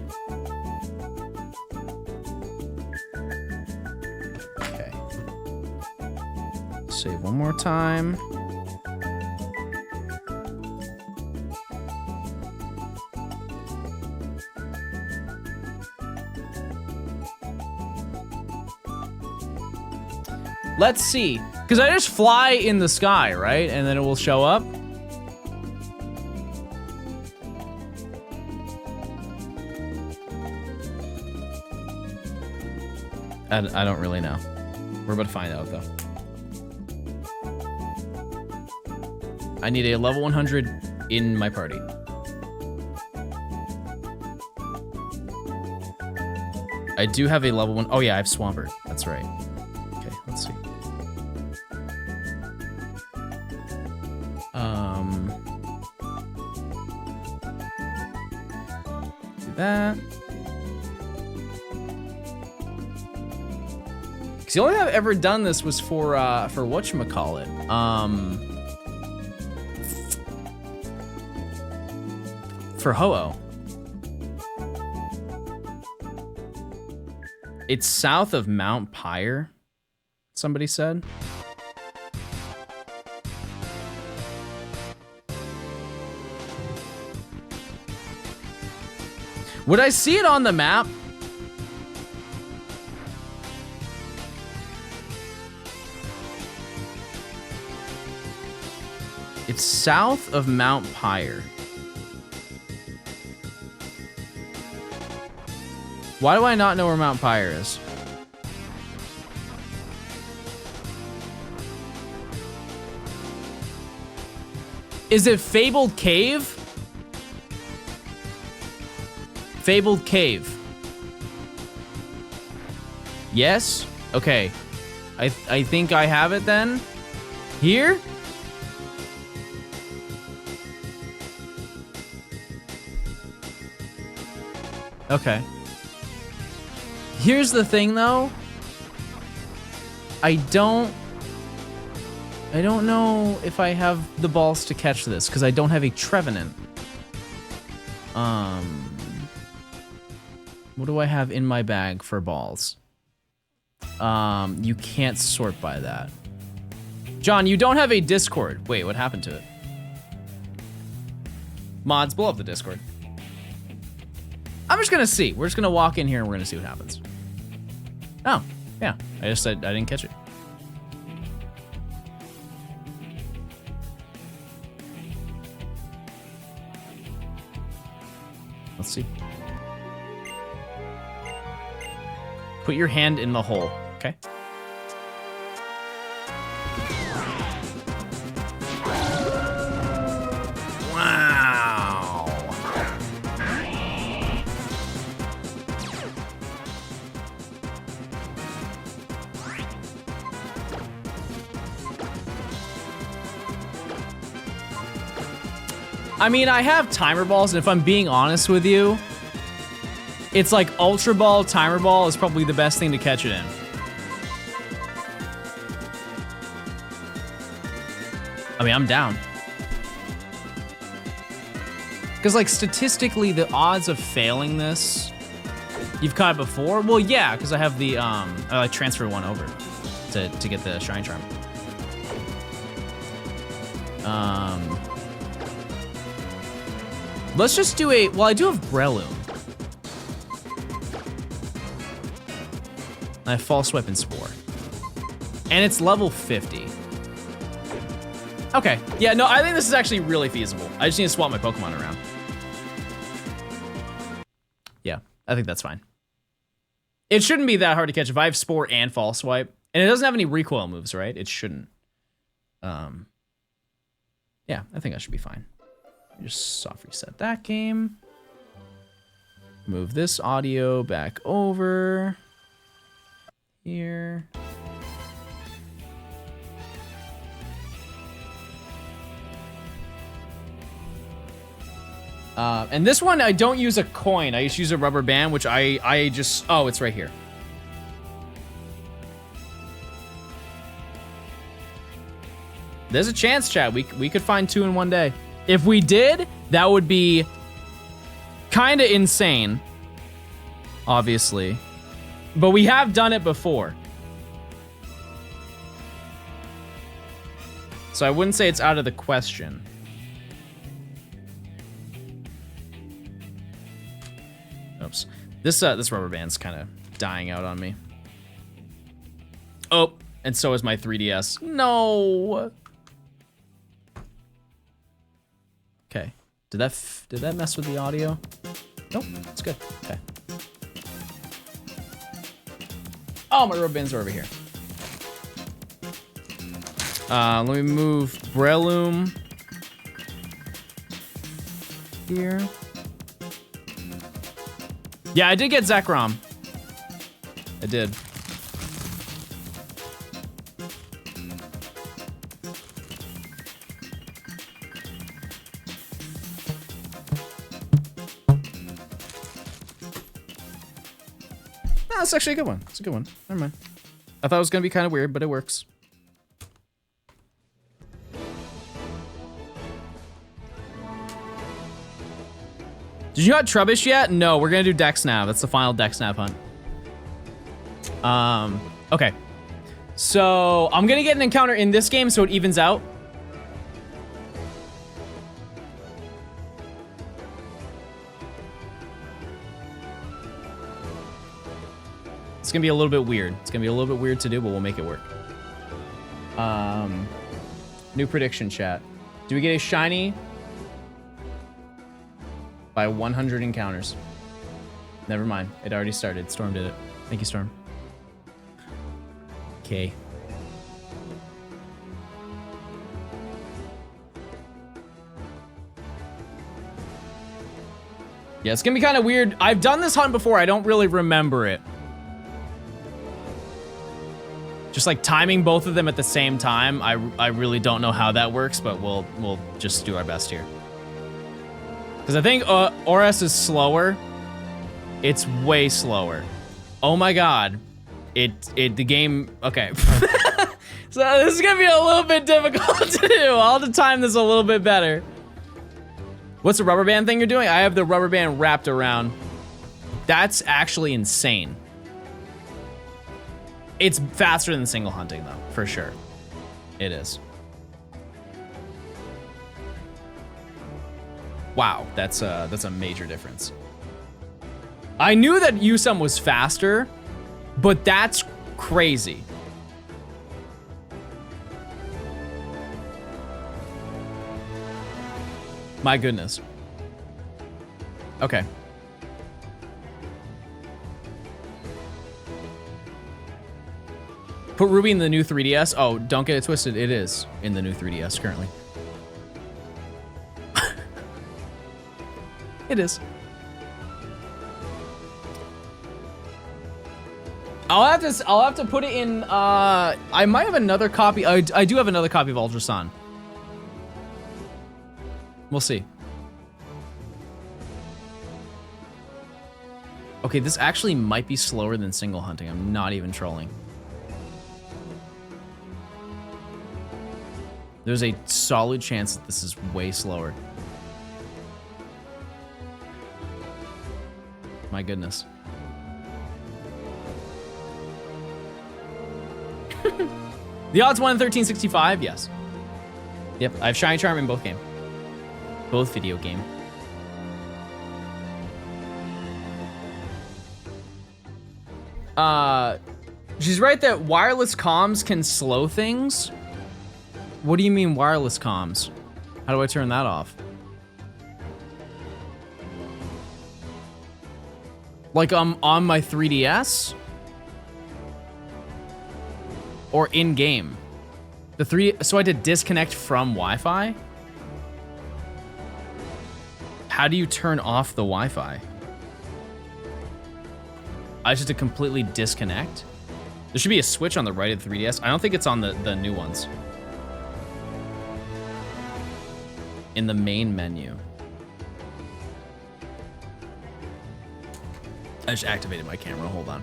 Okay. Save one more time. Let's see. Because I just fly in the sky, right? And then it will show up. I don't really know. We're about to find out, though. I need a level 100 in my party. I do have a level 1. Oh, yeah, I have Swampert. That's right. Okay, let's see. Do that. Because the only time I've ever done this was for whatchamacallit. For Ho-Oh. It's south of Mount Pyre, somebody said. Would I see it on the map? It's south of Mount Pyre. Why do I not know where Mount Pyre is? Is it Fabled Cave? Fabled Cave. Yes? Okay. I think I have it then. Here? Okay. Here's the thing, though. I don't know if I have the balls to catch this, because I don't have a Trevenant. What do I have in my bag for balls? You can't sort by that. John, you don't have a Discord. Wait, what happened to it? Mods, blow up the Discord. I'm just gonna see. We're just gonna walk in here and we're gonna see what happens. Oh, yeah. I just said I didn't catch it. Let's see. Put your hand in the hole, okay? Wow. I mean, I have timer balls, and if I'm being honest with you, it's like Ultra Ball, Timer Ball is probably the best thing to catch it in. I mean, I'm down. Because, like, statistically, the odds of failing this, you've caught it before? Well, yeah, because I have the, I transferred one over to get the Shine Charm. Let's just do a, well, I do have Breloom. I have False Swipe and Spore. And it's level 50. Okay, yeah, no, I think this is actually really feasible. I just need to swap my Pokemon around. Yeah, I think that's fine. It shouldn't be that hard to catch if I have Spore and False Swipe. And it doesn't have any recoil moves, right? It shouldn't. Yeah, I think I should be fine. Just soft reset that game. Move this audio back over. Here. And this one, I don't use a coin. I just use a rubber band, which I just... Oh, it's right here. There's a chance, chat. We could find 2 in one day. If we did, that would be kind of insane, obviously. But we have done it before. So I wouldn't say it's out of the question. Oops. This rubber band's kind of dying out on me. Oh, and so is my 3DS. No. Okay. Did that mess with the audio? Nope, it's good. Okay. Oh, my rubber bands are over here. Let me move Breloom here. Yeah, I did get Zekrom. I did. That's actually a good one. It's a good one. Never mind. I thought it was gonna be kind of weird, but it works. Did you not Trubbish yet? No, we're gonna do Dex Nav. That's the final Dex Nav hunt. Okay. So I'm gonna get an encounter in this game so it evens out. It's gonna be a little bit weird. It's gonna be a little bit weird to do, but we'll make it work. New prediction, chat. Do we get a shiny by 100 encounters? Never mind. It already started. Storm did it. Thank you, Storm. Okay. Yeah, it's gonna be kind of weird. I've done this hunt before. I don't really remember it. Just like timing both of them at the same time, I really don't know how that works, but we'll just do our best here. Because I think Oras is slower. It's way slower. Oh my god. The game, okay. So this is gonna be a little bit difficult to do. I'll have to time this a little bit better. What's the rubber band thing you're doing? I have the rubber band wrapped around. That's actually insane. It's faster than single hunting though, for sure. It is. Wow, that's a major difference. I knew that Usum was faster, but that's crazy. My goodness. Okay. Put Ruby in the new 3DS. Oh, don't get it twisted. It is in the new 3DS currently. It is. I'll have to put it in. I might have another copy. I do have another copy of Ultra Sun. We'll see. Okay, this actually might be slower than single hunting. I'm not even trolling. There's a solid chance that this is way slower. My goodness. The odds 1 in 1365, yes. Yep, I have Shiny Charm in both games. Both video game. She's right that wireless comms can slow things. What do you mean wireless comms? How do I turn that off? Like on my 3DS? Or in game? So I had to disconnect from Wi-Fi? How do you turn off the Wi-Fi? I just had to completely disconnect? There should be a switch on the right of the 3DS. I don't think it's on the new ones. In the main menu. I just activated my camera, hold on.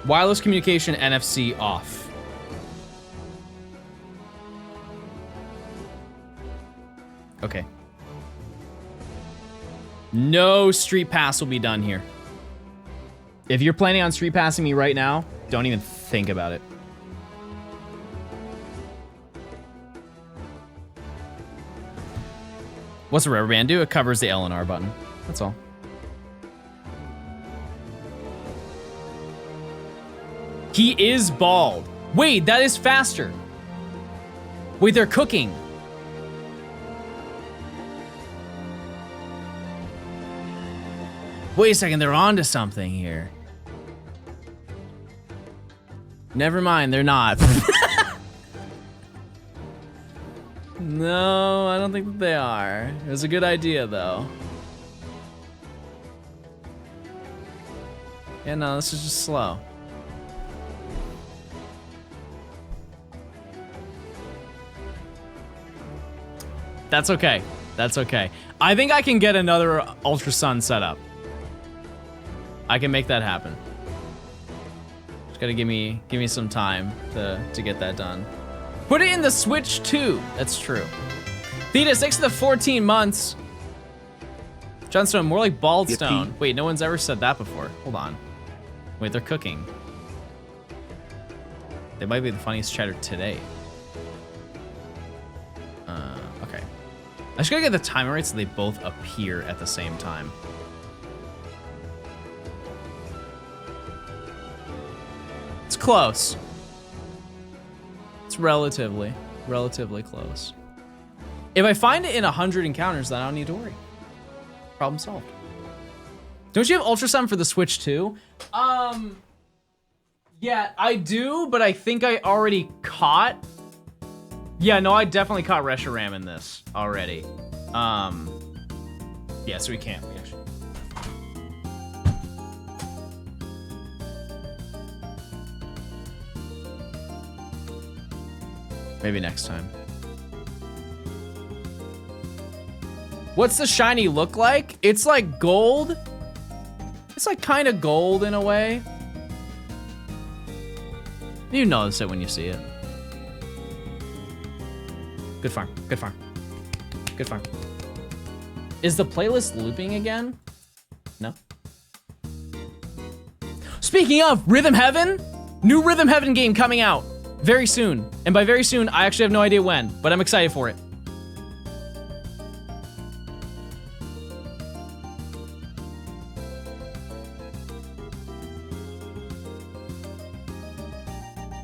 Wireless communication NFC off. Okay. No street pass will be done here. If you're planning on street passing me right now, don't even think about it. What's a rubber band do? It covers the L and R button. That's all. He is bald. Wait, that is faster. Wait, they're cooking. Wait a second, they're onto something here. Never mind, they're not. No, I don't think that they are. It was a good idea, though. Yeah, no, this is just slow. That's okay. That's okay. I think I can get another Ultra Sun set up. I can make that happen. Just gotta give me some time to get that done. Put it in the Switch too. That's true. Theta, 6 to the 14 months. Johnstone, more like Baldstone. Wait, no one's ever said that before. Hold on. Wait, they're cooking. They might be the funniest chatter today. Okay. I just gotta get the timer right so they both appear at the same time. It's close. It's relatively close. If I find it in 100 encounters, then I don't need to worry. Problem solved. Don't you have Ultra Sun for the Switch too? Yeah, I do, but I think I already caught. Yeah, no, I definitely caught Reshiram in this already. Yeah, so we can't. We actually. Maybe next time. What's the shiny look like? It's like gold. It's like kind of gold in a way. You notice it when you see it. Good farm. Good farm. Good farm. Is the playlist looping again? No. Speaking of Rhythm Heaven, new Rhythm Heaven game coming out very soon. And by very soon, I actually have no idea when, but I'm excited for it.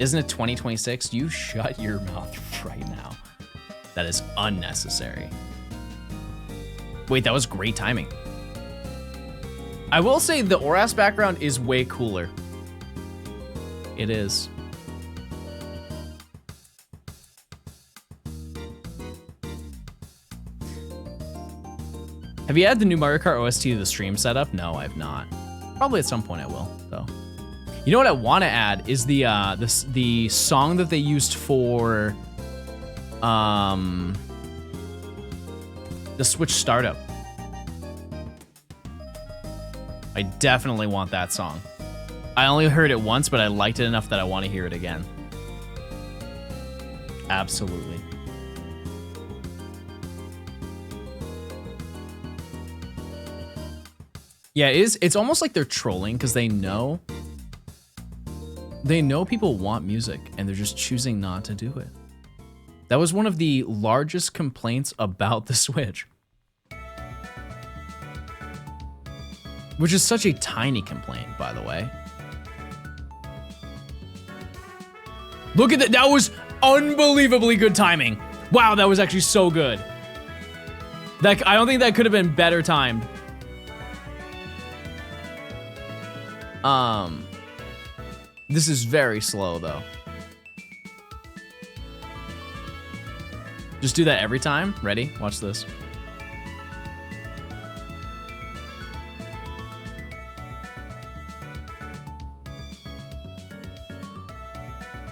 Isn't it 2026? You shut your mouth right now. That is unnecessary. Wait, that was great timing. I will say the Oras background is way cooler. It is. Have you added the new Mario Kart OST to the stream setup? No, I've not. Probably at some point I will, though. You know what I want to add is the song that they used for the Switch startup. I definitely want that song. I only heard it once, but I liked it enough that I want to hear it again. Absolutely. Yeah, it's almost like they're trolling because they know people want music and they're just choosing not to do it. That was one of the largest complaints about the Switch. Which is such a tiny complaint, by the way. Look at that. That was unbelievably good timing. Wow, that was actually so good. I don't think that could have been better timed. This is very slow, though. Just do that every time. Ready? Watch this.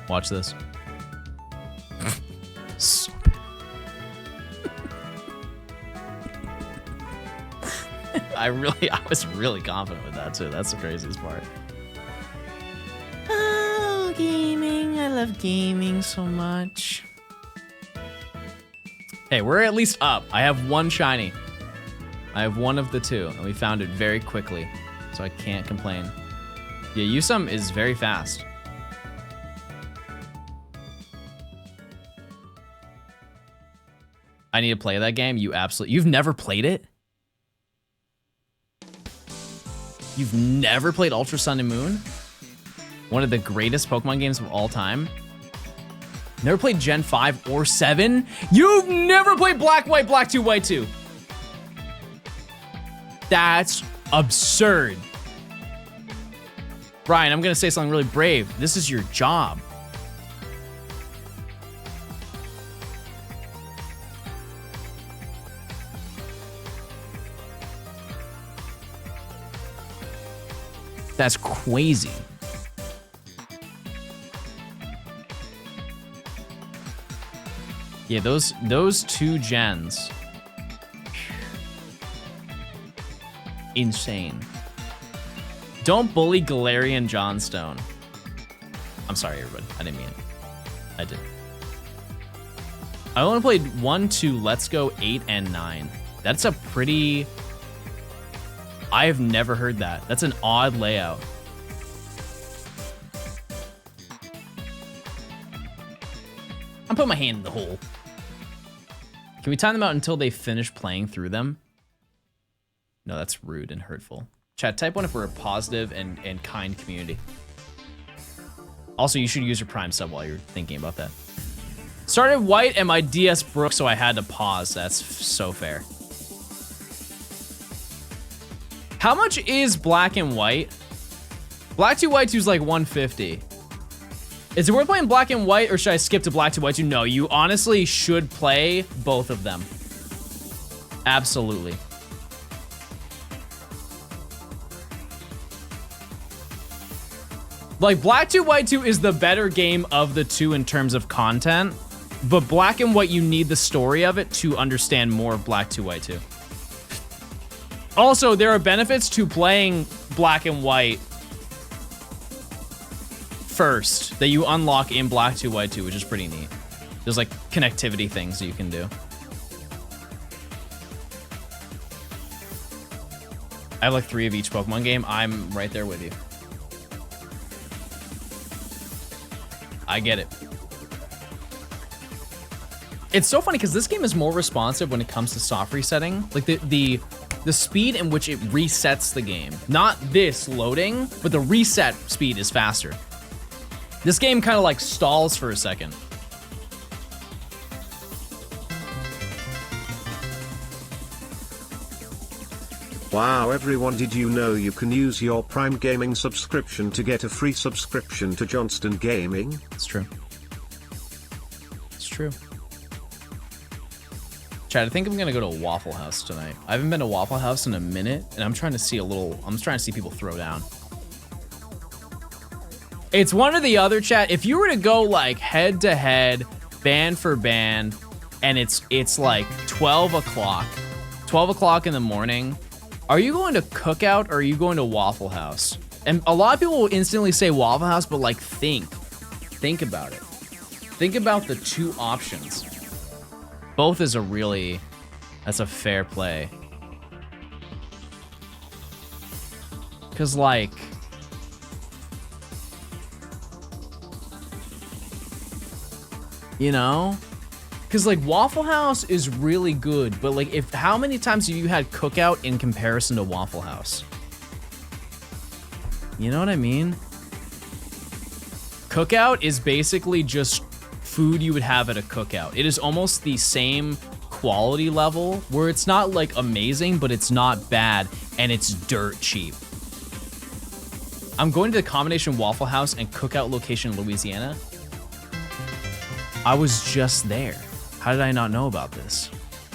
Watch this. So bad. I was really confident with that too. That's the craziest part. Oh, gaming. I love gaming so much. Hey, we're at least up. I have one shiny. I have one of the two, and we found it very quickly, so I can't complain. Yeah, Yusum is very fast. I need to play that game. You've never played it? You've never played Ultra Sun and Moon? One of the greatest Pokemon games of all time? Never played Gen 5 or 7? You've never played Black, White, Black 2, White 2? That's absurd. Brian, I'm gonna say something really brave. This is your job. That's crazy. Yeah, those two gens. Insane. Don't bully Galarian Johnstone. I'm sorry, everybody. I didn't mean it. I did. I only played 1, 2, Let's Go, 8, and 9. That's a pretty... I have never heard that. That's an odd layout. I'm putting my hand in the hole. Can we time them out until they finish playing through them? No, that's rude and hurtful. Chat, type 1 if we're a positive and kind community. Also, you should use your Prime sub while you're thinking about that. Started white and my DS broke, so I had to pause. That's so fair. How much is black and white? Black 2, white 2 is like 150. Is it worth playing black and white, or should I skip to black to white 2? No, you honestly should play both of them. Absolutely. Like, black to white 2 is the better game of the two in terms of content, but black and white, you need the story of it to understand more of black to white 2. Also, there are benefits to playing black and white first that you unlock in black to white 2, which is pretty neat. There's like connectivity things you can do. I have like 3 of each Pokemon game. I'm right there with you. I get it. It's so funny because this game is more responsive when it comes to soft resetting. Like the speed in which it resets the game. Not this loading, but the reset speed is faster. This game kind of like stalls for a second. Wow, everyone, did you know you can use your Prime Gaming subscription to get a free subscription to Johnstone Gaming? It's true. It's true. Chad, I think I'm gonna go to a Waffle House tonight. I haven't been to Waffle House in a minute, and I'm trying to see people throw down. It's one or the other, chat. If you were to go like head to head, band for band, and it's like 12 o'clock in the morning, are you going to Cookout or are you going to Waffle House? And a lot of people will instantly say Waffle House, but like think about it. Think about the two options. Both is that's a fair play. Cause like, you know? Cause like Waffle House is really good, but like how many times have you had Cookout in comparison to Waffle House? You know what I mean? Cookout is basically just food you would have at a cookout. It is almost the same quality level where it's not like amazing, but it's not bad and it's dirt cheap. I'm going to the combination Waffle House and Cookout location in Louisiana. I was just there. How did I not know about this?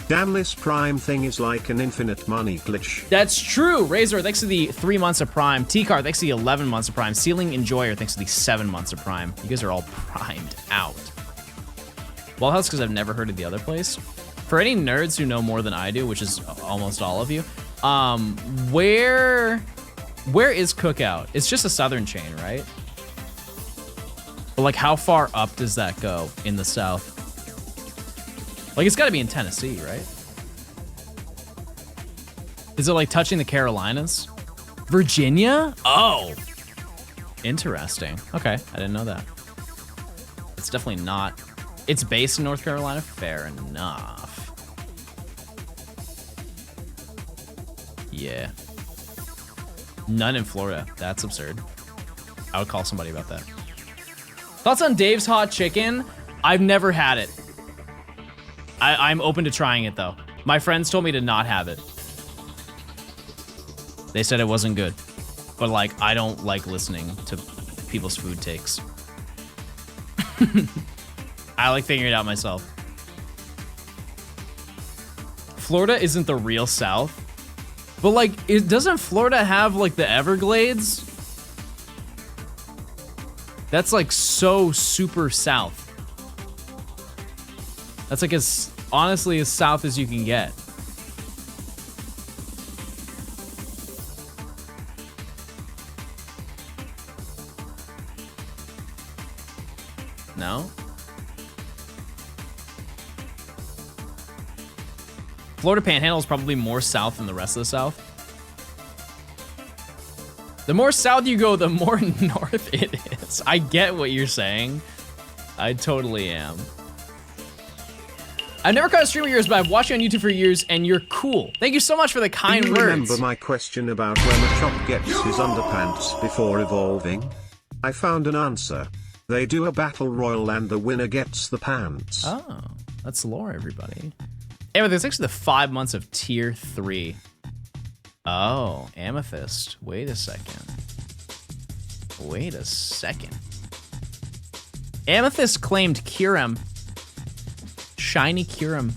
Damn, this Prime thing is like an infinite money glitch. That's true. Razor, thanks to the 3 months of Prime. T-Car, thanks to the 11 months of Prime. Ceiling Enjoyer, thanks to the 7 months of Prime. You guys are all primed out. Waffle House, because I've never heard of the other place. For any nerds who know more than I do, which is almost all of you, where is Cookout? It's just a southern chain, right? But like, how far up does that go in the south? Like, it's gotta be in Tennessee, right? Is it like touching the Carolinas? Virginia? Oh, interesting. Okay, I didn't know that. It's definitely not. It's based in North Carolina? Fair enough. Yeah. None in Florida. That's absurd. I would call somebody about that. Thoughts on Dave's Hot Chicken? I've never had it. I'm open to trying it, though. My friends told me to not have it. They said it wasn't good. But, like, I don't like listening to people's food takes. I like figuring it out myself. Florida isn't the real South. But, like, doesn't Florida have, like, the Everglades? That's, like, so super South. That's, like, as, honestly, as South as you can get. No? Florida Panhandle is probably more south than the rest of the South. The more south you go, the more north it is. I get what you're saying. I totally am. I've never caught a stream of yours, but I've watched you on YouTube for years, and you're cool. Thank you so much for the kind Do you words. remember my question about when a chop gets his underpants before evolving? I found an answer. They do a battle royal and the winner gets the pants. Oh, that's lore, everybody. Anyway, there's actually the 5 months of tier 3. Oh, Amethyst. Wait a second. Wait a second. Amethyst claimed Kyurem. Shiny Kyurem.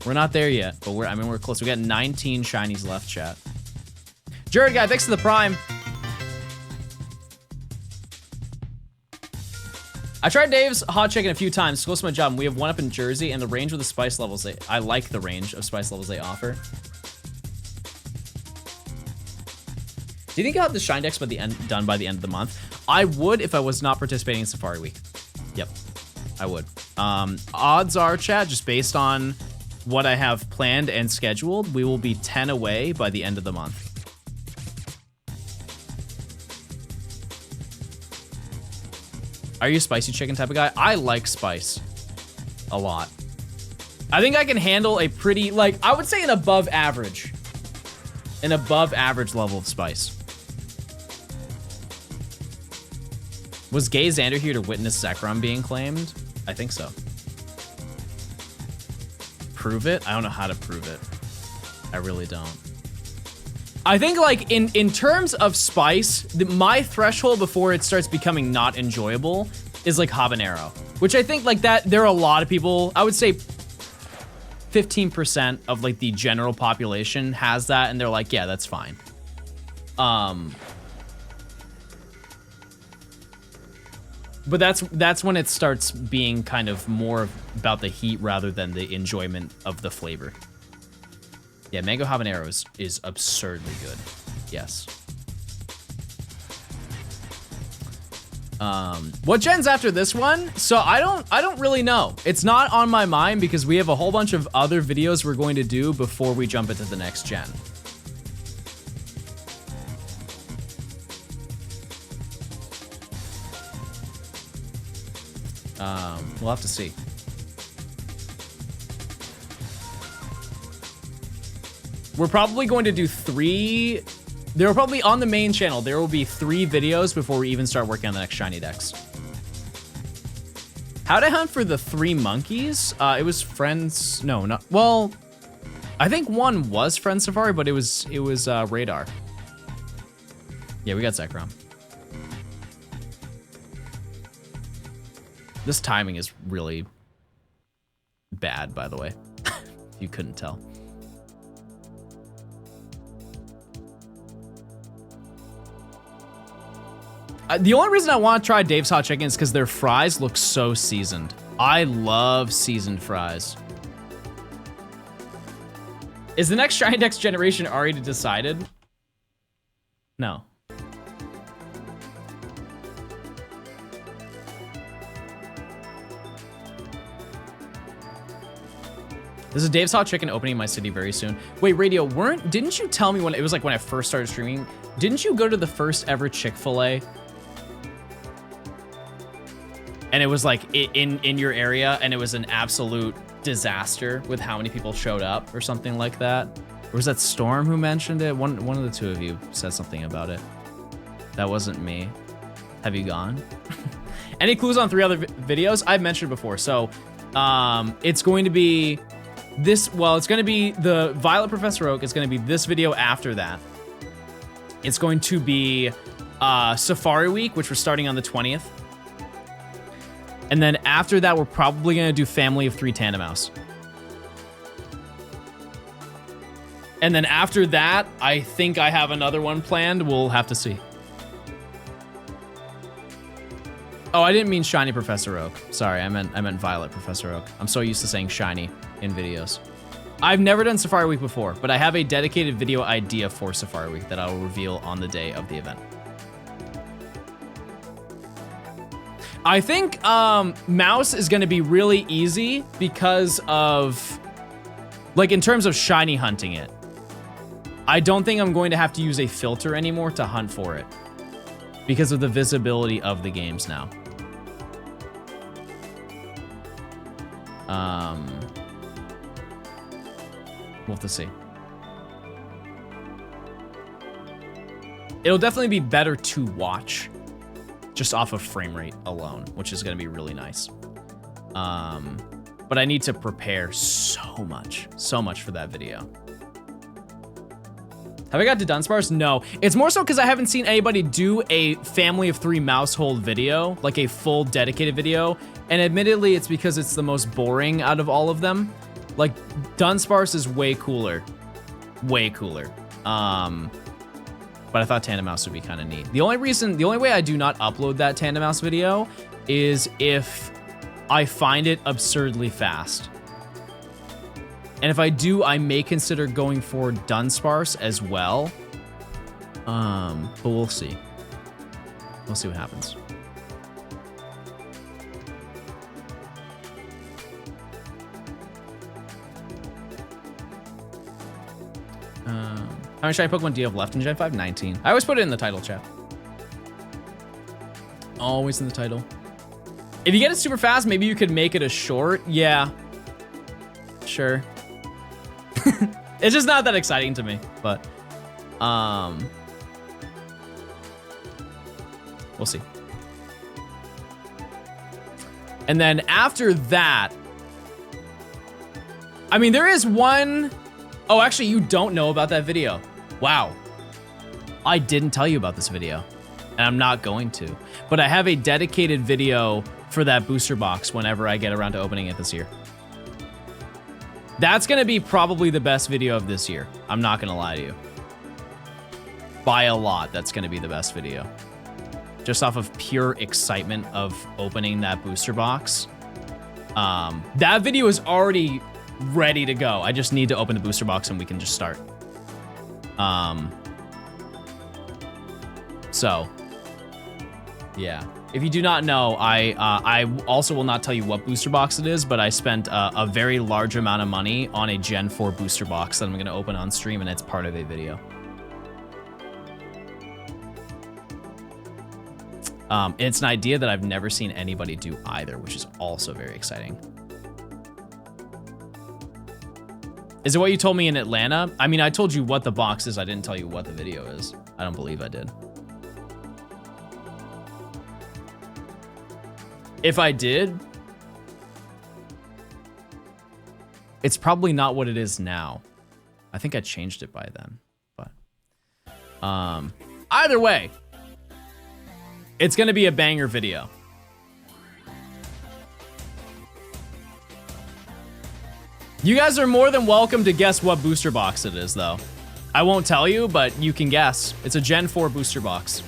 We're not there yet, but we're close. We got 19 shinies left, chat. Jared guy, thanks for the prime. I tried Dave's hot chicken a few times. It's close to my job. We have one up in Jersey, and the range of the spice levels I like the range of spice levels they offer. Do you think you'll have the Shine Dex done by the end of the month? I would if I was not participating in Safari Week. Yep, I would. Odds are, chat, just based on what I have planned and scheduled, we will be 10 away by the end of the month. Are you a spicy chicken type of guy? I like spice a lot. I think I can handle a pretty, like, I would say an above average level of spice. Was Gay Xander here to witness Zekrom being claimed? I think so. Prove it? I don't know how to prove it. I really don't. I think, like, in terms of spice, my threshold before it starts becoming not enjoyable is, like, habanero. Which I think, like, that there are a lot of people, I would say 15% of, like, the general population has that, and they're like, yeah, that's fine. But that's when it starts being kind of more about the heat rather than the enjoyment of the flavor. Yeah, mango habanero is absurdly good. Yes. What gen's after this one? So I don't really know. It's not on my mind because we have a whole bunch of other videos we're going to do before we jump into the next gen. We'll have to see. We're probably going to do 3. There will probably, on the main channel, there will be 3 videos before we even start working on the next shiny dex. How to hunt for the 3 monkeys? It was friends. No, not. Well, I think one was Friend Safari, but it was Radar. Yeah, we got Zekrom. This timing is really bad, by the way. You couldn't tell. The only reason I want to try Dave's Hot Chicken is because their fries look so seasoned. I love seasoned fries. Is the next Shiny Dex generation already decided? No. This is Dave's Hot Chicken opening in my city very soon. Wait, Radio, didn't you tell me when it was like when I first started streaming, didn't you go to the first ever Chick-fil-A? And it was like in your area and it was an absolute disaster with how many people showed up or something like that? Or was that Storm who mentioned it? One of the two of you said something about it. That wasn't me. Have you gone? Any clues on 3 other videos? I've mentioned it before. So it's going to be this, well, it's going to be the Violet Professor Oak. It's going to be this video after that. It's going to be Safari Week, which we're starting on the 20th. And then after that, we're probably going to do Family of 3 Tandemaus. And then after that, I think I have another one planned. We'll have to see. Oh, I didn't mean Shiny Professor Oak. Sorry, I meant Violet Professor Oak. I'm so used to saying Shiny in videos. I've never done Safari Week before, but I have a dedicated video idea for Safari Week that I will reveal on the day of the event. I think Mouse is going to be really easy because of, like, in terms of shiny hunting it. I don't think I'm going to have to use a filter anymore to hunt for it because of the visibility of the games now. We'll have to see. It'll definitely be better to watch just off of frame rate alone, which is going to be really nice. But I need to prepare so much for that video. Have I got to Dunsparce? No. It's more so because I haven't seen anybody do a family of 3 mousehold video, like a full dedicated video. And admittedly, it's because it's the most boring out of all of them. Like, Dunsparce is way cooler. Way cooler. But I thought Tandem Mouse would be kind of neat. The only way I do not upload that Tandem Mouse video is if I find it absurdly fast. And if I do, I may consider going for Dunsparce as well. But we'll see. We'll see what happens. How many shiny Pokemon do you have left in Gen 5? 19. I always put it in the title, chat. Always in the title. If you get it super fast, maybe you could make it a short. Yeah. Sure. It's just not that exciting to me, but we'll see. And then after that, I mean, there is one. Oh, actually, you don't know about that video. Wow. I didn't tell you about this video, and I'm not going to. But I have a dedicated video for that booster box whenever I get around to opening it this year. That's gonna be probably the best video of this year. I'm not gonna lie to you. By a lot, that's gonna be the best video. Just off of pure excitement of opening that booster box. That video is already ready to go. I just need to open the booster box and we can just start. So, yeah. If you do not know, I also will not tell you what booster box it is, but I spent a very large amount of money on a Gen 4 booster box that I'm gonna open on stream, and it's part of a video. It's an idea that I've never seen anybody do either, which is also very exciting. Is it what you told me in Atlanta? I mean, I told you what the box is. I didn't tell you what the video is. I don't believe I did. If I did, it's probably not what it is now. I think I changed it by then, but either way, it's gonna be a banger video. You guys are more than welcome to guess what booster box it is, though. I won't tell you, but you can guess. It's a Gen 4 booster box.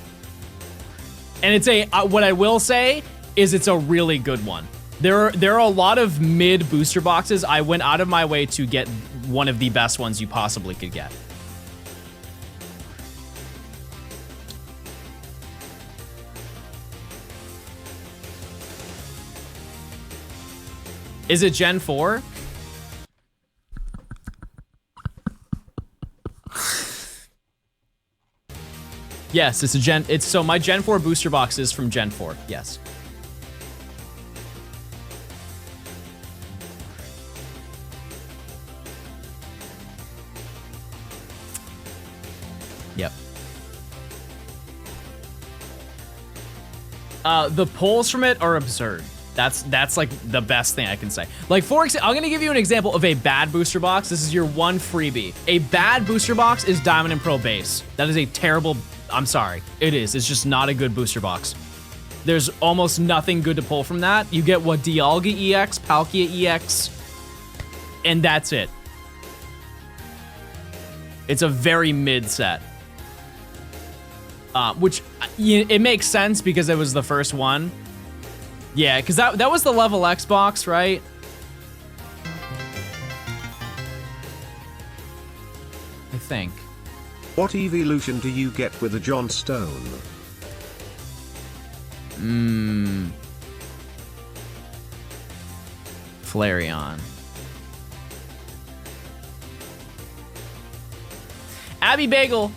And it's a, what I will say is it's a really good one. There are a lot of mid booster boxes. I went out of my way to get one of the best ones you possibly could get. Is it Gen 4? Yes, it's a Gen, so my Gen 4 booster box is from Gen 4, yes. Yep. The pulls from it are absurd. That's like the best thing I can say. Like, for example, I'm gonna give you an example of a bad booster box. This is your one freebie. A bad booster box is Diamond and Pearl base. That is a terrible, I'm sorry. It is, it's just not a good booster box. There's almost nothing good to pull from that. You get what, Dialga EX, Palkia EX, and that's it. It's a very mid set. Which, it makes sense because it was the first one. Yeah, because that was the level X box, right? I think. What evolution do you get with a Johnstone? Flareon. Abby Bagel.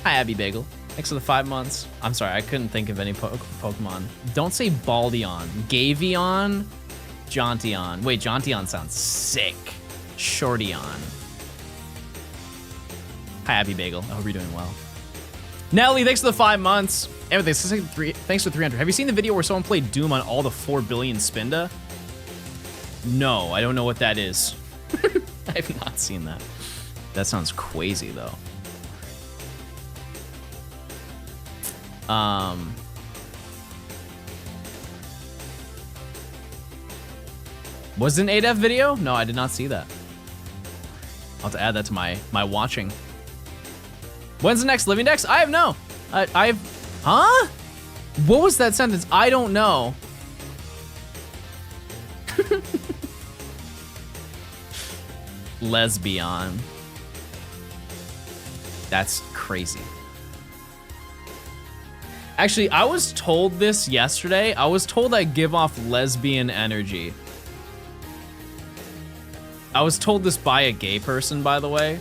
Hi, Abby Bagel. Thanks for the 5 months. I'm sorry, I couldn't think of any Pokemon. Don't say Baldion. Gavion. Jontion. Wait, Jontion sounds sick. Shortyon. Hi, Abby Bagel. I hope you're doing well. Nelly, thanks for the 5 months. Everything. Thanks for 300. Have you seen the video where someone played Doom on all the 4 billion Spinda? No, I don't know what that is. I have not seen that. That sounds crazy, though. Was it an 8F video? No, I did not see that. I'll have to add that to my watching. When's the next Living Dex? I have no. Huh? What was that sentence? I don't know. Lesbian. That's crazy. Actually, I was told this yesterday. I was told I give off lesbian energy. I was told this by a gay person, by the way.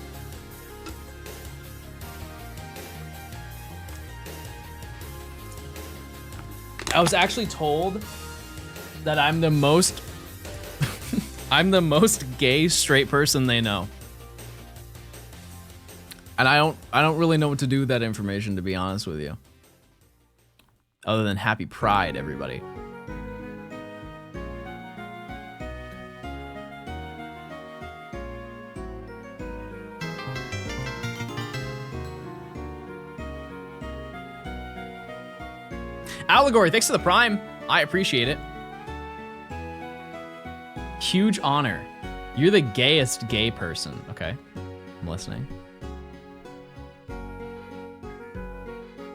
I was actually told that I'm the most I'm the most gay straight person they know. And I don't really know what to do with that information, to be honest with you. Other than happy Pride, everybody. Allegory, thanks for the Prime. I appreciate it. Huge honor. You're the gayest gay person. Okay, I'm listening.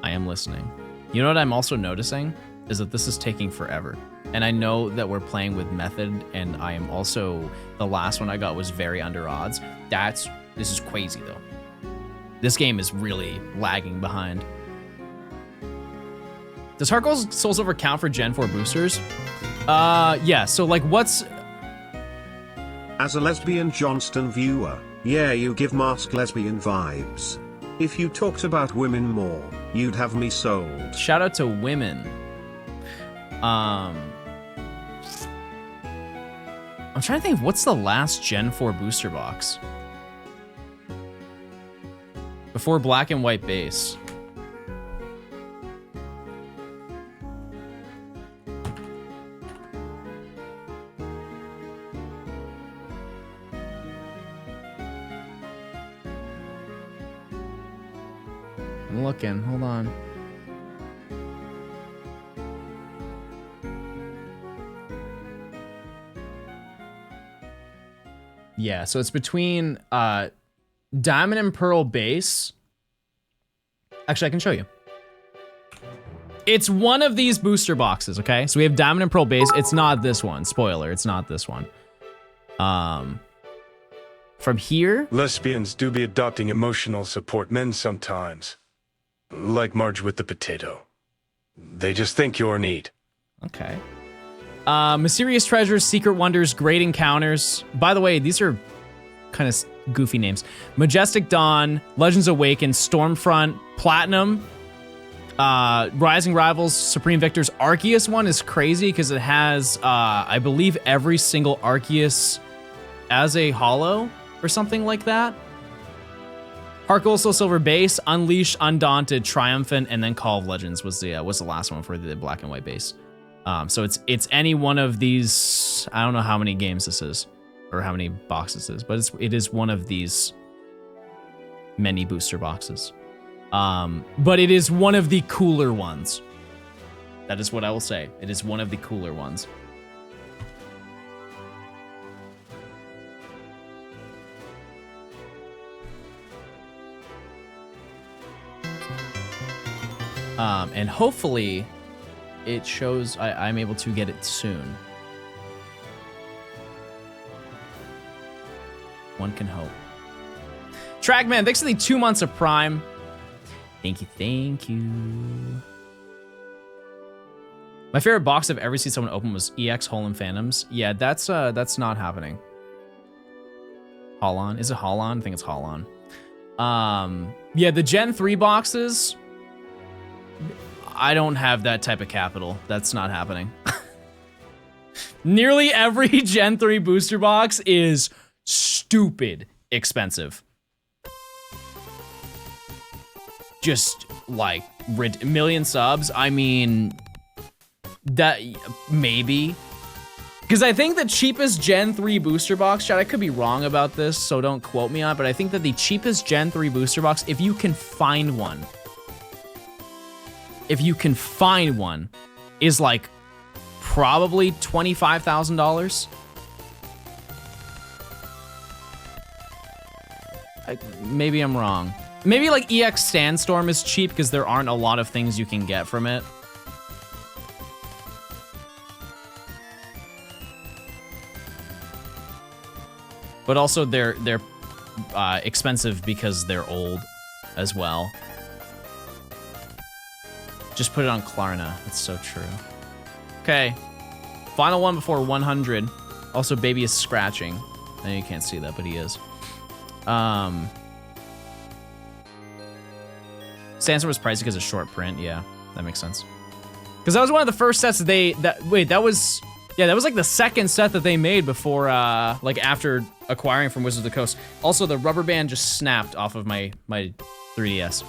I am listening. You know what I'm also noticing is that this is taking forever. And I know that we're playing with method, and I am also, the last one I got was very under odds. This is crazy though. This game is really lagging behind. Does Heart Gold Soul Silver count for Gen 4 boosters? Yeah, so like what's... As a lesbian Johnstone viewer, yeah, you give masked lesbian vibes. If you talked about women more, you'd have me sold. Shout out to women. I'm trying to think of what's the last Gen 4 booster box? Before black and white base. I'm looking, hold on. Yeah, so it's between Diamond and Pearl base. Actually, I can show you. It's one of these booster boxes, okay? So we have Diamond and Pearl base. It's not this one. Spoiler, it's not this one. From here... Lesbians do be adopting emotional support men sometimes. Like Marge with the potato. They just think you're neat. Okay. Mysterious Treasures, Secret Wonders, Great Encounters. By the way, these are kind of goofy names. Majestic Dawn, Legends Awaken, Stormfront, Platinum, Rising Rivals, Supreme Victors. Arceus one is crazy because it has, I believe, every single Arceus as a holo or something like that. Heart Gold Soul Silver base, Unleashed, Undaunted, Triumphant, and then Call of Legends was the last one for the black and white base. So it's any one of these. I don't know how many games this is, or how many boxes this is, but it is one of these many booster boxes. But it is one of the cooler ones. That is what I will say. It is one of the cooler ones. And hopefully it shows I'm able to get it soon. One can hope. Trackman, thanks for the 2 months of Prime. Thank you, thank you. My favorite box I've ever seen someone open was EX Holon Phantoms. Yeah, that's not happening. Holon, is it Holon? I think it's Holon. Yeah, the Gen 3 boxes, I don't have that type of capital. That's not happening. Nearly every Gen 3 booster box is stupid expensive. Just like million subs. I mean, that maybe Because I think the cheapest Gen 3 booster box, chat, I could be wrong about this, so don't quote me on it, but I think that the cheapest Gen 3 booster box, if you can find one, is like probably $25,000. Maybe I'm wrong. Maybe like EX Sandstorm is cheap because there aren't a lot of things you can get from it. But also they're expensive because they're old as well. Just put it on Klarna. That's so true. Okay. Final one before 100. Also, baby is scratching. I know you can't see that, but he is. Sandstorm was pricey because of short print. Yeah, that makes sense. Because that was one of the first sets that was like the second set that they made before, like after acquiring from Wizards of the Coast. Also, the rubber band just snapped off of my 3DS.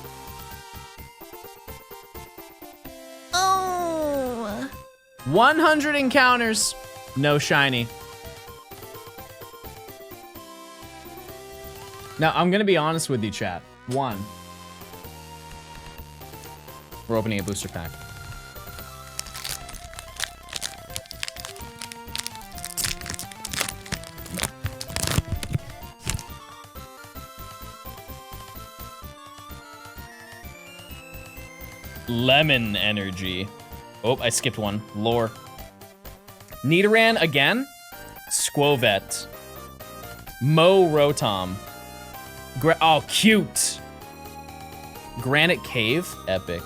Oh. 100 encounters, no shiny. Now, I'm gonna be honest with you, chat. One, we're opening a booster pack. Lemon energy. Oh, I skipped one. Lore. Nidoran again. Squovet. Mo Rotom. Oh, cute. Granite Cave. Epic.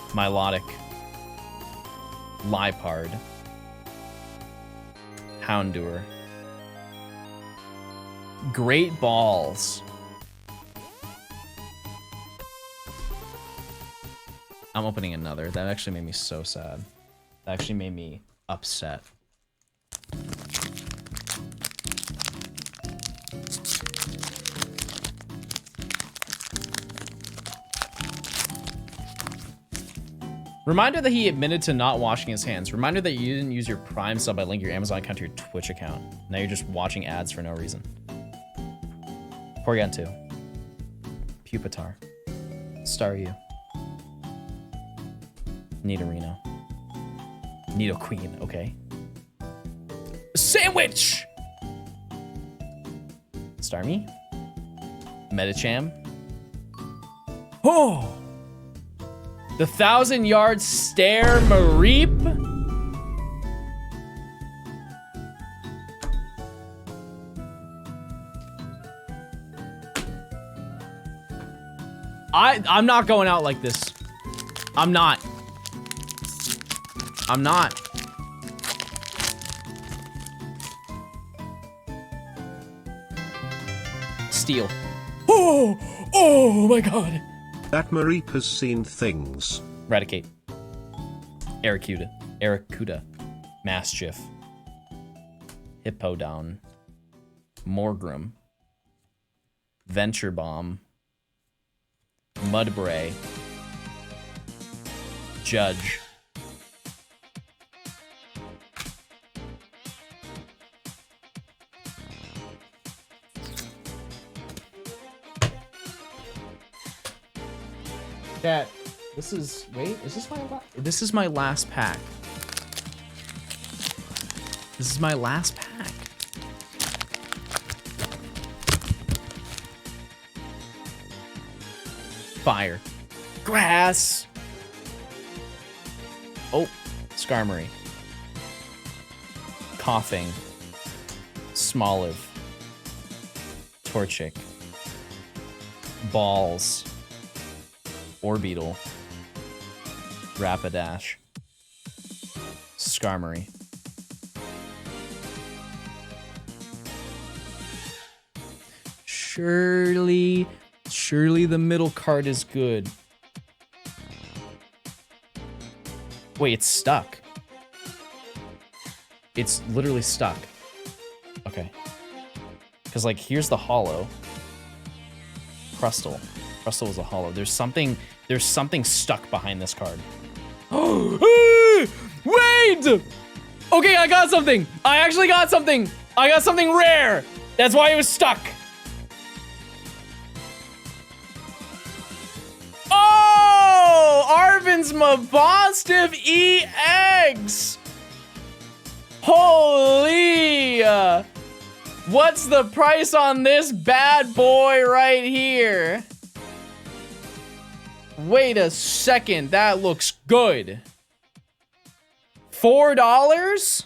Milotic. Liepard. Houndour. Great Balls. I'm opening another. That actually made me so sad. That actually made me upset. Reminder that he admitted to not washing his hands. Reminder that you didn't use your Prime sub by linking your Amazon account to your Twitch account. Now you're just watching ads for no reason. Porygon 2. Pupitar. Staryu. Nidorino. Nidoqueen, okay. Sandwich! Starmie. Medicham. Oh! The 1,000-yard stare Mareep. I'm not going out like this. I'm not. I'm not. Steel. Oh my god. That Mareep has seen things. Raticate. Aracuda. Mastiff. Hippowdon. Morgrem. Venture Bomb. Mudbray. Judge. Chat, this is, wait, is this my last? This is my last pack. This is my last pack. Fire. Grass. Oh, Skarmory. Coughing. Smoliv. Torchic. Balls. Orbeetle. Rapidash. Skarmory. Surely the middle card is good. Wait, it's stuck. It's literally stuck. Okay. Because, like, here's the hollow. Crustle. Crustle was a hollow. There's something stuck behind this card. Oh, wait! Okay, I got something. I actually got something. I got something rare. That's why it was stuck. Oh, Arvin's Mabostiv EX. Holy. What's the price on this bad boy right here? Wait a second. That looks good. $4?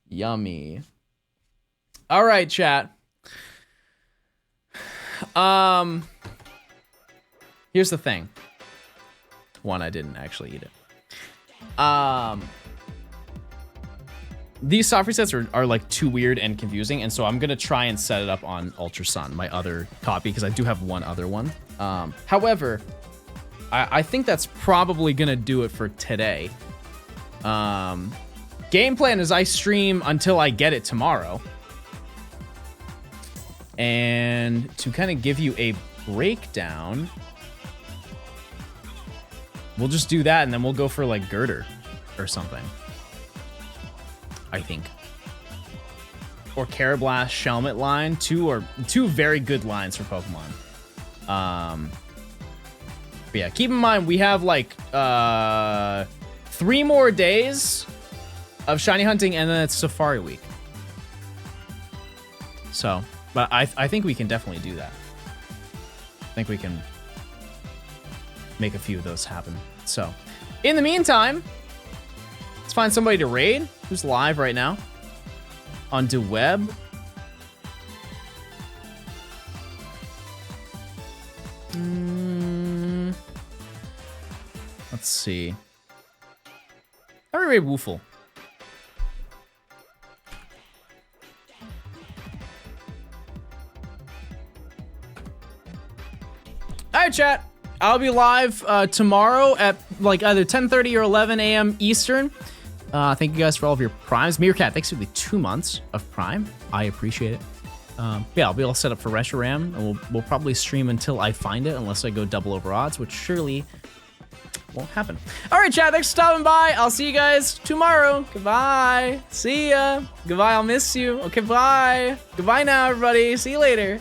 Yummy. All right, chat. Here's the thing. One, I didn't actually eat it. These soft resets are like too weird and confusing, and so I'm gonna try and set it up on Ultra Sun, my other copy, because I do have one other one. However, I think that's probably gonna do it for today. Game plan is I stream until I get it tomorrow. And to kind of give you a breakdown, we'll just do that, and then we'll go for like Girder or something. I think. Or Carablast, Shelmet line. Two very good lines for Pokemon. But yeah, keep in mind we have like 3 more days of shiny hunting, and then it's Safari Week. So, but I think we can definitely do that. I think we can make a few of those happen. So, in the meantime, let's find somebody to raid who's live right now on DeWeb. Let's see. How do we raid Woofle? Alright, chat. I'll be live tomorrow at like either 10:30 or 11 a.m. Eastern. Thank you guys for all of your primes. Meerkat, thanks for the 2 months of prime. I appreciate it. Yeah, I'll be all set up for Reshiram, and we'll probably stream until I find it, unless I go double over odds, which surely won't happen. All right, chat, thanks for stopping by. I'll see you guys tomorrow. Goodbye. See ya. Goodbye, I'll miss you. Okay, bye. Goodbye now, everybody. See you later.